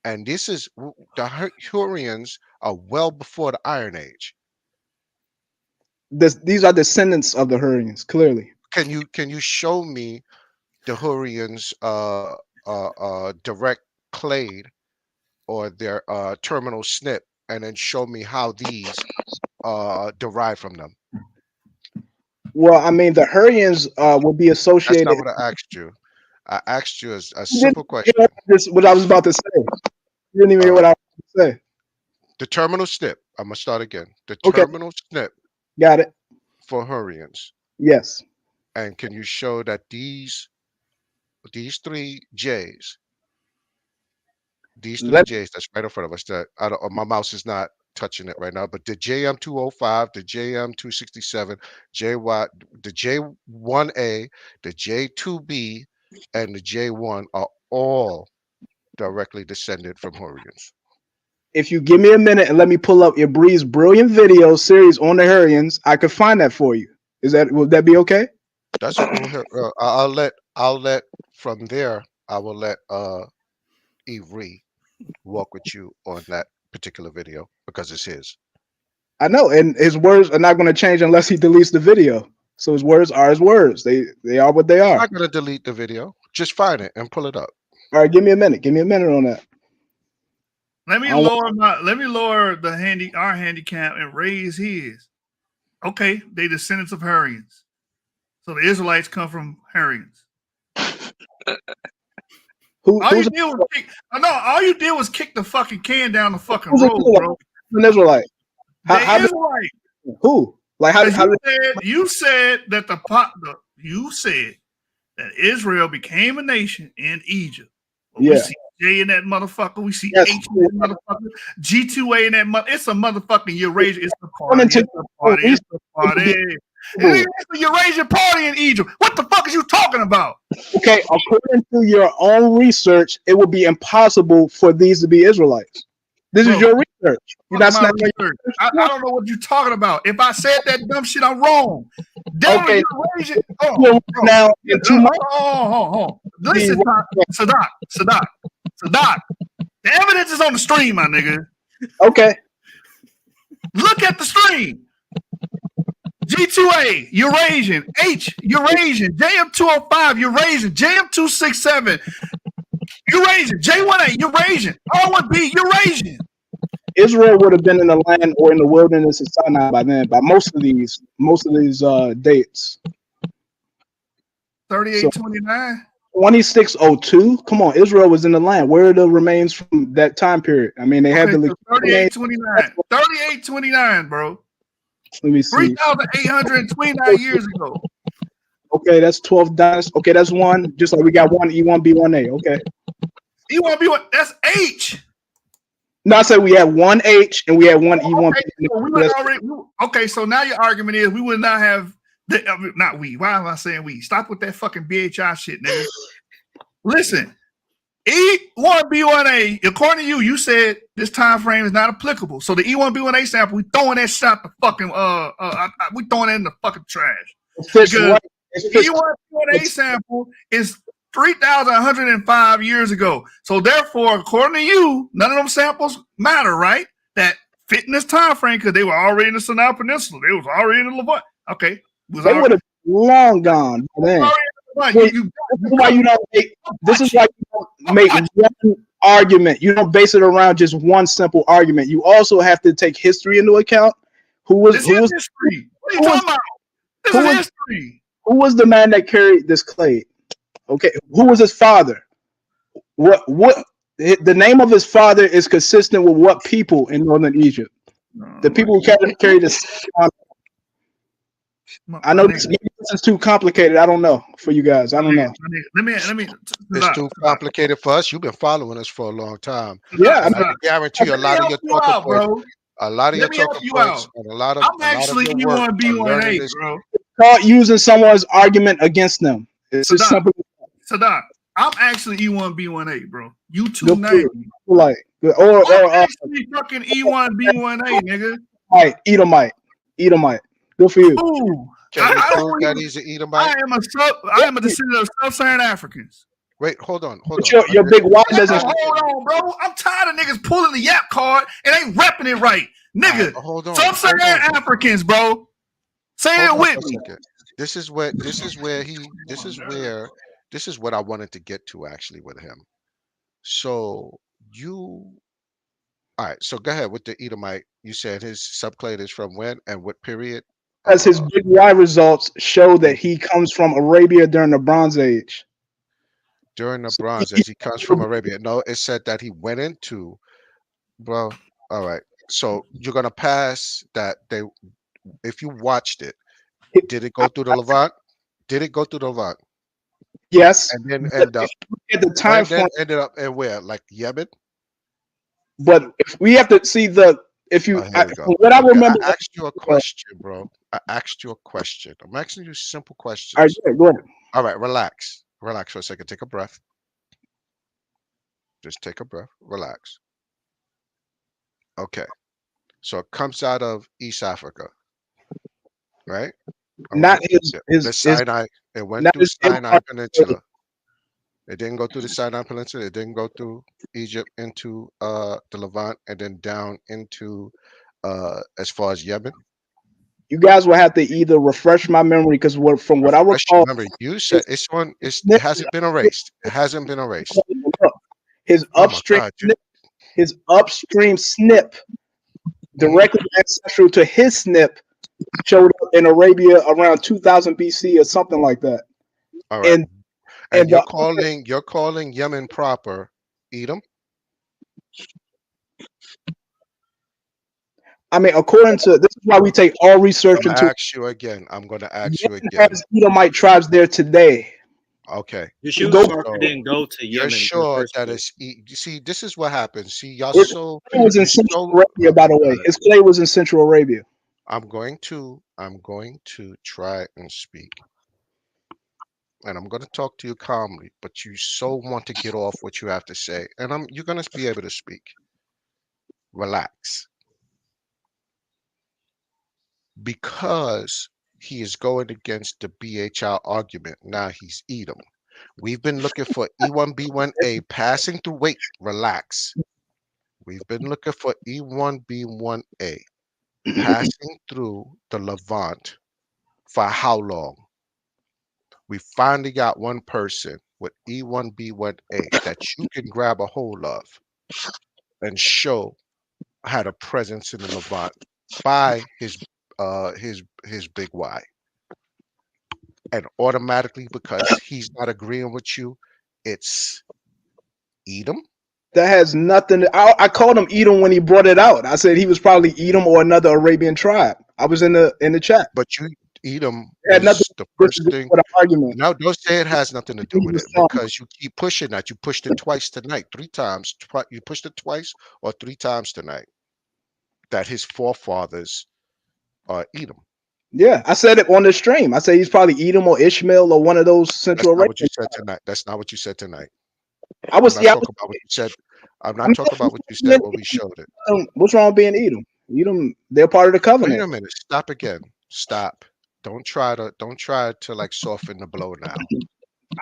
and this is the Hurrians are well before the Iron Age. These are descendants of the Hurrians, clearly. Can you show me the Hurrians direct clade or their terminal snip, and then show me how these derive from them? Well, I mean, the Hurrians will be associated. That's not what I asked you. I asked you a simple question. This what I was about to say. You didn't even hear what I was about to say. The terminal snip. I'm gonna start again. The terminal snip. Got it. For Hurrians. Yes. And can you show that these three J's, J's that's right in front of us, that my mouse is not touching it right now, but the JM205, the JM267, the J1A, the J2B, and the J1 are all directly descended from Hurrians. If you give me a minute and let me pull up Ibri's brilliant video series on the Hurrians, I could find that for you. Would that be okay? That's cool. I'll let from there. I will let Ivri walk with you on that particular video because it's his. I know, and his words are not going to change unless he deletes the video. So his words are his words. They are what they are. I'm not going to delete the video. Just find it and pull it up. All right, give me a minute. Give me a minute on that. Let me lower our handicap and raise his. Okay, they descendants of Hurrians. So the Israelites come from Hurrians. All you did was kick the fucking can down the fucking road, bro. An Israelite. Israelite. Who? Like you said that you said that Israel became a nation in Egypt. Well, we see J in that motherfucker. We see H in that motherfucker. G2A in that mother. It's a motherfucking Eurasia. It's the party. It's the party. It's the party. It's the Eurasian party in Egypt. What the fuck is you talking about? Okay, according to your own research, it would be impossible for these to be Israelites. This is your research. You're not research. I don't know what you're talking about. If I said that dumb shit, I'm wrong. Okay. Eurasian. Now, in 2 months. Listen, Sadat. The evidence is on the stream, my nigga. Okay. Look at the stream. G2A, Eurasian. H, Eurasian. JM205, Eurasian. JM267, Eurasian. J1A, Eurasian. R1B, Eurasian. Israel would have been in the land or in the wilderness of Sinai by then, by most of these dates. 3829. 2602. Come on, Israel was in the land. Where are the remains from that time period? I mean, they have the 3829. 3829, bro. Let me see. 3,829 years ago. Okay, that's 12 dynasty. Okay, that's one. Just like we got one E1, B1A. Okay. E1, that's H. No, I said we had one H and we had one E1. Okay, so now your argument is we would not have. Not we. Why am I saying we? Stop with that fucking BHI shit, nigga. Listen, E1B1A, according to you, you said this time frame is not applicable. So the E1B1A sample, we throwing that shit out the fucking we throwing it in the fucking trash. Because E1B1A sample is 3,105 years ago. So therefore, according to you, none of them samples matter, right? That fit in this time frame because they were already in the Sinai Peninsula. They was already in the Levant. Okay. They would have long gone. This is why you don't make one argument. You don't base it around just one simple argument. You also have to take history into account. Who was history? What are you talking about? This is history. Who was the man that carried this clade? Okay, who was his father? What the name of his father is consistent with what people in northern Egypt? The people who carried this. I know this is too complicated. I don't know for you guys. I don't know. Let me. It's too complicated for us. You've been following us for a long time. Yeah, I can guarantee you a lot of your talking points. A lot of your talking points and a lot of I'm actually E1B1A, bro. Caught using someone's argument against them. It's just simple. Sadat, I'm actually E1B1A, bro. You too name. Like I'm actually fucking E1B1A, nigga. Right, Edomite. Good for you. Ooh, Can you prove that he's an Edomite? I am a descendant of sub-Saharan Africans. Wait, hold on. Your big Y doesn't. Hold on, bro. I'm tired of niggas pulling the yap card and ain't repping it right, nigga. Hold on. Sub-Saharan Africans, bro. Say it with me. This is what I wanted to get to actually with him. So all right, so go ahead with the Edomite. You said his subclade is from when and what period? As his big Y results show that he comes from Arabia during the Bronze Age. During the Bronze Age, he comes from Arabia. No, it said that he went into, bro. All right, so you're gonna pass that. If you watched it, did it go through the Levant? Did it go through the Levant? Yes. And then end up at the time and then ended up in where? Like Yemen? But if we have to see what I remember. I asked you a question, bro. I asked you a question. I'm asking you simple questions. All right, go ahead. All right, relax. Relax for a second. Take a breath. Just take a breath. Relax. Okay. So it comes out of East Africa, right? Not the Sinai. It went through Sinai Peninsula. It didn't go through the Sinai Peninsula. It didn't go through Egypt into the Levant and then down into as far as Yemen. You guys will have to either refresh my memory because from what I recall, remember you said it hasn't been erased. It hasn't been erased. His upstream snip, directly ancestral to his snip, showed up in Arabia around 2000 BC or something like that. All right. And you're calling Yemen proper Edom? I mean, according to this is why we take all research into. I'm going to ask you again. Edomite tribes there today. Okay. Didn't go to Yemen. You're sure that it's you see, this is what happens. See, y'all it was in Central Arabia, by the way. His clay was in Central Arabia. I'm going to try and speak. And I'm going to talk to you calmly, but you so want to get off what you have to say. And you're going to be able to speak. Relax. Because he is going against the BHR argument. Now he's Edom. We've been looking for E1B1A passing through. Wait, relax. We've been looking for E1B1A passing through the Levant for how long? We finally got one person with E1B1A that you can grab a hold of and show had a presence in the Levant by his big Y. And automatically, because he's not agreeing with you, it's Edom. That has nothing. I called him Edom when he brought it out. I said he was probably Edom or another Arabian tribe. I was in the chat. But Edom had nothing the first thing. With an argument. No, don't say it has nothing to do with it because you keep pushing that. You pushed it twice tonight, 3 times. You pushed it twice or 3 times tonight. That his forefathers are Edom. Yeah, I said it on the stream. I said he's probably Edom or Ishmael or one of those Central Arabian. What you said tonight. That's not what you said tonight. I'm not talking about what you said. I'm not talking about what you said when we showed it. What's wrong with being Edom? Edom, they're part of the covenant. Wait a minute. Stop again. Stop. Don't try to like soften the blow now.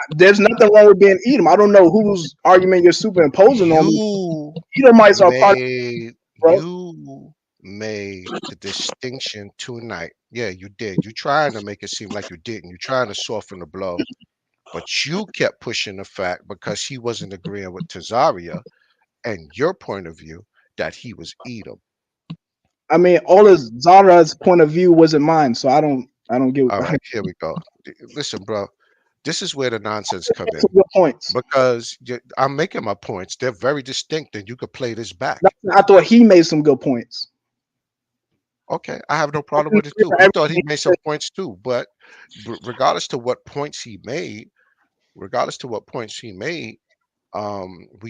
There's nothing wrong with being Edom. I don't know whose argument you're superimposing on me. Edomites are part of it, bro. You made the distinction tonight. Yeah, you did. You're trying to make it seem like you didn't. You're trying to soften the blow. But you kept pushing the fact because he wasn't agreeing with Tazarah and your point of view that he was Edom. I mean, all of Zara's point of view wasn't mine, so I don't I don't get. All right, here we go. Listen, bro. This is where the nonsense come in. Your points. Because I'm making my points. They're very distinct, and you could play this back. I thought he made some good points. Okay, I have no problem with it too. I thought he made some points too, but regardless to what points he made, we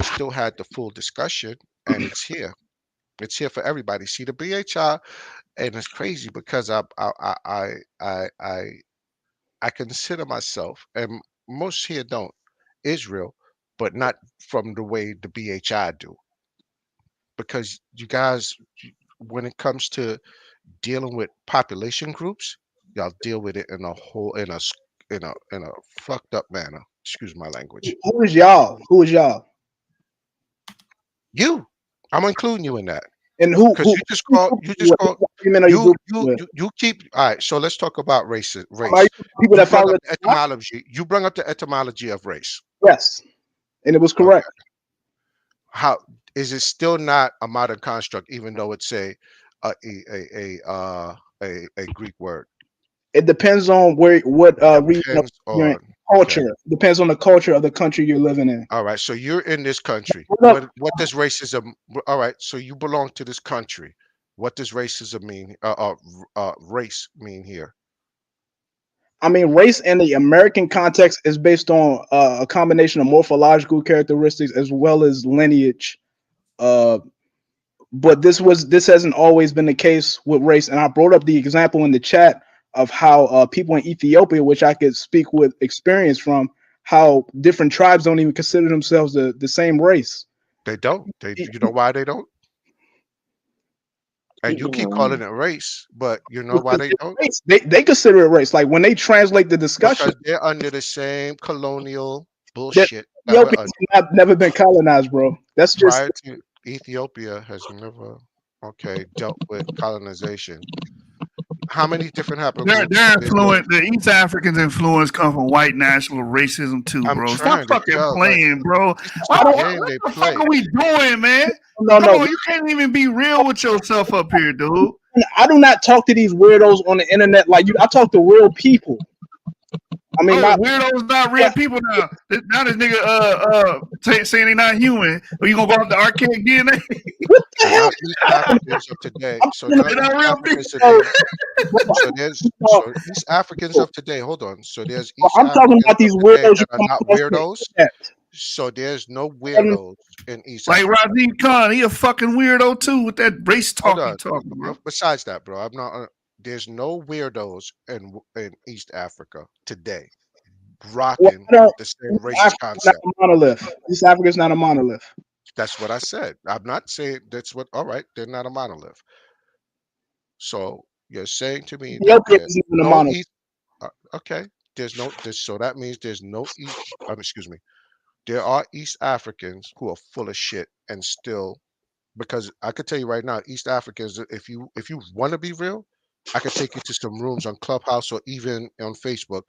still had the full discussion, and it's here. It's here for everybody. See the BHI, and it's crazy because I consider myself, and most here don't, Israel, but not from the way the BHI do. Because you guys, when it comes to dealing with population groups, y'all deal with it in a fucked up manner. Excuse my language. Who is y'all? Who is y'all? You. I'm including you in that. And who? Because you keep. All right. So let's talk about race. People that follow etymology. You bring up the etymology of race. Yes, and it was correct. Okay. How is it still not a modern construct, even though it's a Greek word? It depends on what region of culture. Okay. Depends on the culture of the country you're living in. All right, so you're in this country. What does racism? All right, so you belong to this country. What does racism mean? Race mean here? I mean, race in the American context is based on a combination of morphological characteristics as well as lineage. But this hasn't always been the case with race. And I brought up the example in the chat of how people in Ethiopia, which I could speak with experience from, how different tribes don't even consider themselves the same race. They don't. You know why they don't? And you keep calling it race, but you know why they don't? They consider it race. Like when they translate the discussion, because they're under the same colonial bullshit. Ethiopia's never been colonized, bro. That's just prior to Ethiopia has never dealt with colonization. How many different haplogroups? Their influence, the East Africans' influence, come from white national racism too, bro. Stop fucking playing, bro. What the fuck are we doing, man? Come on, you can't even be real with yourself up here, dude. I do not talk to these weirdos on the internet like you. I talk to real people. I mean, weirdos not real people now. Now this nigga saying they not human. Are you gonna go off the archaic DNA? What the hell? East Africans of today. So there's East Africans of today. Hold on. So there's East I'm talking about these weirdos that are not weirdos. So there's no weirdos in East like Africa. Razim Khan, he a fucking weirdo too with that race talk he talking about. Besides that, bro, I'm not. There's no weirdos in East Africa today rocking the same racist concept. Not a monolith. East Africa's not a monolith. That's what I said. I'm not saying that's what. All right, they're not a monolith. So you're saying to me that there's no East. Okay, there's no. So that means there's no East. Excuse me. There are East Africans who are full of shit and still, because I could tell you right now, East Africans, if you want to be real, I could take you to some rooms on Clubhouse or even on Facebook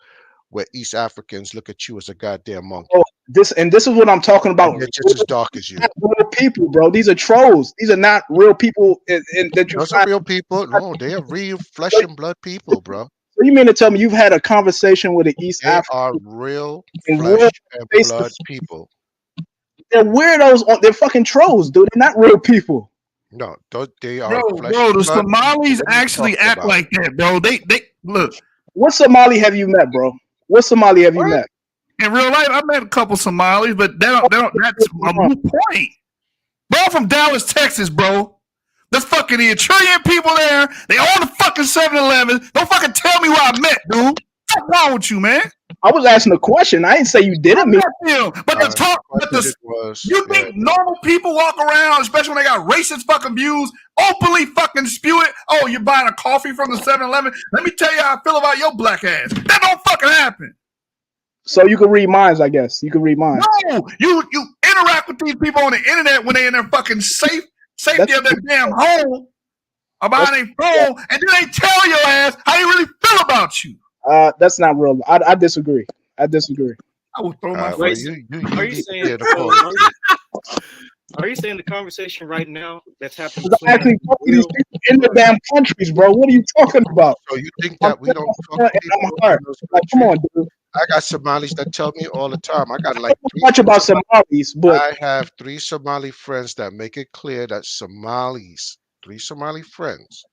where East Africans look at you as a goddamn monkey. Oh, this is what I'm talking about. And they're just as dark as you. Real people, bro. These are trolls. These are not real people. Those are real people. No, they are real flesh and blood people, bro. So you mean to tell me you've had a conversation with an East African? They are real flesh and blood people. They're weirdos. They're fucking trolls, dude. They're not real people. No, they are. Bro, the Somalis actually act like that, bro. They look. What Somali have you met, bro? What Somali have you met? In real life, I met a couple Somalis, but that's a moot point. Bro, I'm from Dallas, Texas, bro. There's fucking the Eritrean people there. They own the fucking 7-Eleven. Don't fucking tell me where I met, dude. What's wrong with you, man? I was asking a question. I didn't say you didn't meet him. But the talk, you think normal people walk around, especially when they got racist fucking views, openly fucking spew it? Oh, you're buying a coffee from the 7-Eleven? Let me tell you how I feel about your black ass. That don't fucking happen. So you can read minds, I guess. You can read minds. No, you interact with these people on the internet when they in their fucking safety of their damn home, about their phone, and then they tell your ass how they really feel about you. That's not real. I disagree. I disagree. I will throw my face. Are you saying the conversation right now that's happening? Actually, in the damn countries, bro. What are you talking about? So you think that we don't fuck I'm people hard. in those Like, come on, countries? dude. I got Somalis that tell me all the time. I got like Not much about Somalis, but I have 3 Somali friends that make it clear that Somalis, 3 Somali friends,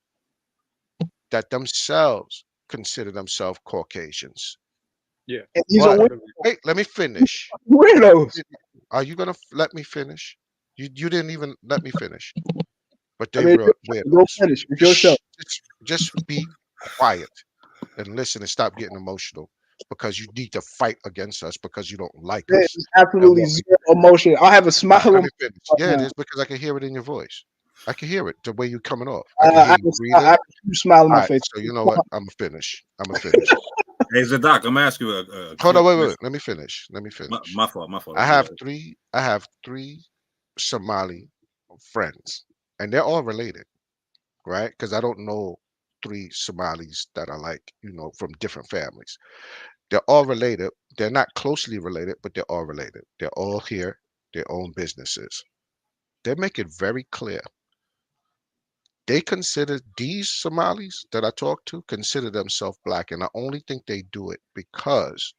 that themselves consider themselves Caucasians. Yeah. and these But are wait, let me finish. weirdos. Are you gonna let me finish? You didn't even let me finish. But I they mean, were go weirdos. finish with yourself. Just be quiet and listen and stop getting emotional because you need to fight against us because you don't like us. There's absolutely zero emotion. I have a smile Let on me my finish. face Yeah, right it now. is because I can hear it in your voice. I can hear it the way you're coming off. I can I hear you breathing. have a huge smile on All my right, face. so you know what? I'm gonna finish. Hey, Zadok, I'm gonna ask you a Hold quick on, wait. question. Let me finish. My fault. I have three Somali friends, and they're all related, right? Because I don't know 3 Somalis that are like, from different families. They're all related. They're not closely related, but they're all related. They're all here, their own businesses. They make it very clear. They consider these Somalis that I talk to consider themselves black, and I only think they do it because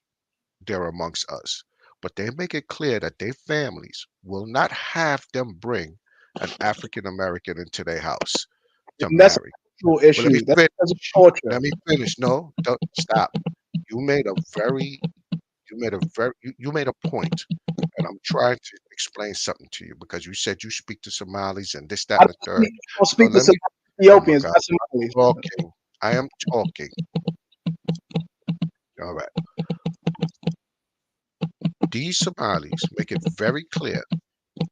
they're amongst us. But they make it clear that their families will not have them bring an African American into their house to And that's a marry. cultural But let me issue. That's finish. because of culture. Let me finish. No, don't stop. You made a very, you made a point, and I'm trying to explain something to you because you said you speak to Somalis and this, that, I and the third. don't So speak to let some me. Oh my Ethiopians, God, not Somalis. talking. I am talking. All right. These Somalis make it very clear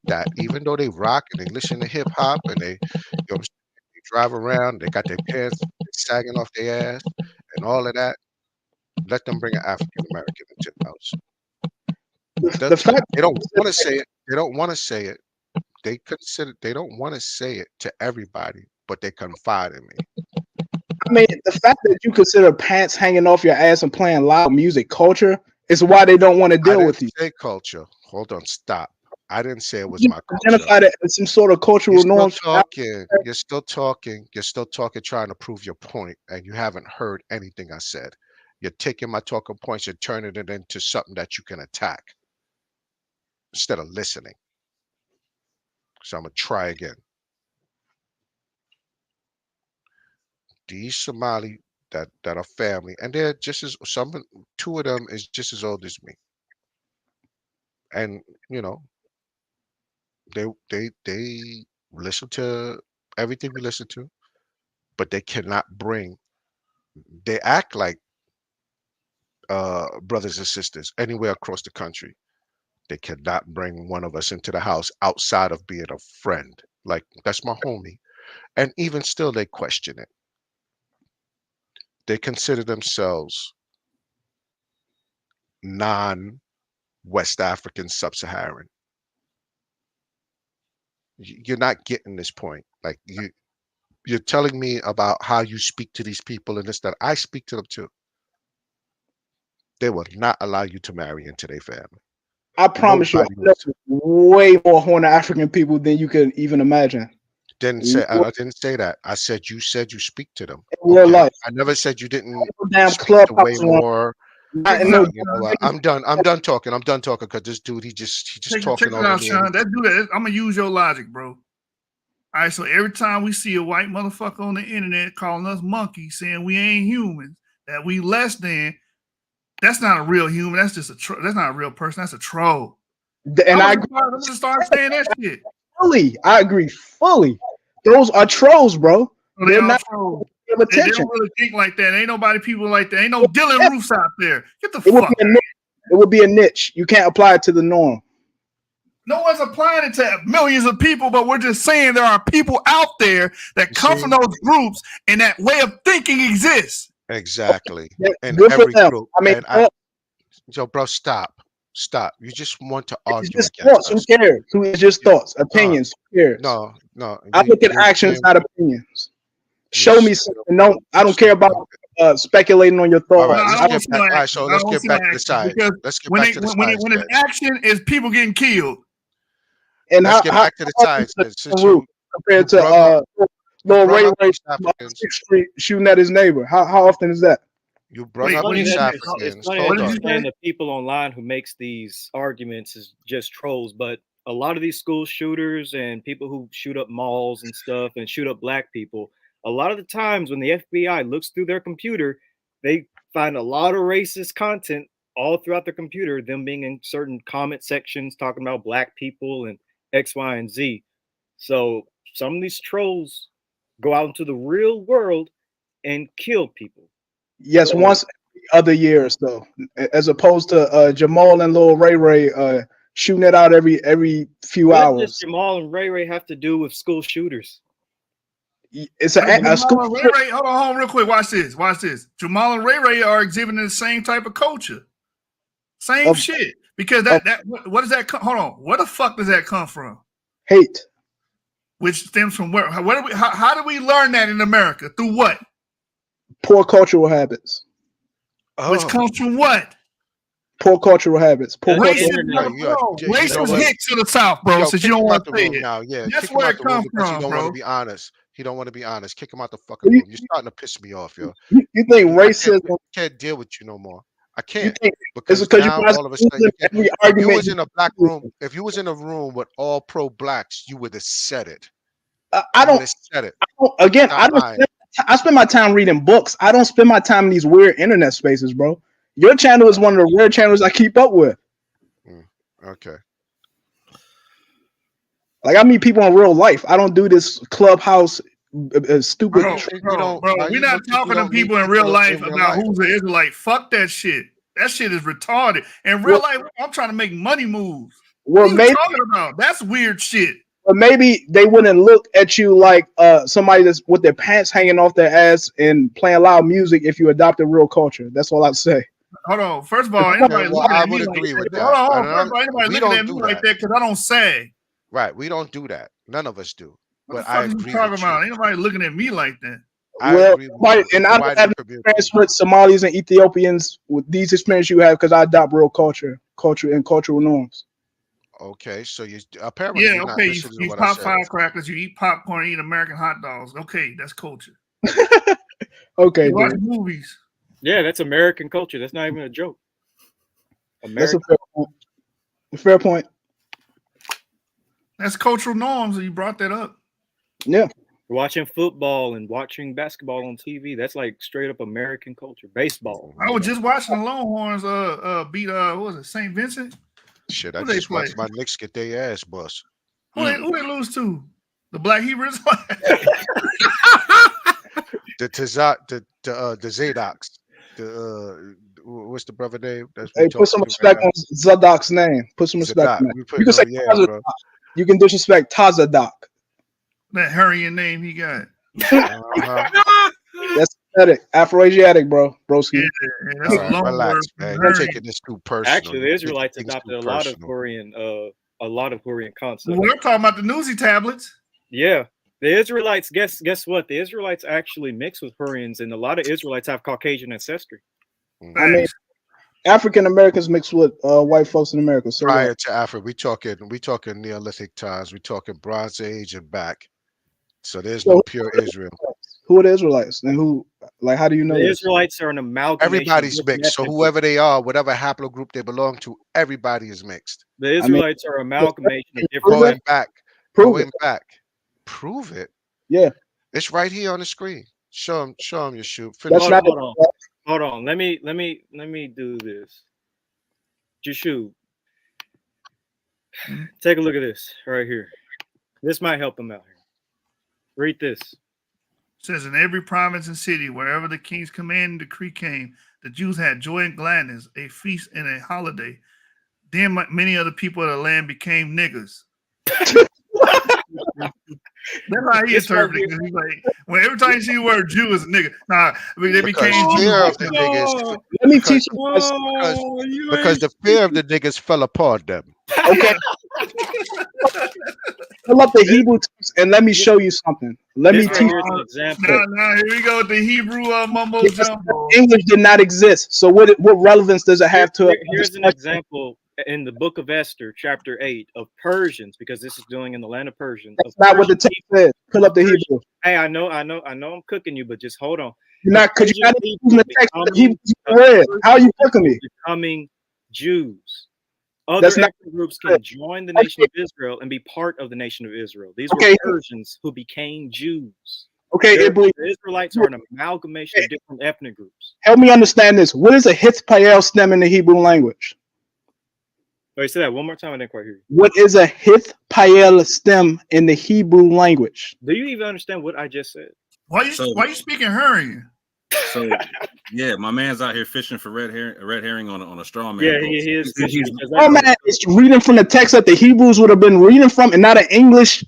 that even though they rock and they listen to hip hop and they drive around, they got their pants sagging off their ass and all of that, let them bring an African American into the house. The fact They don't want to say it. They don't want to say it. They don't want to say it to everybody, but they confide in me. I mean, the fact that you consider pants hanging off your ass and playing loud music culture is why they don't want to deal with you. Say culture. Hold on, stop. I didn't say it was You my culture. identify that as some sort of cultural norms. You're still talking, trying to prove your point, and you haven't heard anything I said. You're taking my talking points and turning it into something that you can attack instead of listening. So I'm gonna try again. These Somali that are family, and they're just as two of them is just as old as me, and they listen to everything we listen to, but they cannot bring. They act like brothers and sisters anywhere across the country. They cannot bring one of us into the house outside of being a friend. Like, that's my homie. And even still, they question it. They consider themselves non-West African sub-Saharan. You're not getting this point. Like, you're telling me about how you speak to these people and this, that. I speak to them too. They will not allow you to marry into their family. I promise you, I know way more Horn African people than you can even imagine. I didn't say that. I said you speak to them. In real life. I never said you didn't damn speak to way more. Exactly. I'm done talking because this dude he just talking check it over out, me. Sean. That dude, I'm gonna use your logic, bro. All right, so every time we see a white motherfucker on the internet calling us monkeys, saying we ain't humans, that we less than, that's not a real human. That's just that's not a real person. That's a troll. And I'm gonna start saying that shit. Fully, I agree fully. Those are trolls, bro. They're not trolls. Give attention. They don't really think like that. Ain't nobody people like that. Ain't no Dylan Roofs out there. Get the It would fuck. be a niche. It would be a niche. You can't apply it to the norm. No one's applying it to millions of people, but we're just saying there are people out there that come from those groups and that way of thinking exists. Exactly. And Good for every them. group. I mean, so bro, stop. You just want to argue just against thoughts. us. Who cares? It's just thoughts, opinions. Who cares? No. I look at actions, not opinions. Show me something. No, I don't care about speculating on your thoughts. All right, let's get back. So let's get back to the side. Let's get back to the side. When an action is people getting killed. And let's get back to the sides. Compared to Lil Ray brought up Ray East Africans. 6th Street shooting at his neighbor. How often is that? You brought Wait, up what did East you say? Africans. It's funny Hold that on. you're saying the people online who makes these arguments is just trolls, but a lot of these school shooters and people who shoot up malls and stuff and shoot up black people, a lot of the times when the FBI looks through their computer, they find a lot of racist content all throughout the computer, them being in certain comment sections talking about black people and X, Y, and Z. So some of these trolls go out into the real world and kill people. Yes, once every other year or so, as opposed to Jamal and Lil Ray Ray shooting it out every few What hours. does Jamal and Ray Ray have to do with school shooters? It's a school. Jamal and Ray Ray, hold on, real quick. Watch this. Jamal and Ray Ray are exhibiting the same type of culture, same shit. Because what does that come? Hold on, where the fuck does that come from? Hate, which stems from where? How do we learn that in America? Through what? Poor cultural habits. Which comes from what? Poor cultural habits. Racist hit to the South, bro. Since you don't want to say it. Now, yeah, that's where it comes from, you don't bro. want to be honest. He don't want to be honest. Kick him out the fucking room. You're starting to piss me off, yo. You think racism? I can't deal with you no more. I can't. Because now all of a sudden, if you was in a black room, room, if you was in a room with all pro blacks, you would have said it. I don't. I spend my time reading books. I don't spend my time in these weird internet spaces, bro. Your channel is one of the rare channels I keep up with. Okay. Like I meet people in real life. I don't do this clubhouse stupid. Bro, we're not talking to people in real life about who's an Israelite. Fuck that shit. That shit is retarded. In real life, I'm trying to make money moves. What are you talking about? That's weird shit. But maybe they wouldn't look at you like somebody that's with their pants hanging off their ass and playing loud music if you adopt a real culture. That's all I'd say. Hold on. First of all, anybody looking at me like that. Hold on. First of all, anybody looking at me like that because I don't say. Right. We don't do that. None of us do. What the fuck are you talking about? Ain't nobody looking at me like that. Well, and I don't have experience with Somalis and Ethiopians with these experiences you have because I adopt real culture and cultural norms. Okay, so you apparently okay. You pop firecrackers, you eat popcorn, you eat American hot dogs. Okay, that's culture. Okay, you watch movies. Yeah, that's American culture. That's not even a joke. That's a fair point. Fair point. That's cultural norms, and you brought that up. Yeah. Watching football and watching basketball on TV, that's like straight up American culture. Baseball. I was just watching the Longhorns beat what was it, St. Vincent? Shit, I just watched my Knicks get their ass bust. Who they lose to? The Black Hebrews? the Zadoks. What's the brother name? Hey, put some respect on Zadok's name. Put some respect on that. You can say you can disrespect Tazarah. That Hurrian name he got. That's pathetic. Afro-Asiatic, bro. Broski. Yeah, that's a long relax, man. You're taking this too personal. Actually, the Israelites adopted a lot of Korean concepts. We're talking about the Newsy tablets. Yeah. The Israelites, guess what? The Israelites actually mix with Hurrians, and a lot of Israelites have Caucasian ancestry. I mean, African Americans mix with white folks in America. So prior to Africa, we talking Neolithic times. We talking Bronze Age and back. So there's no pure Israel. Who are the Israelites, and who? Like, how do you know? The Israelites are an amalgamation. Everybody's mixed. So whoever they are, whatever haplogroup they belong to, everybody is mixed. The Israelites are amalgamation of different. Going back. Prove it. Yeah, it's right here on the screen. Show him your shoe. Hold on. Let me do this. Jushu, take a look at this right here. This might help them out here. Read this. It says, in every province and city, wherever the king's command and decree came, the Jews had joy and gladness, a feast and a holiday. Then many other people of the land became niggers. That's how he interpreted it. He's like, when every time you see the word Jew is a nigga. Nah, I mean, they became Jews. Let me teach you because the fear of the niggas fell upon them. Okay. Pull up the Hebrew text and let me show you something. Let me teach you an example. Now here we go with the Hebrew mumbo jumbo. English did not exist. So what relevance does it have to? Here's an example. in the book of Esther, chapter 8, of Persians, because this is dealing in the land of Persians. That's not what the text says. Pull up the Hebrew. Hey, I know I'm cooking you, but just hold on. You're not, because you're not using the text that the Hebrews read. How are you cooking me? Becoming Jews. Other ethnic groups can join the nation of Israel and be part of the nation of Israel. These were Persians who became Jews. Okay, the Israelites are an amalgamation of different ethnic groups. Help me understand this. What is a Hithpael stem in the Hebrew language? Wait, say that one more time. I didn't quite hear you. What is a Hithpael stem in the Hebrew language? Do you even understand what I just said? Why you speaking hurrying? So yeah, my man's out here fishing for red herring on a straw man. Yeah, he is. Oh man, it's reading from the text that the Hebrews would have been reading from, and not an English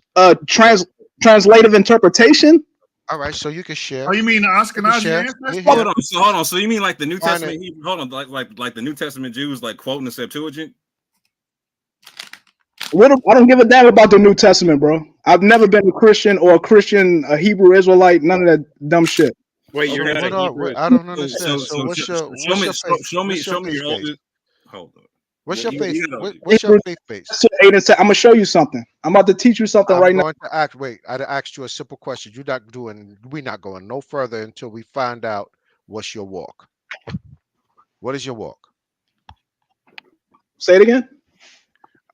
translative interpretation. All right, so you can share. Oh, you mean the Ashkenazi? Hold on. So you mean like the New Testament? Hold on, like the New Testament Jews like quoting the Septuagint? I don't give a damn about the New Testament, bro. I've never been a Christian or a Hebrew Israelite. None of that dumb shit. Wait, you're not a Hebrew. I don't understand. So show me your oldest. Hold on. What's your faith? What's your faith base? I'm gonna show you something. I'm about to teach you something right now. I asked you a simple question. We're not going no further until we find out what's your walk. What is your walk? Say it again.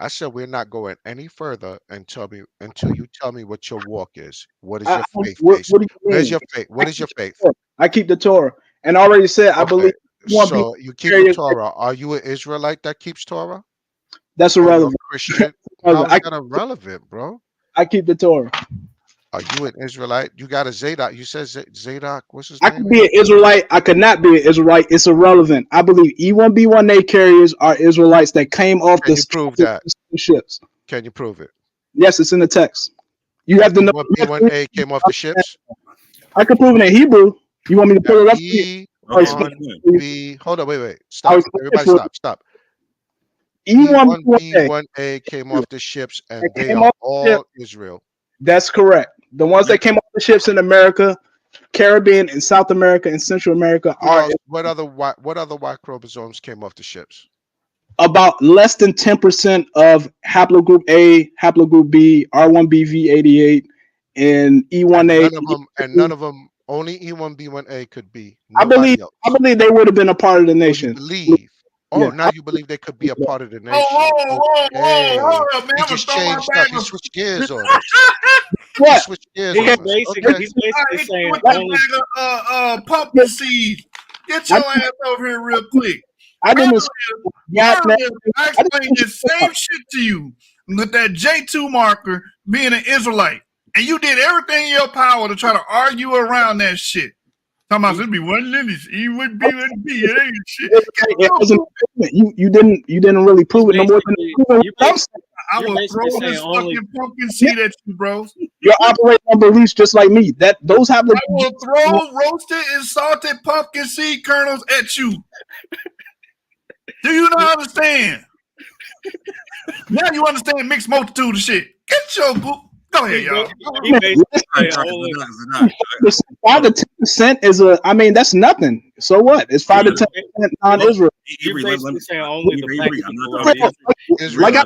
I said we're not going any further until you tell me what your walk is. What is your faith base? Where's your faith? What is your faith? I keep the Torah, and I already said I believe. So you keep the Torah. Are you an Israelite that keeps Torah? That's irrelevant. Christian? How is that irrelevant, bro? I keep the Torah. Are you an Israelite? You got a Zadok. You said Zadok. What's his name? I could be an Israelite. I could not be an Israelite. It's irrelevant. I believe E1B1A carriers are Israelites that came off the ships. Can you prove it? Yes, it's in the text. You have to know. E1B1A came off the ships. I can prove it in Hebrew. You want me to pull it up? Hold on, wait. Stop. Everybody stop. E1B1A came off the ships and they are all Israel. That's correct. The ones that came off the ships in America, Caribbean, and South America, and Central America are. What other Y chromosomes came off the ships? About less than 10% of haplogroup A, haplogroup B, R1BV88, and E1A. And none of them. Only E1B1A could be. I believe they would have been a part of the nation. Believe. Oh, now you believe they could be a part of the nation. Whoa, man! He just changed up. He switched gears on us. What? He switched gears on us. He's basically saying pumpkin seed. Get your ass over here real quick. I didn't. I explained the same shit to you with that J2 marker being an Israelite. And you did everything in your power to try to argue around that shit. Talking about it'd be one lineage, E would be, it ain't shit. You didn't really prove it no more than I will throw this fucking pumpkin seed at you, bro. You're operating on beliefs just like me. Those have. I will throw roasted and salted pumpkin seed kernels at you. Do you not understand? Now you understand mixed multitude of shit. Get your book. Go ahead, y'all. 5 to 10% is that's nothing. So what? It's 5 to 10% non-Israel. You're basically saying only Israelite.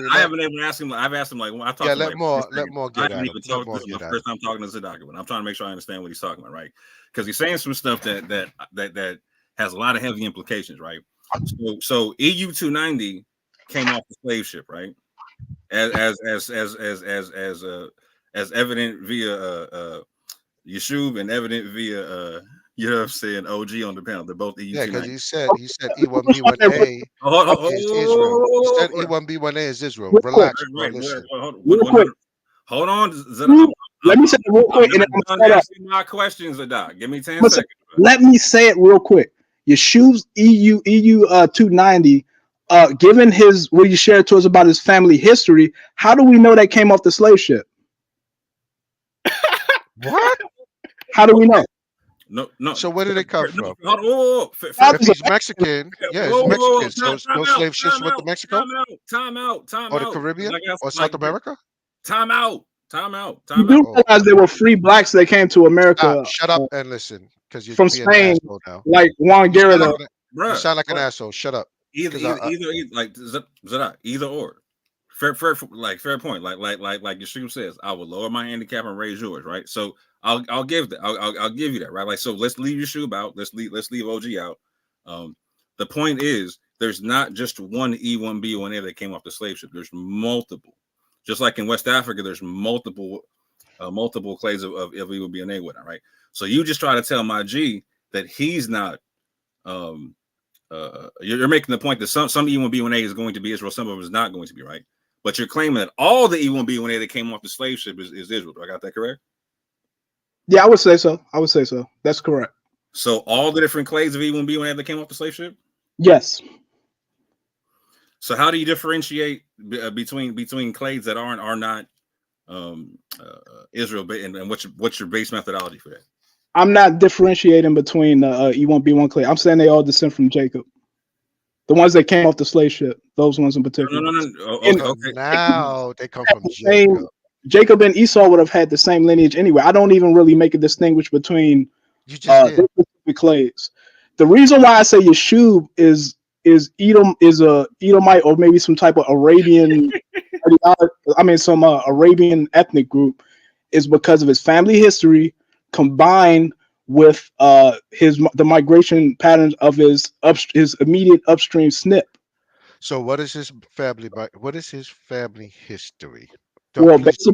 I haven't even asked him. I've asked him like I talked. Let more get at him. This is my first time talking to Zadok, but I'm trying to make sure I understand what he's talking about, right? Because he's saying some stuff that has a lot of heavy implications, right? So EU 290 came off the slave ship, right? As evident via Yeshub and evident via you know what I'm saying, OG on the panel. They're both EU. Yeah, because he said E1B1A is Israel. He said E1B1A is Israel. Relax. Hold on. Let me say it real quick. And I'm asking my questions, Doc. Give me 10 seconds. Let me say it real quick. Yeshuv's EU 290. Given what you shared to us about his family history, how do we know that came off the slave ship? What? How do we know? No. So where did it come from? If he's Mexican, yeah, he's Mexican. So no slave ships went to Mexico? Time out. Or the Caribbean? Or South America? Time out. You do realize there were free blacks that came to America. Shut up and listen. Because you're from Spain, like Juan Guerrero. You sound like an asshole. Shut up. Either or. Fair point. Like Yeshua says, I will lower my handicap and raise yours, right? So I'll give that. I'll give you that, right? Like, so let's leave Yeshua out. Let's leave OG out. The point is, there's not just one E1B1A that came off the slave ship. There's multiple. Just like in West Africa, there's multiple clades of E1B1A, whatnot, right? So you just try to tell my G that he's not. You're making the point that some E1B1A is going to be Israel, some of them is not going to be, right? But you're claiming that all the E1B1A that came off the slave ship is Israel. Do I got that correct? Yeah, I would say so. That's correct. So all the different clades of E1B1A that came off the slave ship? Yes. So how do you differentiate between clades that are not Israel, and what's your base methodology for that? I'm not differentiating between the E1B1 clade. I'm saying they all descend from Jacob. The ones that came off the slave ship, those ones in particular. No. Okay. Now they come from Jacob. Jacob and Esau would have had the same lineage anyway. I don't even really make a distinguish between specific clades. The reason why I say Yeshub is Edom is a Edomite or maybe some type of Arabian, some Arabian ethnic group, is because of his family history combined with the migration patterns of his immediate upstream snip. So what is his family? What is his family history? Please,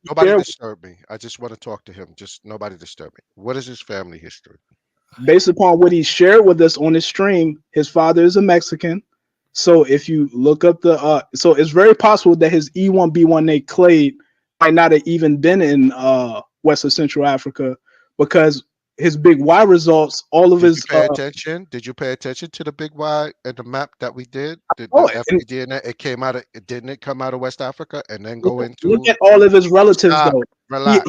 nobody disturb me. I just want to talk to him. Just nobody disturb me. What is his family history? Based upon what he shared with us on his stream, his father is a Mexican. So if you look up so it's very possible that his E1B1A clade might not have even been in West or Central Africa, because his big Y results, all of his. Did you pay attention to the big Y and the map that we did? It came out of. Didn't it come out of West Africa and then go into? Look at all of his relatives, though. Relax.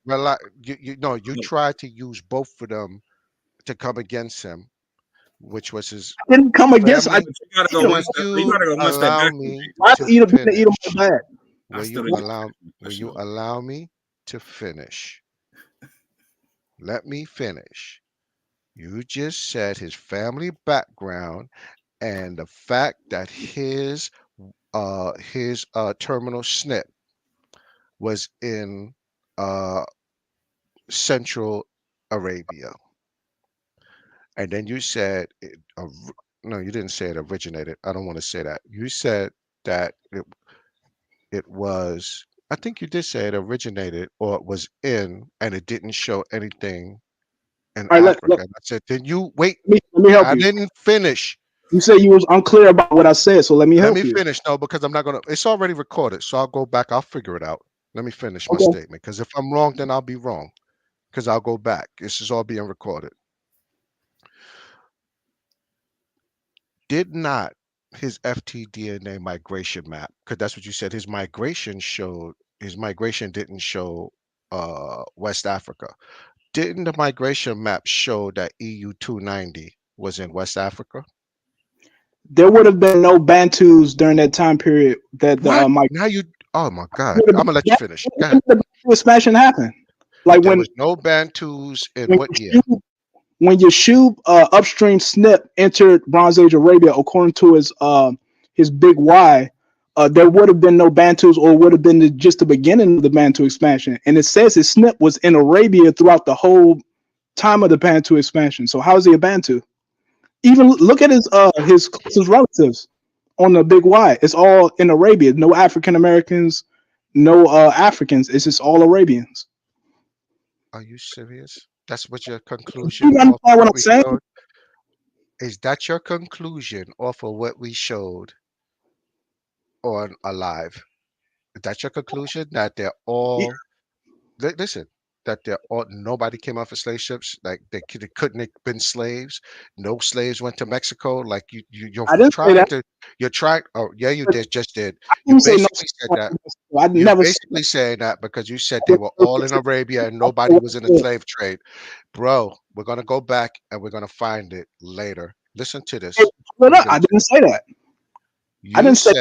Relax. You tried to use both of them to come against him, which was his. I didn't come against. You gotta go one step. You gotta go one step back. Will you allow me to finish? Let me finish. You just said his family background and the fact that his terminal SNP was in Central Arabia. And then you said, no, you didn't say it originated. I don't want to say that. You said that it was, I think you did say it originated or it was in, and it didn't show anything in Africa. I said, then you wait. Let me help you. I didn't finish. You said you was unclear about what I said, so let me help you. Let me finish. No, because I'm not gonna. It's already recorded, so I'll go back. I'll figure it out. Let me finish my statement, because if I'm wrong, then I'll be wrong. Because I'll go back. This is all being recorded. Did not his FTDNA migration map, because that's what you said, his migration didn't show West Africa. Didn't the migration map show that EU 290 was in West Africa? There would have been no Bantus during that time period. That now you. Oh my God! I'm gonna let you finish. Go ahead. The expansion happened. Like there when was no Bantus in what year? When Yeshub upstream SNP entered Bronze Age Arabia, according to his big Y, there would have been no Bantus, or would have been just the beginning of the Bantu expansion. And it says his SNP was in Arabia throughout the whole time of the Bantu expansion. So how is he a Bantu? Even look at his closest relatives on the big Y. It's all in Arabia. No African Americans, no Africans. It's just all Arabians. Are you serious? That's what your conclusion? You understand what I'm saying? Is that your conclusion off of what we showed on Alive? Is that your conclusion, that they're all? Listen. That nobody came off of slave ships, like they couldn't have been slaves. No slaves went to Mexico. Like you're trying. Oh yeah, you just did. You basically said that. You're basically saying that because you said they were all in Arabia and nobody was in the slave trade, bro. We're gonna go back and we're gonna find it later. Listen to this. I didn't say that. I didn't say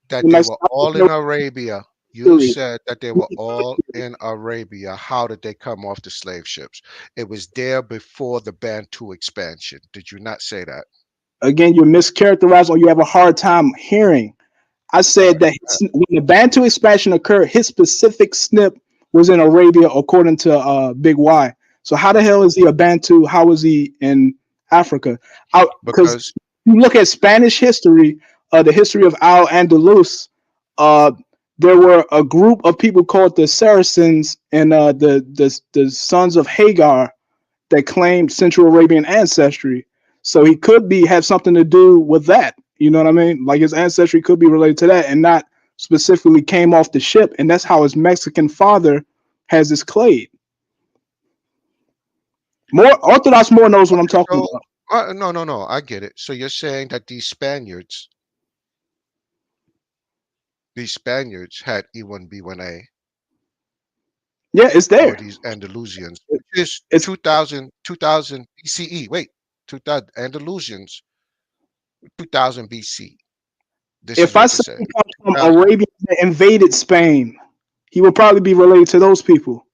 that they were all in Arabia. You said that they were all in Arabia. How did they come off the slave ships? It was there before the Bantu expansion. Did you not say that? Again, you're mischaracterized or you have a hard time hearing. I said that when the Bantu expansion occurred, his specific snip was in Arabia, according to Big Y. So how the hell is he a Bantu? How is he in Africa? Because you look at Spanish history, the history of Al-Andalus, there were a group of people called the Saracens and the sons of Hagar that claimed Central Arabian ancestry. So he could have something to do with that. You know what I mean? Like his ancestry could be related to that and not specifically came off the ship. And that's how his Mexican father has this clade. More Orthodox more knows what I'm talking about. No. I get it. So you're saying that these Spaniards had E1B1A. Yeah, it's there. Or these Andalusians. It's 2000 BCE. Wait, 2000 Andalusians, 2000 BC. If I say he comes from Arabia that invaded Spain, he would probably be related to those people.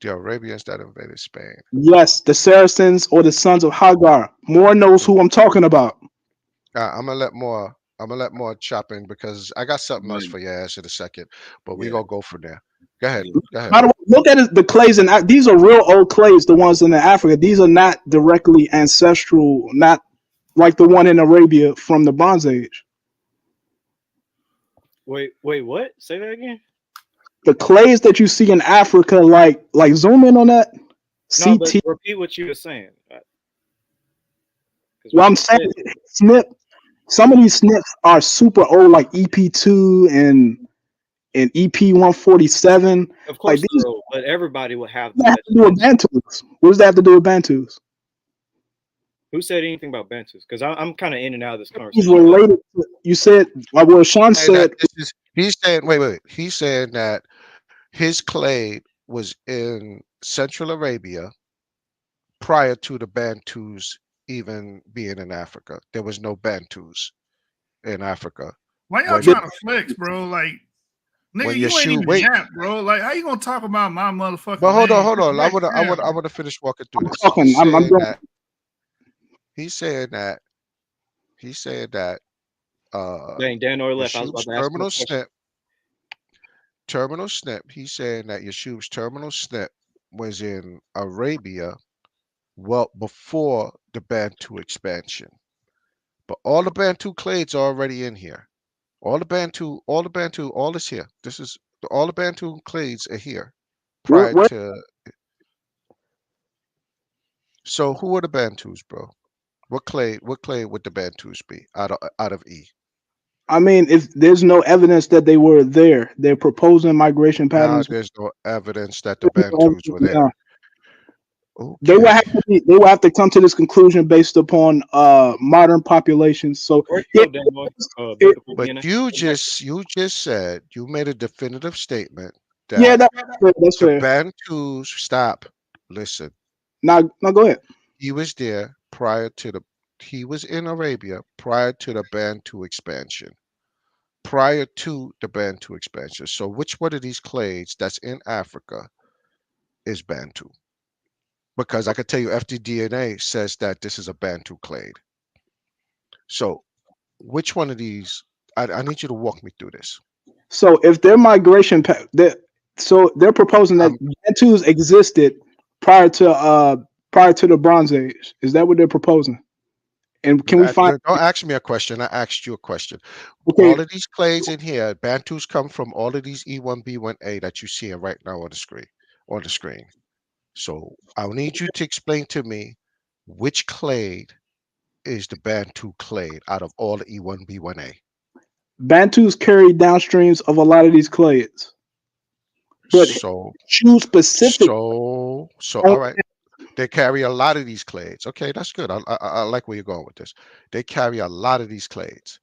The Arabians that invaded Spain. Yes, the Saracens or the sons of Hagar. Moore knows who I'm talking about. I'm gonna let more chop in because I got something else for your ass in a second, but we gonna go from there. Go ahead. By the way, look at the clays, and these are real old clays. The ones in Africa, these are not directly ancestral, not like the one in Arabia from the Bronze Age. Wait, what? Say that again. The clays that you see in Africa, like zoom in on that. No, but repeat what you were saying. Well, I'm saying some of these snips are super old, like EP2 and EP147. Of course, like these, old, but everybody will have that. Have to do with Bantus. What does that have to do with Bantus? Who said anything about Bantus? Because I'm kind of in and out of this conversation. He's related to, you said, well, Sean said. He's saying, wait. He's saying that his clade was in Central Arabia prior to the Bantus even being in Africa. There was no Bantus in Africa. Why y'all trying to flex, bro? Like, nigga, you ain't even Jap, bro. Like, how you gonna talk about my motherfucker? But hold on. I wanna finish walking through this. He's saying that. Dang, Dan Noy left. I was about to ask terminal snip. He's saying that Yeshub's terminal snip was in Arabia, well before the Bantu expansion. But all the Bantu clades are already in here. All is here. This is all the Bantu clades are here prior to. So who are the Bantus, bro? What clade would the Bantus be out of E? I mean, if there's no evidence that they were there, they're proposing migration patterns. There's no evidence that the Bantus were there. Yeah. Okay. They will have to come to this conclusion based upon modern populations. So, but you just said, you made a definitive statement that that's the fair. Bantus listen. Now go ahead. He was there he was in Arabia prior to the Bantu expansion. So which one of these clades that's in Africa is Bantu? Because I could tell you FDDNA says that this is a Bantu clade. So which one of these, I need you to walk me through this. So if their migration so they're proposing that Bantus existed prior to the Bronze Age. Is that what they're proposing? And can we find? Don't ask me a question. I asked you a question. Okay. All of these clades in here, Bantus come from all of these E1B1A that you see right now on the screen. So I'll need you to explain to me which clade is the Bantu clade out of all the E1B1A. Bantus carry downstreams of a lot of these clades. But choose specific. So all right. They carry a lot of these clades. Okay, that's good. I like where you're going with this. They carry a lot of these clades.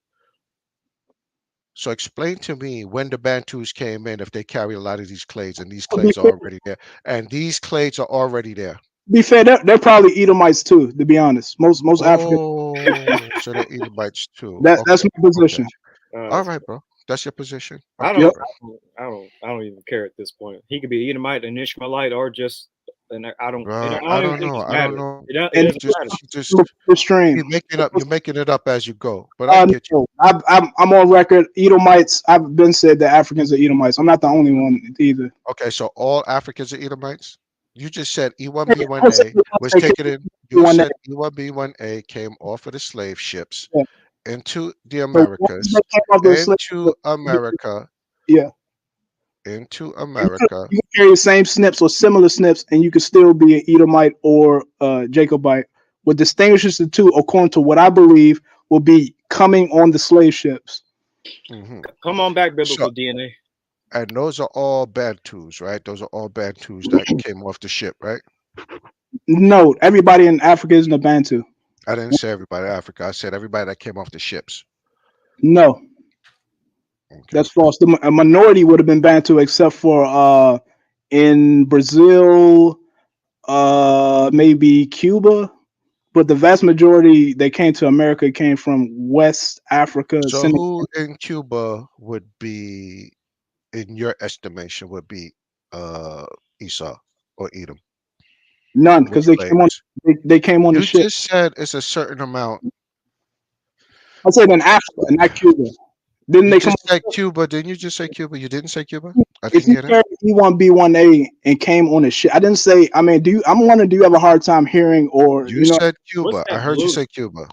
So explain to me when the Bantus came in, if they carry a lot of these clades, and these clades are already there. And these clades are already there. Be fair, they're probably Edomites too, to be honest. Most Africans. So they're Edomites too. That's my position. Okay. All right, bro. That's your position. I don't even care at this point. He could be Edomite, an Ishmaelite, or just and I don't. Bro, And I I don't don't even think know. it I don't matters. know. It And doesn't matter. Just the stream. you're making it up as you go. But I get you. No, I'm on record. Edomites. I've been said that Africans are Edomites. I'm not the only one either. Okay, so all Africans are Edomites? You just said I E1B1A said was they taken in. You one said E1B1A came off of the slave ships yeah. into the The ones Americas, that came off the slave into America, yeah. into You America. can carry the same snips or similar snips, and you can still be an Edomite or Jacobite. What distinguishes the two, according to what I believe, will be coming on the slave ships. Mhm. Come on back, biblical So, DNA. and those are all Bantus, right? Those are all Bantus that came off the ship, right? No, everybody in Africa isn't a Bantu. I didn't say everybody in Africa. I said everybody that came off the ships. No, Okay. that's false. A minority would have been Bantu, except for in Brazil, maybe Cuba. But the vast majority that came to America came from West Africa. So Senegal. who in Cuba would be, in your estimation, would be Esau or Edom? None, because they came on. They came on the You ship. just said it's a certain amount. I said in Africa, not Cuba. Didn't You they come? just said Cuba. Didn't you just say Cuba? You didn't say Cuba? I If didn't you hear that. carry E1B1A and came on the ship, I didn't say. I mean, I'm wondering, do you have a hard time hearing, or You said Cuba. What's I that heard you blue? say Cuba.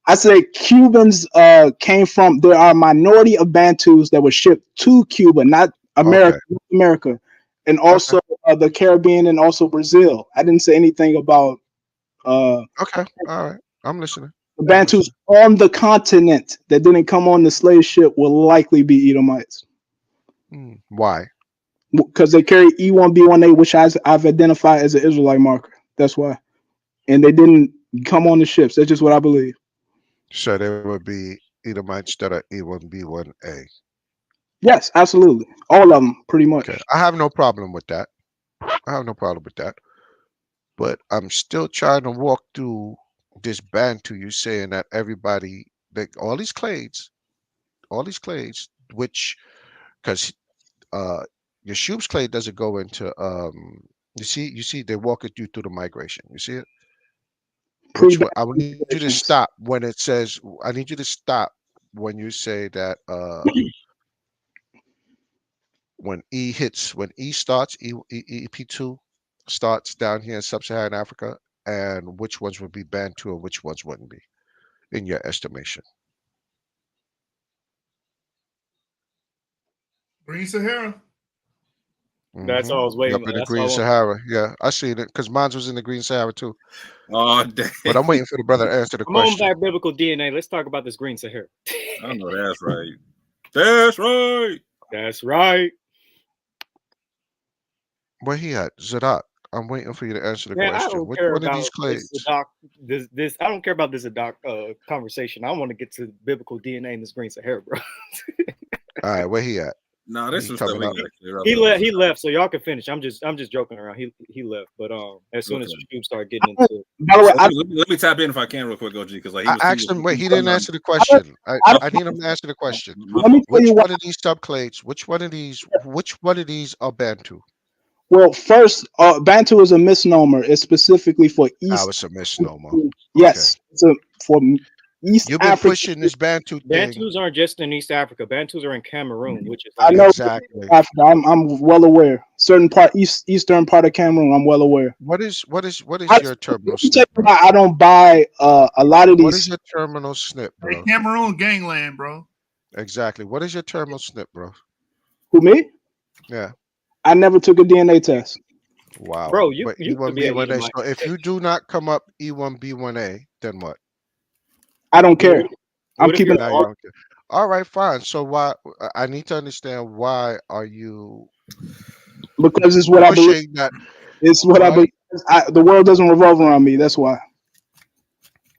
I said Cubans came from. There are a minority of Bantus that were shipped to Cuba, not America, Okay. North America, and also the Caribbean and also Brazil. I didn't say anything about Okay. All right. I'm listening. the Bantus on the continent that didn't come on the slave ship will likely be Edomites Why? because they carry E1B1A, which I've identified as an Israelite marker. That's why, and they didn't come on the ships. That's just what I believe. So there would be Edomites that are E1B1A. Yes, absolutely, all of them, pretty much. Okay. I have no problem with that. I have no problem with that. But I'm still trying to walk through this Bantu. You saying that everybody, like all these clades, which, because Yeshub's clade doesn't go into you see they're walking you through the migration. You see it? Which one, I will need you to stop when it says, I need you to stop when you say that when E starts, EP2 starts down here in sub-Saharan Africa, and which ones would be Bantu and which ones wouldn't be, in your estimation. Green Sahara. That's all I was waiting. Up in the That's Green Sahara. Yeah, I seen it because mine was in the Green Sahara too. Oh, damn. But I'm waiting for the brother to answer the Come on question. back, biblical DNA. Let's talk about this Green Sahara. I know that's right. That's right. That's right. Where he at? Zadok. I'm waiting for you to answer the Man, I question. don't Which care one of about these clades? this I don't care about this Zadok conversation. I want to get to biblical DNA in this Green Sahara, bro. All right, where he at? Nah, there's some stuff we gotta clear up. He left, so y'all can finish. I'm just joking around. He left, but as soon as you start getting into By the way, let me tap in if I can real quick, OG, because like I asked him. Wait, he didn't answer the question. I need him to answer the question. Let me tell Which you one of these subclades? Which one of these are Bantu? Well, first, Bantu is a misnomer. It's specifically for East. It's a misnomer. Yes, Okay. For East You've been Africa. pushing this Bantu thing. Bantus aren't just in East Africa. Bantus are in Cameroon, which is I know exactly. Africa. I'm well aware. Certain eastern part of Cameroon. I'm well aware. What is your terminal snip? I don't buy a lot of these. What is your terminal snip, bro? Cameroon gangland, bro. Exactly. What is your terminal snip, bro? Who, me? Yeah. I never took a DNA test. Wow. Bro, you E1B1A. So if you do not come up E1B1A, then what? I don't care. I'm keeping it. All right, fine. So why? I need to understand why are you? Because it's what I believe. It's what I believe. The world doesn't revolve around me. That's why.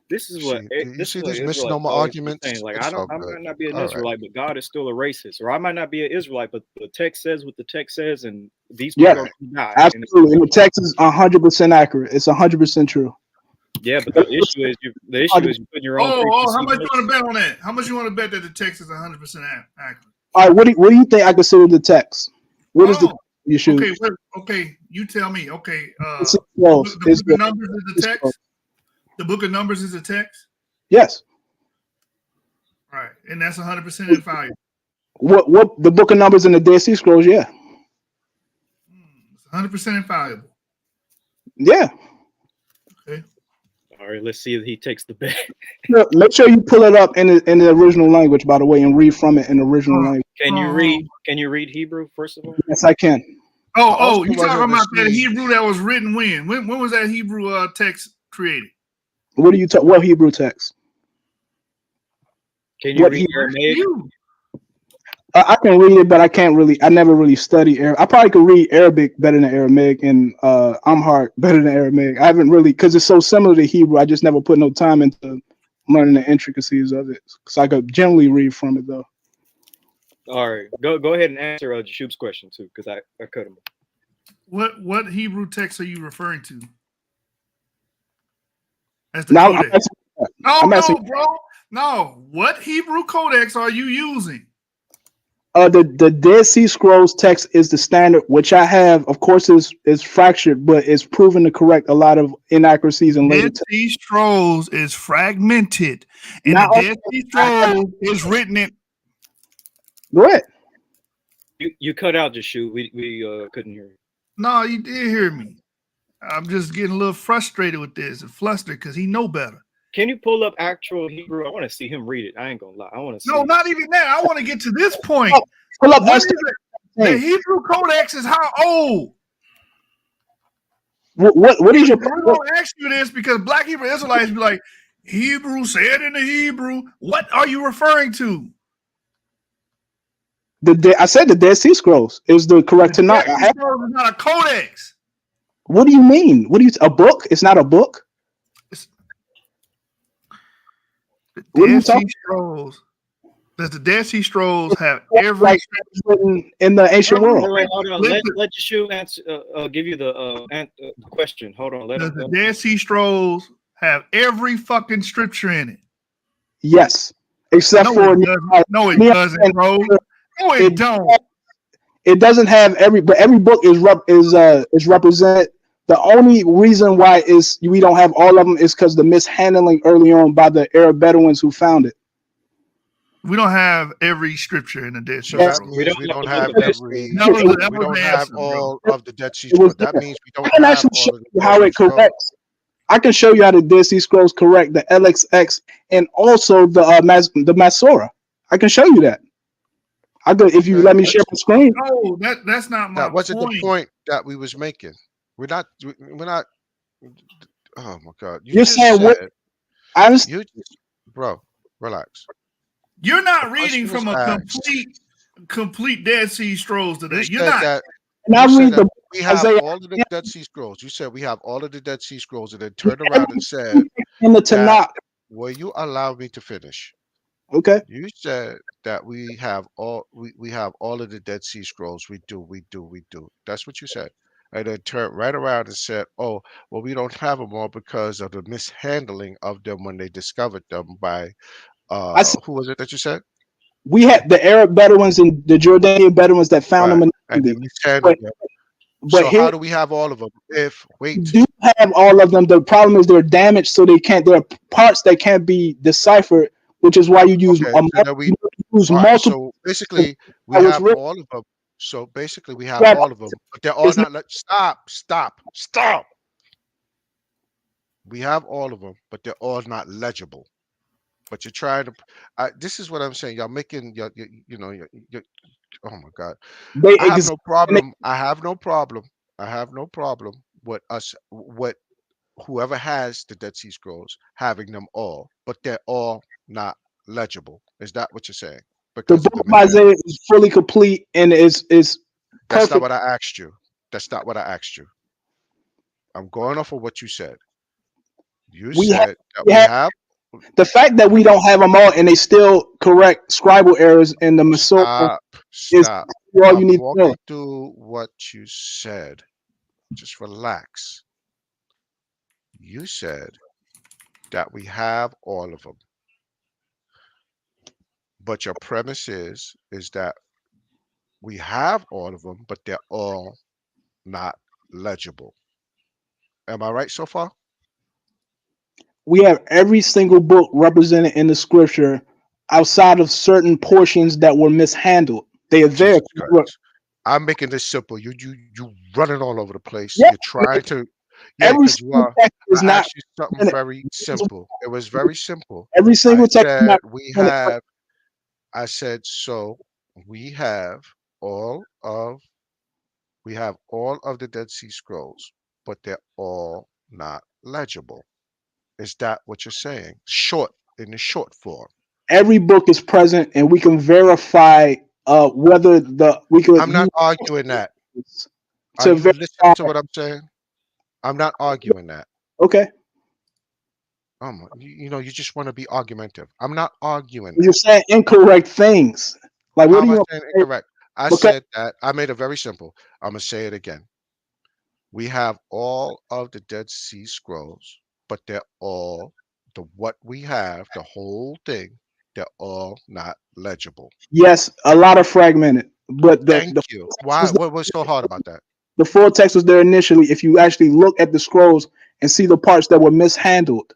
This is what these misnomer arguments. Saying. Like I might not be an Israelite, but God is still a racist. Or I might not be an Israelite, but the text says what the text says, and these people are die. Absolutely. And the text is 100% accurate. It's 100% true. Yeah, but the issue is you put your own. How much you want to bet on that? How much you want to bet that the text is 100% accurate? All right. What do you think I consider the text? What is the You should. Okay, okay. You tell me. Okay, It's the book of Numbers is the text. The book of Numbers is a text. Yes. All right, and that's 100% infallible. What the book of Numbers and the Dead Sea Scrolls? Yeah. It's 100% infallible. Yeah. Okay. All right, let's see if he takes the bet. Make sure you pull it up in the original language, by the way, and read from it in the original language. Can you read? Can you read Hebrew first of all? Yes, I can. Oh, you talking about that Hebrew that was written when? When was that Hebrew text created? What do you talk? What Hebrew text? Can you read Aramaic? I can read it, but I can't really. I never really studied Arabic. I probably could read Arabic better than Aramaic, and Amharic better than Aramaic. I haven't really, because it's so similar to Hebrew. I just never put no time into learning the intricacies of it. So I could generally read from it though. All right, go ahead and answer Jashub's question too, because I cut him. What Hebrew text are you referring to? As the Now, codex. No, bro. No. What Hebrew codex are you using? The Dead Sea Scrolls text is the standard, which I have. Of course, is fractured, but it's proven to correct a lot of inaccuracies in later. Dead Sea Scrolls is fragmented, and the Dead Sea Scrolls is written in. Go ahead. You cut out, Jashub. We couldn't hear you. No, you did hear me. I'm just getting a little frustrated with this and flustered because he know better. Can you pull up actual Hebrew? I want to see him read it. I ain't gonna lie. I want to see. No, not even that. I want to get to this point. Pull up the Hebrew Codex is how old? What is your? I'm gonna ask you this because Black Hebrew Israelites be like, Hebrew said in the Hebrew. What are you referring to? I said the Dead Sea Scrolls is the correct Tanakh. Dead Sea Scrolls is not a codex. What do you mean? What do you? A book? It's not a book. Dead Sea Scrolls. Does the Dead Sea Scrolls have every written in the ancient world? Hold on. Let Yeshua answer. Give you the question. Hold on. Does the Dead Sea Scrolls have every fucking scripture in it? Yes, except for no, it doesn't, bro. No, it don't. It doesn't have every, but every book is represented. The only reason why we don't have all of them is because the mishandling early on by the Arab Bedouins who found it. We don't have every scripture in the Dead Sea Scrolls. So that means we don't have every. We don't have all of the Dead Sea Scrolls. That means we don't have all of the how it corrects. I can show you how the Dead Sea Scrolls correct the LXX and also the Masorah. I can show you that. I go if you let me share my screen. No, that's not my. That wasn't the point that we was making. We're not. Oh my God! You're saying what? Bro, relax. You're not reading from a complete Dead Sea Scrolls today. You're not. We have all of the Dead Sea Scrolls. You said we have all of the Dead Sea Scrolls, and then turned around and said, in the Tanakh. Will you allow me to finish? Okay. You said that we have all of the Dead Sea Scrolls. We do. That's what you said. And then turned right around and said, "Oh, well, we don't have them all because of the mishandling of them when they discovered them by who was it that you said? We had the Arab Bedouins and the Jordanian Bedouins that found them, and they mishandled them. So how do we have all of them? We do have all of them. The problem is they're damaged, so they can't. There are parts that can't be deciphered, which is why you use multiple. So basically, we have all of them. So basically, we have all of them, but they're all not. Stop. We have all of them, but they're all not legible. But you're trying to. This is what I'm saying. Y'all making your oh my God. I have no problem. I have no problem with us. Whoever has the Dead Sea Scrolls having them all, but they're all not legible. Is that what you're saying? Because the book of Isaiah is fully complete and is perfect. That's not what I asked you. I'm going off of what you said. We have the fact that we don't have them all and they still correct scribal errors in the Masorah is all you need to know. Do what you said. Just relax. You said that we have all of them. But your premise is that We have all of them, but they're all not legible. Am I right so far? We have every single book represented in the scripture outside of certain portions that were mishandled. They are there. I'm making this simple. You running all over the place. Yeah, You're trying to, every because you are. is I not asked you something very simple. It was very simple. every single I text. said we have. I said so. We have all of the Dead Sea Scrolls, but they're all not legible. Is that what you're saying? Short, in the short form. Every book is present, and we can verify whether we could. I'm not arguing that. Are To you listening to what I'm saying? I'm not arguing that. Okay. You know, you just want to be argumentative. I'm not arguing You're that. saying incorrect things. Like, what How do am you I saying incorrect? I said that. I made it very simple. I'm gonna say it again. We have all of the Dead Sea Scrolls, but they're all what we have, the whole thing, they're all not legible. Yes, a lot of fragmented, but Thank you. Why? What was so hard about that? The full text was there initially. If you actually look at the scrolls and see the parts that were mishandled,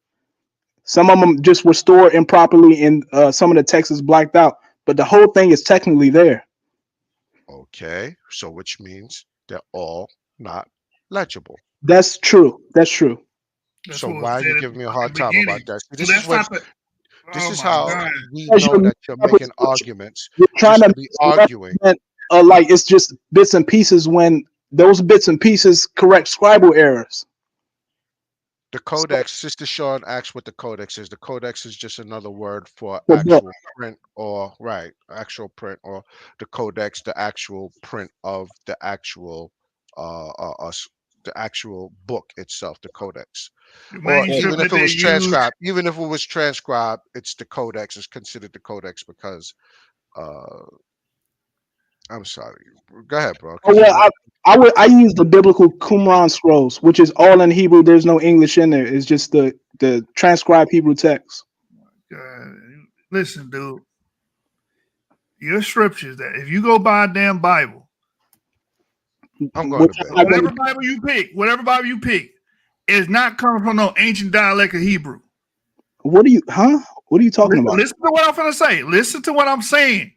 some of them just were stored improperly, and some of the text is blacked out. But the whole thing is technically there. Okay, so which means they're all not legible. That's true. That's true. So why are you giving me a hard time about that? This is what. This is how we know that you're making arguments. You're trying to be arguing. Like it's just bits and pieces when those bits and pieces correct scribal errors. The codex, Sister Sean asked what the codex is. The codex is just another word for actual print, or actual print, or the codex, the actual print of the actual book itself, the codex. Or even if it was transcribed, it's the codex. It's considered the codex because I'm sorry. Go ahead, bro. Oh well, I use the biblical Qumran scrolls, which is all in Hebrew. There's no English in there. It's just the transcribed Hebrew text. Listen, dude. Your scriptures that if you go buy a damn Bible, I'm going to bed. Whatever Bible you pick, is not coming from no ancient dialect of Hebrew. What are you talking about? Listen to what I'm gonna say. Listen to what I'm saying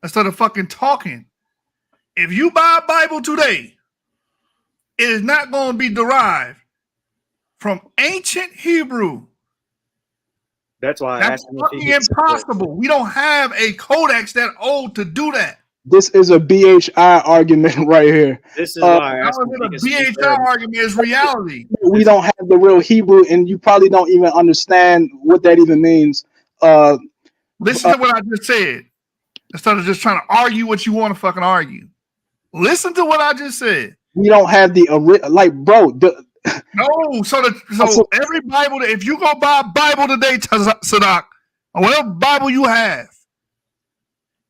instead of fucking talking. If you buy a Bible today, it is not going to be derived from ancient Hebrew. That's why that's fucking impossible. We don't have a codex that old to do that. This is a BHI argument right here. This is why a BHI argument is reality. We don't have the real Hebrew, and you probably don't even understand what that even means. Listen to what I just said. Instead of just trying to argue what you want to fucking argue. Listen to what I just said. We don't have the bro. No, so every Bible, if you go buy a Bible today, Sadak, or whatever Bible you have,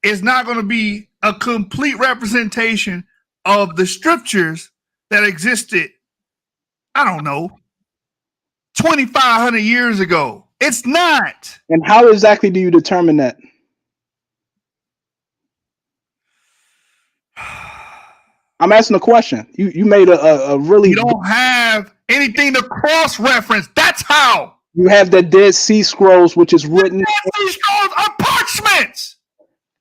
it's not going to be a complete representation of the scriptures that existed, I don't know, 2,500 years ago. It's not. And how exactly do you determine that? I'm asking a question. You made a really. You don't have anything to cross-reference. That's how. You have the Dead Sea Scrolls, which is written. The Dead Sea Scrolls are parchments.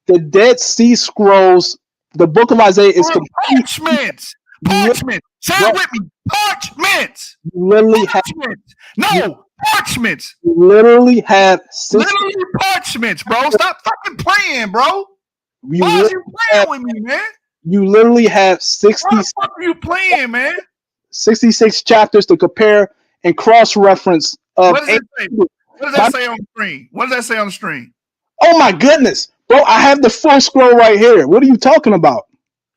The Dead Sea Scrolls, the Book of Isaiah is parchments. Parchments. Say it with me. Parchments. You literally parchments. Parchments. You literally have literally parchments, bro. Stop fucking playing, bro. Why are you playing with me, man? You literally have 60. What the fuck are you playing, man? 66 chapters to compare and cross-reference. What does it say? What does that say on the screen? What does that say on the screen? Oh my goodness, bro! I have the full scroll right here. What are you talking about?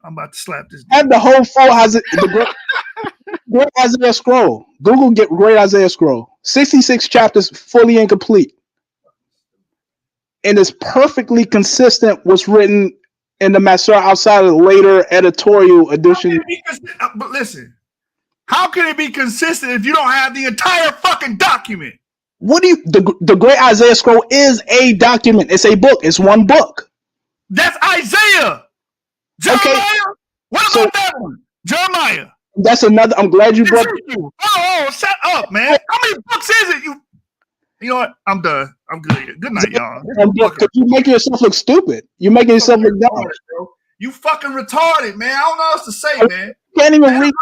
I'm about to slap this. I have the whole full the Great Isaiah scroll. Google get Great Isaiah scroll. 66 chapters, fully incomplete, and it's perfectly consistent. What's written in the Masorah outside of the later editorial edition. But listen, how can it be consistent if you don't have the entire fucking document? What do you? The Great Isaiah scroll is a document. It's a book. It's one book. That's Isaiah. Jeremiah? What about that one? Jeremiah. That's another. I'm glad you brought. Oh, shut up, man. How many books is it? You know what? I'm done. I'm good. Good night, y'all. Because you making yourself look stupid. You're making yourself look dumb. You fucking retarded, man. I don't know what else to say, man. You can't even read.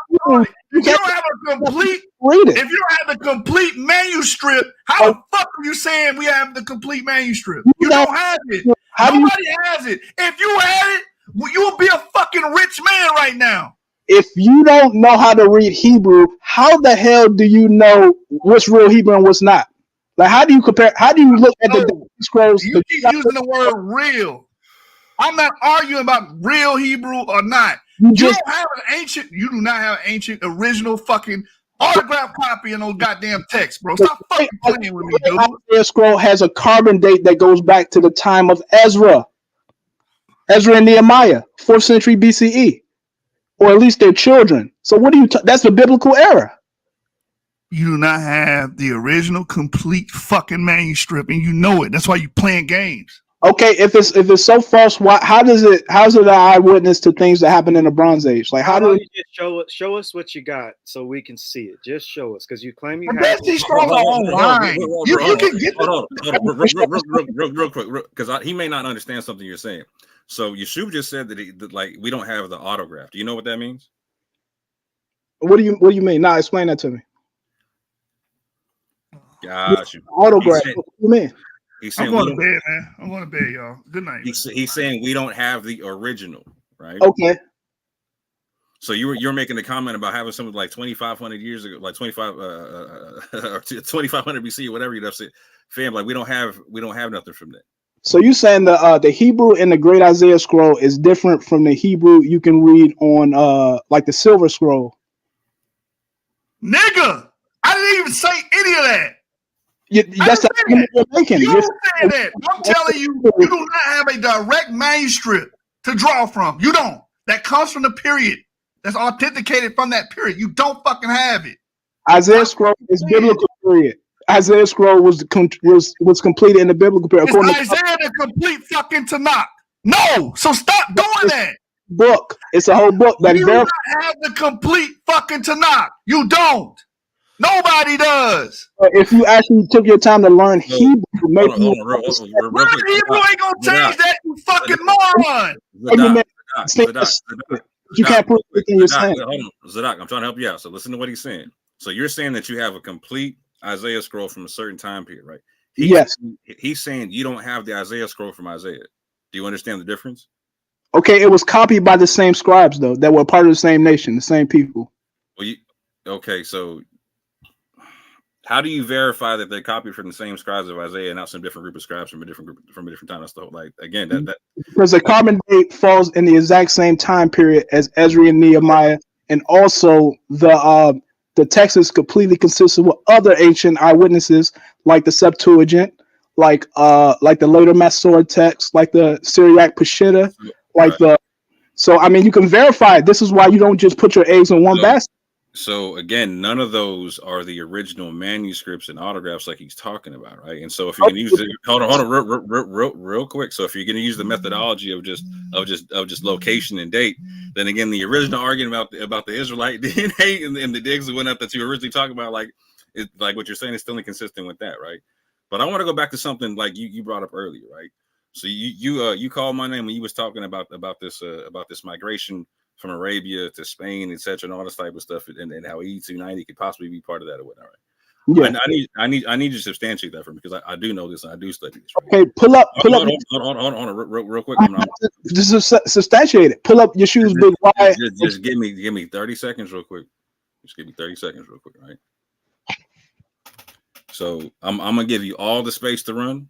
If you don't have a complete, read it. If you don't have the complete manuscript, how the fuck are you saying we have the complete manuscript? You don't have it. Nobody has it. If you had it, you would be a fucking rich man right now. If you don't know how to read Hebrew, how the hell do you know what's real Hebrew and what's not? Like, how do you compare? How do you look at the scrolls? You keep using the word real. I'm not arguing about real Hebrew or not. You don't have an ancient. You do not have an ancient original fucking autograph copy in those goddamn texts, bro. Stop fucking playing with me, dude. Isaiah scroll has a carbon date that goes back to the time of Ezra and Nehemiah, 4th century BCE, or at least their children. So what do you? That's the biblical era. You do not have the original complete fucking manuscript, and you know it. That's why you playing games. Okay, if it's so false, why? How's it an eyewitness to things that happened in the Bronze Age? Like, how do you just show us what you got so we can see it? Just show us, because you claim you have. These scrolls are online. You can get real quick, because he may not understand something you're saying. So Yeshua just said that like we don't have the autograph. Do you know what that means? What do you mean? Nah, explain that to me. Got you. Autograph. What do you mean? I'm going to bed, man. I'm going to bed, y'all. Good night. He's saying we don't have the original, right? Okay. So you're making a comment about having something like 2,500 years ago, like 2,500 BC or whatever you say, fam. Like we don't have nothing from that. So you saying the Hebrew in the Great Isaiah Scroll is different from the Hebrew you can read on like the Silver Scroll? Nigga, I didn't even say any of that. That's the argument you're making. You said that. I'm telling you, you do not have a direct manuscript to draw from. You don't. That comes from the period. That's authenticated from that period. You don't fucking have it. Isaiah Scroll is biblical period. Isaiah Scroll was completed in the biblical period. Is Isaiah the complete fucking Tanakh? No. So stop doing that. Book. It's a whole book that you do not have the complete fucking Tanakh. You don't. Nobody does. If you actually took your time to learn Hebrew, maybe Hebrew ain't gonna change that, you fucking moron. You can't prove anything you're saying. Zadok, I'm trying to help you out. So listen to what he's saying. So you're saying that you have a complete Isaiah scroll from a certain time period, right? Yes. He's saying you don't have the Isaiah scroll from Isaiah. Do you understand the difference? Okay, it was copied by the same scribes though, that were part of the same nation, the same people. Well, okay, so how do you verify that they copied from the same scribes of Isaiah and not some different group of scribes from a different time? That's the whole, like, again, that because the carbon date falls in the exact same time period as Ezra and Nehemiah, and also the text is completely consistent with other ancient eyewitnesses like the Septuagint, like the later Masoretic text, like the Syriac Peshitta, So I mean, you can verify it. This is why you don't just put your eggs in one basket. So again, none of those are the original manuscripts and autographs like he's talking about, right? And so if you're going to use it, hold on, real quick. So if you're going to use the methodology of just location and date, then again, the original argument about the Israelite DNA and the digs that went up that you originally talking about, like what you're saying is still inconsistent with that, right? But I want to go back to something like you brought up earlier, right? So you called my name when you was talking about this migration from Arabia to Spain, etc., and all this type of stuff, and how E290 could possibly be part of that or whatever. Yeah. I need you to substantiate that for me because I do know this and I do study this. Right? Okay, pull up. Hold on, real quick. Just substantiate it. Pull up your shoes, big wide. Just give me 30 seconds, real quick. Just give me 30 seconds, real quick, right? So I'm gonna give you all the space to run.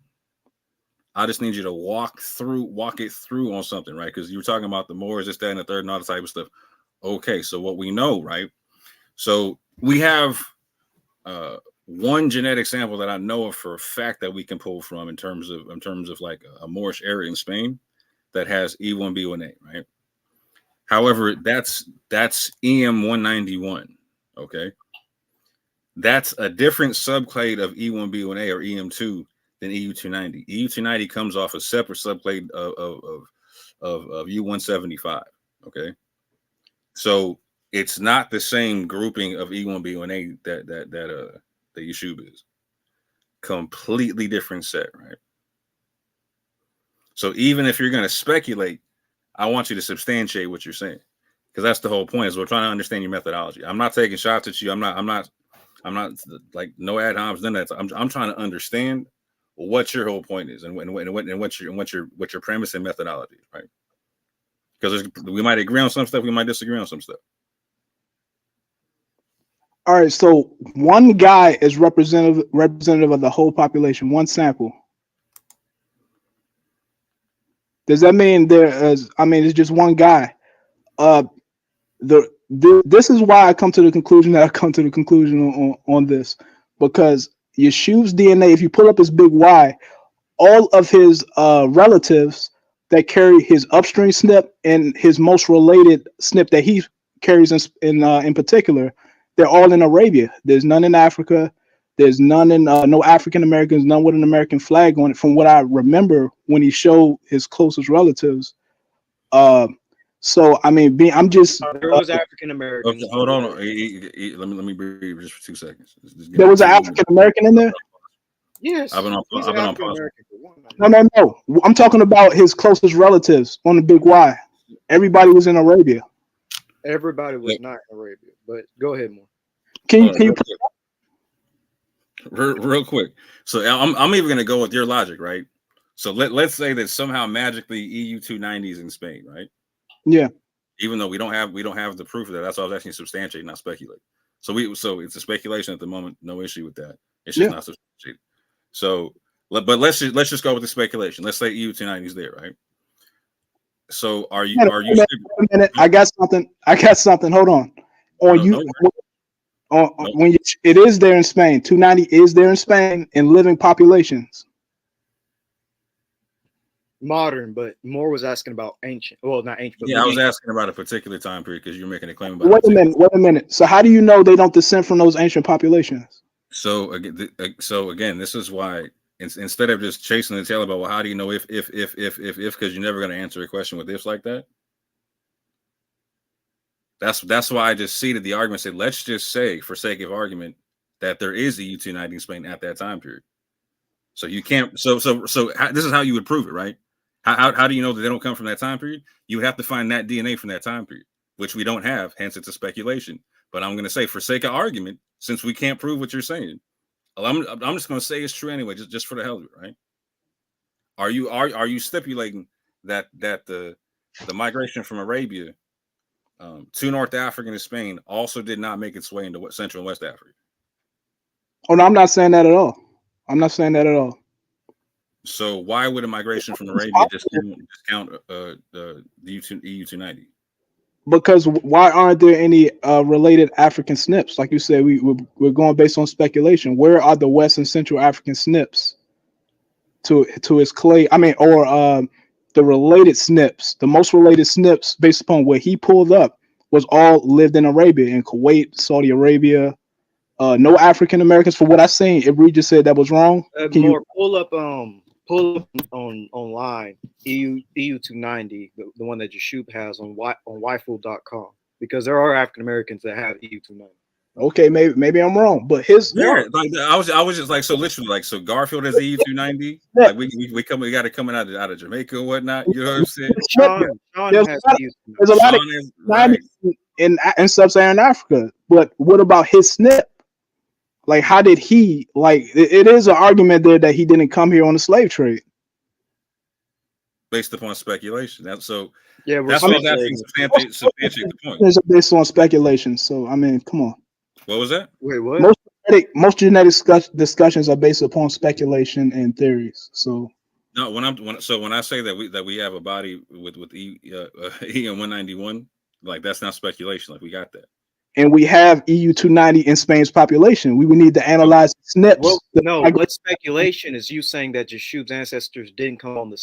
I just need you to walk it through on something, right? Because you were talking about the Moors, this, that, and the third, and all the type of stuff. Okay, so what we know, right? So we have one genetic sample that I know of for a fact that we can pull from in terms of like a Moorish area in Spain that has E1B1A, right? However, that's EM191, okay? That's a different subclade of E1B1A or EM2 than EU290. EU290 comes off a separate subclade of U175. Okay, so it's not the same grouping of E1B1A that Yeshub is. Completely different set, right? So even if you're going to speculate, I want you to substantiate what you're saying, because that's the whole point. Is we're trying to understand your methodology. I'm not taking shots at you. I'm not like no ad homs, none of that. I'm trying to understand what your whole point is and what your premise and methodology is, right? Because we might agree on some stuff, we might disagree on some stuff. All right, so one guy is representative of the whole population, one sample. Does that mean it's just one guy? This is why I come to the conclusion that I come to the conclusion on this, because Yeshuv's DNA, if you pull up his big Y, all of his relatives that carry his upstream SNP and his most related SNP that he carries in particular, they're all in Arabia. There's none in Africa. There's none in no African Americans, none with an American flag on it. From what I remember when he showed his closest relatives. So I mean, I'm just there was African Americans. Okay, hold on. Let me breathe just for 2 seconds. There was an African American in there. Yes, I've been on pause. No. I'm talking about his closest relatives on the big Y. Everybody was in Arabia. Everybody was not in Arabia, but go ahead, more. Can you real quick? So I'm even going to go with your logic, right? So let's say that somehow magically EU 290 is in Spain, right? Yeah. Even though we don't have the proof of that. That's why I was actually substantiate, not speculate. So it's a speculation at the moment. No issue with that. It's just not substantiated. So, but let's just go with the speculation. Let's say EU 290 is there, right? So are you? Wait a minute. I got something. Hold on. When it is there in Spain, 290 is there in Spain in living populations. Modern, but Moore was asking about ancient. Well, not ancient. But yeah, I was asking about a particular time period because you're making a claim about. Wait a minute. So how do you know they don't descend from those ancient populations? So again, this is why instead of just chasing the tail about, well, how do you know if because you're never going to answer a question with ifs like that. That's why I just seeded the argument. Said let's just say, for sake of argument, that there is EU 290 in Spain at that time period. So you can't. So this is how you would prove it, right? How do you know that they don't come from that time period? You would have to find that DNA from that time period, which we don't have. Hence, it's a speculation. But I'm going to say, for sake of argument, since we can't prove what you're saying, I'm just going to say it's true anyway, just for the hell of it, right? Are you stipulating that the migration from Arabia to North Africa and Spain also did not make its way into Central and West Africa? Oh no, I'm not saying that at all. So why would a migration from Arabia discount the EU 290? Because why aren't there any related African SNPs? Like you said, we're going based on speculation. Where are the West and Central African SNPs to his clay? I mean, or the related SNPs, the most related SNPs based upon what he pulled up was all lived in Arabia, in Kuwait, Saudi Arabia. No African Americans. For what I seen, if Reed just said that was wrong, can you pull up on online EU 290, the one that Yeshub has on waifu.com, because there are African Americans that have EU 290. Okay, maybe I'm wrong, but his like I was just like, so literally, like, so Garfield has EU 290. Like we got it coming out of Jamaica and whatnot. You know what I'm saying? Sean there's a lot of right. in sub-Saharan Africa, but what about his SNP? Like, how did he, like, it is an argument there that he didn't come here on the slave trade. Based upon speculation. That's why I was asking substantiate the point. It's based on speculation. So, I mean, come on. What was that? Wait, what? Most genetic discussions are based upon speculation and theories. So, no, when I say that we have a body with EM 191, like, that's not speculation. Like, we got that. And we have EU 290 in Spain's population. We would need to analyze SNPs. Well, no, what speculation is you saying that Yeshub's ancestors didn't come off the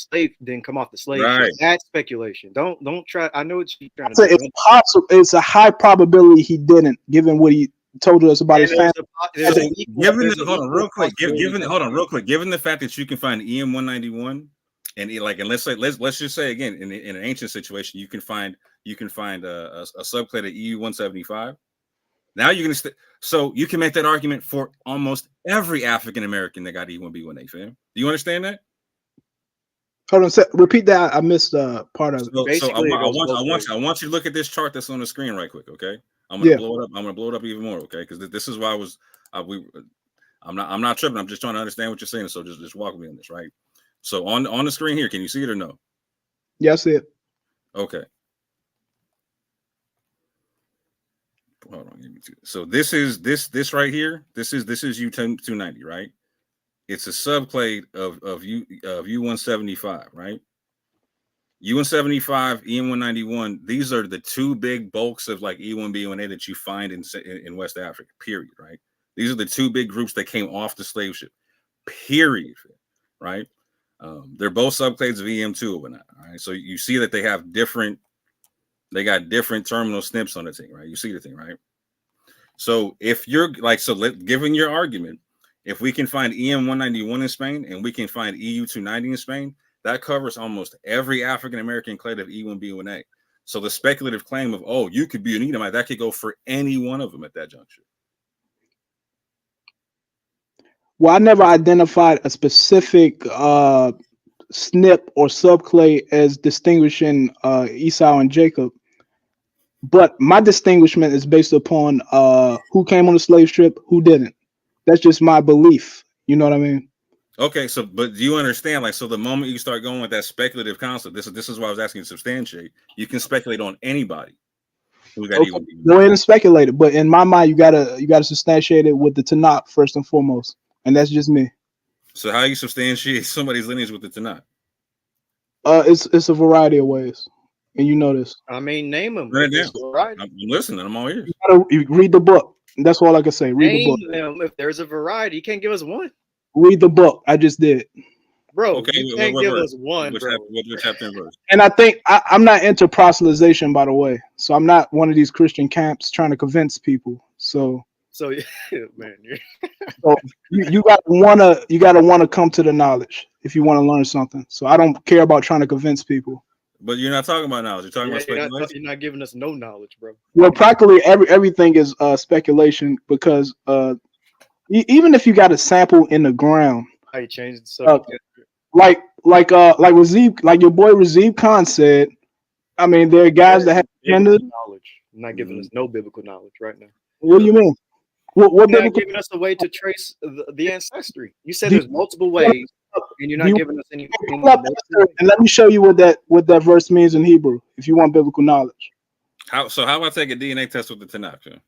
slave? Right. That's speculation. Don't try. I know what you're trying to do. It's possible. It's a high probability he didn't, given what he told us about his family. Hold on real quick. Given the fact that you can find EM 191 And let's just say again, in an ancient situation, you can find a subclade of EU 175. Now you can so you can make that argument for almost every African American that got E1B1A, fam. Do you understand that? Hold on, repeat that. I missed part of it. So I want you to look at this chart that's on the screen right quick, okay? I'm gonna blow it up. I'm gonna blow it up even more, okay? Because this is why I'm not tripping. I'm just trying to understand what you're saying. So just walk with me on this, right? So on the screen here, can you see it or no? Yeah, I see it. Okay. Hold on. So this is right here. This is U290, right? It's a subclade of U175, right? U175, EM191. These are the two big bulks of like E1B1A that you find in West Africa. Period. Right? These are the two big groups that came off the slave ship. Period. Right? They're both subclades of EM2 or whatnot. All right. So you see that they got different terminal SNPs on the thing, right? You see the thing, right? So if you're like, given your argument, if we can find EM191 in Spain and we can find EU290 in Spain, that covers almost every African American clade of E1B1A. So the speculative claim of, oh, you could be an Edomite, that could go for any one of them at that juncture. Well, I never identified a specific SNP or subclade as distinguishing Esau and Jacob. But my distinguishment is based upon who came on the slave ship, who didn't. That's just my belief. You know what I mean? Okay, but do you understand? Like, so the moment you start going with that speculative concept, this is why I was asking you to substantiate. You can speculate on anybody who got go ahead and speculate it. But in my mind, you gotta substantiate it with the Tanakh first and foremost, and that's just me. So how you substantiate somebody's lineage with the Tanakh? It's a variety of ways, and you know this. I mean, name them. Right now. I'm listening. I'm all ears. You read the book. That's all I can say. Read the book. Them. If there's a variety, you can't give us one. Read the book. I just did. Bro, okay, you can't give us one, which chapter and verse? And I think I'm not into proselytization, by the way. So I'm not one of these Christian camps trying to convince people. So yeah, man. So you gotta wanna come to the knowledge if you want to learn something. So I don't care about trying to convince people. But you're not talking about knowledge. You're talking about speculation. You're not giving us no knowledge, bro. Well, practically everything is speculation because even if you got a sample in the ground, how you change the subject? Like Razib, like your boy Razib Khan said. I mean, there are guys that have knowledge. You're not giving us no biblical knowledge right now. What do you mean? What you're not giving us a way to trace the ancestry. You said there's multiple ways, and you're not giving us any. And let me show you what that verse means in Hebrew. If you want biblical knowledge. How about I take a DNA test with the Tanakh?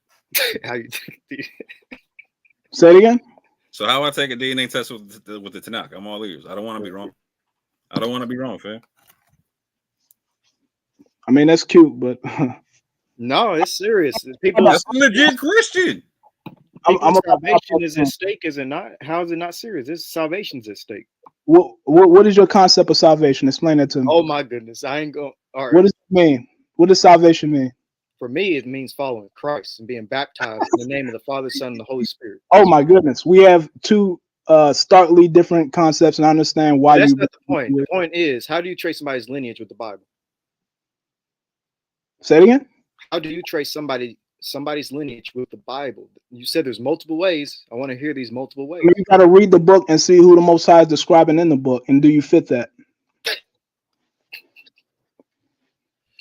How you take Say it again. So how I take a DNA test with the Tanakh? I'm all ears. I don't want to be wrong. I don't want to be wrong, fam. I mean, that's cute, but no, it's serious. People, that's a legit question. Salvation is at stake, is it not? How is it not serious? This salvation's at stake. What is your concept of salvation? Explain that to me. Oh my goodness, I ain't going. All right. What does it mean? What does salvation mean? For me, it means following Christ and being baptized in the name of the Father, Son, and the Holy Spirit. Oh my goodness, we have two starkly different concepts, and I understand why. That's not the point. The point is, how do you trace somebody's lineage with the Bible? Say it again. How do you trace somebody's lineage with the Bible? You said there's multiple ways. I want to hear these multiple ways. I mean, you got to read the book and see who the Most High is describing in the book, and do you fit that?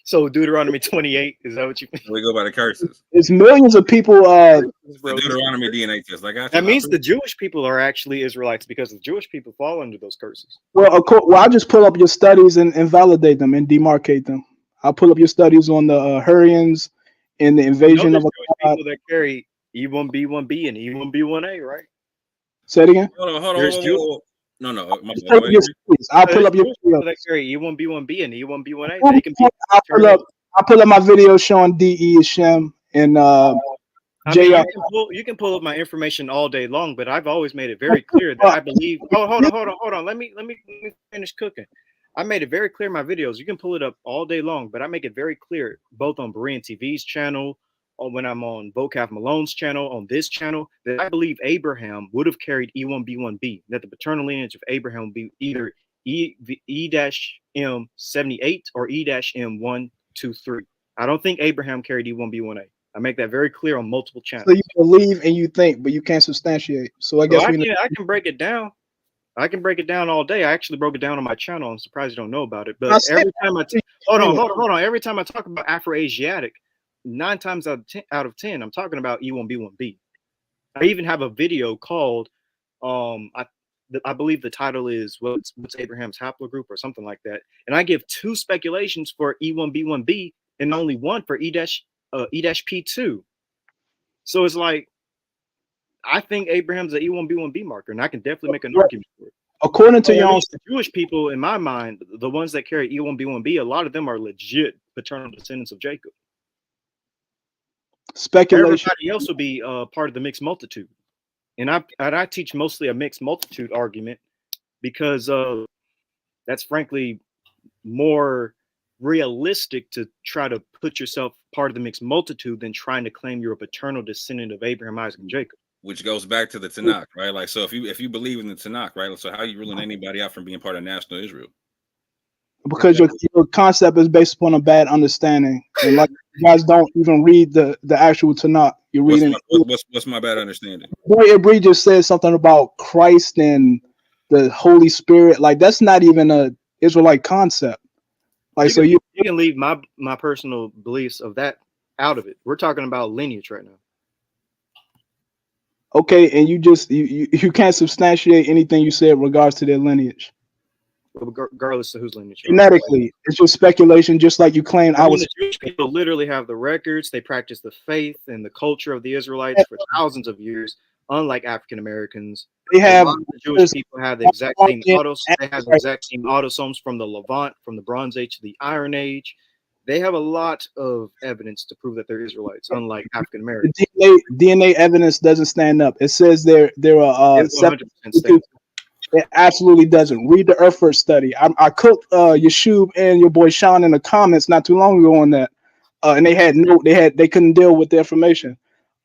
So Deuteronomy 28, is that what you mean? We go by the curses. There's millions of people. The Deuteronomy DNA test. That means the Jewish people are actually Israelites because the Jewish people fall under those curses. Well, of course. Well, I'll just pull up your studies and validate them and demarcate them. I'll pull up your studies on the Hurrians and the invasion of people that carry E1B1B and E1B1A, right? Say it again. Hold on. No. I'll pull up your people that carry E1B1B and E1B1A. They can be I'll pull up my video showing DE Shem and JR. You can pull up my information all day long, but I've always made it very clear that I believe. Oh, hold on. Let me finish cooking. I made it very clear in my videos. You can pull it up all day long, but I make it very clear both on Berean TV's channel, or when I'm on Vocaf Malone's channel, on this channel, that I believe Abraham would have carried E1B1B, that the paternal lineage of Abraham would be either E-M78 or E-M123. I don't think Abraham carried E1B1A. I make that very clear on multiple channels. So you believe and you think, but you can't substantiate. So I guess I can break it down. I can break it down all day. I actually broke it down on my channel. I'm surprised you don't know about it. But every time hold on. Every time I talk about Afro-Asiatic, 9 times out of 10, I'm talking about E1B1B. I even have a video called, I believe the title is what's Abraham's haplogroup or something like that. And I give 2 speculations for E1B1B and only 1 for E-P2. So it's like, I think Abraham's an E1B1B marker, and I can definitely make an argument for it. According to your own Jewish people, in my mind, the ones that carry E1B1B, a lot of them are legit paternal descendants of Jacob. Speculation. Everybody else would be part of the mixed multitude, and I teach mostly a mixed multitude argument because that's frankly more realistic to try to put yourself part of the mixed multitude than trying to claim you're a paternal descendant of Abraham, Isaac, and Jacob. Which goes back to the Tanakh, right? Like, so if you believe in the Tanakh, right? So how are you ruling anybody out from being part of national Israel? Because your concept is based upon a bad understanding, and like you guys don't even read the actual Tanakh. You're reading. What's my bad understanding? Boy, Ibri just said something about Christ and the Holy Spirit. Like that's not even a Israelite concept. Like you can leave my personal beliefs of that out of it. We're talking about lineage right now. Okay, and you can't substantiate anything you said in regards to their lineage. Regardless of whose lineage. Genetically, it's just speculation, just like you claim the Jewish people literally have the records. They practice the faith and the culture of the Israelites for thousands of years, unlike African Americans. They have the Jewish people have the exact same They have the exact same autosomes from the Levant, from the Bronze Age to the Iron Age. They have a lot of evidence to prove that they're Israelites, unlike African Americans. DNA evidence doesn't stand up. It says there are 100% it absolutely doesn't. Read the Erfurt study. I cooked Yeshub and your boy Sean in the comments not too long ago on that, and they couldn't deal with the information.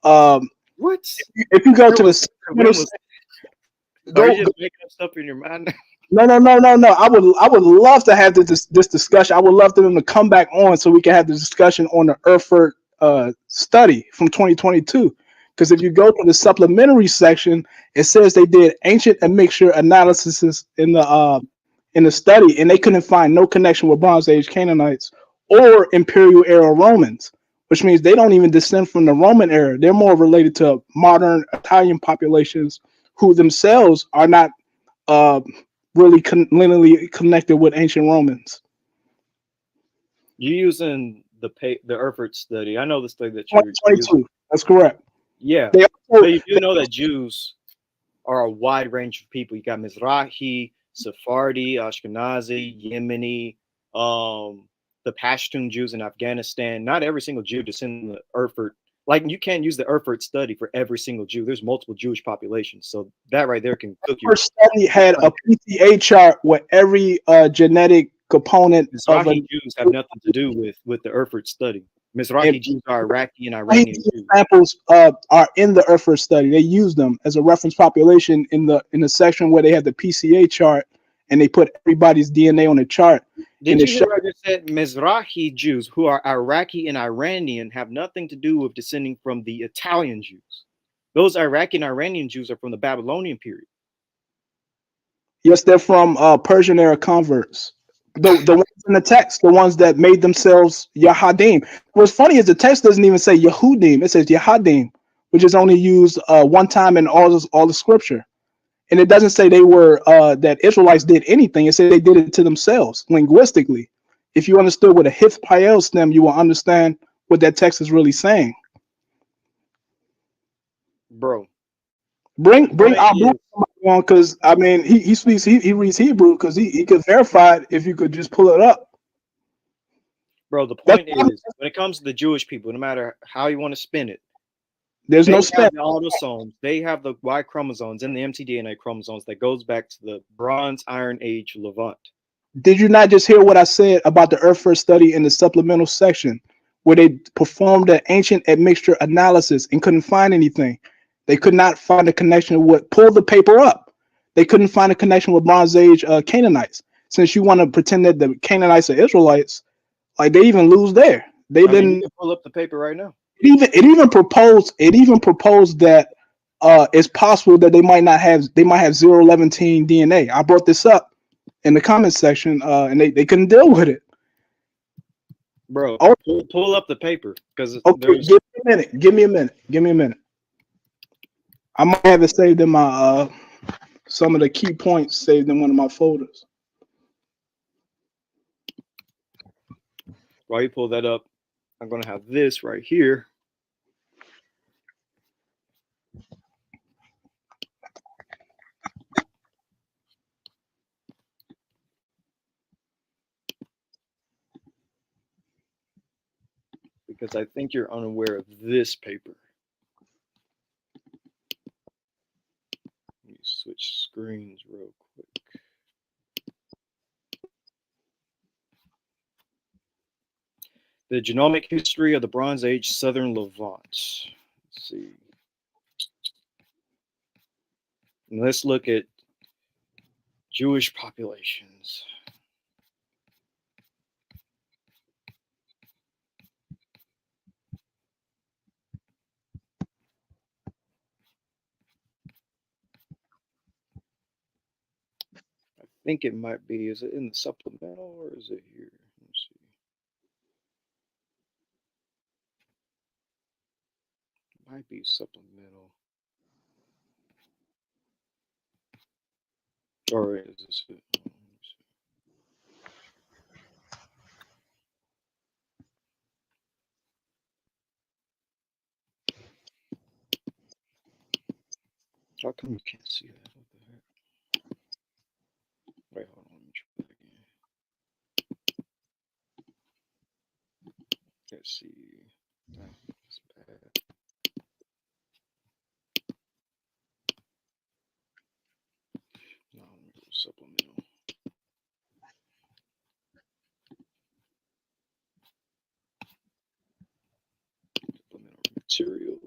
What? If you go to the are you just making up stuff in your mind? No. I would love to have this discussion. I would love them to come back on so we can have the discussion on the Erfurt study from 2022. Because if you go to the supplementary section, it says they did ancient and mixture analysis in the study, and they couldn't find no connection with Bronze Age Canaanites or Imperial era Romans, which means they don't even descend from the Roman era. They're more related to modern Italian populations who themselves are not really linearly connected with ancient Romans. You're using the Erfurt study. I know the study that you're 2022. That's correct. Yeah, but you do know that Jews are a wide range of people. You got Mizrahi, Sephardi, Ashkenazi, Yemeni, the Pashtun Jews in Afghanistan. Not every single Jew descends from the Erfurt. Like you can't use the Erfurt study for every single Jew. There's multiple Jewish populations, so that right there can cook you. Our study had a PTA chart with every genetic component. Mizrahi Jews have nothing to do with the Erfurt study. Mizrahi Jews are Iraqi and Iranian Jews. Examples are in the Erfurt study. They use them as a reference population in the section where they have the PCA chart, and they put everybody's DNA on the chart. Did you hear what I just said? Mizrahi Jews who are Iraqi and Iranian have nothing to do with descending from the Italian Jews. Those Iraqi and Iranian Jews are from the Babylonian period. Yes, they're from Persian era converts. The ones in the text, the ones that made themselves Yahadim. What's funny is the text doesn't even say Yehudim; it says Yahadim, which is only used one time in all the scripture, and it doesn't say they were that Israelites did anything. It said they did it to themselves linguistically. If you understood what a Hith Pael stem, you will understand what that text is really saying. Bro, bring Abu on, because I mean he speaks he reads Hebrew, because he could verify it if you could just pull it up. Bro, the point is, when it comes to the Jewish people, no matter how you want to spin it, there's no spin. The autosomes, they have the Y chromosomes and the mtDNA chromosomes that goes back to the Bronze Iron Age Levant. Did you not just hear what I said about the Erfurt study in the supplemental section, where they performed an ancient admixture analysis and couldn't find anything? They could not find a connection with, pull the paper up. They couldn't find a connection with Bronze Age Canaanites. since you want to pretend that the Canaanites are Israelites, like they even lose there. They didn't. You can pull up the paper right now. It even proposed that it's possible that they might have 011 DNA. I brought this up in the comment section, and they couldn't deal with it. Bro, pull up the paper because okay, give me a minute. I might have it saved in my some of the key points saved in one of my folders. While you pull that up, I'm gonna have this right here. Because I think you're unaware of this paper. Let me switch screens real quick. The genomic history of the Bronze Age Southern Levant. Let's see. And let's look at Jewish populations. I think it might be, is it in the supplemental or is it here? Let's see. It might be supplemental. Or is this it? How come you can't see that? What the heck? Wait, hold on. Let me try that again. Let's see. That's bad. No, let me go supplemental. Supplemental materials.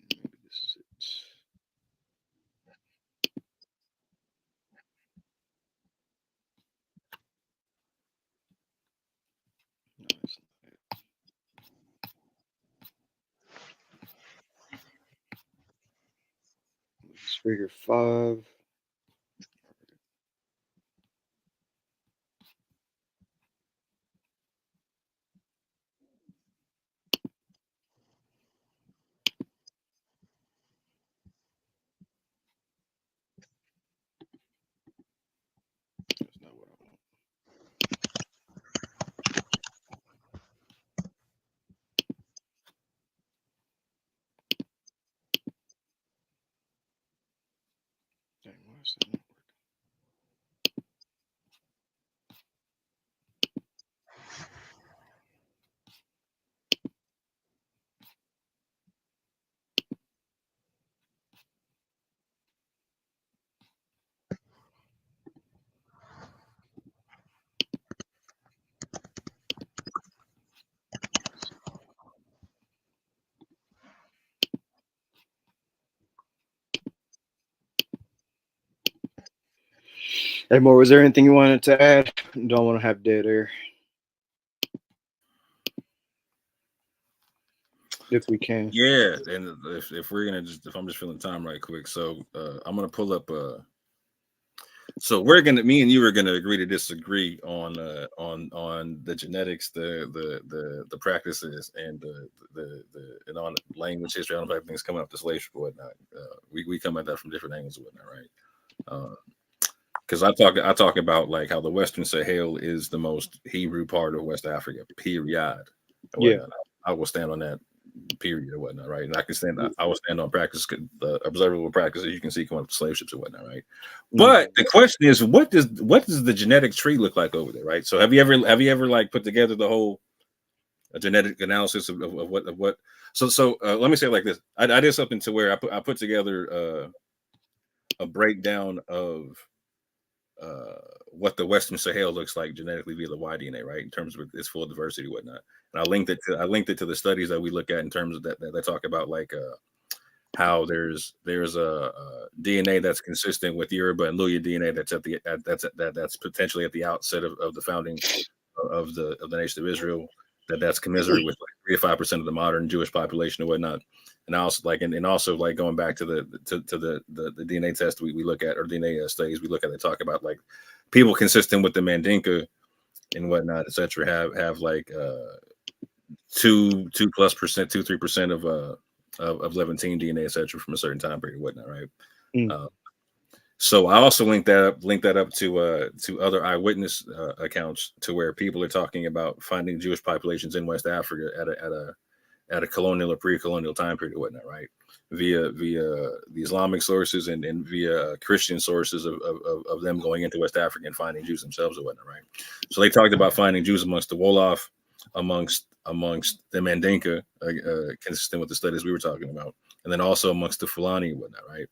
Maybe this is it. No, it's not it. This is figure 5. That's not what I want. Dang, why is that not working? Hey, Mo, was there anything you wanted to add? Don't want to have dead air. If we can. Yeah, and if we're gonna if I'm just filling time right quick, so I'm gonna pull up. So me and you are gonna agree to disagree on the genetics, the practices, and the and on language history. I don't know if everything's coming up the slave or whatnot. We come at that from different angles and whatnot, right? Because I talk about like how the Western Sahel is the most Hebrew part of West Africa, period. Yeah, I will stand on that, period, or whatnot, right? And I will stand on practice, the observable practices you can see coming up to slave ships and whatnot, right? But the question is, what does the genetic tree look like over there, right? So have you ever like put together the whole genetic analysis of what? So let me say it like this: I did something to where I put together a breakdown of what the Western Sahel looks like genetically via the Y DNA, right? In terms of its full diversity, and whatnot. And I linked it to the studies that we look at in terms of that talk about like how there's a DNA that's consistent with Yoruba and Luya DNA that's potentially at the outset of the founding of the nation of Israel, that's commensurate with like 3 to 5% of the modern Jewish population and whatnot. And also like going back to the DNA test we look at, or DNA studies we look at, they talk about like people consistent with the Mandinka and whatnot, etc. have like 2+% 2-3% of Levantine DNA, etc. from a certain time period and whatnot, right? So I also link that up to other eyewitness accounts, to where people are talking about finding Jewish populations in West Africa at a colonial or pre-colonial time period and whatnot, right? Via the Islamic sources and via Christian sources of them going into West Africa and finding Jews themselves and whatnot, right? So they talked about finding Jews amongst the Wolof, amongst the Mandinka, consistent with the studies we were talking about, and then also amongst the Fulani and whatnot, right?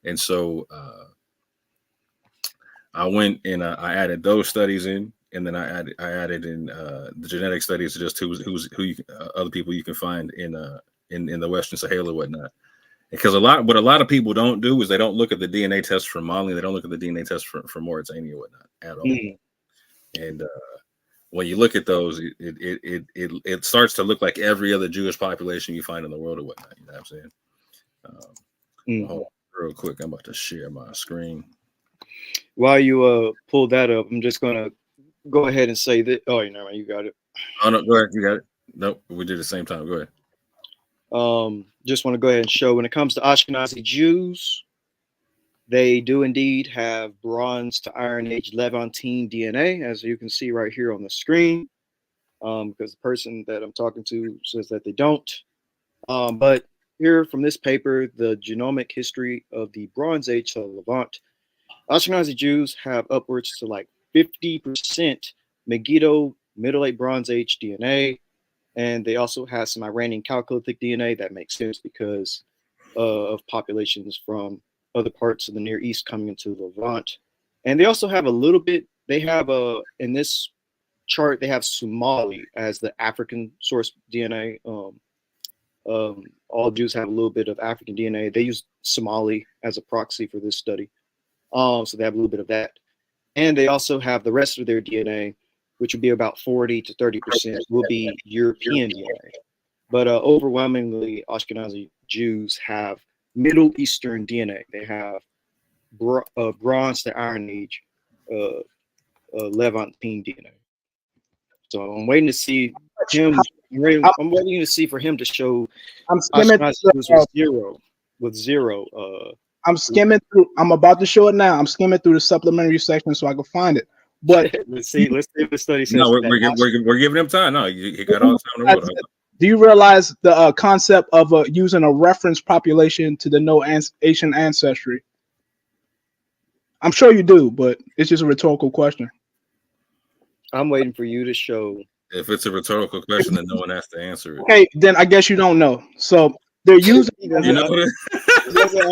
And so I went and I added those studies in, and then I added in the genetic studies, just who other people you can find in the Western Sahel or whatnot. Because what a lot of people don't do is they don't look at the DNA test for Mali, they don't look at the DNA test for Mauritania or whatnot at all. And when you look at those, it starts to look like every other Jewish population you find in the world or whatnot. You know what I'm saying? Hold on, real quick, I'm about to share my screen. While you pull that up, I'm just gonna go ahead and say that. Oh, you got it. Oh no, go ahead, you got it. Nope, we did it at the same time. Go ahead. Just want to go ahead and show, when it comes to Ashkenazi Jews, they do indeed have Bronze to Iron Age Levantine DNA, as you can see right here on the screen. Because the person that I'm talking to says that they don't. But here from this paper, the genomic history of the Bronze Age to Levant, Ashkenazi Jews have upwards to like 50% Megiddo Middle Late Bronze Age DNA. And they also have some Iranian Chalcolithic DNA. That makes sense because of populations from other parts of the Near East coming into Levant. And they also have a little bit, they have in this chart, they have Somali as the African source DNA. All Jews have a little bit of African DNA. They use Somali as a proxy for this study. So they have a little bit of that. And they also have the rest of their DNA, which would be about 40 to 30% will be European DNA. But overwhelmingly, Ashkenazi Jews have Middle Eastern DNA. They have Bronze to Iron Age Levantine DNA. So I'm waiting to see him. I'm waiting to see for him to show Ashkenazi Jews with zero. I'm skimming through. I'm about to show it now. I'm skimming through the supplementary section so I can find it. But let's see if the study says. No, we're giving him time. No, he got all the time in the world. Do you realize the concept of using a reference population to denote Asian ancestry? I'm sure you do, but it's just a rhetorical question. I'm waiting for you to show. If it's a rhetorical question, then no one has to answer it. Okay, then I guess you don't know. So they're using. He doesn't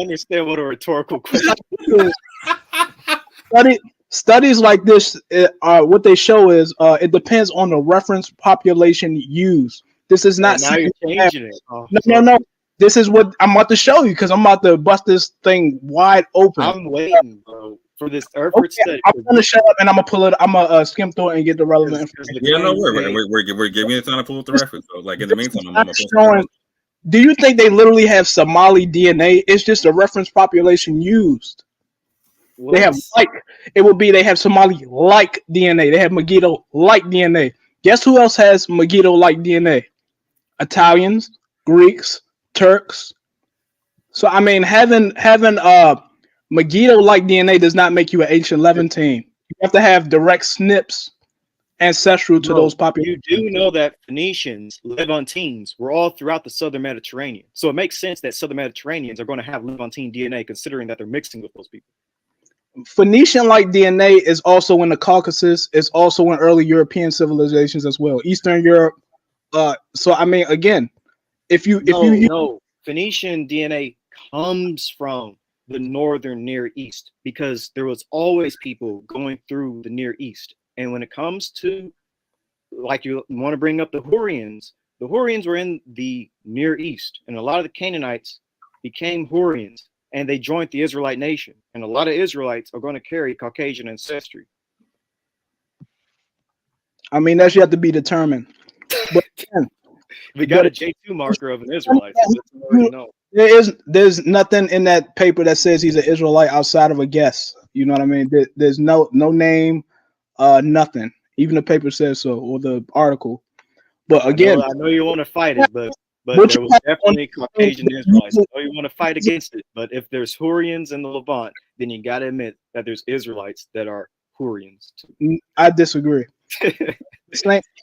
understand what a rhetorical question is. Studies like this, what they show is it depends on the reference population used. This is not. Now you're changing it. Oh, no. This is what I'm about to show you because I'm about to bust this thing wide open. I'm waiting, bro, for this Erfurt study. I'm gonna shut up and I'm gonna pull it. I'm gonna skim through it and get the relevant information. Yeah, no, we're giving you the time to pull up the reference. So, like in the meantime, I'm gonna showing. Do you think they literally have Somali DNA? It's just a reference population used. What? They have it would be they have Somali-like DNA. They have Megiddo-like DNA. Guess who else has Megiddo-like DNA? Italians, Greeks, Turks. So I mean, having Megiddo-like DNA does not make you an ancient Levantine. You have to have direct SNPs ancestral to those populations. You do know that Phoenicians, Levantines, were all throughout the Southern Mediterranean. So it makes sense that Southern Mediterraneans are going to have Levantine DNA, considering that they're mixing with those people. Phoenician-like DNA is also in the Caucasus. It's also in early European civilizations as well. Eastern Europe. So I mean, again, if you Phoenician DNA comes from the northern Near East, because there was always people going through the Near East. And when it comes to, like, you want to bring up the Hurrians were in the Near East, and a lot of the Canaanites became Hurrians, and they joined the Israelite nation. And a lot of Israelites are going to carry Caucasian ancestry. I mean, that's yet to be determined. But we got a J2 marker of an Israelite. So there's nothing in that paper that says he's an Israelite outside of a guess. You know what I mean? There's no name, nothing. Even the paper says so, or the article. But again, I know you want to fight it, but there was definitely Caucasian Israelites. I know you want to fight against it, but if there's Hurrians in the Levant, then you got to admit that there's Israelites that are Hurrians too. I disagree.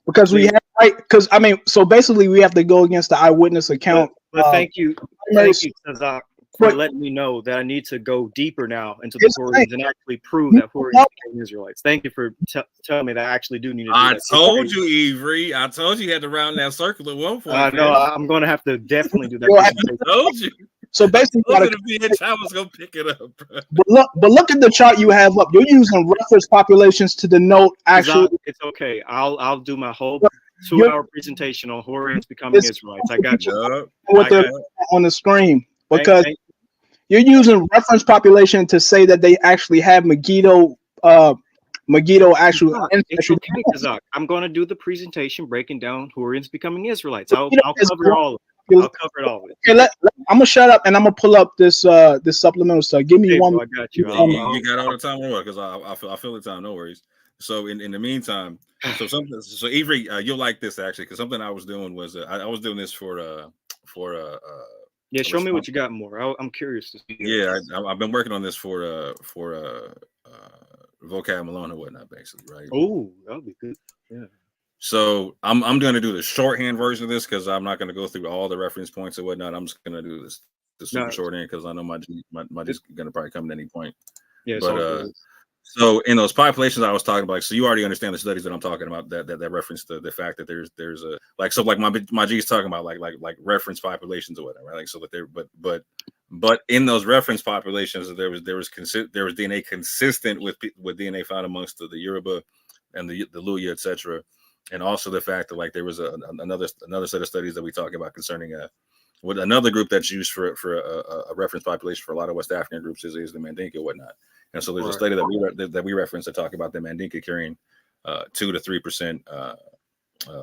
Because we have, right? Because I mean, so basically, we have to go against the eyewitness account. But thank you, Tazarah, for letting me know that I need to go deeper now into the Hurrians and actually prove that Hurrians became Israelites. Thank you for telling me that I actually do need to do that. I told you, Avery. I told you had to round that circle at one point. No, I'm going to have to definitely do that. I told you. So basically, I was gonna pick it up. But look at the chart you have up. You're using reference populations to denote actual. It's okay. I'll do my whole 2-hour presentation on Hurrians becoming Israelites. I got you. On the screen, because you're using reference population to say that they actually have Megiddo actual ancestry. It's okay, I'm going to do the presentation breaking down Hurrians becoming Israelites. I'll cover all of it. I'll cover it all. Okay, I'm gonna shut up and I'm gonna pull up this supplemental stuff. Give me one. I got you. You got all the time or what? Because I feel the time. No worries. So in the meantime, so Avery, you'll like this actually, because something I was doing was I was doing this for yeah. Show me what you got more. I'm curious to see. Yeah, I've been working on this for vocab Malone and whatnot, basically, right? Oh, that'll be good. Yeah. So I'm going to do the shorthand version of this because I'm not going to go through all the reference points and whatnot. I'm just going to do the super shorthand because I know my G's going to probably come at any point. Yeah. But so in those populations I was talking about, so you already understand the studies that I'm talking about that reference to the fact that there's a like my G's talking about like reference populations or whatever, right? Like so that there but in those reference populations there was DNA consistent with DNA found amongst the Yoruba and the Luya, etc. And also the fact that like there was another set of studies that we talk about concerning with another group that's used for a reference population for a lot of West African groups is the Mandinka and whatnot. And so there's a study that we reference to talk about the Mandinka carrying 2 to 3%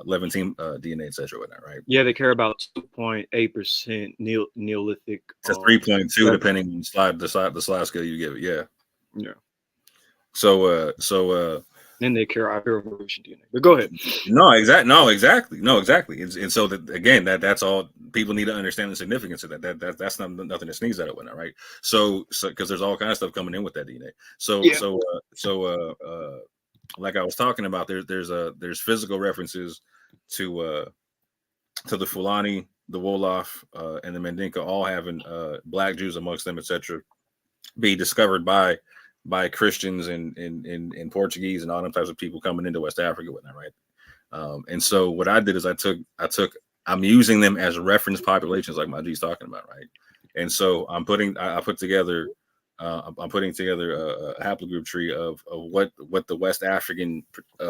Levantine DNA, etc. Whatnot, right? Yeah, they care about 2.8% Neolithic to 3.2 depending on the slide scale you give it. Yeah. Yeah. So then they care evolution DNA. But go ahead. No, exactly. And so that again, that's all people need to understand the significance of that. That's not nothing to sneeze at it, whatnot, right? So because there's all kinds of stuff coming in with that DNA. So like I was talking about, there's physical references to the Fulani, the Wolof, and the Mandinka all having black Jews amongst them, etc. be discovered by Christians and Portuguese and all them types of people coming into West Africa, whatnot, right? And so what I did is I'm using them as reference populations, like my G's talking about, right? And so I'm putting together a haplogroup tree of what the West African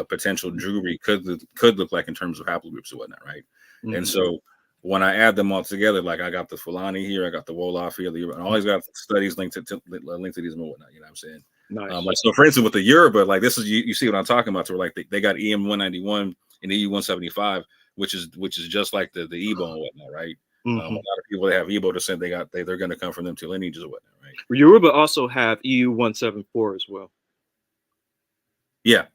potential Jewry could look like in terms of haplogroups and whatnot, right? Mm-hmm. And so when I add them all together, like I got the Fulani here, I got the Wolof here, and I always got studies linked to these and whatnot. You know what I'm saying? Nice. Like so, for instance, with the Yoruba, like this is you see what I'm talking about. So like they got EM 191 and EU 175, which is just like the Igbo and whatnot, right? Mm-hmm. A lot of people that have Igbo descent, they're going to come from them two lineages or whatnot, right? Yoruba also have EU 174 as well. Yeah,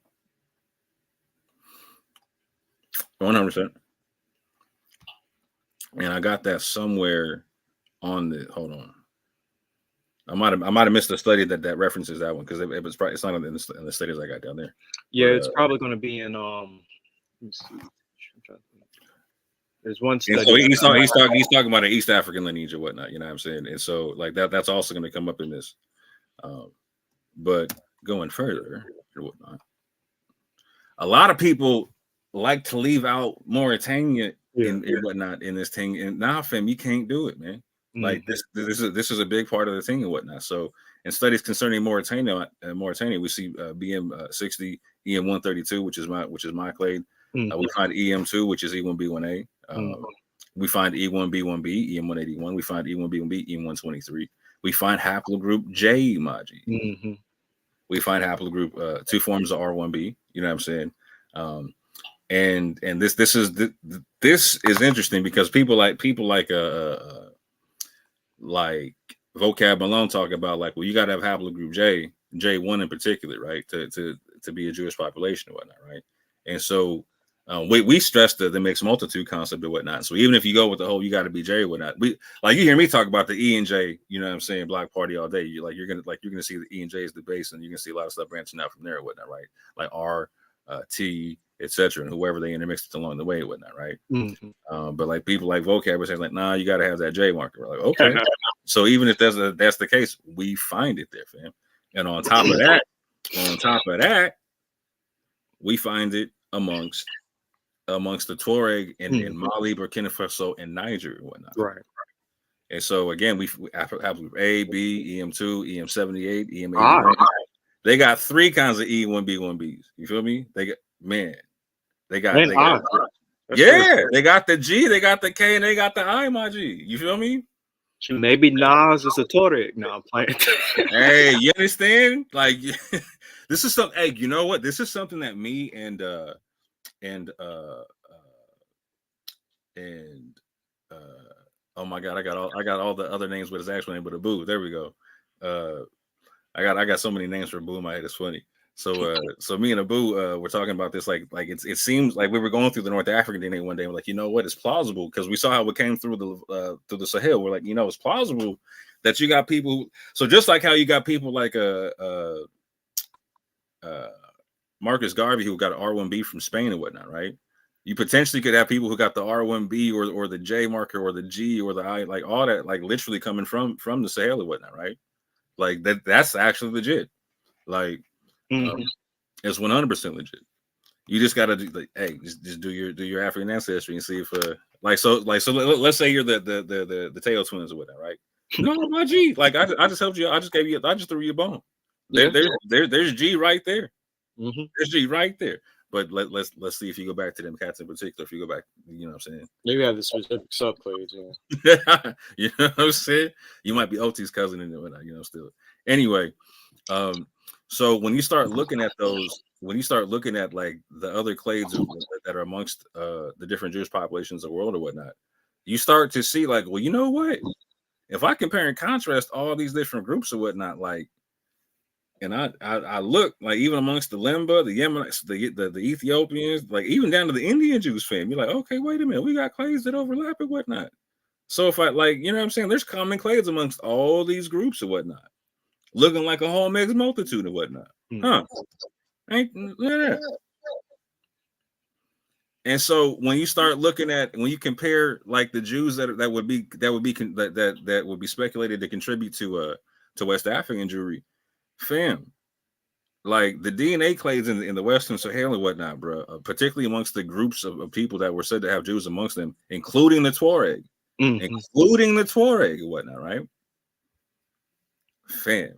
100%. And I got that somewhere on the. Hold on, I might have missed the study that references that one because it's not in the studies I got down there. Yeah, but, it's probably going to be in. Let me see. There's one study. So he's talking about an East African lineage or whatnot. You know what I'm saying? And so like that's also going to come up in this. But going further or whatnot, a lot of people like to leave out Mauritania and whatnot in this thing. And now, fam, you can't do it, man. Like this is a big part of the thing and whatnot. So in studies concerning Mauritania, we see BM 60, EM 132, which is my clade. We find EM 2, which is E1B1A. We find E1B1B, EM 181. We find E1B1B, EM 123. We find haplogroup J Maji. We find haplogroup 2 forms of R1B. You know what I'm saying? And this is interesting because people like Vocab Malone talk about like, well, you got to have haplogroup J1 in particular, right, to be a Jewish population and whatnot, right? And so we stress the mixed multitude concept and whatnot. So even if you go with the whole you got to be J or whatnot, you hear me talk about the E and J, you know what I'm saying, Black Party all day. You're gonna see the E and J as the base, and you're gonna see a lot of stuff branching out from there and whatnot, right? Like R, T, etc., and whoever they intermixed along the way and whatnot, right? But like people like Vocab are saying like, nah, you got to have that J marker. We're like, okay. So even if that's the case, we find it there, fam. And on top of that, we find it amongst the Tuareg in Mali, Burkina Faso, and Niger and whatnot. Right. And so again, we have A, B, EM2, EM78, EM81. They got 3 kinds of E1B1Bs. You feel me? They got they got the G, they got the K, and they got the I, my G. You feel me? Maybe Nas is a Tuareg. No, I'm playing. Hey, you understand? Like this is something. Hey, you know what? This is something that me and oh my god, I got all the other names with his actual name, but Abu. There we go. I got so many names for Abu in my head. It's funny. So me and Abu were talking about this. Like it seems like we were going through the North African DNA one day. We're like, you know what? It's plausible because we saw how it came through the Sahel. We're like, you know, it's plausible that you got people. So just like how you got people like Marcus Garvey who got an R1B from Spain and whatnot, right? You potentially could have people who got the R1B or the J marker or the G or the I, like all that, like literally coming from the Sahel and whatnot, right? Like that's actually legit. Like it's 100% legit. You just gotta do like, hey, just do your African ancestry and see if so let's say you're the tail twins or whatever, right? No, my G, like I just helped you. I just threw you a bone. There's G right there. There's G right there. But let's see if you go back to them cats in particular. If you go back, you know what I'm saying? Maybe have the specific subclades. Yeah. You know what I'm saying? You might be OT's cousin in there, you know, still. Anyway, so when you start looking at those, when you start looking at like the other clades that are amongst the different Jewish populations of the world or whatnot, you start to see like, well, you know what? If I compare and contrast all these different groups or whatnot, like, and I look like even amongst the Lemba, the Yemenites, the Ethiopians, like even down to the Indian Jews fam, you're like, okay, wait a minute, we got clades that overlap and whatnot. So if I like, you know what I'm saying, there's common clades amongst all these groups and whatnot, looking like a whole mixed multitude and whatnot. Huh? Ain't that? And so when you start looking at, when you compare like the Jews that would be speculated to contribute to West African Jewry, fam, like the DNA clades in the Western Sahel and whatnot, bro, particularly amongst the groups of people that were said to have Jews amongst them, including the Tuareg, and whatnot, right? Fam,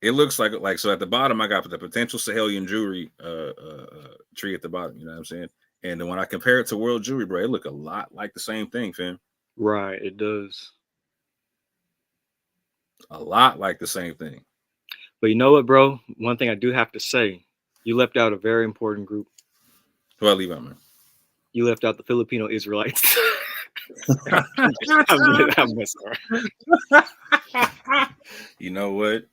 it looks like so at the bottom I got the potential Sahelian Jewry tree at the bottom, you know what I'm saying? And then when I compare it to world Jewry, bro, it look a lot like the same thing, fam. Right, it does. A lot like the same thing. But you know what, bro? One thing I do have to say, you left out a very important group. Who I leave out, man? You left out the Filipino Israelites. I'm You know what?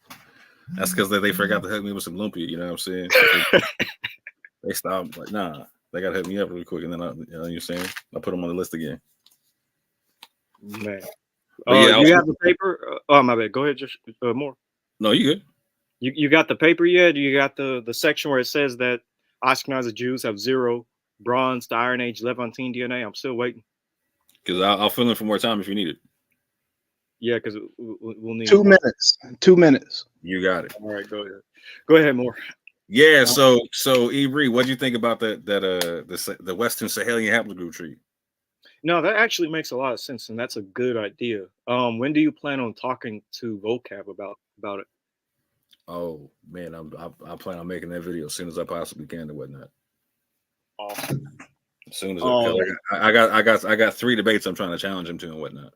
That's because they forgot to hook me with some lumpia. You know what I'm saying? They stopped like, nah, they gotta hook me up really quick, and then you know what you're saying? I'll put them on the list again. Man, you have the paper? Oh, my bad. Go ahead, just more. No, you good. You got the paper yet? You got the section where it says that Ashkenazi Jews have 0 Bronze to Iron Age Levantine DNA? I'm still waiting. Because I'll fill in for more time if you need it. Yeah, because we'll need 2 minutes. 2 minutes. You got it. All right, go ahead. Go ahead, more. Yeah. So Ibri, what do you think about the Western Sahelian haplogroup tree? No, that actually makes a lot of sense, and that's a good idea. When do you plan on talking to vocab about it? Oh man, I plan on making that video as soon as I possibly can and whatnot. Awesome. As soon as I got 3 debates I'm trying to challenge him to and whatnot.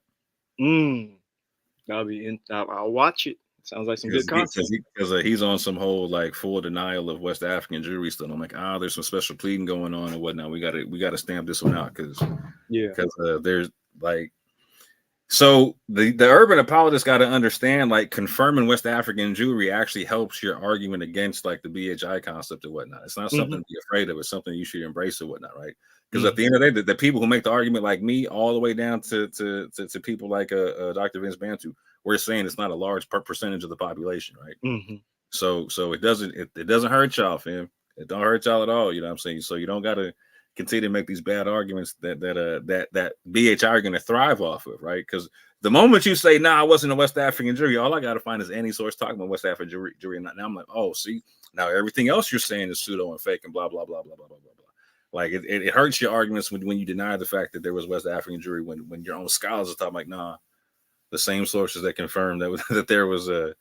That'll be in. I'll watch it. Sounds like some good content. Because he's on some whole like full denial of West African Jewry stuff. I'm like, there's some special pleading going on and whatnot. We gotta stamp this one out because there's like. So the urban apologist got to understand, like, confirming West African Jewry actually helps your argument against like the BHI concept or whatnot. It's not something to be afraid of. It's something you should embrace or whatnot, right? Because at the end of the day, the people who make the argument, like me, all the way down to people like Dr. Vince Bantu, we're saying it's not a large percentage of the population, right? So it doesn't hurt y'all, fam. It don't hurt y'all at all. You know what I'm saying? So you don't got to continue to make these bad arguments that BHI are going to thrive off of, right? Because the moment you say, "Nah, I wasn't a West African Jewry," all I got to find is any source talking about West African Jewry. Now I'm like, oh, see, now everything else you're saying is pseudo and fake and blah blah blah blah blah blah blah blah. Like it hurts your arguments when you deny the fact that there was West African Jewry when your own scholars are talking like, nah, the same sources that confirmed that there was a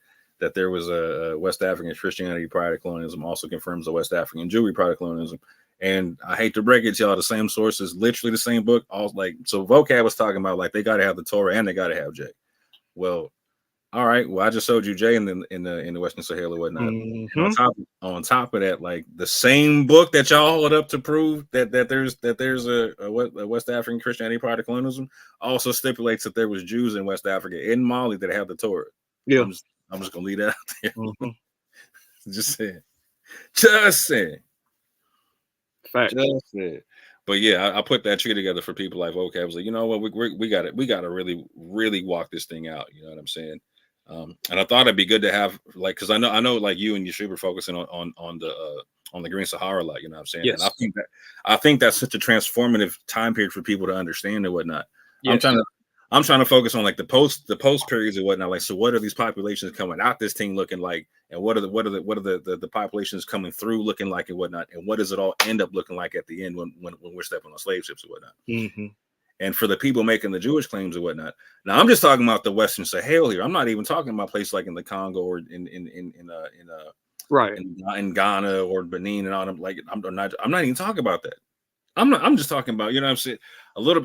West African Christianity prior to colonialism also confirms the West African Jewry prior to colonialism. And I hate to break it to y'all, the same sources, literally the same book. All like, so vocab was talking about like they got to have the Torah and they got to have J. Well, all right. Well, I just showed you J in the Western Sahel or whatnot. On top of that, like the same book that y'all hold up to prove that there's a West African Christianity prior to colonialism also stipulates that there was Jews in West Africa in Mali that have the Torah. Yeah, I'm just gonna leave that out there. Just saying. Fact. But yeah, I put that tree together for people like vocab. I was like, you know what, we got to really, really walk this thing out. You know what I'm saying? And I thought it'd be good to have like, because I know like you and Yeshua are focusing on the Green Sahara, like, you know what I'm saying? Yes. And I think that's such a transformative time period for people to understand and whatnot. Yes. I'm trying to focus on like the post periods and whatnot. Like, so what are these populations coming out this thing looking like, and what are the populations coming through looking like and whatnot, and what does it all end up looking like at the end when we're stepping on slave ships and whatnot. And for the people making the Jewish claims and whatnot. Now I'm just talking about the Western Sahel here. I'm not even talking about places like in the Congo or in Ghana or Benin and all them. Like I'm not even talking about that. I'm just talking about, you know what I'm saying, a little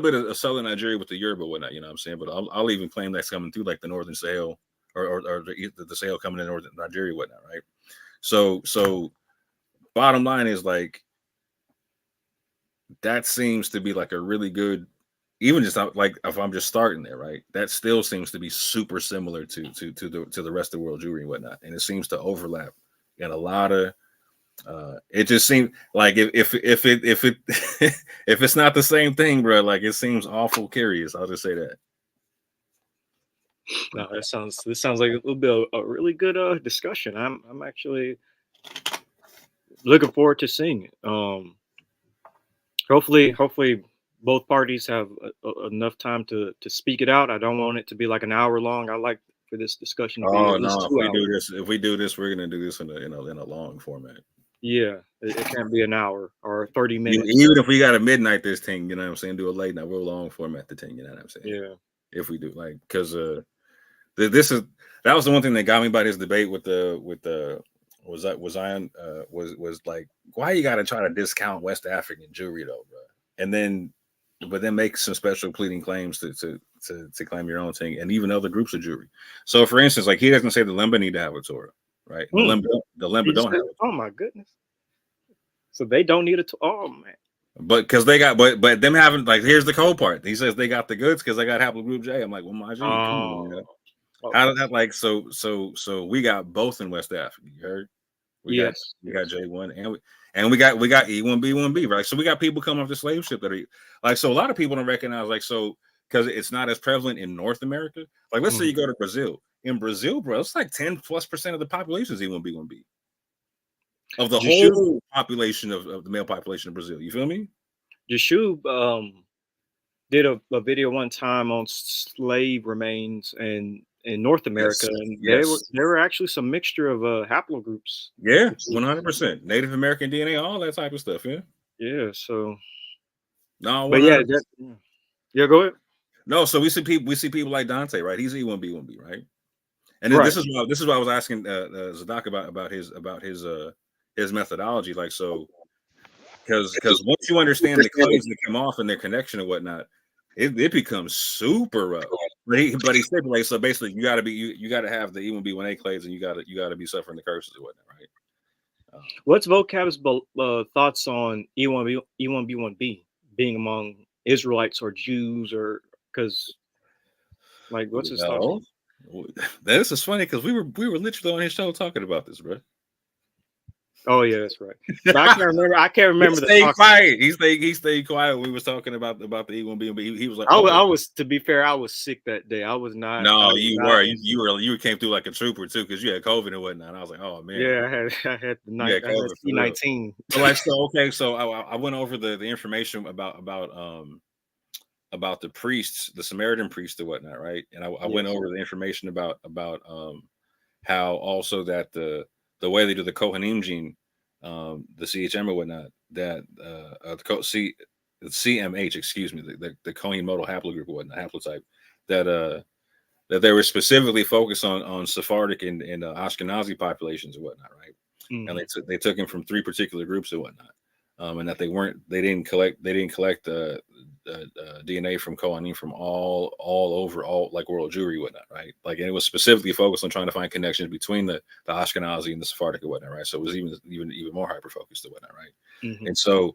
bit of southern Nigeria with the Yoruba and whatnot, you know what I'm saying? But I'll even claim that's coming through like the northern Sahel or the Sahel coming in northern Nigeria and whatnot, right? So bottom line is like that seems to be like a really good, even just like if I'm just starting there, right? That still seems to be super similar to the rest of the world Jewry and whatnot, and it seems to overlap in a lot of. It just seems like if it's not the same thing, bro, like it seems awful curious. I'll just say that. No, this sounds like a little bit of a really good discussion. I'm actually looking forward to seeing it. Hopefully both parties have enough time to speak it out. I don't want it to be like an hour long. I like for this discussion to be at least 2 hours. If we do this, we're gonna do this in a long format. Yeah, it can't be an hour or 30 minutes. Even if we got a midnight this thing, you know what I'm saying, do a late night, we're long format the thing, you know what I'm saying? Yeah. If we do, like, because that was the one thing that got me by this debate was like, why you gotta try to discount West African Jewry though, bro? But then make some special pleading claims to claim your own thing, and even other groups of Jewry. So for instance, like he doesn't say the Lemba need to have a Torah. Right, the Lemba don't have it. Oh my goodness! So they don't need a oh man. But because they got, but them having, like, here's the cold part. He says they got the goods because they got haplogroup J. I'm like, well, my G, how did that, like, so we got both in West Africa. You heard? We got J1 and we got E1B1B, right? So we got people coming off the slave ship that are like, so a lot of people don't recognize, like, so because it's not as prevalent in North America. Like, let's say you go to Brazil. In Brazil, bro, it's like 10+% of the population is E1B1B. Of the whole population of the male population of Brazil. You feel me? Yeshua did a video one time on slave remains in North America, and there were actually some mixture of haplogroups. Yeah, 100%. Native American DNA, all that type of stuff, yeah. Yeah, so No, But yeah, yeah, go ahead. No, so we see people like Dante, right? He's E1B1B, right? And Right. this is why I was asking Zadok about his methodology, like, so because once you understand the claims that come off and their connection and whatnot, it becomes super rough. But he stipulates, so basically you got to have the E1B1A clades, and you got to be suffering the curses and whatnot, right? What's vocab's thoughts on E1B1B being among Israelites or Jews, or because like what's his thoughts? This is funny because we were literally on his show talking about this, bro. Oh yeah, that's right. But I can't remember. He stayed quiet. He stayed quiet when we was talking about the E1B, but he was like, I was, to be fair, I was sick that day. I was not. No, you came through like a trooper too, because you had COVID and whatnot. And I was like, oh man. Yeah, I had the C-19. Like, so okay, so I went over the information about the priests, the Samaritan priests and whatnot, right? And I went over the information about how also that the way they do the Kohanim gene, the CHM or whatnot, that the CMH, excuse me, the Kohen modal haplogroup or whatnot, haplotype, that they were specifically focused on Sephardic and Ashkenazi populations and whatnot, right? Mm-hmm. And they took him from 3 particular groups and whatnot, and that they didn't collect DNA from Kohanim from all over like world Jewry and whatnot, right? Like, and it was specifically focused on trying to find connections between the Ashkenazi and the Sephardic and whatnot, right? So it was even more hyper focused and whatnot, right? Mm-hmm. And so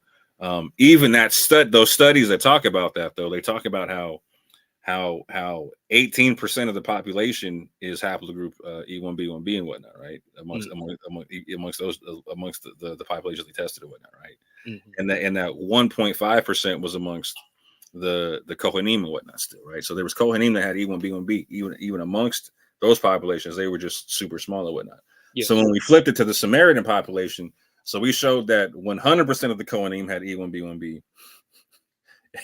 even those studies that talk about that, though, they talk about how 18% of the population is haplogroup E1B1B and whatnot, right? Amongst the population they tested and whatnot, right? Mm-hmm. And that 1.5% was amongst the Kohanim and whatnot still, right? So there was Kohanim that had E1B1B, even amongst those populations, they were just super small and whatnot. Yes. So when we flipped it to the Samaritan population, so we showed that 100% of the Kohanim had E1B1B,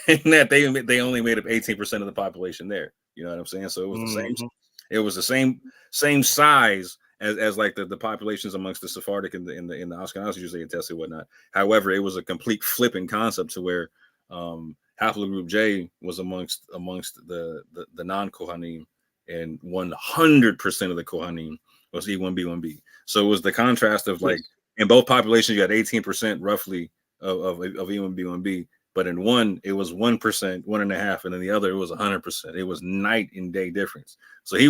and that they only made up 18% of the population there. You know what I'm saying? So it was the same. It was the same size as like the populations amongst the Sephardic and the Ashkenazi Jews they had tested and whatnot. However, it was a complete flipping concept to where haplogroup J was amongst the non-Kohanim, and 100% of the Kohanim was E1B1B. So it was the contrast of, like, in both populations you had 18% roughly of E1B1B, but in one it was 1%, 1.5%, and then the other it was 100%. It was night and day difference. So he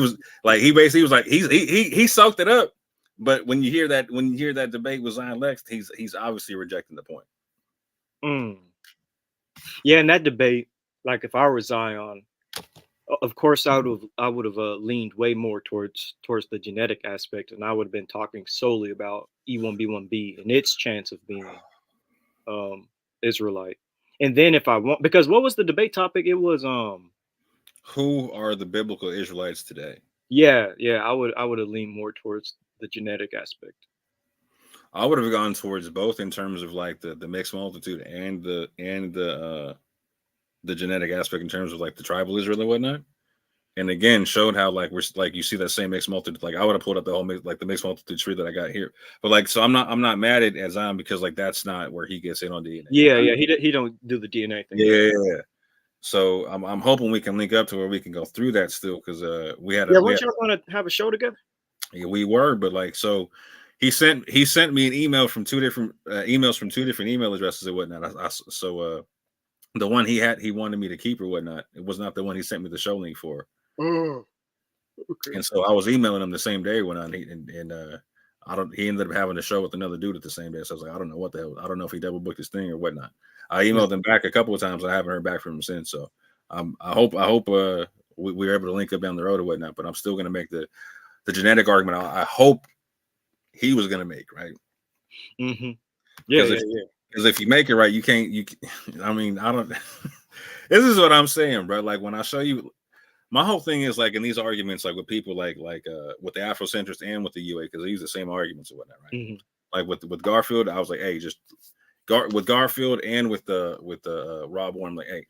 soaked it up. But when you hear that debate with Zion Lex, he's obviously rejecting the point. Yeah, in that debate, like if I were Zion, of course I would have leaned way more towards the genetic aspect, and I would have been talking solely about E1B1B and its chance of being Israelite. And then if I want, because what was the debate topic? It was who are the biblical Israelites today? Yeah, I would have leaned more towards the genetic aspect. I would have gone towards both in terms of like the mixed multitude and the genetic aspect in terms of like the tribal Israel and whatnot. And again, showed how like we're like, you see that same mixed multitude. Like I would have pulled up the whole the mixed multitude tree that I got here. But like, so I'm not mad at Zion because like that's not where he gets in on DNA. Yeah, he don't do the DNA thing. Yeah. So I'm hoping we can link up to where we can go through that still, because we had. Weren't y'all going to have a show together? Yeah, we were, but like, so he sent me an email from 2 different emails from 2 different email addresses and whatnot. So the one he wanted me to keep or whatnot, it was not the one he sent me the show link for. Oh, okay. And so I was emailing him the same day when he ended up having a show with another dude at the same day. So I was like, I don't know what the hell. I don't know if he double booked his thing or whatnot. I emailed him back a couple of times. I haven't heard back from him since. So I hope we're able to link up down the road or whatnot. But I'm still going to make the genetic argument. I hope he was going to make, right. Mm-hmm. Yeah. Because if you make it right, I mean, I don't. This is what I'm saying, bro. Like when I show you. My whole thing is like in these arguments, like with people like with the Afrocentrists and with the UA, because they use the same arguments and whatnot, right? Mm-hmm. Like with Garfield, I was like, hey, just with Garfield and with the Rob Warren, like, hey,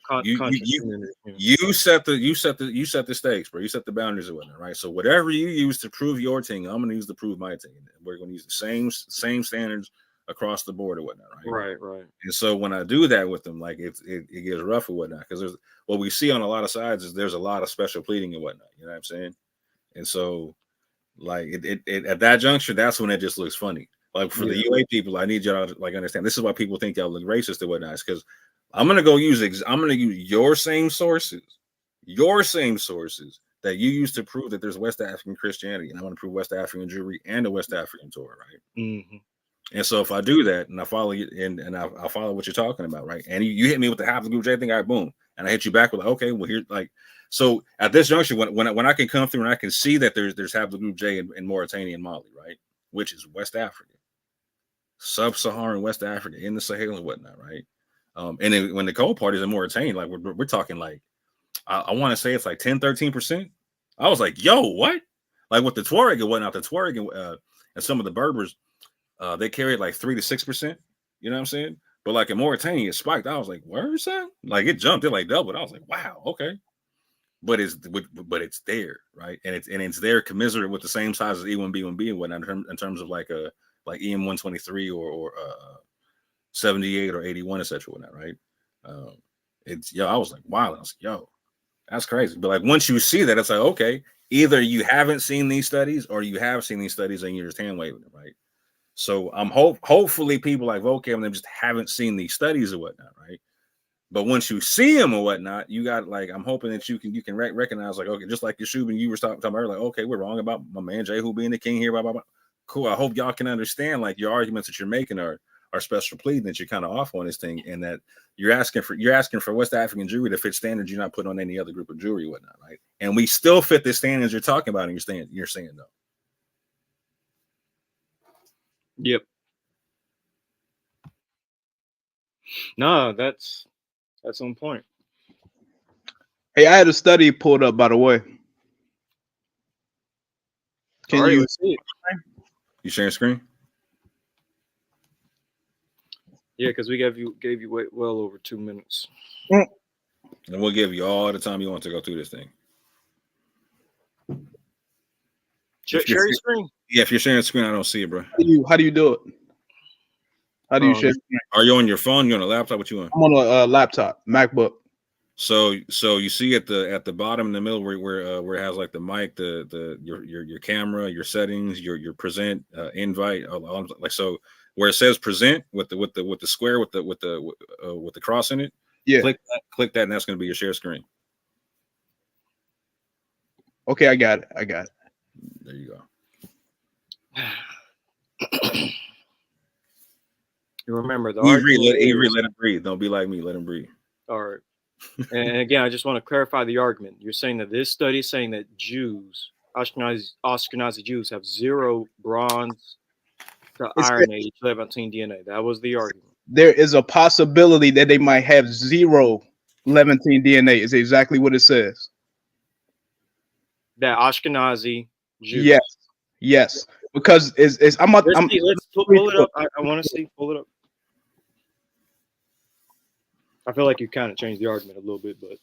you set the stakes, bro. You set the boundaries and whatnot, right? So whatever you use to prove your thing, I'm gonna use to prove my thing. We're gonna use the same standards across the board or whatnot, right? Right. And so when I do that with them, like it gets rough or whatnot, because there's what we see on a lot of sides is there's a lot of special pleading and whatnot. You know what I'm saying? And so like it at that juncture, that's when it just looks funny. Like for the UA people, I need y'all to like understand. This is why people think y'all look racist and whatnot. Because I'm gonna use your same sources that you used to prove that there's West African Christianity, and I want to prove West African Jewry and the West African Torah, right? Mm-hmm. And so if I do that and I follow you and I follow what you're talking about, right? And you hit me with the half the group J thing, all right, boom, and I hit you back with like, okay, well here, like, so at this juncture, when I can come through and I can see that there's half the group J in Mauritania and Mali, right, which is West Africa, sub-Saharan West Africa in the Sahel and whatnot, right? And then when the cold parties in Mauritania, like we're talking like I want to say it's like 10-13%. I was like, yo, what? Like with the Tuareg and whatnot, the Tuareg and some of the Berbers, they carried like 3 to 6%. You know what I'm saying? But like in Mauritania, it spiked. I was like, where is that? Like it jumped, it like doubled. I was like, wow, okay. But it's there, right? And it's there commiserate with the same size as E1B1B and whatnot in terms of like EM123 or 78 or 81, etc. whatnot, right? I was like, wow. I was like, yo, that's crazy. But like once you see that, it's like, okay, either you haven't seen these studies or you have seen these studies and you're just hand waving them, right? So I'm hopefully people like vocab and them just haven't seen these studies or whatnot, right? But once you see them or whatnot, you got like I'm hoping that you can recognize like, okay, just like Yeshub and you were talking about earlier, like, okay, we're wrong about my man Jehu being the king here, blah blah blah. Cool. I hope y'all can understand like your arguments that you're making are special pleading, that you're kind of off on this thing, and that you're asking for West African Jewry to fit standards you're not putting on any other group of Jewry or whatnot, right? And we still fit the standards you're talking about, and you're saying no. Yep. No, that's on point. Hey, I had a study pulled up, by the way. Can you see it? You sharing screen? Yeah, because we gave you well over 2 minutes. And we'll give you all the time you want to go through this thing. Share your screen. Yeah, if you're sharing screen, I don't see it, bro. How do you do it? How do you share screen? Are you on your phone? You on a laptop? What you on? I'm on a laptop, MacBook. So you see at the bottom in the middle where it has like the mic, your camera, your settings, your present, invite, like so where it says present with the square with the cross in it. Yeah. Click that, and that's going to be your share screen. Okay, I got it. There you go. You remember the Avery, let him breathe. Don't be like me. Let him breathe. All right. And again, I just want to clarify the argument. You're saying that this study is saying that Jews, Ashkenazi Jews, have 0 Bronze to Iron Age Levantine DNA. That was the argument. There is a possibility that they might have 0 Levantine DNA. Is exactly what it says. That Ashkenazi Jews. Yes. Because let's pull it up. I want to see. Pull it up. I feel like you kind of changed the argument a little bit, but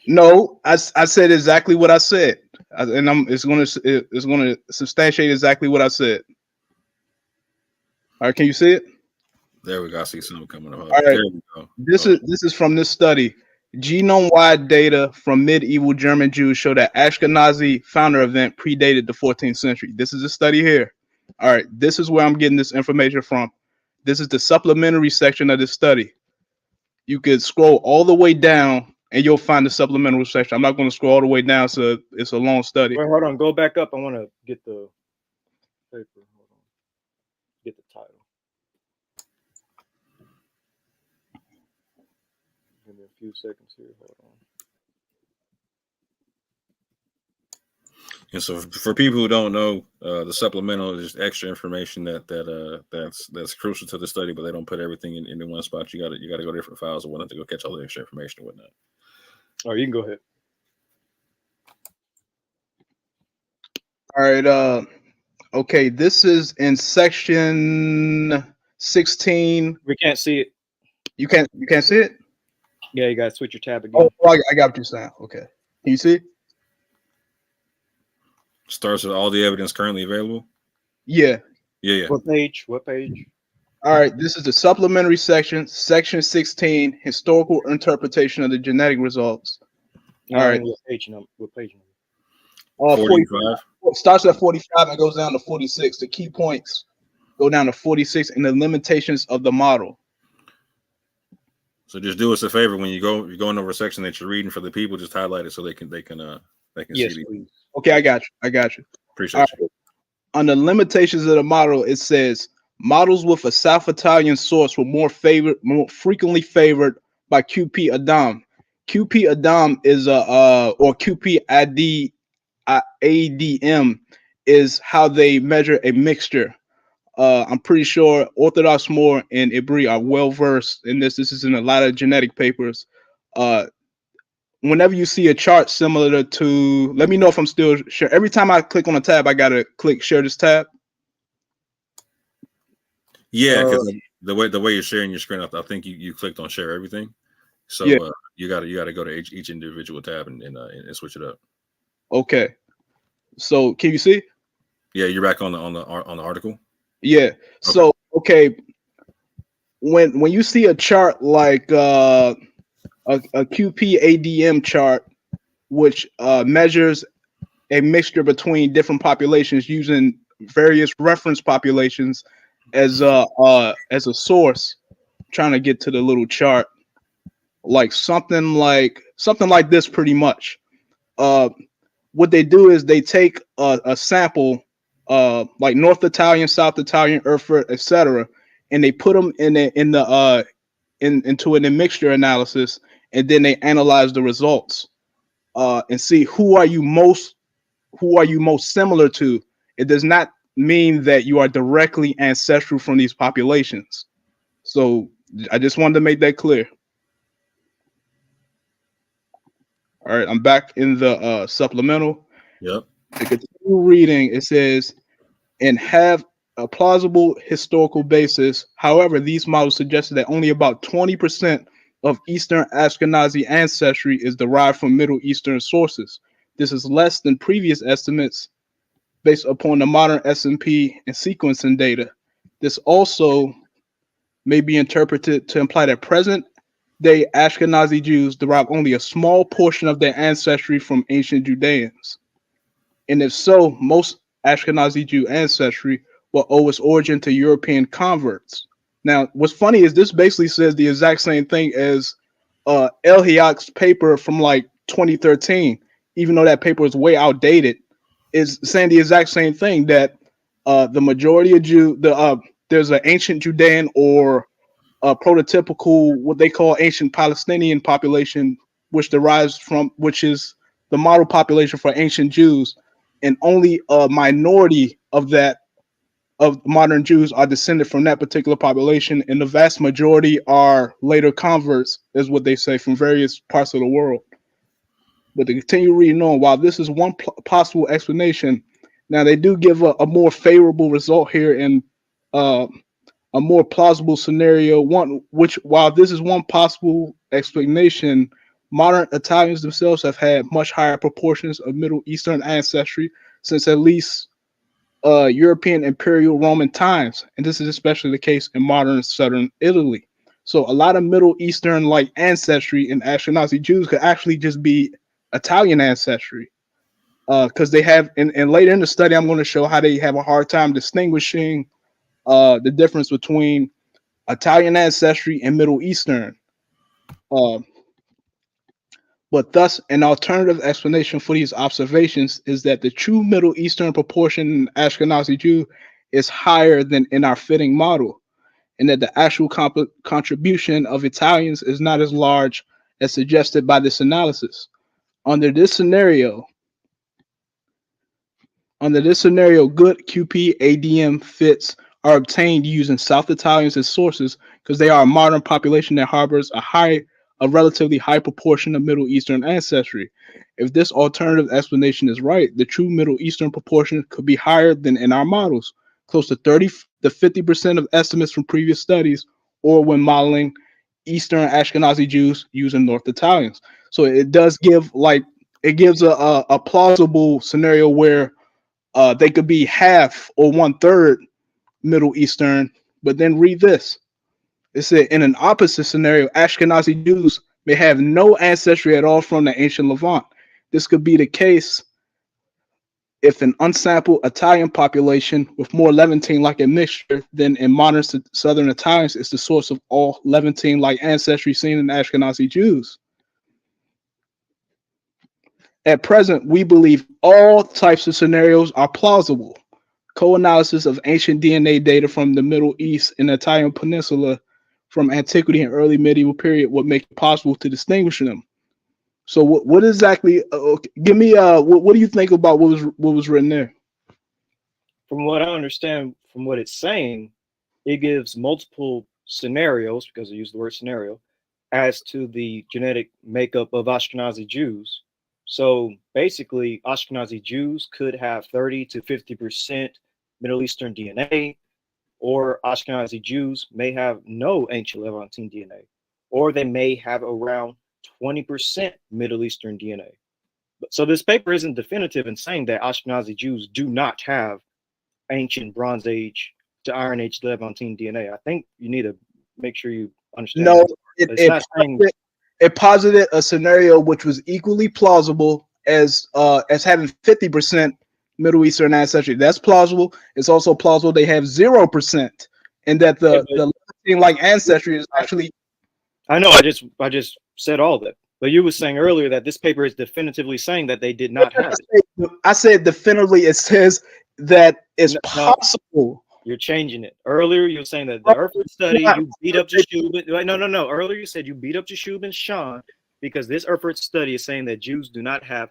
no, I said exactly what I said, and it's going to substantiate exactly what I said. All right, can you see it? There we go. I see something coming up. All right, there we go. This is from this study. Genome-wide data from medieval German Jews show that Ashkenazi founder event predated the 14th century. This is a study here. All right, this is where I'm getting this information from. This is the supplementary section of this study. You could scroll all the way down and you'll find the supplemental section. I'm not going to scroll all the way down, so it's a long study. Wait, hold on. Go back up. I want to get the paper. Hold on. Get the title. Give me a few seconds here. Hold on. And so for people who don't know, the supplemental is just extra information that's crucial to the study, but they don't put everything in one spot. You got to go to different files or whatnot to go catch all the extra information and whatnot. All right, you can go ahead. All right. Okay, this is in section 16. We can't see it. You can't see it? Yeah, you got to switch your tab again. Oh, I got what you're saying. Okay. Can you see it? Starts with all the evidence currently available. Yeah. Yeah. What page? All right, this is the supplementary section, section 16, historical interpretation of the genetic results. All right. What page number? 45. Starts at 45 and goes down to 46. The key points go down to 46 and the limitations of the model. So just do us a favor when you're going over a section that you're reading for the people, just highlight it so they can yes, see. Please. Okay, I got you. Appreciate you. On the limitations of the model, it says models with a South Italian source were more frequently favored by QP Adam. QP Adam is or QP ADM is how they measure a mixture. I'm pretty sure Orthodox Moor and Ibri are well versed in this. This is in a lot of genetic papers. Whenever you see a chart similar to, let me know if I'm still sure. Every time I click on a tab, I gotta click share this tab. Yeah, because the way you're sharing your screen, I think you clicked on share everything. So yeah. You gotta go to each individual tab and switch it up. Okay. So can you see? Yeah, you're back on the article. Yeah. Okay. So okay, when you see a chart like a QP ADM chart, which measures a mixture between different populations using various reference populations as a source, I'm trying to get to the little chart, like something like this, pretty much. What they do is they take a sample, like North Italian, South Italian, Erfurt, etc., and they put them into an mixture analysis, and then they analyze the results and see who are you most similar to. It does not mean that you are directly ancestral from these populations. So I just wanted to make that clear. All right, I'm back in the supplemental. Yep. To continue reading, it says, and have a plausible historical basis. However, these models suggested that only about 20% of Eastern Ashkenazi ancestry is derived from Middle Eastern sources. This is less than previous estimates based upon the modern SMP and sequencing data. This also may be interpreted to imply that present-day Ashkenazi Jews derive only a small portion of their ancestry from ancient Judeans. And if so, most Ashkenazi Jew ancestry will owe its origin to European converts. Now, what's funny is this basically says the exact same thing as Elhiak's paper from like 2013, even though that paper is way outdated, is saying the exact same thing, that the majority of there's an ancient Judean or a prototypical, what they call ancient Palestinian population, which is the model population for ancient Jews, and only a minority of modern Jews are descended from that particular population, and the vast majority are later converts, is what they say, from various parts of the world. But to continue reading on, while this is one possible explanation, now they do give a more favorable result here in a more plausible scenario. While this is one possible explanation, modern Italians themselves have had much higher proportions of Middle Eastern ancestry since at least European Imperial Roman times, and this is especially the case in modern southern Italy. So a lot of Middle Eastern like ancestry in Ashkenazi Jews could actually just be Italian ancestry, because they have, and later in the study I'm going to show how they have a hard time distinguishing the difference between Italian ancestry and Middle Eastern. But thus, an alternative explanation for these observations is that the true Middle Eastern proportion in Ashkenazi Jew is higher than in our fitting model, and that the actual contribution of Italians is not as large as suggested by this analysis. Under this scenario, good QP ADM fits are obtained using South Italians as sources because they are a modern population that harbors a relatively high proportion of Middle Eastern ancestry. If this alternative explanation is right, the true Middle Eastern proportion could be higher than in our models, close to 30 to 50% of estimates from previous studies, or when modeling Eastern Ashkenazi Jews using North Italians. So it does give a plausible scenario where they could be half or 1/3 Middle Eastern, But then read this. It said, in an opposite scenario, Ashkenazi Jews may have no ancestry at all from the ancient Levant. This could be the case if an unsampled Italian population with more Levantine-like admixture than in modern Southern Italians is the source of all Levantine-like ancestry seen in Ashkenazi Jews. At present, we believe all types of scenarios are plausible. Co-analysis of ancient DNA data from the Middle East and the Italian Peninsula from antiquity and early medieval period would make it possible to distinguish them. So what exactly? Give me what do you think about what was written there? From what I understand, from what it's saying, it gives multiple scenarios, because I use the word scenario, as to the genetic makeup of Ashkenazi Jews. So basically, Ashkenazi Jews could have 30 to 50% Middle Eastern DNA, or Ashkenazi Jews may have no ancient Levantine DNA, or they may have around 20% Middle Eastern DNA. So this paper isn't definitive in saying that Ashkenazi Jews do not have ancient Bronze Age to Iron Age Levantine DNA. I think you need to make sure you understand. No, it posited a scenario which was equally plausible as having 50% Middle Eastern ancestry. That's plausible. It's also plausible they have 0%, and that the Levantine-like ancestry is actually. I know. I just said all that. But you were saying earlier that this paper is definitively saying that they did not have it. I said definitively. It says that it's possible. You're changing it. Earlier, you were saying that the Erfurt study, you beat up Jeshub. No. Earlier, you said you beat up Jeshub and Sean because this Erfurt study is saying that Jews do not have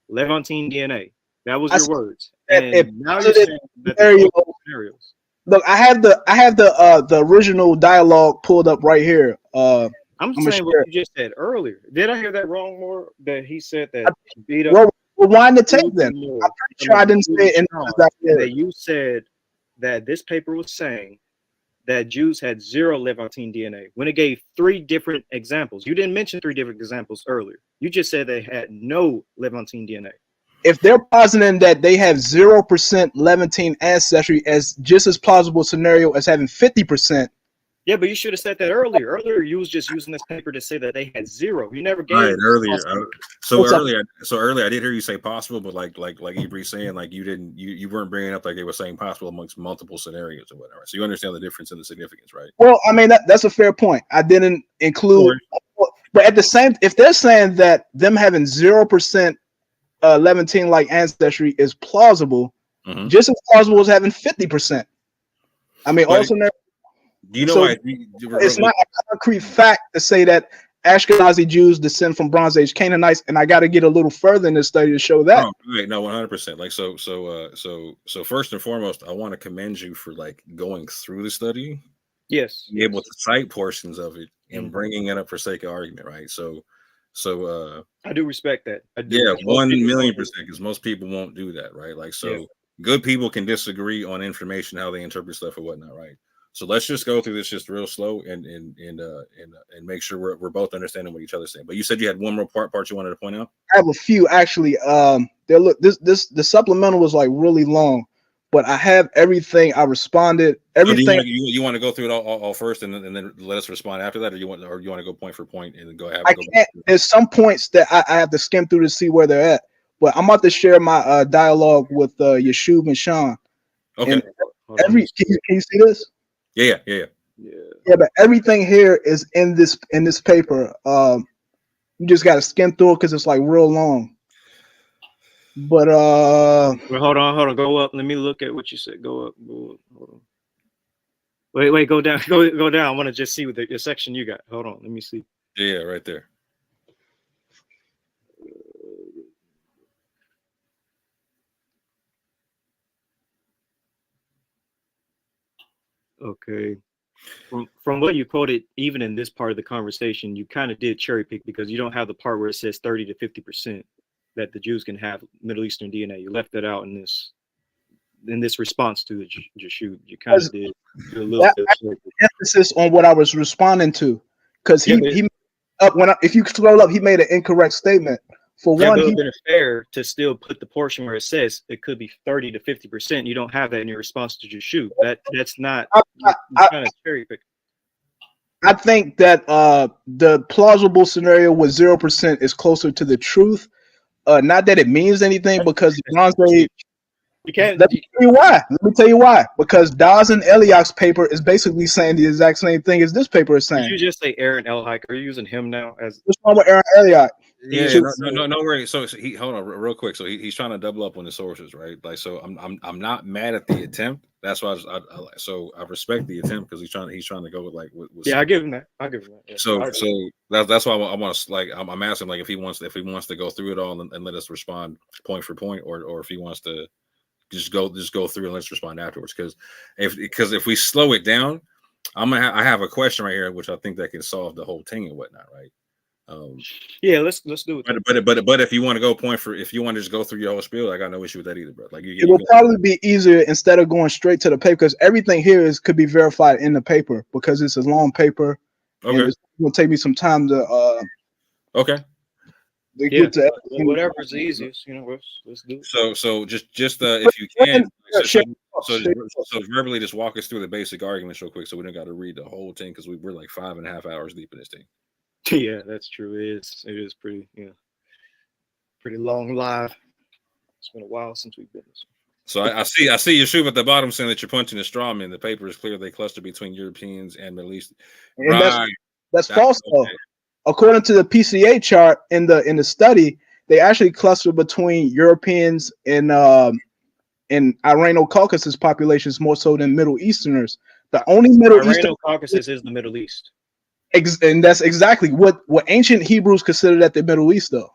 Levantine DNA. That was your words. And now you're saying that scenarios. Look, I have the original dialogue pulled up right here. I'm saying what you just said earlier. Did I hear that wrong? More that he said that beat up. Rewind the tape then. I'm pretty sure I didn't say it. That you said that this paper was saying that Jews had 0 Levantine DNA when it gave 3 different examples. You didn't mention 3 different examples earlier. You just said they had no Levantine DNA. If they're positing that they have 0% Levantine ancestry as just as plausible scenario as having 50%. Yeah, but you should have said that earlier. Earlier, you was just using this paper to say that they had 0. You never gave earlier. Earlier, I did hear you say possible, but like Ibri's saying, like you weren't bringing up like they were saying possible amongst multiple scenarios or whatever. So you understand the difference in the significance, right? Well, I mean that's a fair point. I didn't include, but at the same, if they're saying that them having 0% Levantine-like ancestry is plausible, just as plausible as having 50%. I mean, but also. You know, so it's not a concrete fact to say that Ashkenazi Jews descend from Bronze Age Canaanites, and I got to get a little further in this study to show that. Right, no, 100%. Like so. First and foremost, I want to commend you for like going through the study. Yes, be able to cite portions of it and bringing it up for sake of argument, right? So I do respect that. I do. Yeah, 1,000,000%, because most people won't do that, right? Like good people can disagree on information, how they interpret stuff or whatnot, right? So let's just go through this just real slow and make sure we're both understanding what each other's saying. But you said you had one more part you wanted to point out. I have a few actually. The supplemental was like really long, but I have everything. I responded everything. So you want to go through it all first, and then let us respond after that, or you want to go point for point and then go ahead? There's some points that I have to skim through to see where they're at. But I'm about to share my dialogue with Yeshub and Sean. Okay. Can you see this? Yeah. But everything here is in this paper. You just got to skim through it because it's like real long. But well, hold on, go up. Let me look at what you said. Go up. Hold on. Wait, go down. Go down. I want to just see what the section you got. Hold on, let me see. Yeah, right there. Okay. From what you quoted, even in this part of the conversation, you kind of did cherry pick because you don't have the part where it says 30 to 50% that the Jews can have Middle Eastern DNA. You left that out in this response to the Jeshub. You kind of did a little bit of emphasis on what I was responding to, because if you scroll up, he made an incorrect statement For Yeah, one, but it would have been fair to still put the portion where it says it could be 30 to 50%. You don't have that in your response to Jushu. That's not kind of cherry pick. I think that the plausible scenario with 0% is closer to the truth. Not that it means anything, because Bronze. You can't. Let me tell you why. Let me tell you why. Because Dawes and Eliak's paper is basically saying the exact same thing as this paper is Did saying. you just say Aaron Elhike? Are you using him now as? What's wrong with Aaron Eliak? Yeah, no worry. So he hold on real quick. So he's trying to double up on the sources, right? Like, so I'm not mad at the attempt. That's why I respect the attempt, because he's trying to go with Yeah, I give him that. I give him that. Yeah. So that's why I want to, like, I'm asking, like, if he wants to go through it all and let us respond point for point, or if he wants to just go through and let's respond afterwards. Because if we slow it down, I have a question right here, which I think that can solve the whole thing and whatnot, right? Yeah, let's do it. But if you want to go if you want to just go through your whole spiel, I got no issue with that either, bro. Like, it will probably be easier instead of going straight to the paper, because everything here could be verified in the paper, because it's a long paper. Okay. And it's going to take me some time to okay. Get to whatever's the easiest, let's do it. So just if you can, so verbally just walk us through the basic arguments real quick, so we don't got to read the whole thing, because we're like 5.5 hours deep in this thing. Yeah, that's true. It is pretty long live. It's been a while since we've been this. So I see your shoe at the bottom saying that you're punching a straw man. The paper is clear they cluster between Europeans and Middle East. Right. That's false though. According to the PCA chart in the study, they actually cluster between Europeans and Irano-Caucasus populations more so than Middle Easterners. The only Middle Eastern Caucasus is the Middle East. And that's exactly what ancient Hebrews considered at the Middle East, though.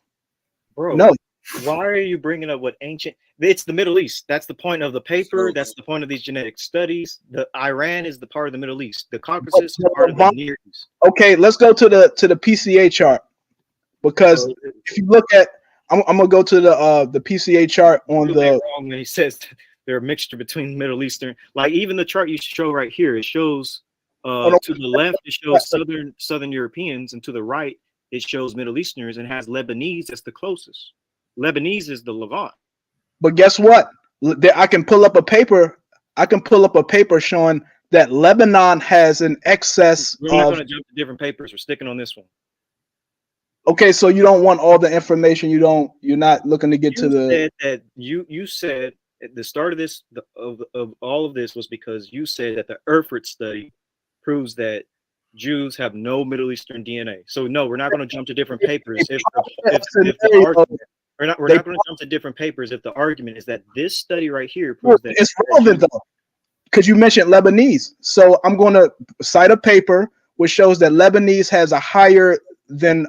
Bro, no. Why are you bringing up what ancient? It's the Middle East. That's the point of the paper. That's the point of these genetic studies. The Iran is the part of the Middle East. The Caucasus is part of the Near East. Okay, let's go to the PCA chart, because if you look at, I'm gonna go to the PCA chart on the. Wrong when he says they're a mixture between Middle Eastern. Like, even the chart you show right here, it shows. To the left, it shows Southern Europeans, and to the right, it shows Middle Easterners, and has Lebanese as the closest. Lebanese is the Levant. But guess what? I can pull up a paper. Showing that Lebanon has an excess. We're not going to jump to different papers. We're sticking on this one. Okay, so you don't want all the information. You're not looking to get to the. You said at the start of this of all of this was because you said that the Erfurt study proves that Jews have no Middle Eastern DNA. So no, we're not going to jump to different papers if the argument, we're not going to jump to different papers if the argument is that this study right here proves that it's relevant though, because you mentioned Lebanese. So I'm going to cite a paper which shows that Lebanese has a higher than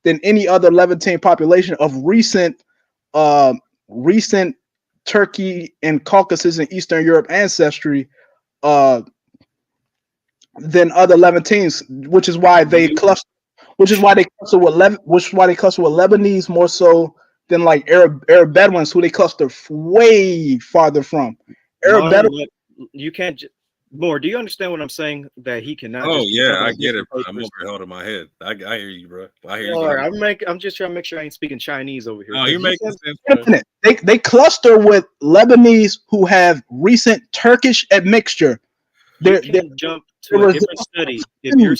any other Levantine population of recent Turkey and Caucasus and Eastern Europe ancestry than other Levantines, which is why they cluster with Lebanese more so than like Arab Bedouins, who they cluster way farther from. You can't. More. Do you understand what I'm saying? That he cannot. Oh yeah, I get it. Bro. I'm over here holding my head. I hear you, bro. I hear you. All right, I'm just trying to make sure I ain't speaking Chinese over here. No, you're making sense. They cluster with Lebanese who have recent Turkish admixture. You can't jump to a different study if you're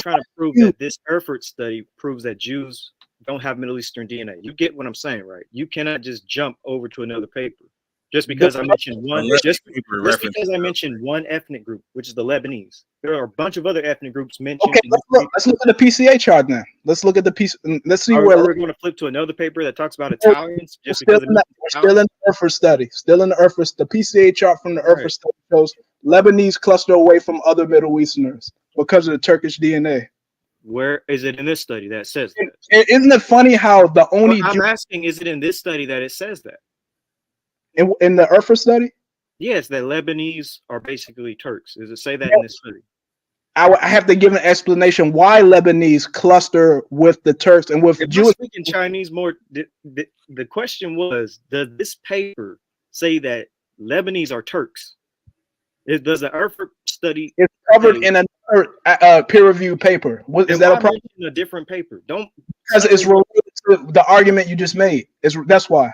trying to prove that this Erfurt study proves that Jews don't have Middle Eastern DNA. You get what I'm saying, right? You cannot just jump over to another paper just because I mentioned one. Just because I mentioned one ethnic group, which is the Lebanese. There are a bunch of other ethnic groups mentioned. Okay, let's look at the PCA chart now. Let's look at the piece. Let's see where we're going to flip to another paper that talks about Italians. Still in the Erfurt study. Still in the Erfurt. The PCA chart from the Erfurt study shows Lebanese cluster away from other Middle Easterners because of the Turkish DNA. Where is it in this study that says that? Isn't it funny how the only I'm asking, is it in this study that it says that? In the Erfurt study? Yes, that Lebanese are basically Turks. Does it say that in this study? I have to give an explanation why Lebanese cluster with the Turks and with Jews. Speaking Chinese more. The question was, does this paper say that Lebanese are Turks? Does the Erfurt study? It's covered in a peer-reviewed paper. Is that a problem? In a different paper? Don't, because it's related the argument you just made. That's why.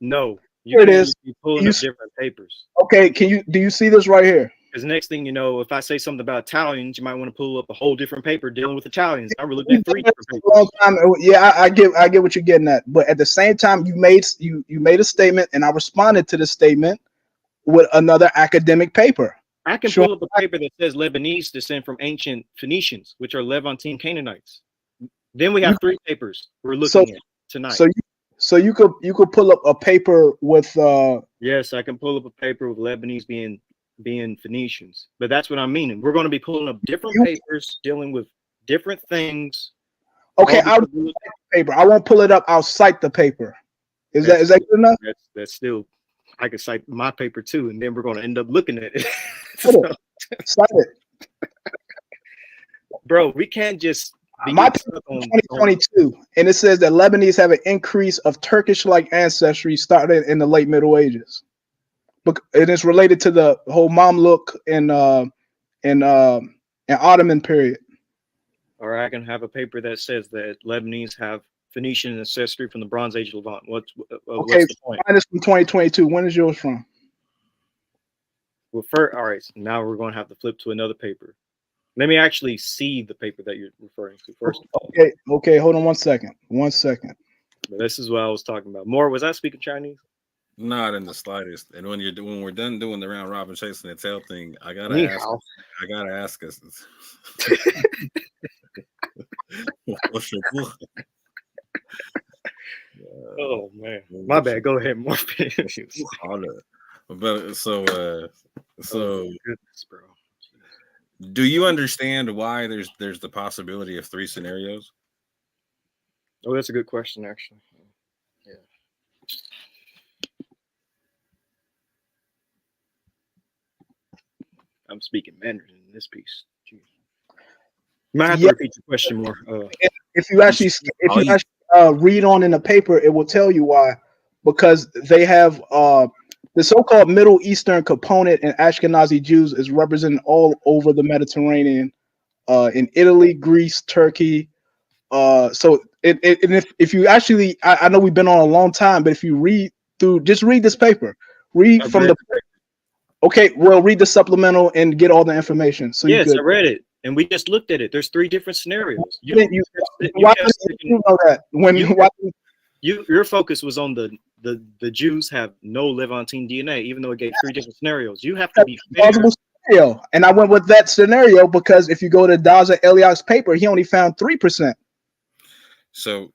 No, Here it is. Be pulling up different papers. Okay, do you see this right here? Because next thing you know, if I say something about Italians, you might want to pull up a whole different paper dealing with Italians. I really did 3 different papers. Long time. Yeah, I get what you're getting at. But at the same time, you made a statement, and I responded to the statement with another academic paper. I can pull up a paper that says Lebanese descend from ancient Phoenicians, which are Levantine Canaanites. Then we have 3 papers we're looking at tonight. So you could pull up a paper with yes, I can pull up a paper with Lebanese being Phoenicians, but that's what I'm meaning. We're going to be pulling up different papers dealing with different things. Okay, I'll cite the paper. I won't pull it up. I'll cite the paper. Is that good enough? That's still. I could cite my paper too, and then we're going to end up looking at it. Cite it, bro. We can't just. My paper from 2022, and it says that Lebanese have an increase of Turkish-like ancestry started in the late Middle Ages. It is related to the whole Mamluk and Ottoman period. Or I can have a paper that says that Lebanese have Phoenician ancestry from the Bronze Age of Levant. What's the point? Mine is from 2022. When is yours from? Well, all right. So now we're going to have to flip to another paper. Let me actually see the paper that you're referring to first. Okay. Hold on 1 second. 1 second. But this is what I was talking about. More, was I speaking Chinese? Not in the slightest. And when we're done doing the round robin chasing the tail thing, I gotta ask us. Oh man, my bad. Go ahead, more. But so goodness, bro. Do you understand why there's the possibility of 3 scenarios? Oh, that's a good question, actually. Yeah. I'm speaking Mandarin in this piece. Jeez. You might have to repeat your question more. If you actually read on in the paper, it will tell you why. Because they have the so-called Middle Eastern component in Ashkenazi Jews is represented all over the Mediterranean, in Italy, Greece, Turkey. So if you actually, I know we've been on a long time, but if you read this paper, read the supplemental and get all the information. So yes, I read it, and we just looked at it. There's 3 different scenarios. Why didn't you know that? Your focus was on the Jews have no Levantine DNA, even though it gave 3 different scenarios. You have to be fair. Scenario. And I went with that scenario because if you go to Daza Eliak's paper, he only found 3%. So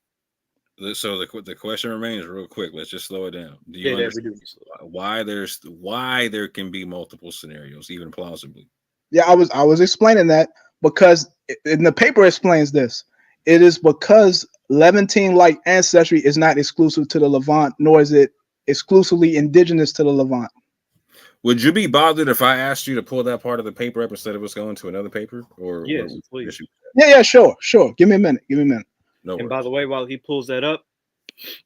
the question remains real quick. Let's just slow it down. Do you understand why there can be multiple scenarios, even plausibly? Yeah, I was explaining that because in the paper explains this. It is because Levantine-like ancestry is not exclusive to the Levant, nor is it exclusively indigenous to the Levant. Would you be bothered if I asked you to pull that part of the paper up instead of us going to another paper? Or yes, please. Yeah, sure. Give me a minute. No. And by the way, while he pulls that up,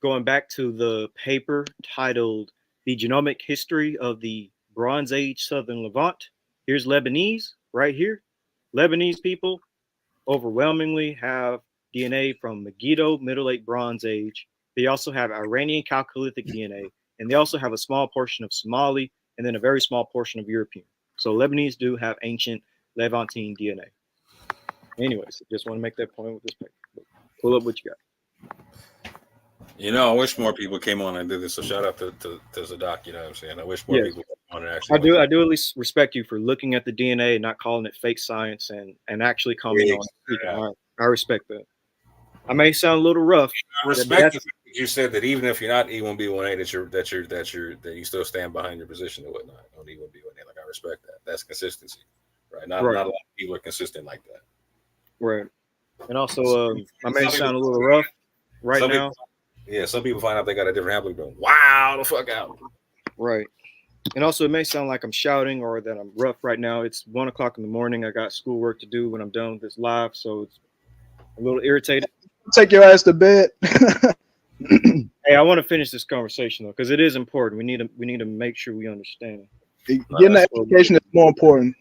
going back to the paper titled "The Genomic History of the Bronze Age Southern Levant," here's Lebanese right here. Lebanese people overwhelmingly have DNA from Megiddo, Middle Late Bronze Age. They also have Iranian Chalcolithic DNA, and they also have a small portion of Somali, and then a very small portion of European. So Lebanese do have ancient Levantine DNA. Anyways, just want to make that point with this paper. Pull up what you got. You know, I wish more people came on and did this. So shout out to Zadok. You know what I'm saying? I wish more people came on and actually. I do at least respect you for looking at the DNA and not calling it fake science and actually commenting on it. Yeah. I respect that. I may sound a little rough. I respect the fact that you said that even if you're not E1B1A, that you still stand behind your position and whatnot on E1B1A. Like I respect that. That's consistency, right? Not a lot of people are consistent like that. Right. And also, I may sound a little rough now. Some people find out they got a different haplogroup. Wow, the fuck out. Right. And also, it may sound like I'm shouting or that I'm rough right now. It's 1 o'clock in the morning. I got schoolwork to do when I'm done with this live, so it's a little irritated. Take your ass to bed. Hey, I want to finish this conversation though, because it is important. We need to make sure we understand. Getting the education is more important.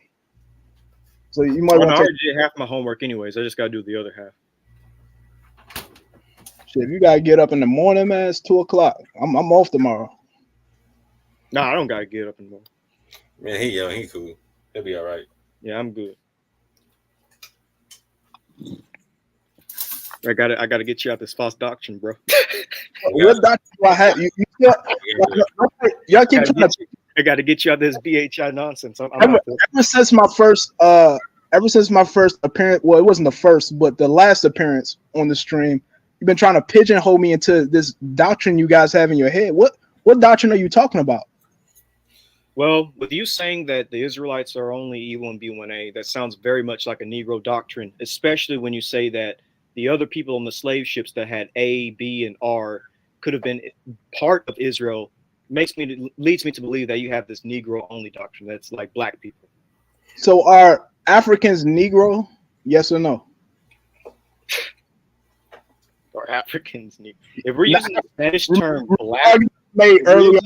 So you might want to I already did half my homework anyways. I just got to do the other half. If you gotta get up in the morning, man, it's 2:00. I'm off tomorrow. No, I don't gotta get up in the morning. Man, he young, he cool. He'll be all right. Yeah, I'm good. I gotta get you out this false doctrine, bro. What doctrine do I have? Y'all keep trying to. I gotta get you out this BHI nonsense. Ever since my first appearance, well, it wasn't the first, but the last appearance on the stream, you've been trying to pigeonhole me into this doctrine you guys have in your head. What doctrine are you talking about? Well, with you saying that the Israelites are only E1B1A, that sounds very much like a Negro doctrine, especially when you say that the other people on the slave ships that had A, B, and R could have been part of Israel. Leads me to believe that you have this Negro only doctrine that's like black people. So are Africans Negro? Yes or no? Are Africans Negro? If we're using the Spanish term black, made earlier.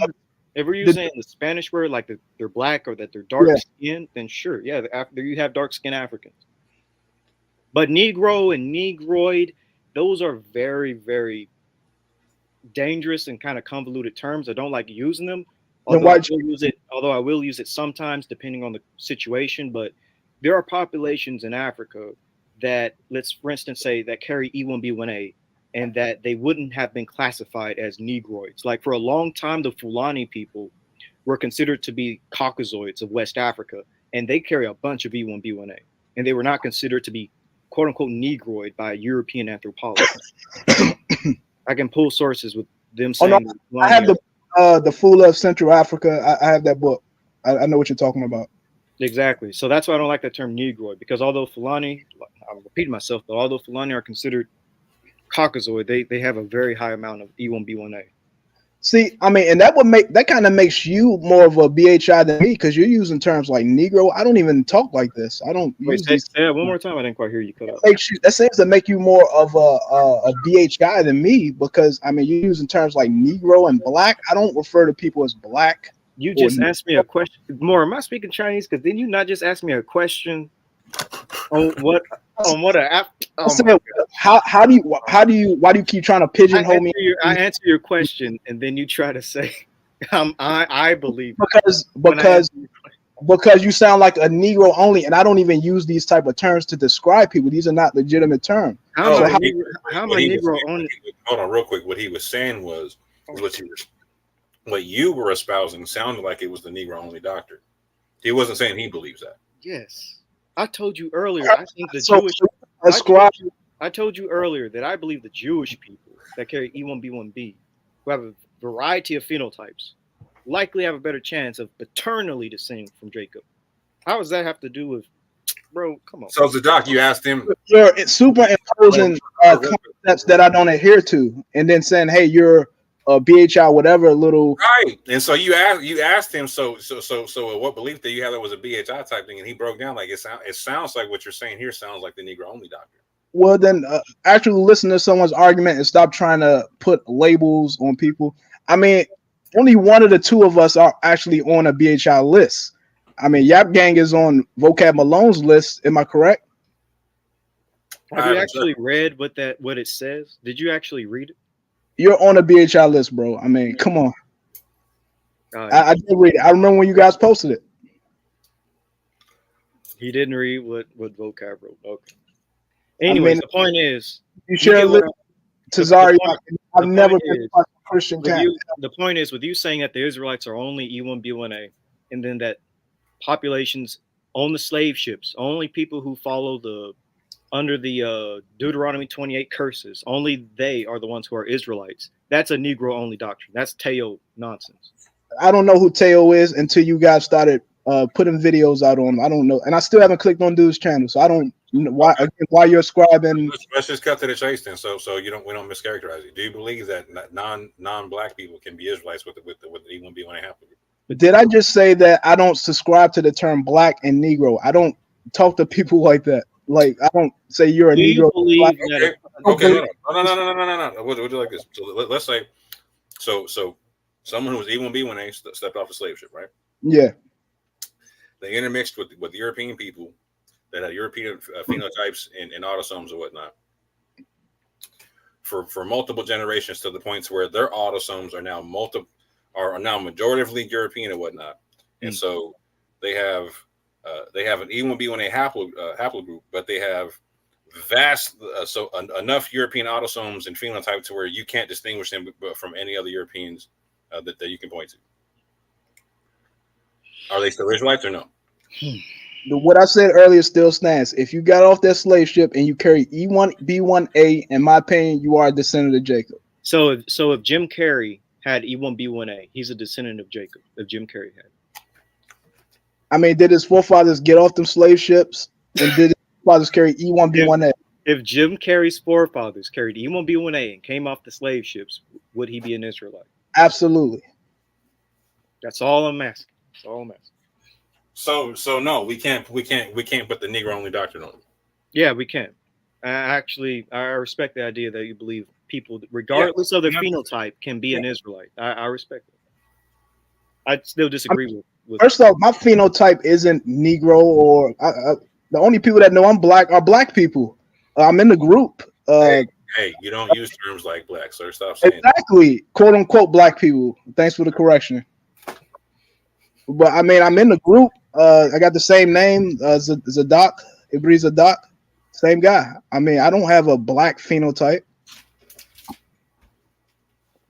If we're using the Spanish word like they're black or that they're dark skinned, then sure, yeah, you have dark skinned Africans. But Negro and Negroid, those are very, very dangerous and kind of convoluted terms. I don't like using them. Although I will use it sometimes depending on the situation. But there are populations in Africa that, for instance, say that carry E1B1A and that they wouldn't have been classified as Negroids. Like for a long time, the Fulani people were considered to be Caucasoids of West Africa, and they carry a bunch of E1B1A, and they were not considered to be quote unquote Negroid by European anthropologists. I can pull sources with them saying. I have the Fool of Central Africa. I have that book. I know what you're talking about. Exactly. So that's why I don't like that term Negroid, because although Fulani, I'm repeating myself, but although Fulani are considered Caucasoid, they have a very high amount of E1B1A. See, I mean, and that kind of makes you more of a BHI than me, because you're using terms like Negro. I don't even talk like this. I don't use these. Yeah, one more time. I didn't quite hear you cut out. That seems to make you more of a BHI than me, because I mean, you're using terms like Negro and Black. I don't refer to people as Black. You just asked me a question. More, am I speaking Chinese? Because then you not just ask me a question on what why do you keep trying to pigeonhole me? I answer your question and then you try to say I believe because you sound like a Negro only, and I don't even use these type of terms to describe people. These are not legitimate terms. How am I Negro only? Hold on, real quick. What he was saying was what you were espousing sounded like it was the Negro only doctrine. He wasn't saying he believes that. Yes. I told you earlier, I think the I told you earlier that I believe the Jewish people that carry E1B1B, who have a variety of phenotypes, likely have a better chance of paternally descending from Jacob. How does that have to do with, bro? Come on. So, Zadok, you asked him. You're superimposing concepts that I don't adhere to, and then saying, "Hey, you're a BHI, whatever." Little right. And so you asked him. So, what belief that you had that was a BHI type thing, and he broke down like it sounds like what you're saying here sounds like the Negro only doctrine. Well, then actually listen to someone's argument and stop trying to put labels on people. I mean, only one of the two of us are actually on a BHI list. I mean, Yap Gang is on Vocab Malone's list. Am I correct? Have you actually read what it says? Did you actually read it? You're on a BHI list, bro. I mean, come on. I did read it. I remember when you guys posted it. He didn't read what Vocab wrote. Okay. Anyways, the point is, you share Tazarah. I've never been a Christian cat. The point is, with you saying that the Israelites are only E1B1A, and then that populations on the slave ships, only people who follow under the Deuteronomy 28 curses, only they are the ones who are Israelites. That's a Negro only doctrine. That's Teo nonsense. I don't know who Teo is until you guys started putting videos out on him. I don't know, and I still haven't clicked on dude's channel, so I don't know why you're scribing. Let's just cut to the chase then, so we don't mischaracterize it. Do you believe that non-black people can be Israelites with the E1B1A haplogroup? Did I just say that I don't subscribe to the term Black and Negro? I don't talk to people like that. Like, I don't say you're a Negro. You believe okay. No. We'll do like this. So let's say, so someone who was E1B1A stepped off a slave ship, right? Yeah. They intermixed with European people that had European phenotypes and autosomes or whatnot. for multiple generations to the points where their autosomes are now majoritively European and whatnot, and so they have an E1B1A haplogroup, but they have vast enough European autosomes and phenotype to where you can't distinguish them from any other Europeans that you can point to. Are they still Israelites or no? What I said earlier still stands. If you got off that slave ship and you carry E1B1A, in my opinion, you are a descendant of Jacob. So if Jim Carrey had E1B1A, he's a descendant of Jacob. If Jim Carrey had, I mean, did his forefathers get off them slave ships, and did his fathers carry E1B1A? If Jim Carrey's forefathers carried E1B1A and came off the slave ships, would he be an Israelite? Absolutely. That's all I'm asking. That's all I'm asking. So no, we can't put the Negro only doctrine on it. Yeah, we can. I respect the idea that you believe people, regardless of their phenotype, can be an Israelite. I respect it. I still disagree with. First off, my phenotype isn't Negro, or the only people that know I'm black are black people. I'm in the group. Hey, you don't use terms like black, sir. Stop saying exactly, quote unquote black people. Thanks for the correction. But I mean, I'm in the group. I got the same name, Zadok, Ibri Zadok, same guy. I mean, I don't have a black phenotype,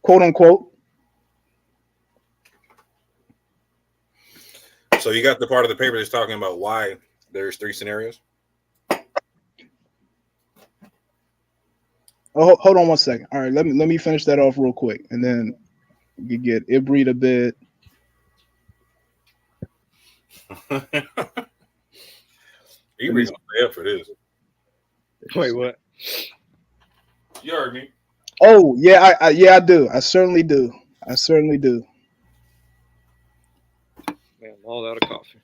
quote unquote. So you got the part of the paper that's talking about why there's 3 scenarios. Oh, hold on one second. All right, let me finish that off real quick, and then you get Ibri a bit. You gonna stay up for this? Wait, what? You heard me. Oh yeah, I do. I certainly do. Man, I'm all out of coffee.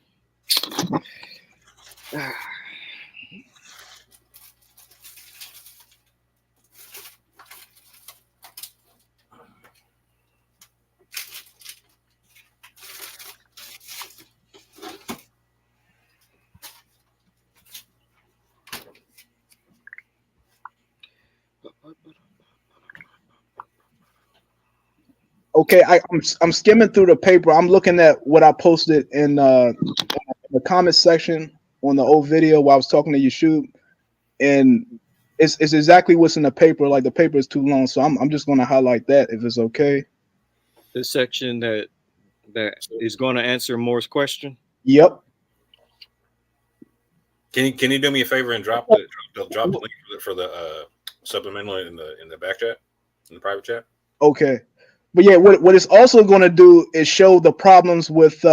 Okay, I'm skimming through the paper. I'm looking at what I posted in the comment section on the old video while I was talking to Yeshub, and it's exactly what's in the paper. Like, the paper is too long, so I'm just going to highlight that if it's okay. The section that is going to answer Moore's question. Yep. Can you do me a favor and drop the link for the supplemental in the back chat, in the private chat? Okay. But yeah, what it's also going to do is show the problems with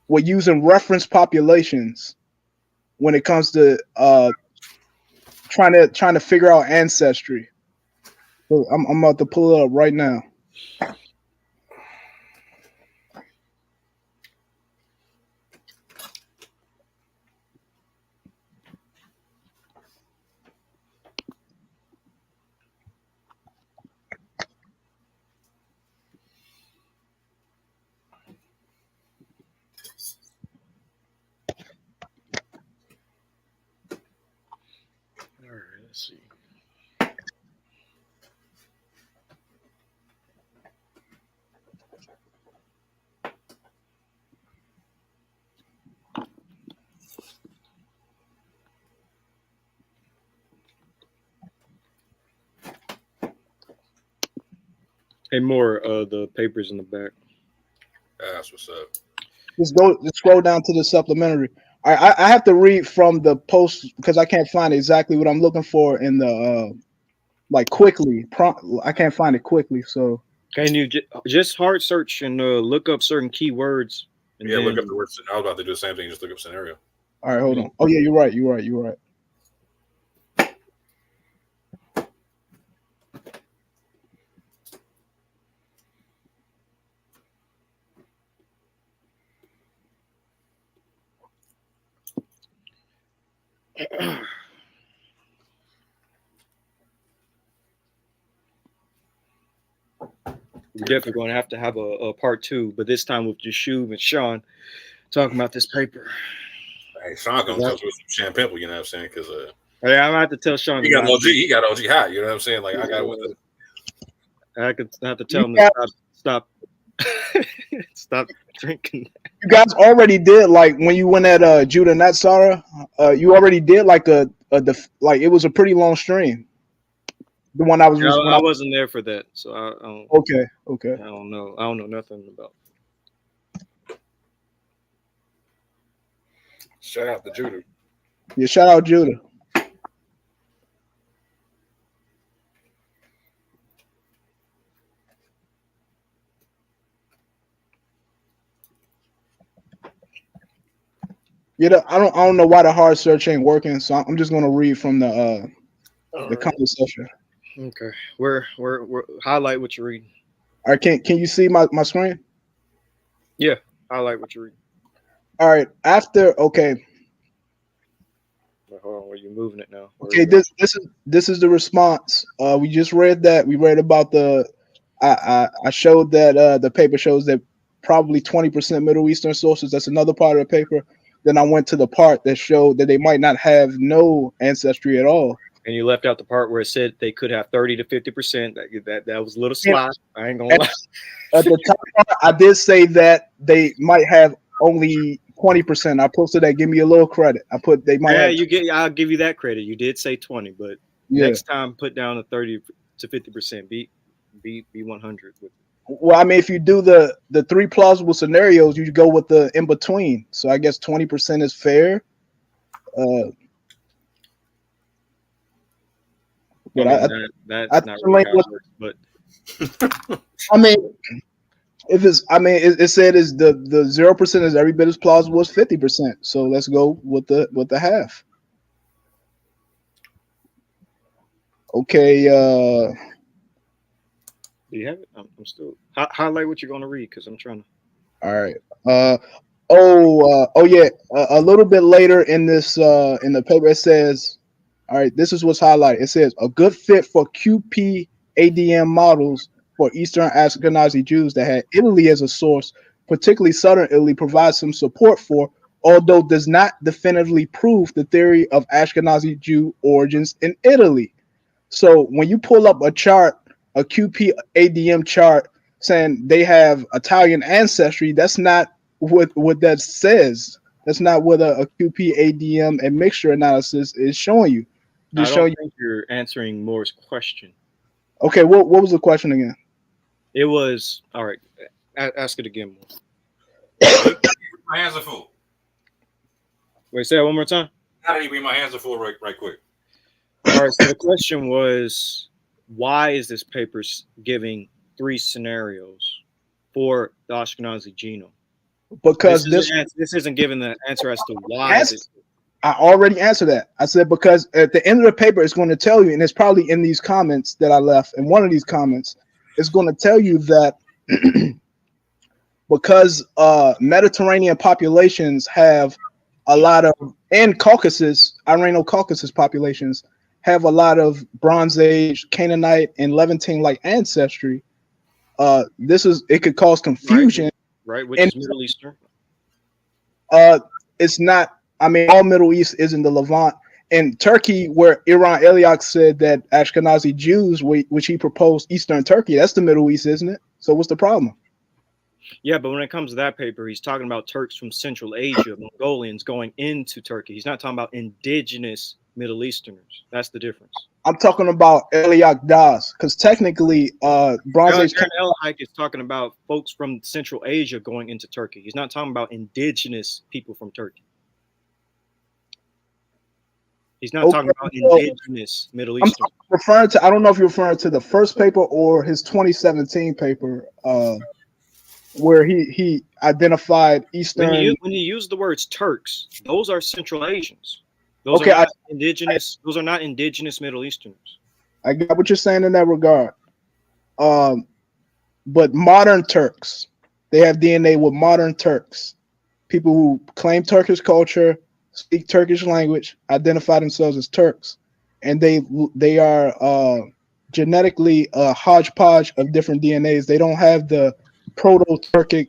using reference populations when it comes to trying to figure out ancestry. So I'm about to pull it up right now. Let's see. Hey, more the papers in the back. That's what's up. Just scroll down to the supplementary. I have to read from the post because I can't find exactly what I'm looking for in the like quickly. I can't find it quickly. So can you just hard search and look up certain keywords? And yeah, look up the words. I was about to do the same thing. Just look up scenario. All right, hold on. Oh yeah, you're right. We're definitely going to have a part 2, but this time with Yeshub and Sean talking about this paper. Hey, Sean gonna come with some champagne, you know what I'm saying? Because Hey, I'm gonna have to tell Sean. He got OG. He got OG high. You know what I'm saying? Like I got with it. I have to tell him to stop stop drinking. You guys already did, like, when you went at Judah and Tazarah, you already did like like it was a pretty long stream. The one I was. Yeah, I wasn't there for that, so I don't. Okay. I don't know. I don't know nothing about. Shout out to Judah. Yeah, shout out Judah. Yeah, I don't know why the hard search ain't working, so I'm just gonna read from the comment section. Okay, we're highlight what you're reading. All right, can you see my screen? Yeah, highlight what you're reading. All right, okay. Hold on, where you moving it now? Okay, this is the response. We just read that. We read about I showed that the paper shows that probably 20% Middle Eastern sources. That's another part of the paper. Then I went to the part that showed that they might not have no ancestry at all. And you left out the part where it said they could have 30 to 50%. That was a little sly. I ain't gonna lie. At the top, I did say that they might have only 20%. I posted that. Give me a little credit. I put they might. Yeah, I'll give you that credit. You did say 20, but next time put down a 30 to 50%. Be 100 with it. Well, I mean, if you do the three plausible scenarios, you go with the in between. So I guess 20% is fair. But that's not really how it works, but I mean, it said is the 0% is every bit as plausible as 50%. So let's go with the half. Okay. Do you have it? I'm still highlight what you're going to read because I'm trying to. All right. Yeah. A little bit later in this in the paper it says, all right, this is what's highlighted. It says a good fit for QP ADM models for Eastern Ashkenazi Jews that had Italy as a source, particularly Southern Italy, provides some support for, although does not definitively prove the theory of Ashkenazi Jew origins in Italy. So when you pull up a chart, a QP ADM chart saying they have Italian ancestry, that's not what that says. That's not what a QP ADM and mixture analysis is showing you. I don't think you're answering Moore's question. Okay, what was the question again? It was, all right, ask it again, Moore. My hands are full. Wait, say that one more time. How do you mean my hands are full right quick? All right, so the question was, why is this paper giving 3 scenarios for the Ashkenazi genome? Because this isn't giving the answer as to why. I already answered that. I said because at the end of the paper, it's going to tell you, and it's probably in these comments that I left. In one of these comments, it's going to tell you that because Mediterranean populations have a lot of, and Caucasus, Irano-Caucasus populations have a lot of Bronze Age, Canaanite, and Levantine like ancestry. It could cause confusion. Right, which is Middle Eastern. It's not. I mean, all Middle East isn't the Levant. In Turkey, where Iran Eliak said that Ashkenazi Jews, which he proposed Eastern Turkey, that's the Middle East, isn't it? So what's the problem? Yeah, but when it comes to that paper, he's talking about Turks from Central Asia, Mongolians going into Turkey. He's not talking about indigenous Middle Easterners. That's the difference. I'm talking about Eliak Das, because technically, Bronze Age. Eliak is talking about folks from Central Asia going into Turkey. He's not talking about indigenous people from Turkey. He's not talking about indigenous Middle Eastern. I don't know if you're referring to the first paper or his 2017 paper, where he identified Eastern. When you use the words Turks, those are Central Asians. Those are not indigenous. Those are not indigenous Middle Easterners. I got what you're saying in that regard. But modern Turks, they have DNA with modern Turks, people who claim Turkish culture, speak Turkish language, identify themselves as Turks, and they are genetically a hodgepodge of different DNAs. They don't have the proto-Turkic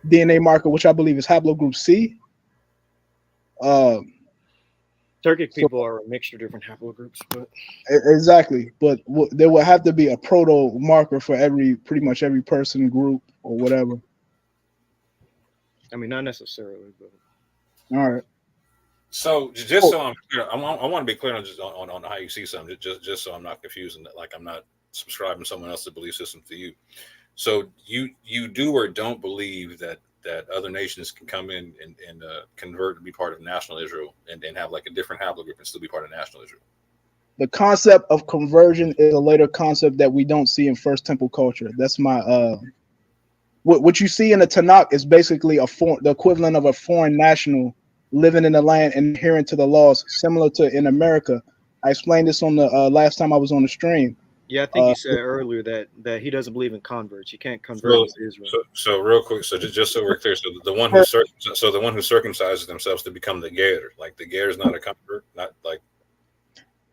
DNA marker, which I believe is haplogroup C. Turkic people are a mixture of different haplogroups, but exactly. But there would have to be a proto marker for pretty much every person, group, or whatever. I mean, not necessarily, but all right. So just so I'm clear, I want to be clear on how you see something, just so I'm not confused and like I'm not subscribing someone else's belief system to you. So you do or don't believe that other nations can come in and convert to be part of national Israel and have like a different haplogroup and still be part of national Israel? The concept of conversion is a later concept that we don't see in First Temple culture. That's my what you see in the Tanakh is basically the equivalent of a foreign national living in the land and adhering to the laws, similar to in America. I explained this on the last time I was on the stream. yeah, I think you said earlier that he doesn't believe in converts. You can't convert into Israel. So real quick, so just so we're clear, so the one who circumcises themselves to become the ger, like the ger is not a convert, not like.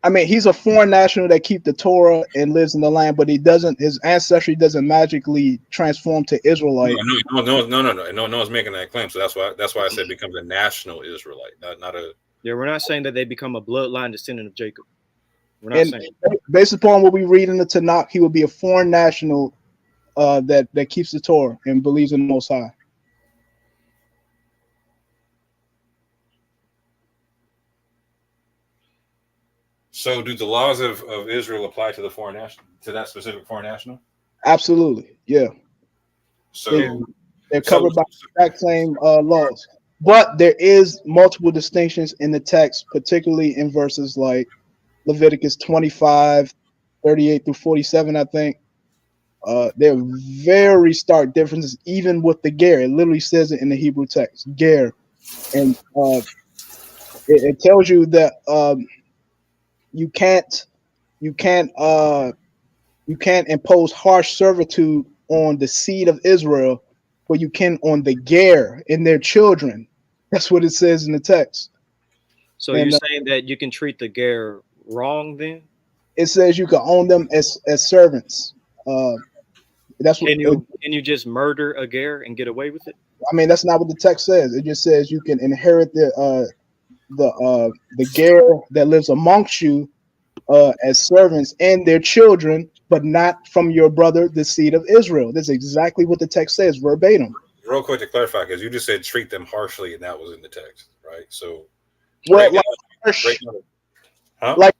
I mean, he's a foreign national that keep the Torah and lives in the land, but his ancestry doesn't magically transform to Israelite. No one's making that claim. So that's why I said becomes a national Israelite, not a. Yeah, we're not saying that they become a bloodline descendant of Jacob. We're not saying. Based upon what we read in the Tanakh, he would be a foreign national that keeps the Torah and believes in the Most High. So, do the laws of Israel apply to the foreign national, to that specific foreign national? Absolutely, yeah. So they're covered by the exact same laws, but there is multiple distinctions in the text, particularly in verses like Leviticus 25, 38 through 47. I think there are very stark differences, even with the ger. It literally says it in the Hebrew text, ger, and it tells you that. You can't impose harsh servitude on the seed of Israel, but you can on the ger and their children. That's what it says in the text. So you're saying that you can treat the ger wrong then? It says you can own them as servants. That's what. Can you just murder a ger and get away with it? I mean, that's not what the text says. It just says you can inherit the ger that lives amongst you as servants and their children, but not from your brother, the seed of Israel. That's exactly what the text says verbatim. Real quick to clarify, because you just said treat them harshly, and that was in the text, right? So, well, like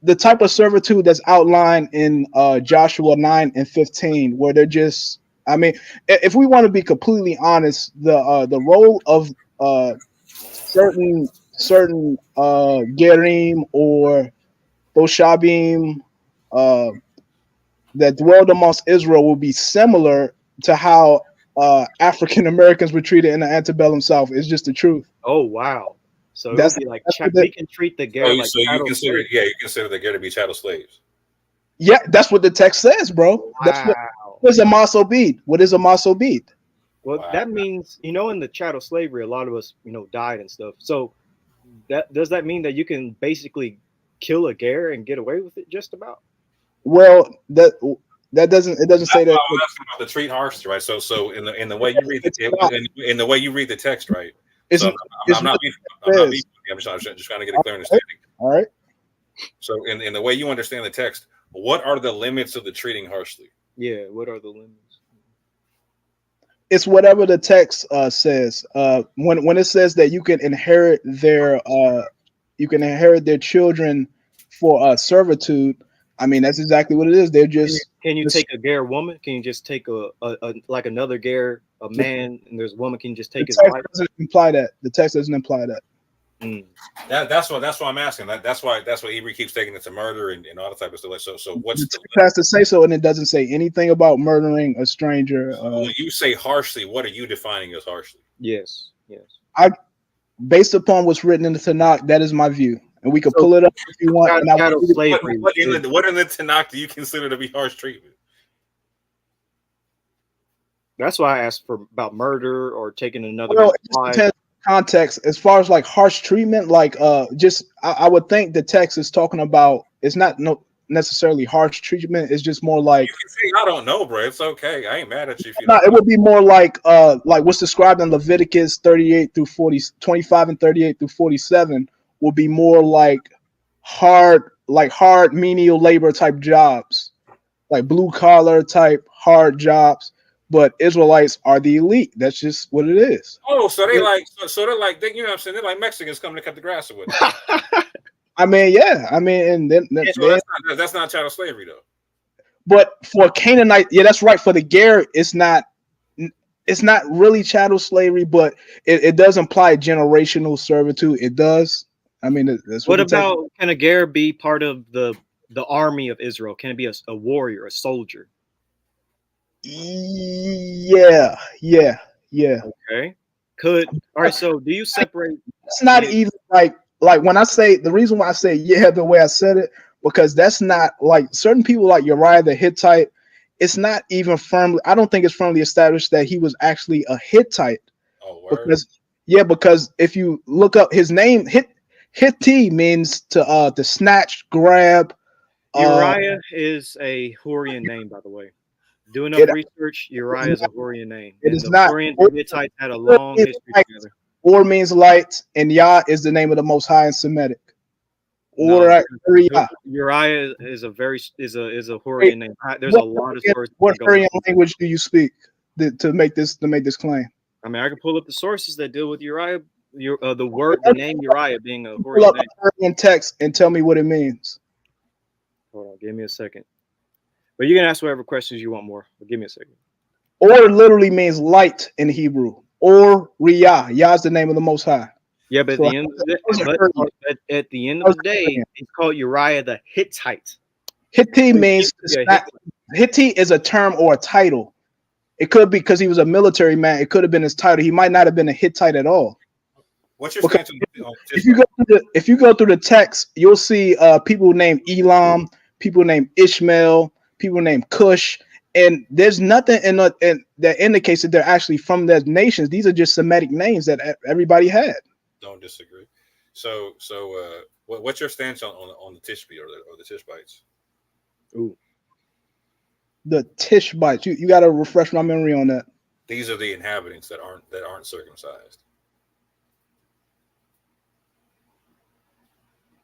the type of servitude that's outlined in Joshua 9 and 15, where they're just, I mean, if we want to be completely honest, the role of certain Gerim or Boshabim that dwelled amongst Israel will be similar to how African Americans were treated in the antebellum South. It's just the truth. Oh wow! So that's like we can treat the ger like you consider the ger to be chattel slaves. Yeah, that's what the text says, bro. Wow. That's what is a masobit. What is a masobit? Well, that means, in the chattel slavery, a lot of us, died and stuff. So does that mean that you can basically kill a ger and get away with it just about? Well, that doesn't say that. I was asking about the treat harsh, right? So in the way you read in the way you read the text, right? So I'm not beefing. I'm just trying to get a clear understanding. All right. So in the way you understand the text, what are the limits of the treating harshly? Yeah, what are the limits? It's whatever the text says. When it says that you can inherit their children for servitude, I mean that's exactly what it is. They're just. Can you take a ger woman? Can you just take a like another ger, a man, and there's a woman? Can you just take his wife? Doesn't imply that. The text doesn't imply that. That's why I'm asking. That's why Hebrew keeps taking it to murder and all that type of stuff. So what's the text has to say so, and it doesn't say anything about murdering a stranger. When you say harshly, what are you defining as harshly? Yes. Based upon what's written in the Tanakh, that is my view, and we can pull it up if you want. What in the Tanakh do you consider to be harsh treatment? That's why I asked about murder or taking another. Well, it depends context as far as like harsh treatment, like I would think the text is talking about, it's not necessarily harsh treatment, it's just more like you can say I don't know, bro, it's okay, I ain't mad at you if you it would be more like what's described in Leviticus 38 through 40, 25 and 38 through 47, will be more like hard menial labor type jobs, like blue collar type hard jobs. But Israelites are the elite. That's just what it is. Oh, so they like, so they're like, you know what I'm saying? They're like Mexicans coming to cut the grass or whatnot. I mean, yeah. I mean, and then So that's not chattel slavery though. But for Canaanite, yeah, that's right. For the Ger, it's not really chattel slavery, but it does imply generational servitude. It does. I mean, that's what about, can a Ger be part of the army of Israel? Can it be a warrior, a soldier? Yeah. Okay. All right. So do you separate? It's not even like when I say, the reason why I say yeah the way I said it, because that's not like certain people like Uriah the Hittite. It's not even firmly. I don't think it's firmly established that he was actually a Hittite. Oh, word. Because if you look up his name, Hitti means to snatch, grab. Uriah is a Hurrian name, by the way. Do enough research. Uriah is a Hurrian name. It is not. Hurrians and Hittites had a long history together. Or means light, and Yah is the name of the Most High in Semitic. Uriah is a Hurrian name. There's a lot of sources. What Hurrian language do you speak to make this claim? I mean, I can pull up the sources that deal with Uriah. The name Uriah being a Hurrian name. Hurrian text and tell me what it means. Hold on, give me a second. But you can ask whatever questions you want more. But give me a second. Or literally means light in Hebrew. Or Riyah. Yah is the name of the Most High. Yeah, but at the end of the day, it's called Uriah the Hittite. Hittite means Hittite is a term or a title. It could be because he was a military man. It could have been his title. He might not have been a Hittite at all. What's your stance on if you go through the text, you'll see people named Elam, people named Ishmael, people named Cush. And there's nothing in that indicates that they're actually from those nations. These are just Semitic names that everybody had. Don't disagree. So what's your stance on the Tishbi or the Tishbites? Ooh, the Tishbites. You got to refresh my memory on that. These are the inhabitants that aren't circumcised.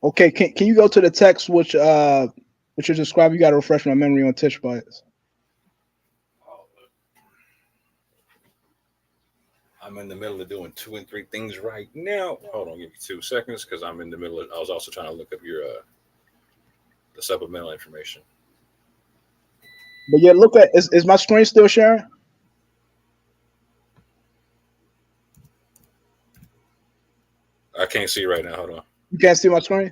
Okay, can you go to the text which you're describing? You got to refresh my memory on Tishbites. I'm in the middle of doing 2 and 3 things right now. Hold on, give me 2 seconds because I'm in the middle of. I was also trying to look up your the supplemental information. But yeah, look at is my screen still sharing? I can't see right now. Hold on. You can't see my screen?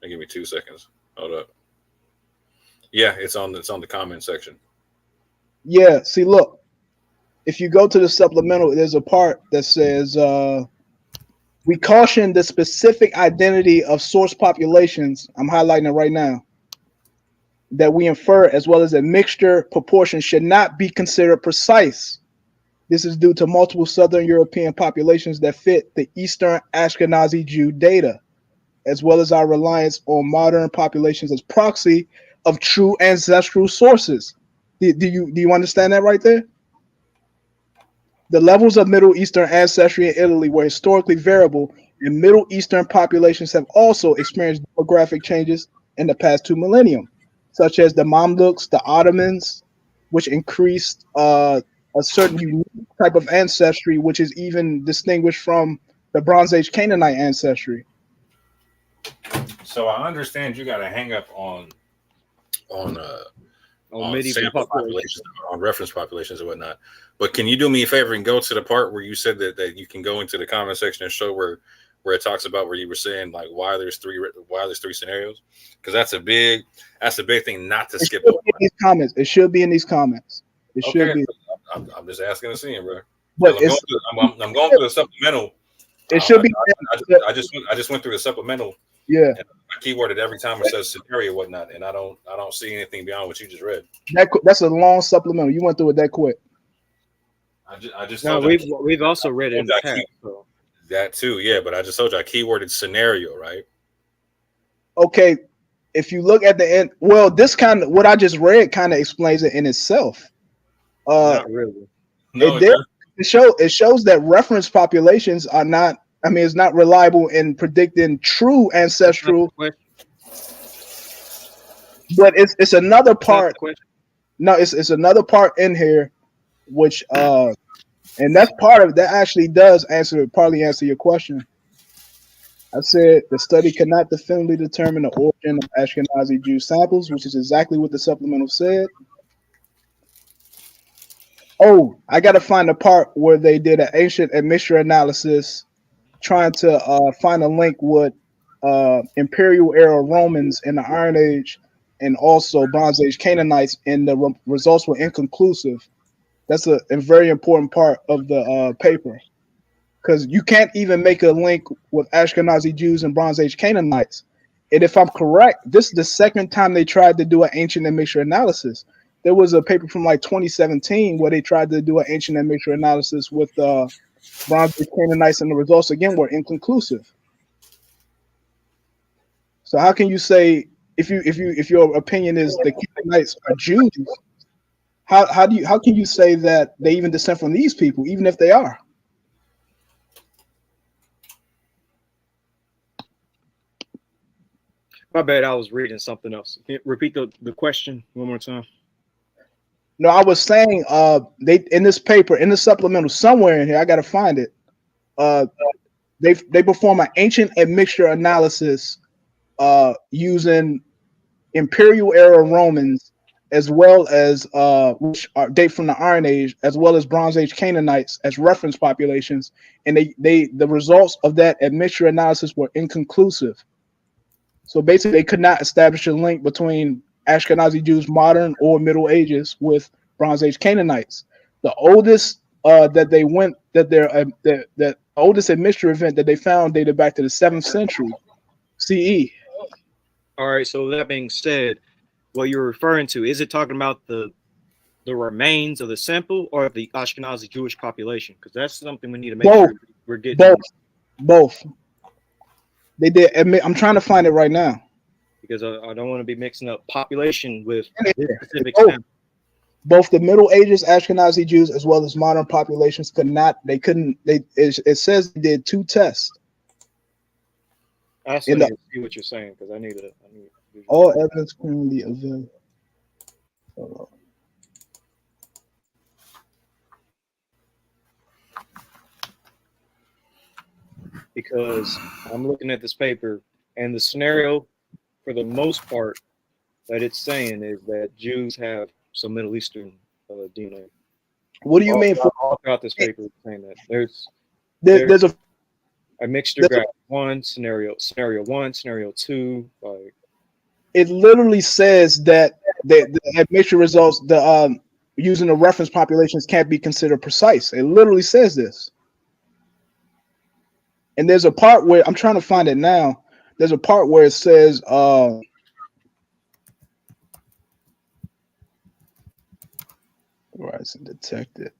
Give me 2 seconds. Hold up. Yeah, it's on the comment section. Yeah. See, look. If you go to the supplemental, there's a part that says we caution the specific identity of source populations. I'm highlighting it right now. That we infer, as well as a mixture proportion, should not be considered precise. This is due to multiple Southern European populations that fit the Eastern Ashkenazi Jew data, as well as our reliance on modern populations as proxy of true ancestral sources. Do you understand that right there? The levels of Middle Eastern ancestry in Italy were historically variable, and Middle Eastern populations have also experienced demographic changes in the past 2 millennia, such as the Mamluks, the Ottomans, which increased a certain unique type of ancestry, which is even distinguished from the Bronze Age Canaanite ancestry. So I understand you got a hang up on medieval populations, on reference populations and whatnot. But can you do me a favor and go to the part where you said that you can go into the comment section and show where it talks about where you were saying like why there's three scenarios? Because that's a big thing not to skip over. These comments. It should be in these comments. It should be. I'm just asking to see it, bro. But I'm going through the supplemental. It should be. I just went through the supplemental. Yeah. And I keyworded every time it says scenario or whatnot, and I don't see anything beyond what you just read. That's a long supplemental. You went through it that quick. I just no, we've also read it in the past. That too, yeah. But I just told you I keyworded scenario, right? Okay. If you look at the end, well, this kind of what I just read kind of explains it in itself. Not really. No, it shows that reference populations are not I mean, it's not reliable in predicting true ancestral. But it's another part. No, it's another part in here, which and that's part of that actually does partly answer your question. I said the study cannot definitively determine the origin of Ashkenazi Jew samples, which is exactly what the supplemental said. Oh, I got to find the part where they did an ancient admixture analysis, trying to find a link with Imperial era Romans in the Iron Age and also Bronze Age Canaanites, and the results were inconclusive. That's a very important part of the paper, because you can't even make a link with Ashkenazi Jews and Bronze Age Canaanites. And if I'm correct, this is the second time they tried to do an ancient admixture analysis. There was a paper from like 2017 where they tried to do an ancient admixture analysis with Bronze Age Canaanites, and the results again were inconclusive. So how can you say, if your opinion is the Canaanites are Jews, how can you say that they even descend from these people, even if they are? My bad, I was reading something else. Can you repeat the question one more time? No, I was saying they in this paper, in the supplemental somewhere in here, I gotta find it. They perform an ancient admixture analysis using Imperial era Romans, as well as which date from the Iron Age, as well as Bronze Age Canaanites as reference populations, and the results of that admixture analysis were inconclusive. So basically, they could not establish a link between Ashkenazi Jews, modern or Middle Ages, with Bronze Age Canaanites. The oldest the oldest admixture event that they found dated back to the 7th century CE. All right. So that being said, what you're referring to, is it talking about the remains of the sample or the Ashkenazi Jewish population? Because that's something we need to make sure we're getting. Both. They did. I'm trying to find it right now, because I don't want to be mixing up population with specific both. sample. Both the Middle Ages Ashkenazi Jews as well as modern populations it says they did 2 tests. I still need to see what you're saying, because I need all evidence currently available. Because I'm looking at this paper, and the scenario, for the most part, that it's saying is that Jews have some Middle Eastern DNA. What do you mean? All throughout this paper, it's saying that there's a mixture graph. Scenario 1, scenario 2. Like, it literally says that the admixture results, using the reference populations can't be considered precise. It literally says this. And there's a part where I'm trying to find it now. There's a part where it says Horizon detected.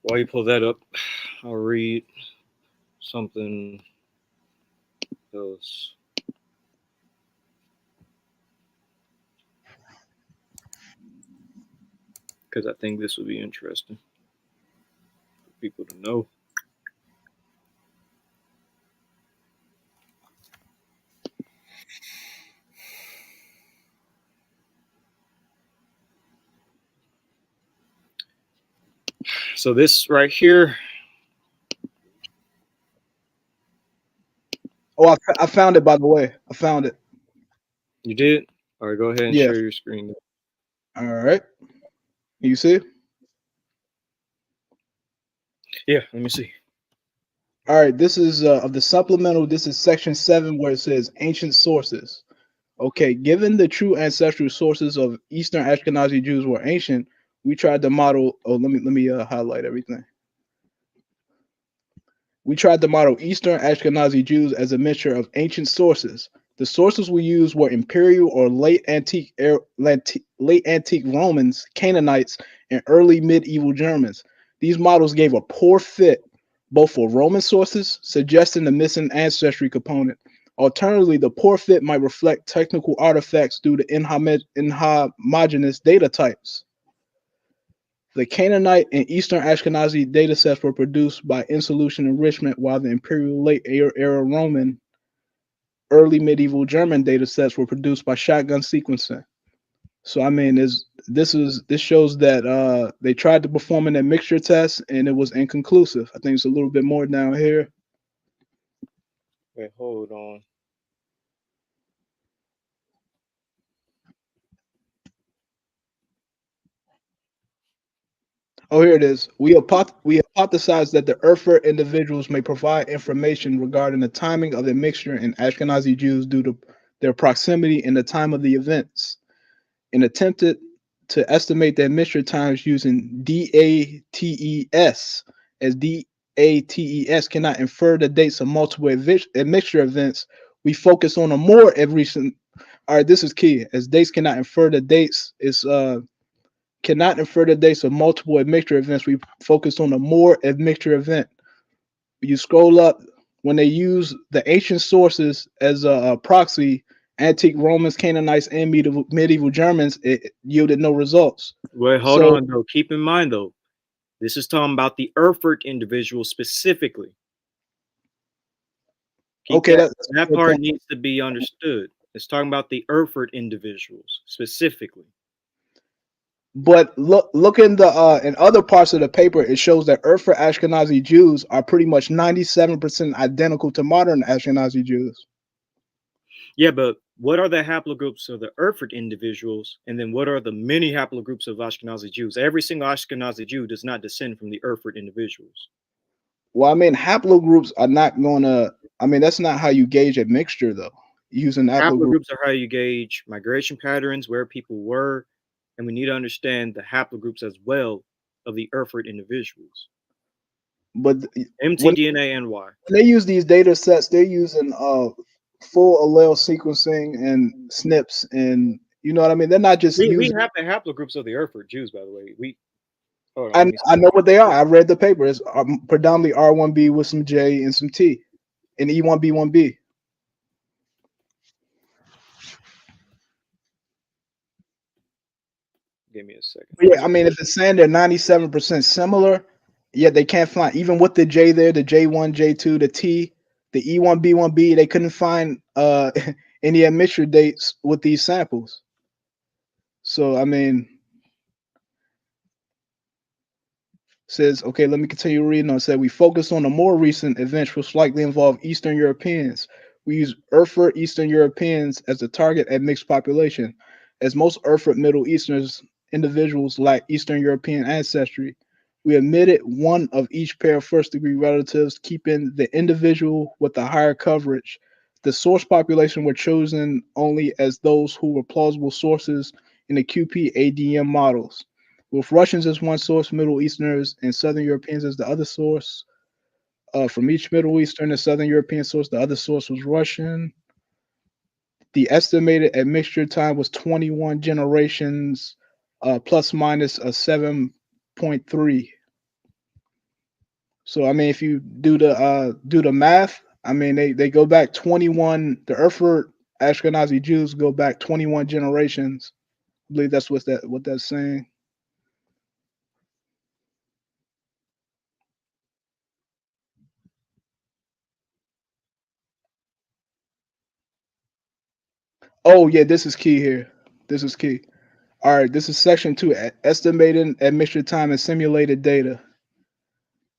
while you pull that up, I'll read something else. because I think this would be interesting for people to know. So this right here. Oh, I found it, by the way. I found it. You did? All right, go ahead and Yeah. share your screen. All right. You see? Yeah, let me see. All right, this is of the supplemental. This is section 7 where it says ancient sources. Okay, given the true ancestral sources of Eastern Ashkenazi Jews were ancient, we tried to model. Oh, let me highlight everything. We tried to model Eastern Ashkenazi Jews as a mixture of ancient sources. The sources we used were imperial or late antique Romans, Canaanites, and early medieval Germans. These models gave a poor fit both for Roman sources, suggesting the missing ancestry component. Alternatively, the poor fit might reflect technical artifacts due to inhomogeneous data types. The Canaanite and Eastern Ashkenazi datasets were produced by in-solution enrichment, while the Imperial Late Era Roman, early medieval German datasets were produced by shotgun sequencing. So I mean, this shows that they tried to perform an admixture test and it was inconclusive. I think it's a little bit more down here. Wait, hold on. Oh, here it is. We hypothesize that the Erfurt individuals may provide information regarding the timing of the mixture in Ashkenazi Jews due to their proximity and the time of the events, and attempted to estimate their mixture times using DATES, as DATES cannot infer the dates of multiple mixture events. We focus on a more recent. All right, this is key. As dates cannot infer the dates, cannot infer the dates of multiple admixture events. We focus on a more admixture event. You scroll up, when they use the ancient sources as a proxy, antique Romans, Canaanites, and medieval Germans, it yielded no results. Wait, hold on though. Keep in mind though, this is talking about the Erfurt individuals specifically. Okay, that part needs to be understood. It's talking about the Erfurt individuals specifically. But look in the in other parts of the paper, it shows that Erfurt Ashkenazi Jews are pretty much 97% identical to modern Ashkenazi Jews. Yeah, but what are the haplogroups of the Erfurt individuals, and then what are the many haplogroups of Ashkenazi Jews? Every single Ashkenazi Jew does not descend from the Erfurt individuals. Well, I mean, haplogroups are not going to. I mean, that's not how you gauge a mixture, though. Using haplogroups are how you gauge migration patterns, where people were, and we need to understand the haplogroups as well of the Erfurt individuals. But mtDNA and Y. When they use these data sets, they're using full allele sequencing and SNPs, and you know what I mean. They're not just using. We have the haplogroups of the Erfurt Jews, by the way. I know what they are. I read the paper. It's predominantly R1b with some J and some T, and E1b1b. Give me a second. Yeah, I mean, if it's saying they're 97% similar, yet they can't find, even with the J there, the J1, J2, the T, the E1b1b, they couldn't find any admixture dates with these samples. So I mean, says, okay, let me continue reading on. It said, we focus on the more recent events which likely involve Eastern Europeans. We use Erfurt Eastern Europeans as a target at mixed population, as most Erfurt Middle Easterners individuals lack Eastern European ancestry. We omitted one of each pair of first-degree relatives, keeping the individual with the higher coverage. The source population were chosen only as those who were plausible sources in the QP-ADM models, with Russians as one source, Middle Easterners and Southern Europeans as the other source. From each Middle Eastern and Southern European source, the other source was Russian. The estimated admixture time was 21 generations, plus minus a 7.3. So I mean, if you do the math, I mean they go back 21. The Erfurt Ashkenazi Jews go back 21 generations. I believe that's what that's saying. Oh yeah, this is key here. This is key. All right, this is section 2, estimating admission time and simulated data.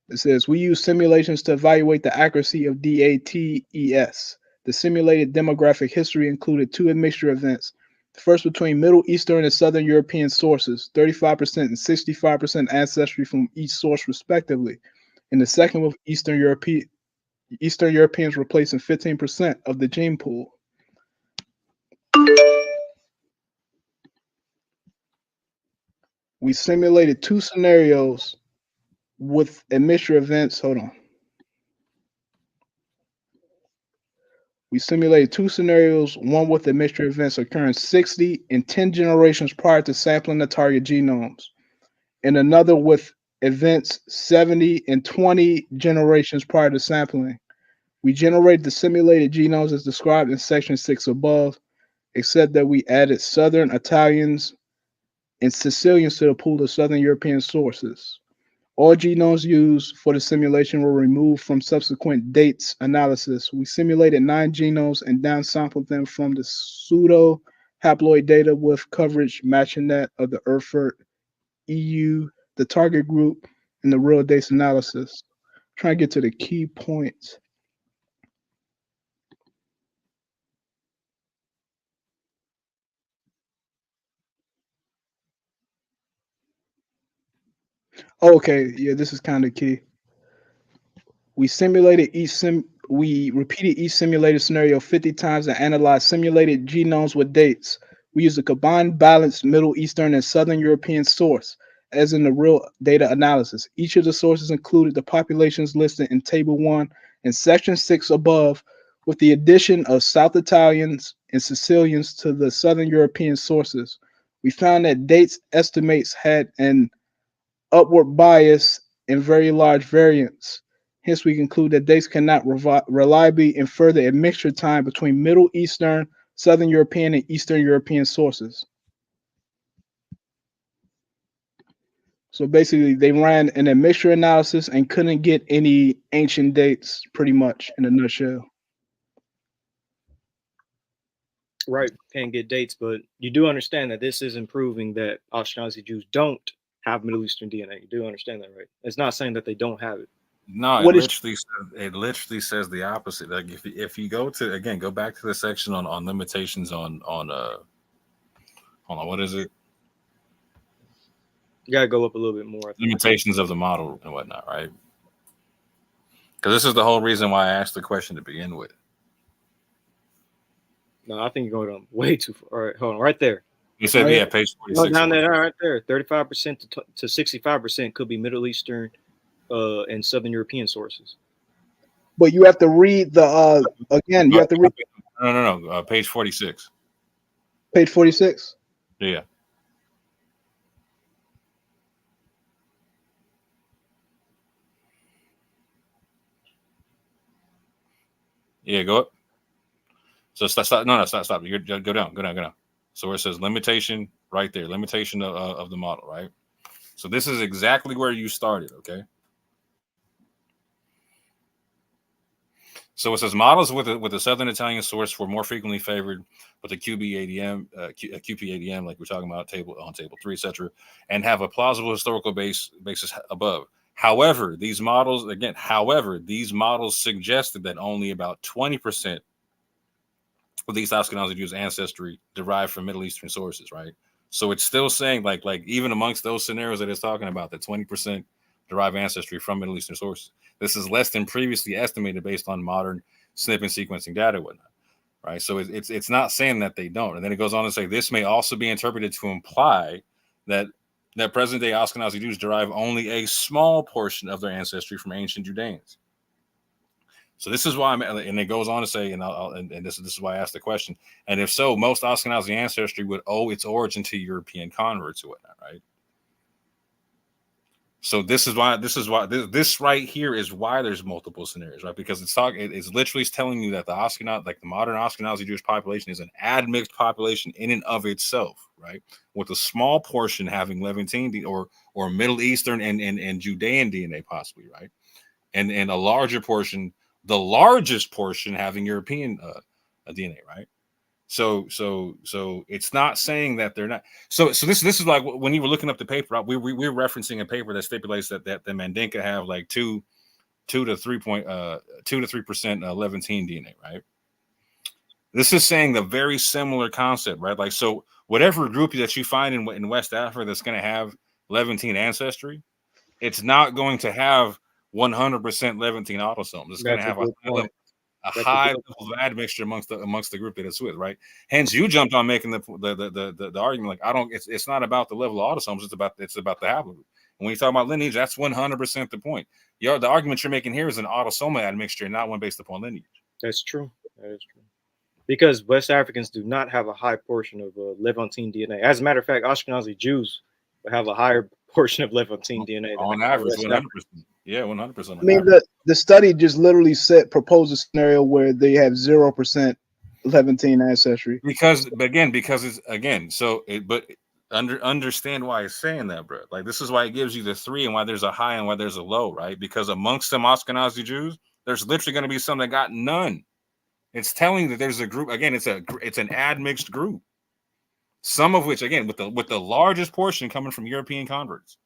It says we use simulations to evaluate the accuracy of DATES. The simulated demographic history included 2 admixture events. The first between Middle Eastern and Southern European sources, 35% and 65% ancestry from each source respectively. And the second with Eastern Europeans replacing 15% of the gene pool. We simulated 2 scenarios with admixture events. Hold on. We simulated 2 scenarios, one with admixture events occurring 60 and 10 generations prior to sampling the target genomes, and another with events 70 and 20 generations prior to sampling. We generated the simulated genomes as described in section 6 above, except that we added Southern Italians and Sicilians to the pool of Southern European sources. All genomes used for the simulation were removed from subsequent dates analysis. We simulated 9 genomes and downsampled them from the pseudo haploid data with coverage matching that of the Erfurt EU, the target group, and the real dates analysis. Trying to get to the key points. Okay, yeah, this is kind of key. We simulated we repeated each simulated scenario 50 times and analyzed simulated genomes with dates. We used a combined balanced Middle Eastern and Southern European source, as in the real data analysis. Each of the sources included the populations listed in Table 1 and Section 6 above, with the addition of South Italians and Sicilians to the Southern European sources. We found that dates estimates had an upward bias and very large variance. Hence, we conclude that dates cannot reliably infer the admixture time between Middle Eastern, Southern European, and Eastern European sources. So basically, they ran an admixture analysis and couldn't get any ancient dates, pretty much, in a nutshell. Right, can't get dates, but you do understand that this isn't proving that Ashkenazi Jews don't have Middle Eastern DNA. You do understand that, right? It's not saying that they don't have it. No, it literally says the opposite. Like if you go back to the section on limitations on hold on, what is it? You gotta go up a little bit more. Limitations of the model and whatnot, right? Because this is the whole reason why I asked the question to begin with. No, I think you're going way too far. All right, hold on, right there. You said, yeah, page 46. Down there, right there, 35% to 65% could be Middle Eastern and Southern European sources. But you have to read the again. You have to read. No. Page 46. Page 46. Yeah. Yeah, go up. So stop. No, stop. You go down. So where it says limitation, right there, limitation of the model, right? So this is exactly where you started, okay? So it says models with the Southern Italian source were more frequently favored with the QP-ADM, like we're talking about on table 3, etc., and have a plausible historical basis above. However, these models suggested that only about 20% of these Ashkenazi Jews' ancestry derived from Middle Eastern sources, right? So it's still saying like even amongst those scenarios that it's talking about, that 20% derive ancestry from Middle Eastern sources. This is less than previously estimated based on modern SNP and sequencing data and whatnot, right? So it's not saying that they don't. And then it goes on to say this may also be interpreted to imply that present-day Ashkenazi Jews derive only a small portion of their ancestry from ancient Judeans. So this is why and it goes on to say, and this is why I asked the question. And if so, most Ashkenazi ancestry would owe its origin to European converts or whatnot, right? So this right here is why there's multiple scenarios, right? Because it's literally telling you that the Ashkenazi, like the modern Ashkenazi Jewish population, is an admixed population in and of itself, right? With a small portion having Levantine or Middle Eastern and Judean DNA, possibly, right? And a larger portion, the largest portion, having European DNA, right? So it's not saying that they're not. So this is like when you were looking up the paper, we were referencing a paper that stipulates that the Mandinka have like 2 to 3% Levantine DNA, right? This is saying the very similar concept, right? Like, so whatever group that you find in West Africa that's going to have Levantine ancestry, it's not going to have 100% Levantine autosomes. It's going to have a high level of admixture amongst the group that it's with, right? Hence, you jumped on making the argument like, I don't. It's not about the level of autosomes. It's about the haplogroup. And when you talk about lineage, that's 100% the point. The argument you're making here is an autosomal admixture, not one based upon lineage. That's true. That is true. Because West Africans do not have a high portion of Levantine DNA. As a matter of fact, Ashkenazi Jews have a higher portion of Levantine DNA on average, 100%. Yeah, 100%. I mean, the study just literally proposed a scenario where they have 0% Levantine ancestry. Because understand why it's saying that, bro. Like, this is why it gives you the 3 and why there's a high and why there's a low, right? Because amongst them Ashkenazi Jews, there's literally going to be some that got none. It's telling that there's a group. Again, it's an admixed group. Some of which, again, with the largest portion coming from European converts.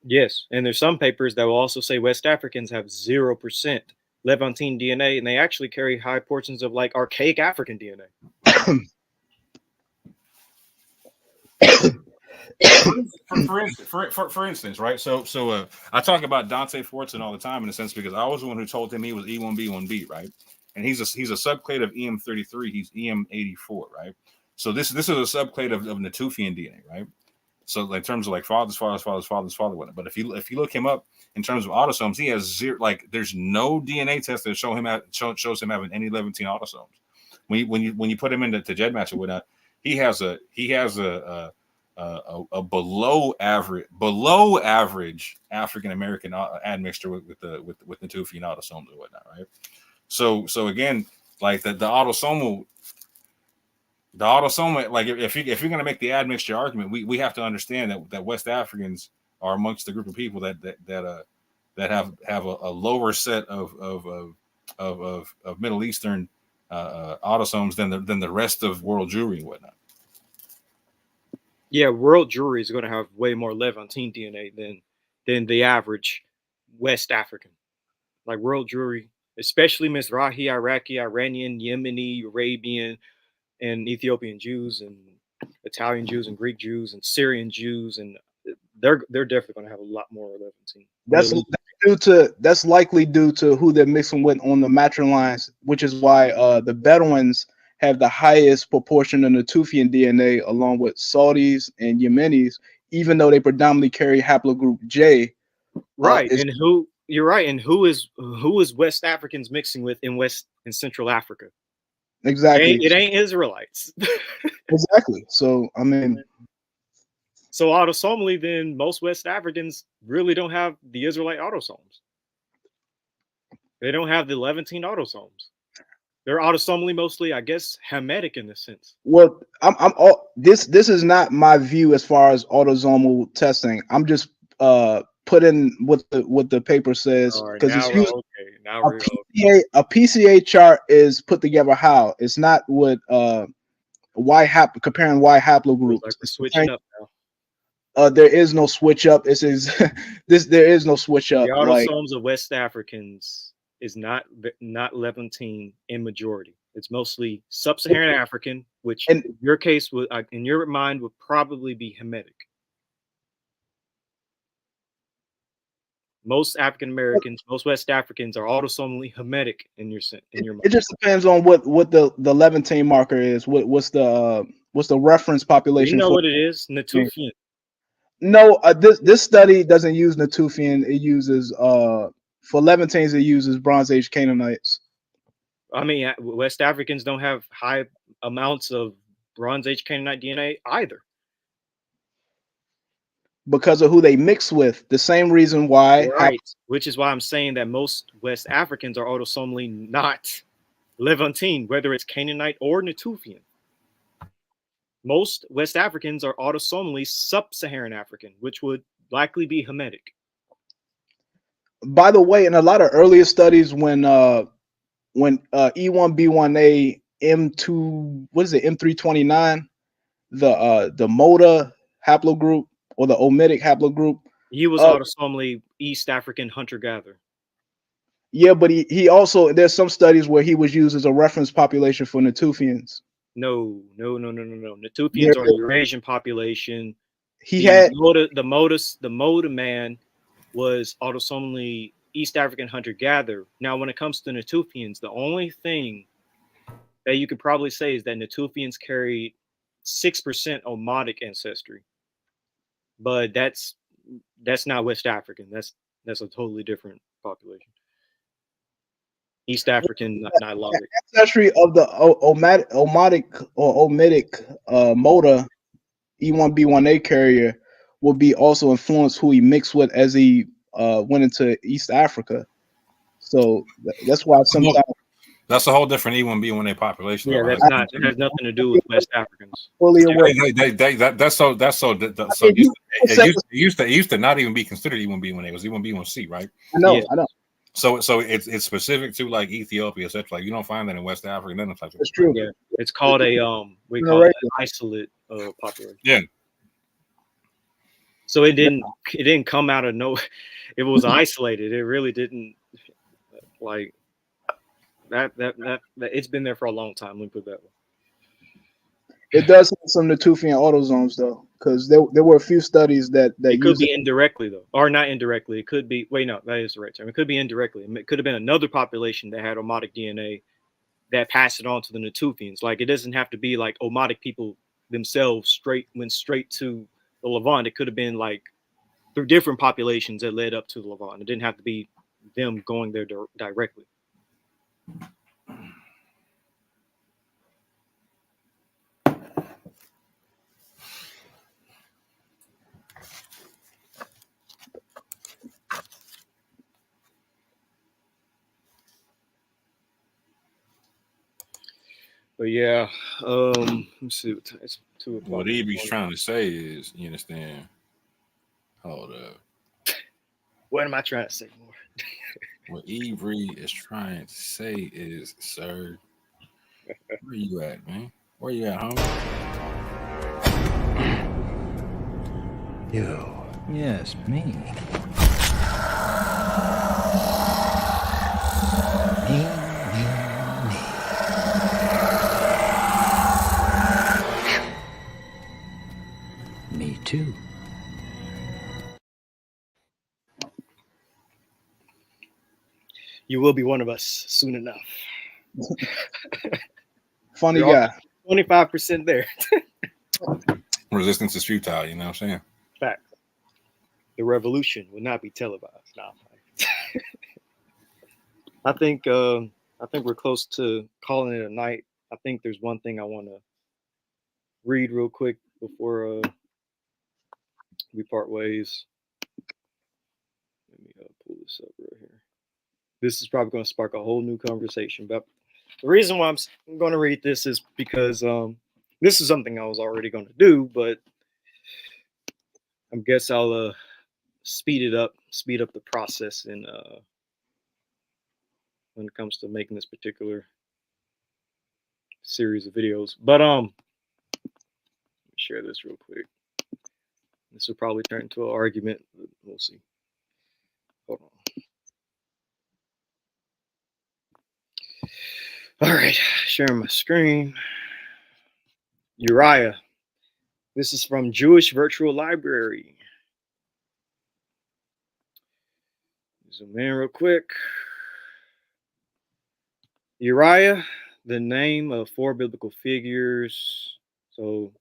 Yes, and there's some papers that will also say West Africans have 0% Levantine DNA, and they actually carry high portions of like archaic African DNA. For instance, right? So I talk about Dante Fortson all the time in a sense because I was the one who told him he was E1B1B, right? And he's a subclade of EM33. He's EM84, right? So this is a subclade of Natufian DNA, right? So like, in terms of like father, whatnot. But if you look him up in terms of autosomes, he has 0. Like, there's no DNA test that shows him having any Levantine autosomes. When you put him into GEDmatch or whatnot, he has a below average African American admixture with Natufian autosomes or whatnot, right? So again, like the autosomal, like if you're gonna make the admixture argument, we have to understand that West Africans are amongst the group of people that have a lower set of Middle Eastern autosomes than the rest of world Jewry and whatnot. Yeah, world Jewry is going to have way more Levantine DNA than the average West African. Like world Jewry, especially Mizrahi, Iraqi, Iranian, Yemeni, Arabian, and Ethiopian Jews, and Italian Jews, and Greek Jews, and Syrian Jews, and they're definitely going to have a lot more Levantine. That's likely due to who they're mixing with on the matrilines, which is why the Bedouins have the highest proportion of Natufian DNA, along with Saudis and Yemenis, even though they predominantly carry haplogroup J. Right, and you're right, and who is West Africans mixing with in Central Africa? Exactly, it ain't Israelites. Exactly. So I mean, so autosomally, then most West Africans really don't have the Israelite autosomes. They don't have the Levantine autosomes. They're autosomally mostly, I guess, Hamitic in a sense. Well, this is not my view as far as autosomal testing. I'm just putting what the paper says, because a PCA chart is put together how it's not what comparing Y haplogroups. Like we're switching up now. There is no switch up. There is no switch up. The autosomes of West Africans is not Levantine in majority. It's mostly sub-Saharan African, which in your case would, in your mind, would probably be Hamitic. Most African Americans, most West Africans are autosomally Hamitic in your mind. It just depends on what the Levantine marker is. What's the reference population? You know what it is? Natufian. No, this study doesn't use Natufian. It uses for Levantines, it uses Bronze Age Canaanites. I mean, West Africans don't have high amounts of Bronze Age Canaanite DNA either. Because of who they mix with. The same reason why. Right. Which is why I'm saying that most West Africans are autosomally not Levantine, whether it's Canaanite or Natufian. Most West Africans are autosomally sub-Saharan African, which would likely be Hamitic. By the way, in a lot of earlier studies, when E1B1A M2, what is it, M329, the Moda haplogroup or the Omitic haplogroup. He was autosomally East African hunter-gatherer. Yeah, but he also, there's some studies where he was used as a reference population for Natufians. No. Natufians are a Eurasian population. The Moda man was autosomally East African hunter-gatherer. Now, when it comes to Natufians, the only thing that you could probably say is that Natufians carried 6% Omotic ancestry, but that's not West African. That's a totally different population. East African, not Logic. Ancestry of the Omotic Moda E1B1A carrier will be also influenced who he mixed with as he went into East Africa. So that's why sometimes that's a whole different E1B1A population. Yeah, right? It has nothing to do with West Africans. Fully aware. It used to not even be considered E1B1A. It was E1B1C, right? I know. So it's specific to like Ethiopia, etc. Like you don't find that in West Africa. None of That's true. Yeah, it's called a we call it an isolate population. Yeah. So it didn't come out of no. It was isolated. It really didn't like that. It's been there for a long time. Let me put it that way. It does have some Natufian autosomes though, because there were a few studies that it could be indirectly though, or not indirectly. It could be. Wait, no, that is the right term. It could be indirectly. It could have been another population that had Omotic DNA that passed it on to the Natufians. Like it doesn't have to be like Omotic people themselves went straight to the Levant. It could have been like through different populations that led up to the Levant. It didn't have to be them going there directly. But yeah, let's see. It's 2 o'clock. What Ebri's trying to say is, you understand? Hold up. What am I trying to say more? What Ebri is trying to say is, sir, where you at, man? Where you at, homie? You. Yes, me. Me too. You will be one of us soon enough. Funny guy. 25% there. Resistance is futile, you know what I'm saying? Fact. The revolution will not be televised. Nah, I think we're close to calling it a night. I think there's one thing I want to read real quick before we part ways. Let me pull this up right here. This is probably going to spark a whole new conversation. But the reason why I'm going to read this is because this is something I was already going to do, but I guess I'll speed up the process in when it comes to making this particular series of videos. But let me share this real quick. This will probably turn into an argument. We'll see. Hold on. All right, sharing my screen. Uriah. This is from Jewish Virtual Library. Zoom in real quick. Uriah, the name of 4 biblical figures. So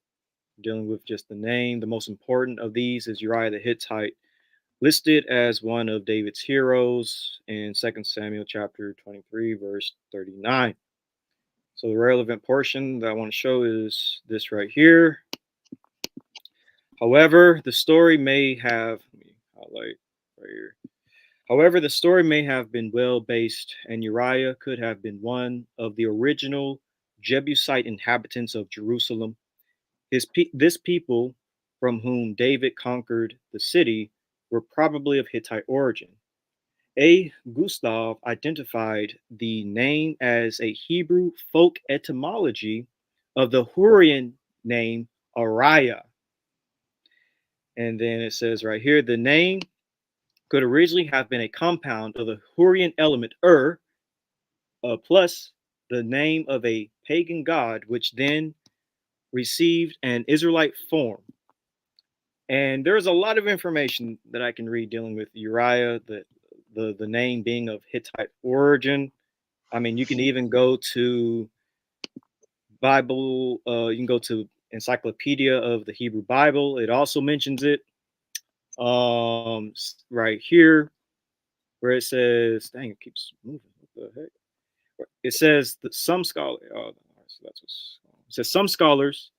dealing with just the name. The most important of these is Uriah the Hittite, listed as one of David's heroes in 2 Samuel chapter 23, verse 39. So the relevant portion that I want to show is this right here. However, the story may have, let me highlight right here. However, the story may have been well based, and Uriah could have been one of the original Jebusite inhabitants of Jerusalem. This people from whom David conquered the city were probably of Hittite origin. A. Gustav identified the name as a Hebrew folk etymology of the Hurrian name Ariah. And then it says right here, the name could originally have been a compound of the Hurrian element plus the name of a pagan god, which then received an Israelite form. And there's a lot of information that I can read dealing with Uriah, the name being of Hittite origin. I mean, you can even go to Bible, you can go to Encyclopedia of the Hebrew Bible. It also mentions it right here where it says, dang, it keeps moving. What the heck? It says that some scholars, it says some scholars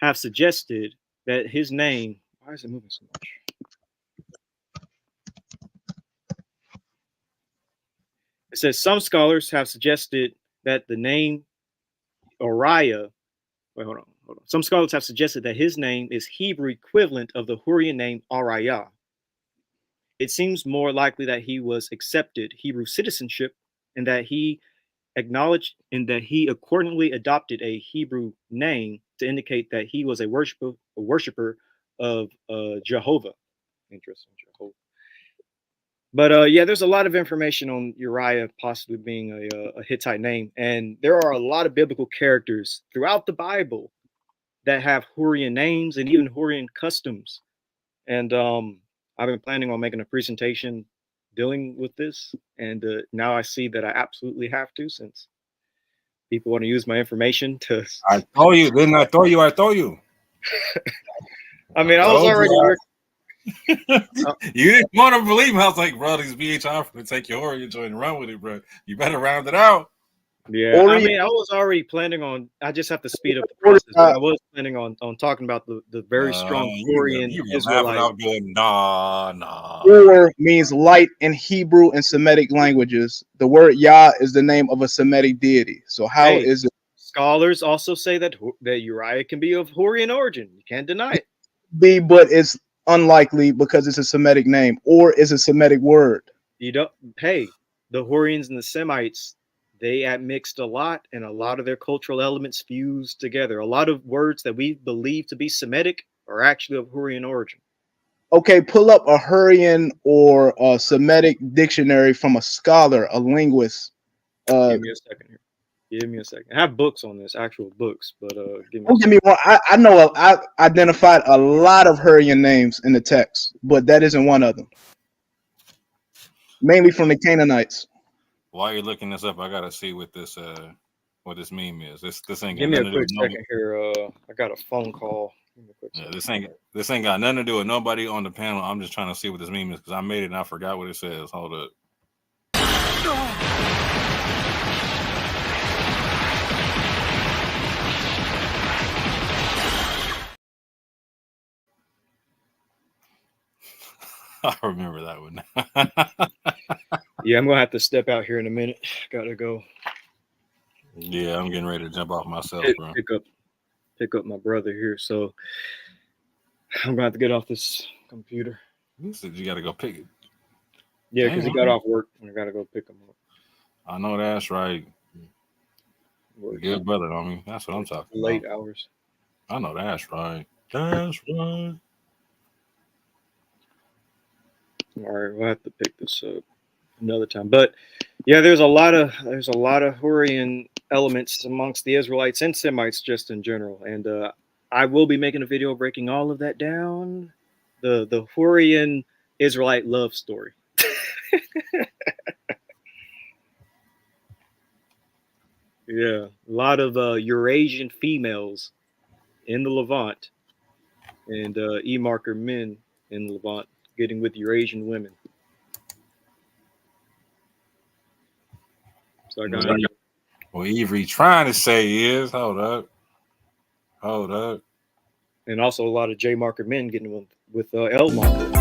have suggested that his name, why is it moving so much? It says some scholars have suggested that the name Ariah, hold on. Some scholars have suggested that his name is Hebrew equivalent of the Hurrian name Ariah. It seems more likely that he was accepted Hebrew citizenship and that he acknowledged and that he accordingly adopted a Hebrew name to indicate that he was a worshiper of Jehovah. Interesting, Jehovah. But yeah, there's a lot of information on Uriah possibly being a Hittite name, and there are a lot of biblical characters throughout the Bible that have Hurrian names and even Hurrian customs. And I've been planning on making a presentation dealing with this, and now I see that I absolutely have to, since people want to use my information to. I told you, didn't I throw you? I throw you. I mean, I was already working. You didn't want to believe me. I was like, bro, these BHI for to take your Hurrian joint and run with it, bro. You better round it out. Yeah, I mean, I was already planning on. I just have to speed up the process. But I was planning on talking about the very strong Hurrian Israelite. Or means light in Hebrew and Semitic languages. The word Yah is the name of a Semitic deity. So how is it? Scholars also say that Uriah can be of Hurrian origin. You can't deny it. But it's unlikely because it's a Semitic name or is a Semitic word. You don't. Hey, the Hurrians and the Semites, they admixed a lot, and a lot of their cultural elements fused together. A lot of words that we believe to be Semitic are actually of Hurrian origin. Okay, pull up a Hurrian or a Semitic dictionary from a scholar, a linguist. Give me a second here. Give me a second. I have books on this, actual books, but don't get me wrong. I know I identified a lot of Hurrian names in the text, but that isn't one of them. Mainly from the Canaanites. While you're looking this up, I gotta see what this meme is. This ain't. Give me a quick second here. I got a phone call. Yeah, this ain't got nothing to do with nobody on the panel. I'm just trying to see what this meme is because I made it and I forgot what it says. Hold up. I remember that one. Yeah, I'm gonna have to step out here in a minute. Gotta go. Yeah, I'm getting ready to jump off myself, bro. Pick up my brother here. So I'm gonna have to get off this computer. You said you gotta go pick it. Yeah, because he got off work and I gotta go pick him up. I know that's right. Good brother on me. That's what I'm talking late about. Hours. I know that's right. That's right. All right, we'll have to pick this up another time. But yeah, there's a lot of Hurrian elements amongst the Israelites and Semites just in general. And I will be making a video breaking all of that down. The Hurrian Israelite love story. Yeah, a lot of Eurasian females in the Levant and E-marker men in the Levant getting with Eurasian women. So I got what Avery trying to say is, hold up. And also a lot of J-marker men getting with L-marker.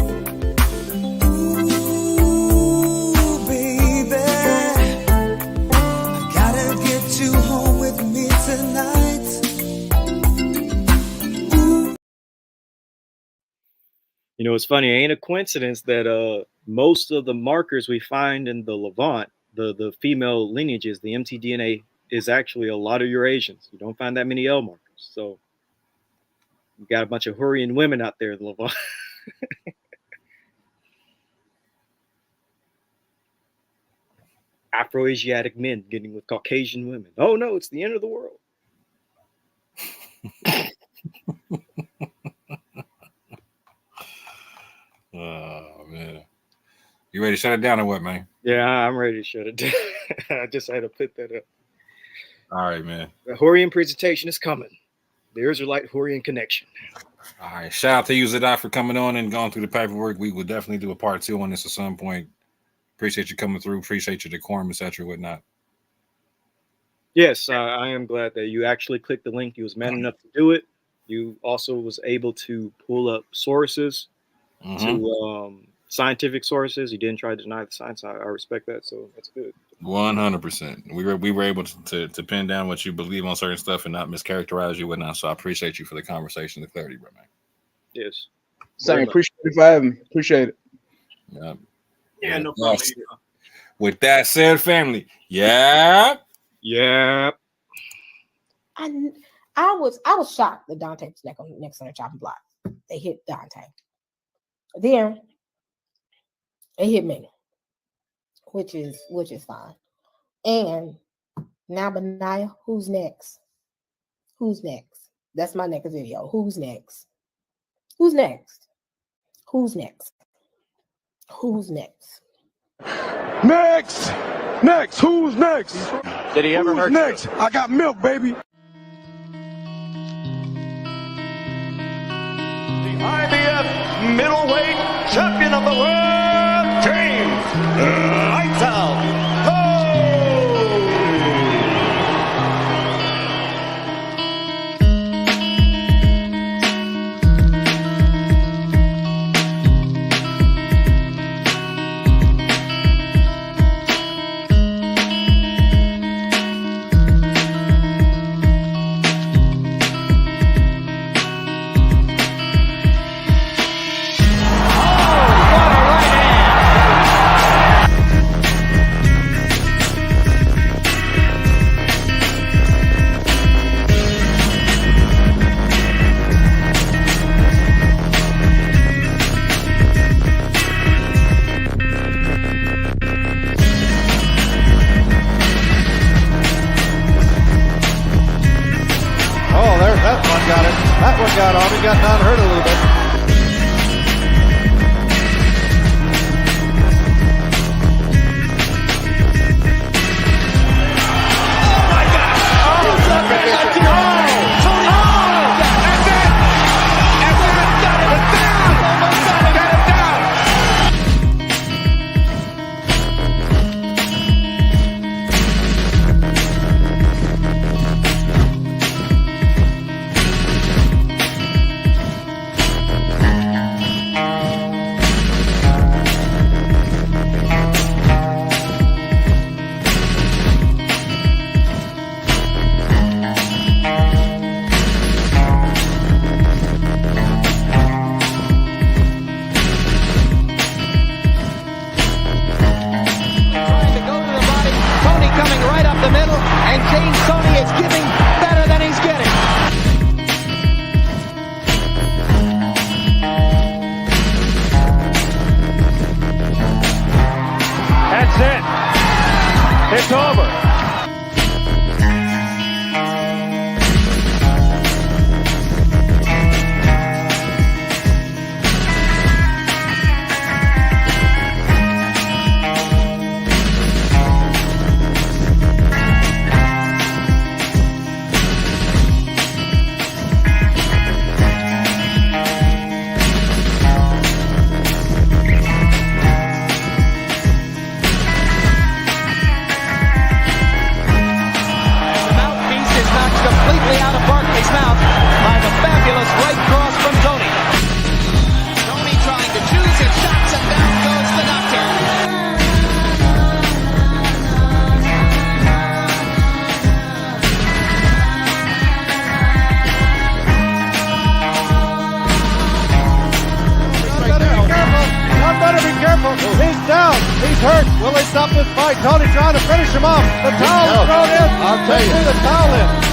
You know, it's funny. It ain't a coincidence that most of the markers we find in the Levant, the female lineages, the mtDNA, is actually a lot of Eurasians. You don't find that many L markers. So you got a bunch of Hurrian women out there in the Levant. Afro-Asiatic men getting with Caucasian women. Oh no, it's the end of the world. Oh man. You ready to shut it down or what, man? Yeah, I'm ready to shut it down. I just had to put that up. All right, man. The Hurrian presentation is coming. The Israelite Hurrian connection. All right. Shout out to you, Zadok, for coming on and going through the paperwork. We will definitely do a part 2 on this at some point. Appreciate you coming through. Appreciate your decorum, etc., whatnot. Yes, I am glad that you actually clicked the link. You was man enough to do it. You also was able to pull up sources to scientific sources. You didn't try to deny the science. I respect that, so that's good. 100%. We were able to pin down what you believe on certain stuff and not mischaracterize you, whatnot. So I appreciate you for the conversation, the clarity, bro, man. Yes. Same. Appreciate you for having me. Appreciate it. Yeah. Yeah, no problem. With that said, family, yeah. I was shocked that Dante was next on the chopping block. They hit Dante. Then they hit me, which is fine. And now Benaiah, who's next? Who's next? That's my next video. Who's next? Who's next? Who's next? Who's next? Next. Who's next? Did he ever hurt next? You? I got milk, baby. The IBF middleweight champion of the world, James. Lights out. That one got on. He got down hurt a little bit. He's down. He's hurt. Will they stop this fight? Tony trying to finish him off. The towel is thrown in. I'll tell you. The towel in.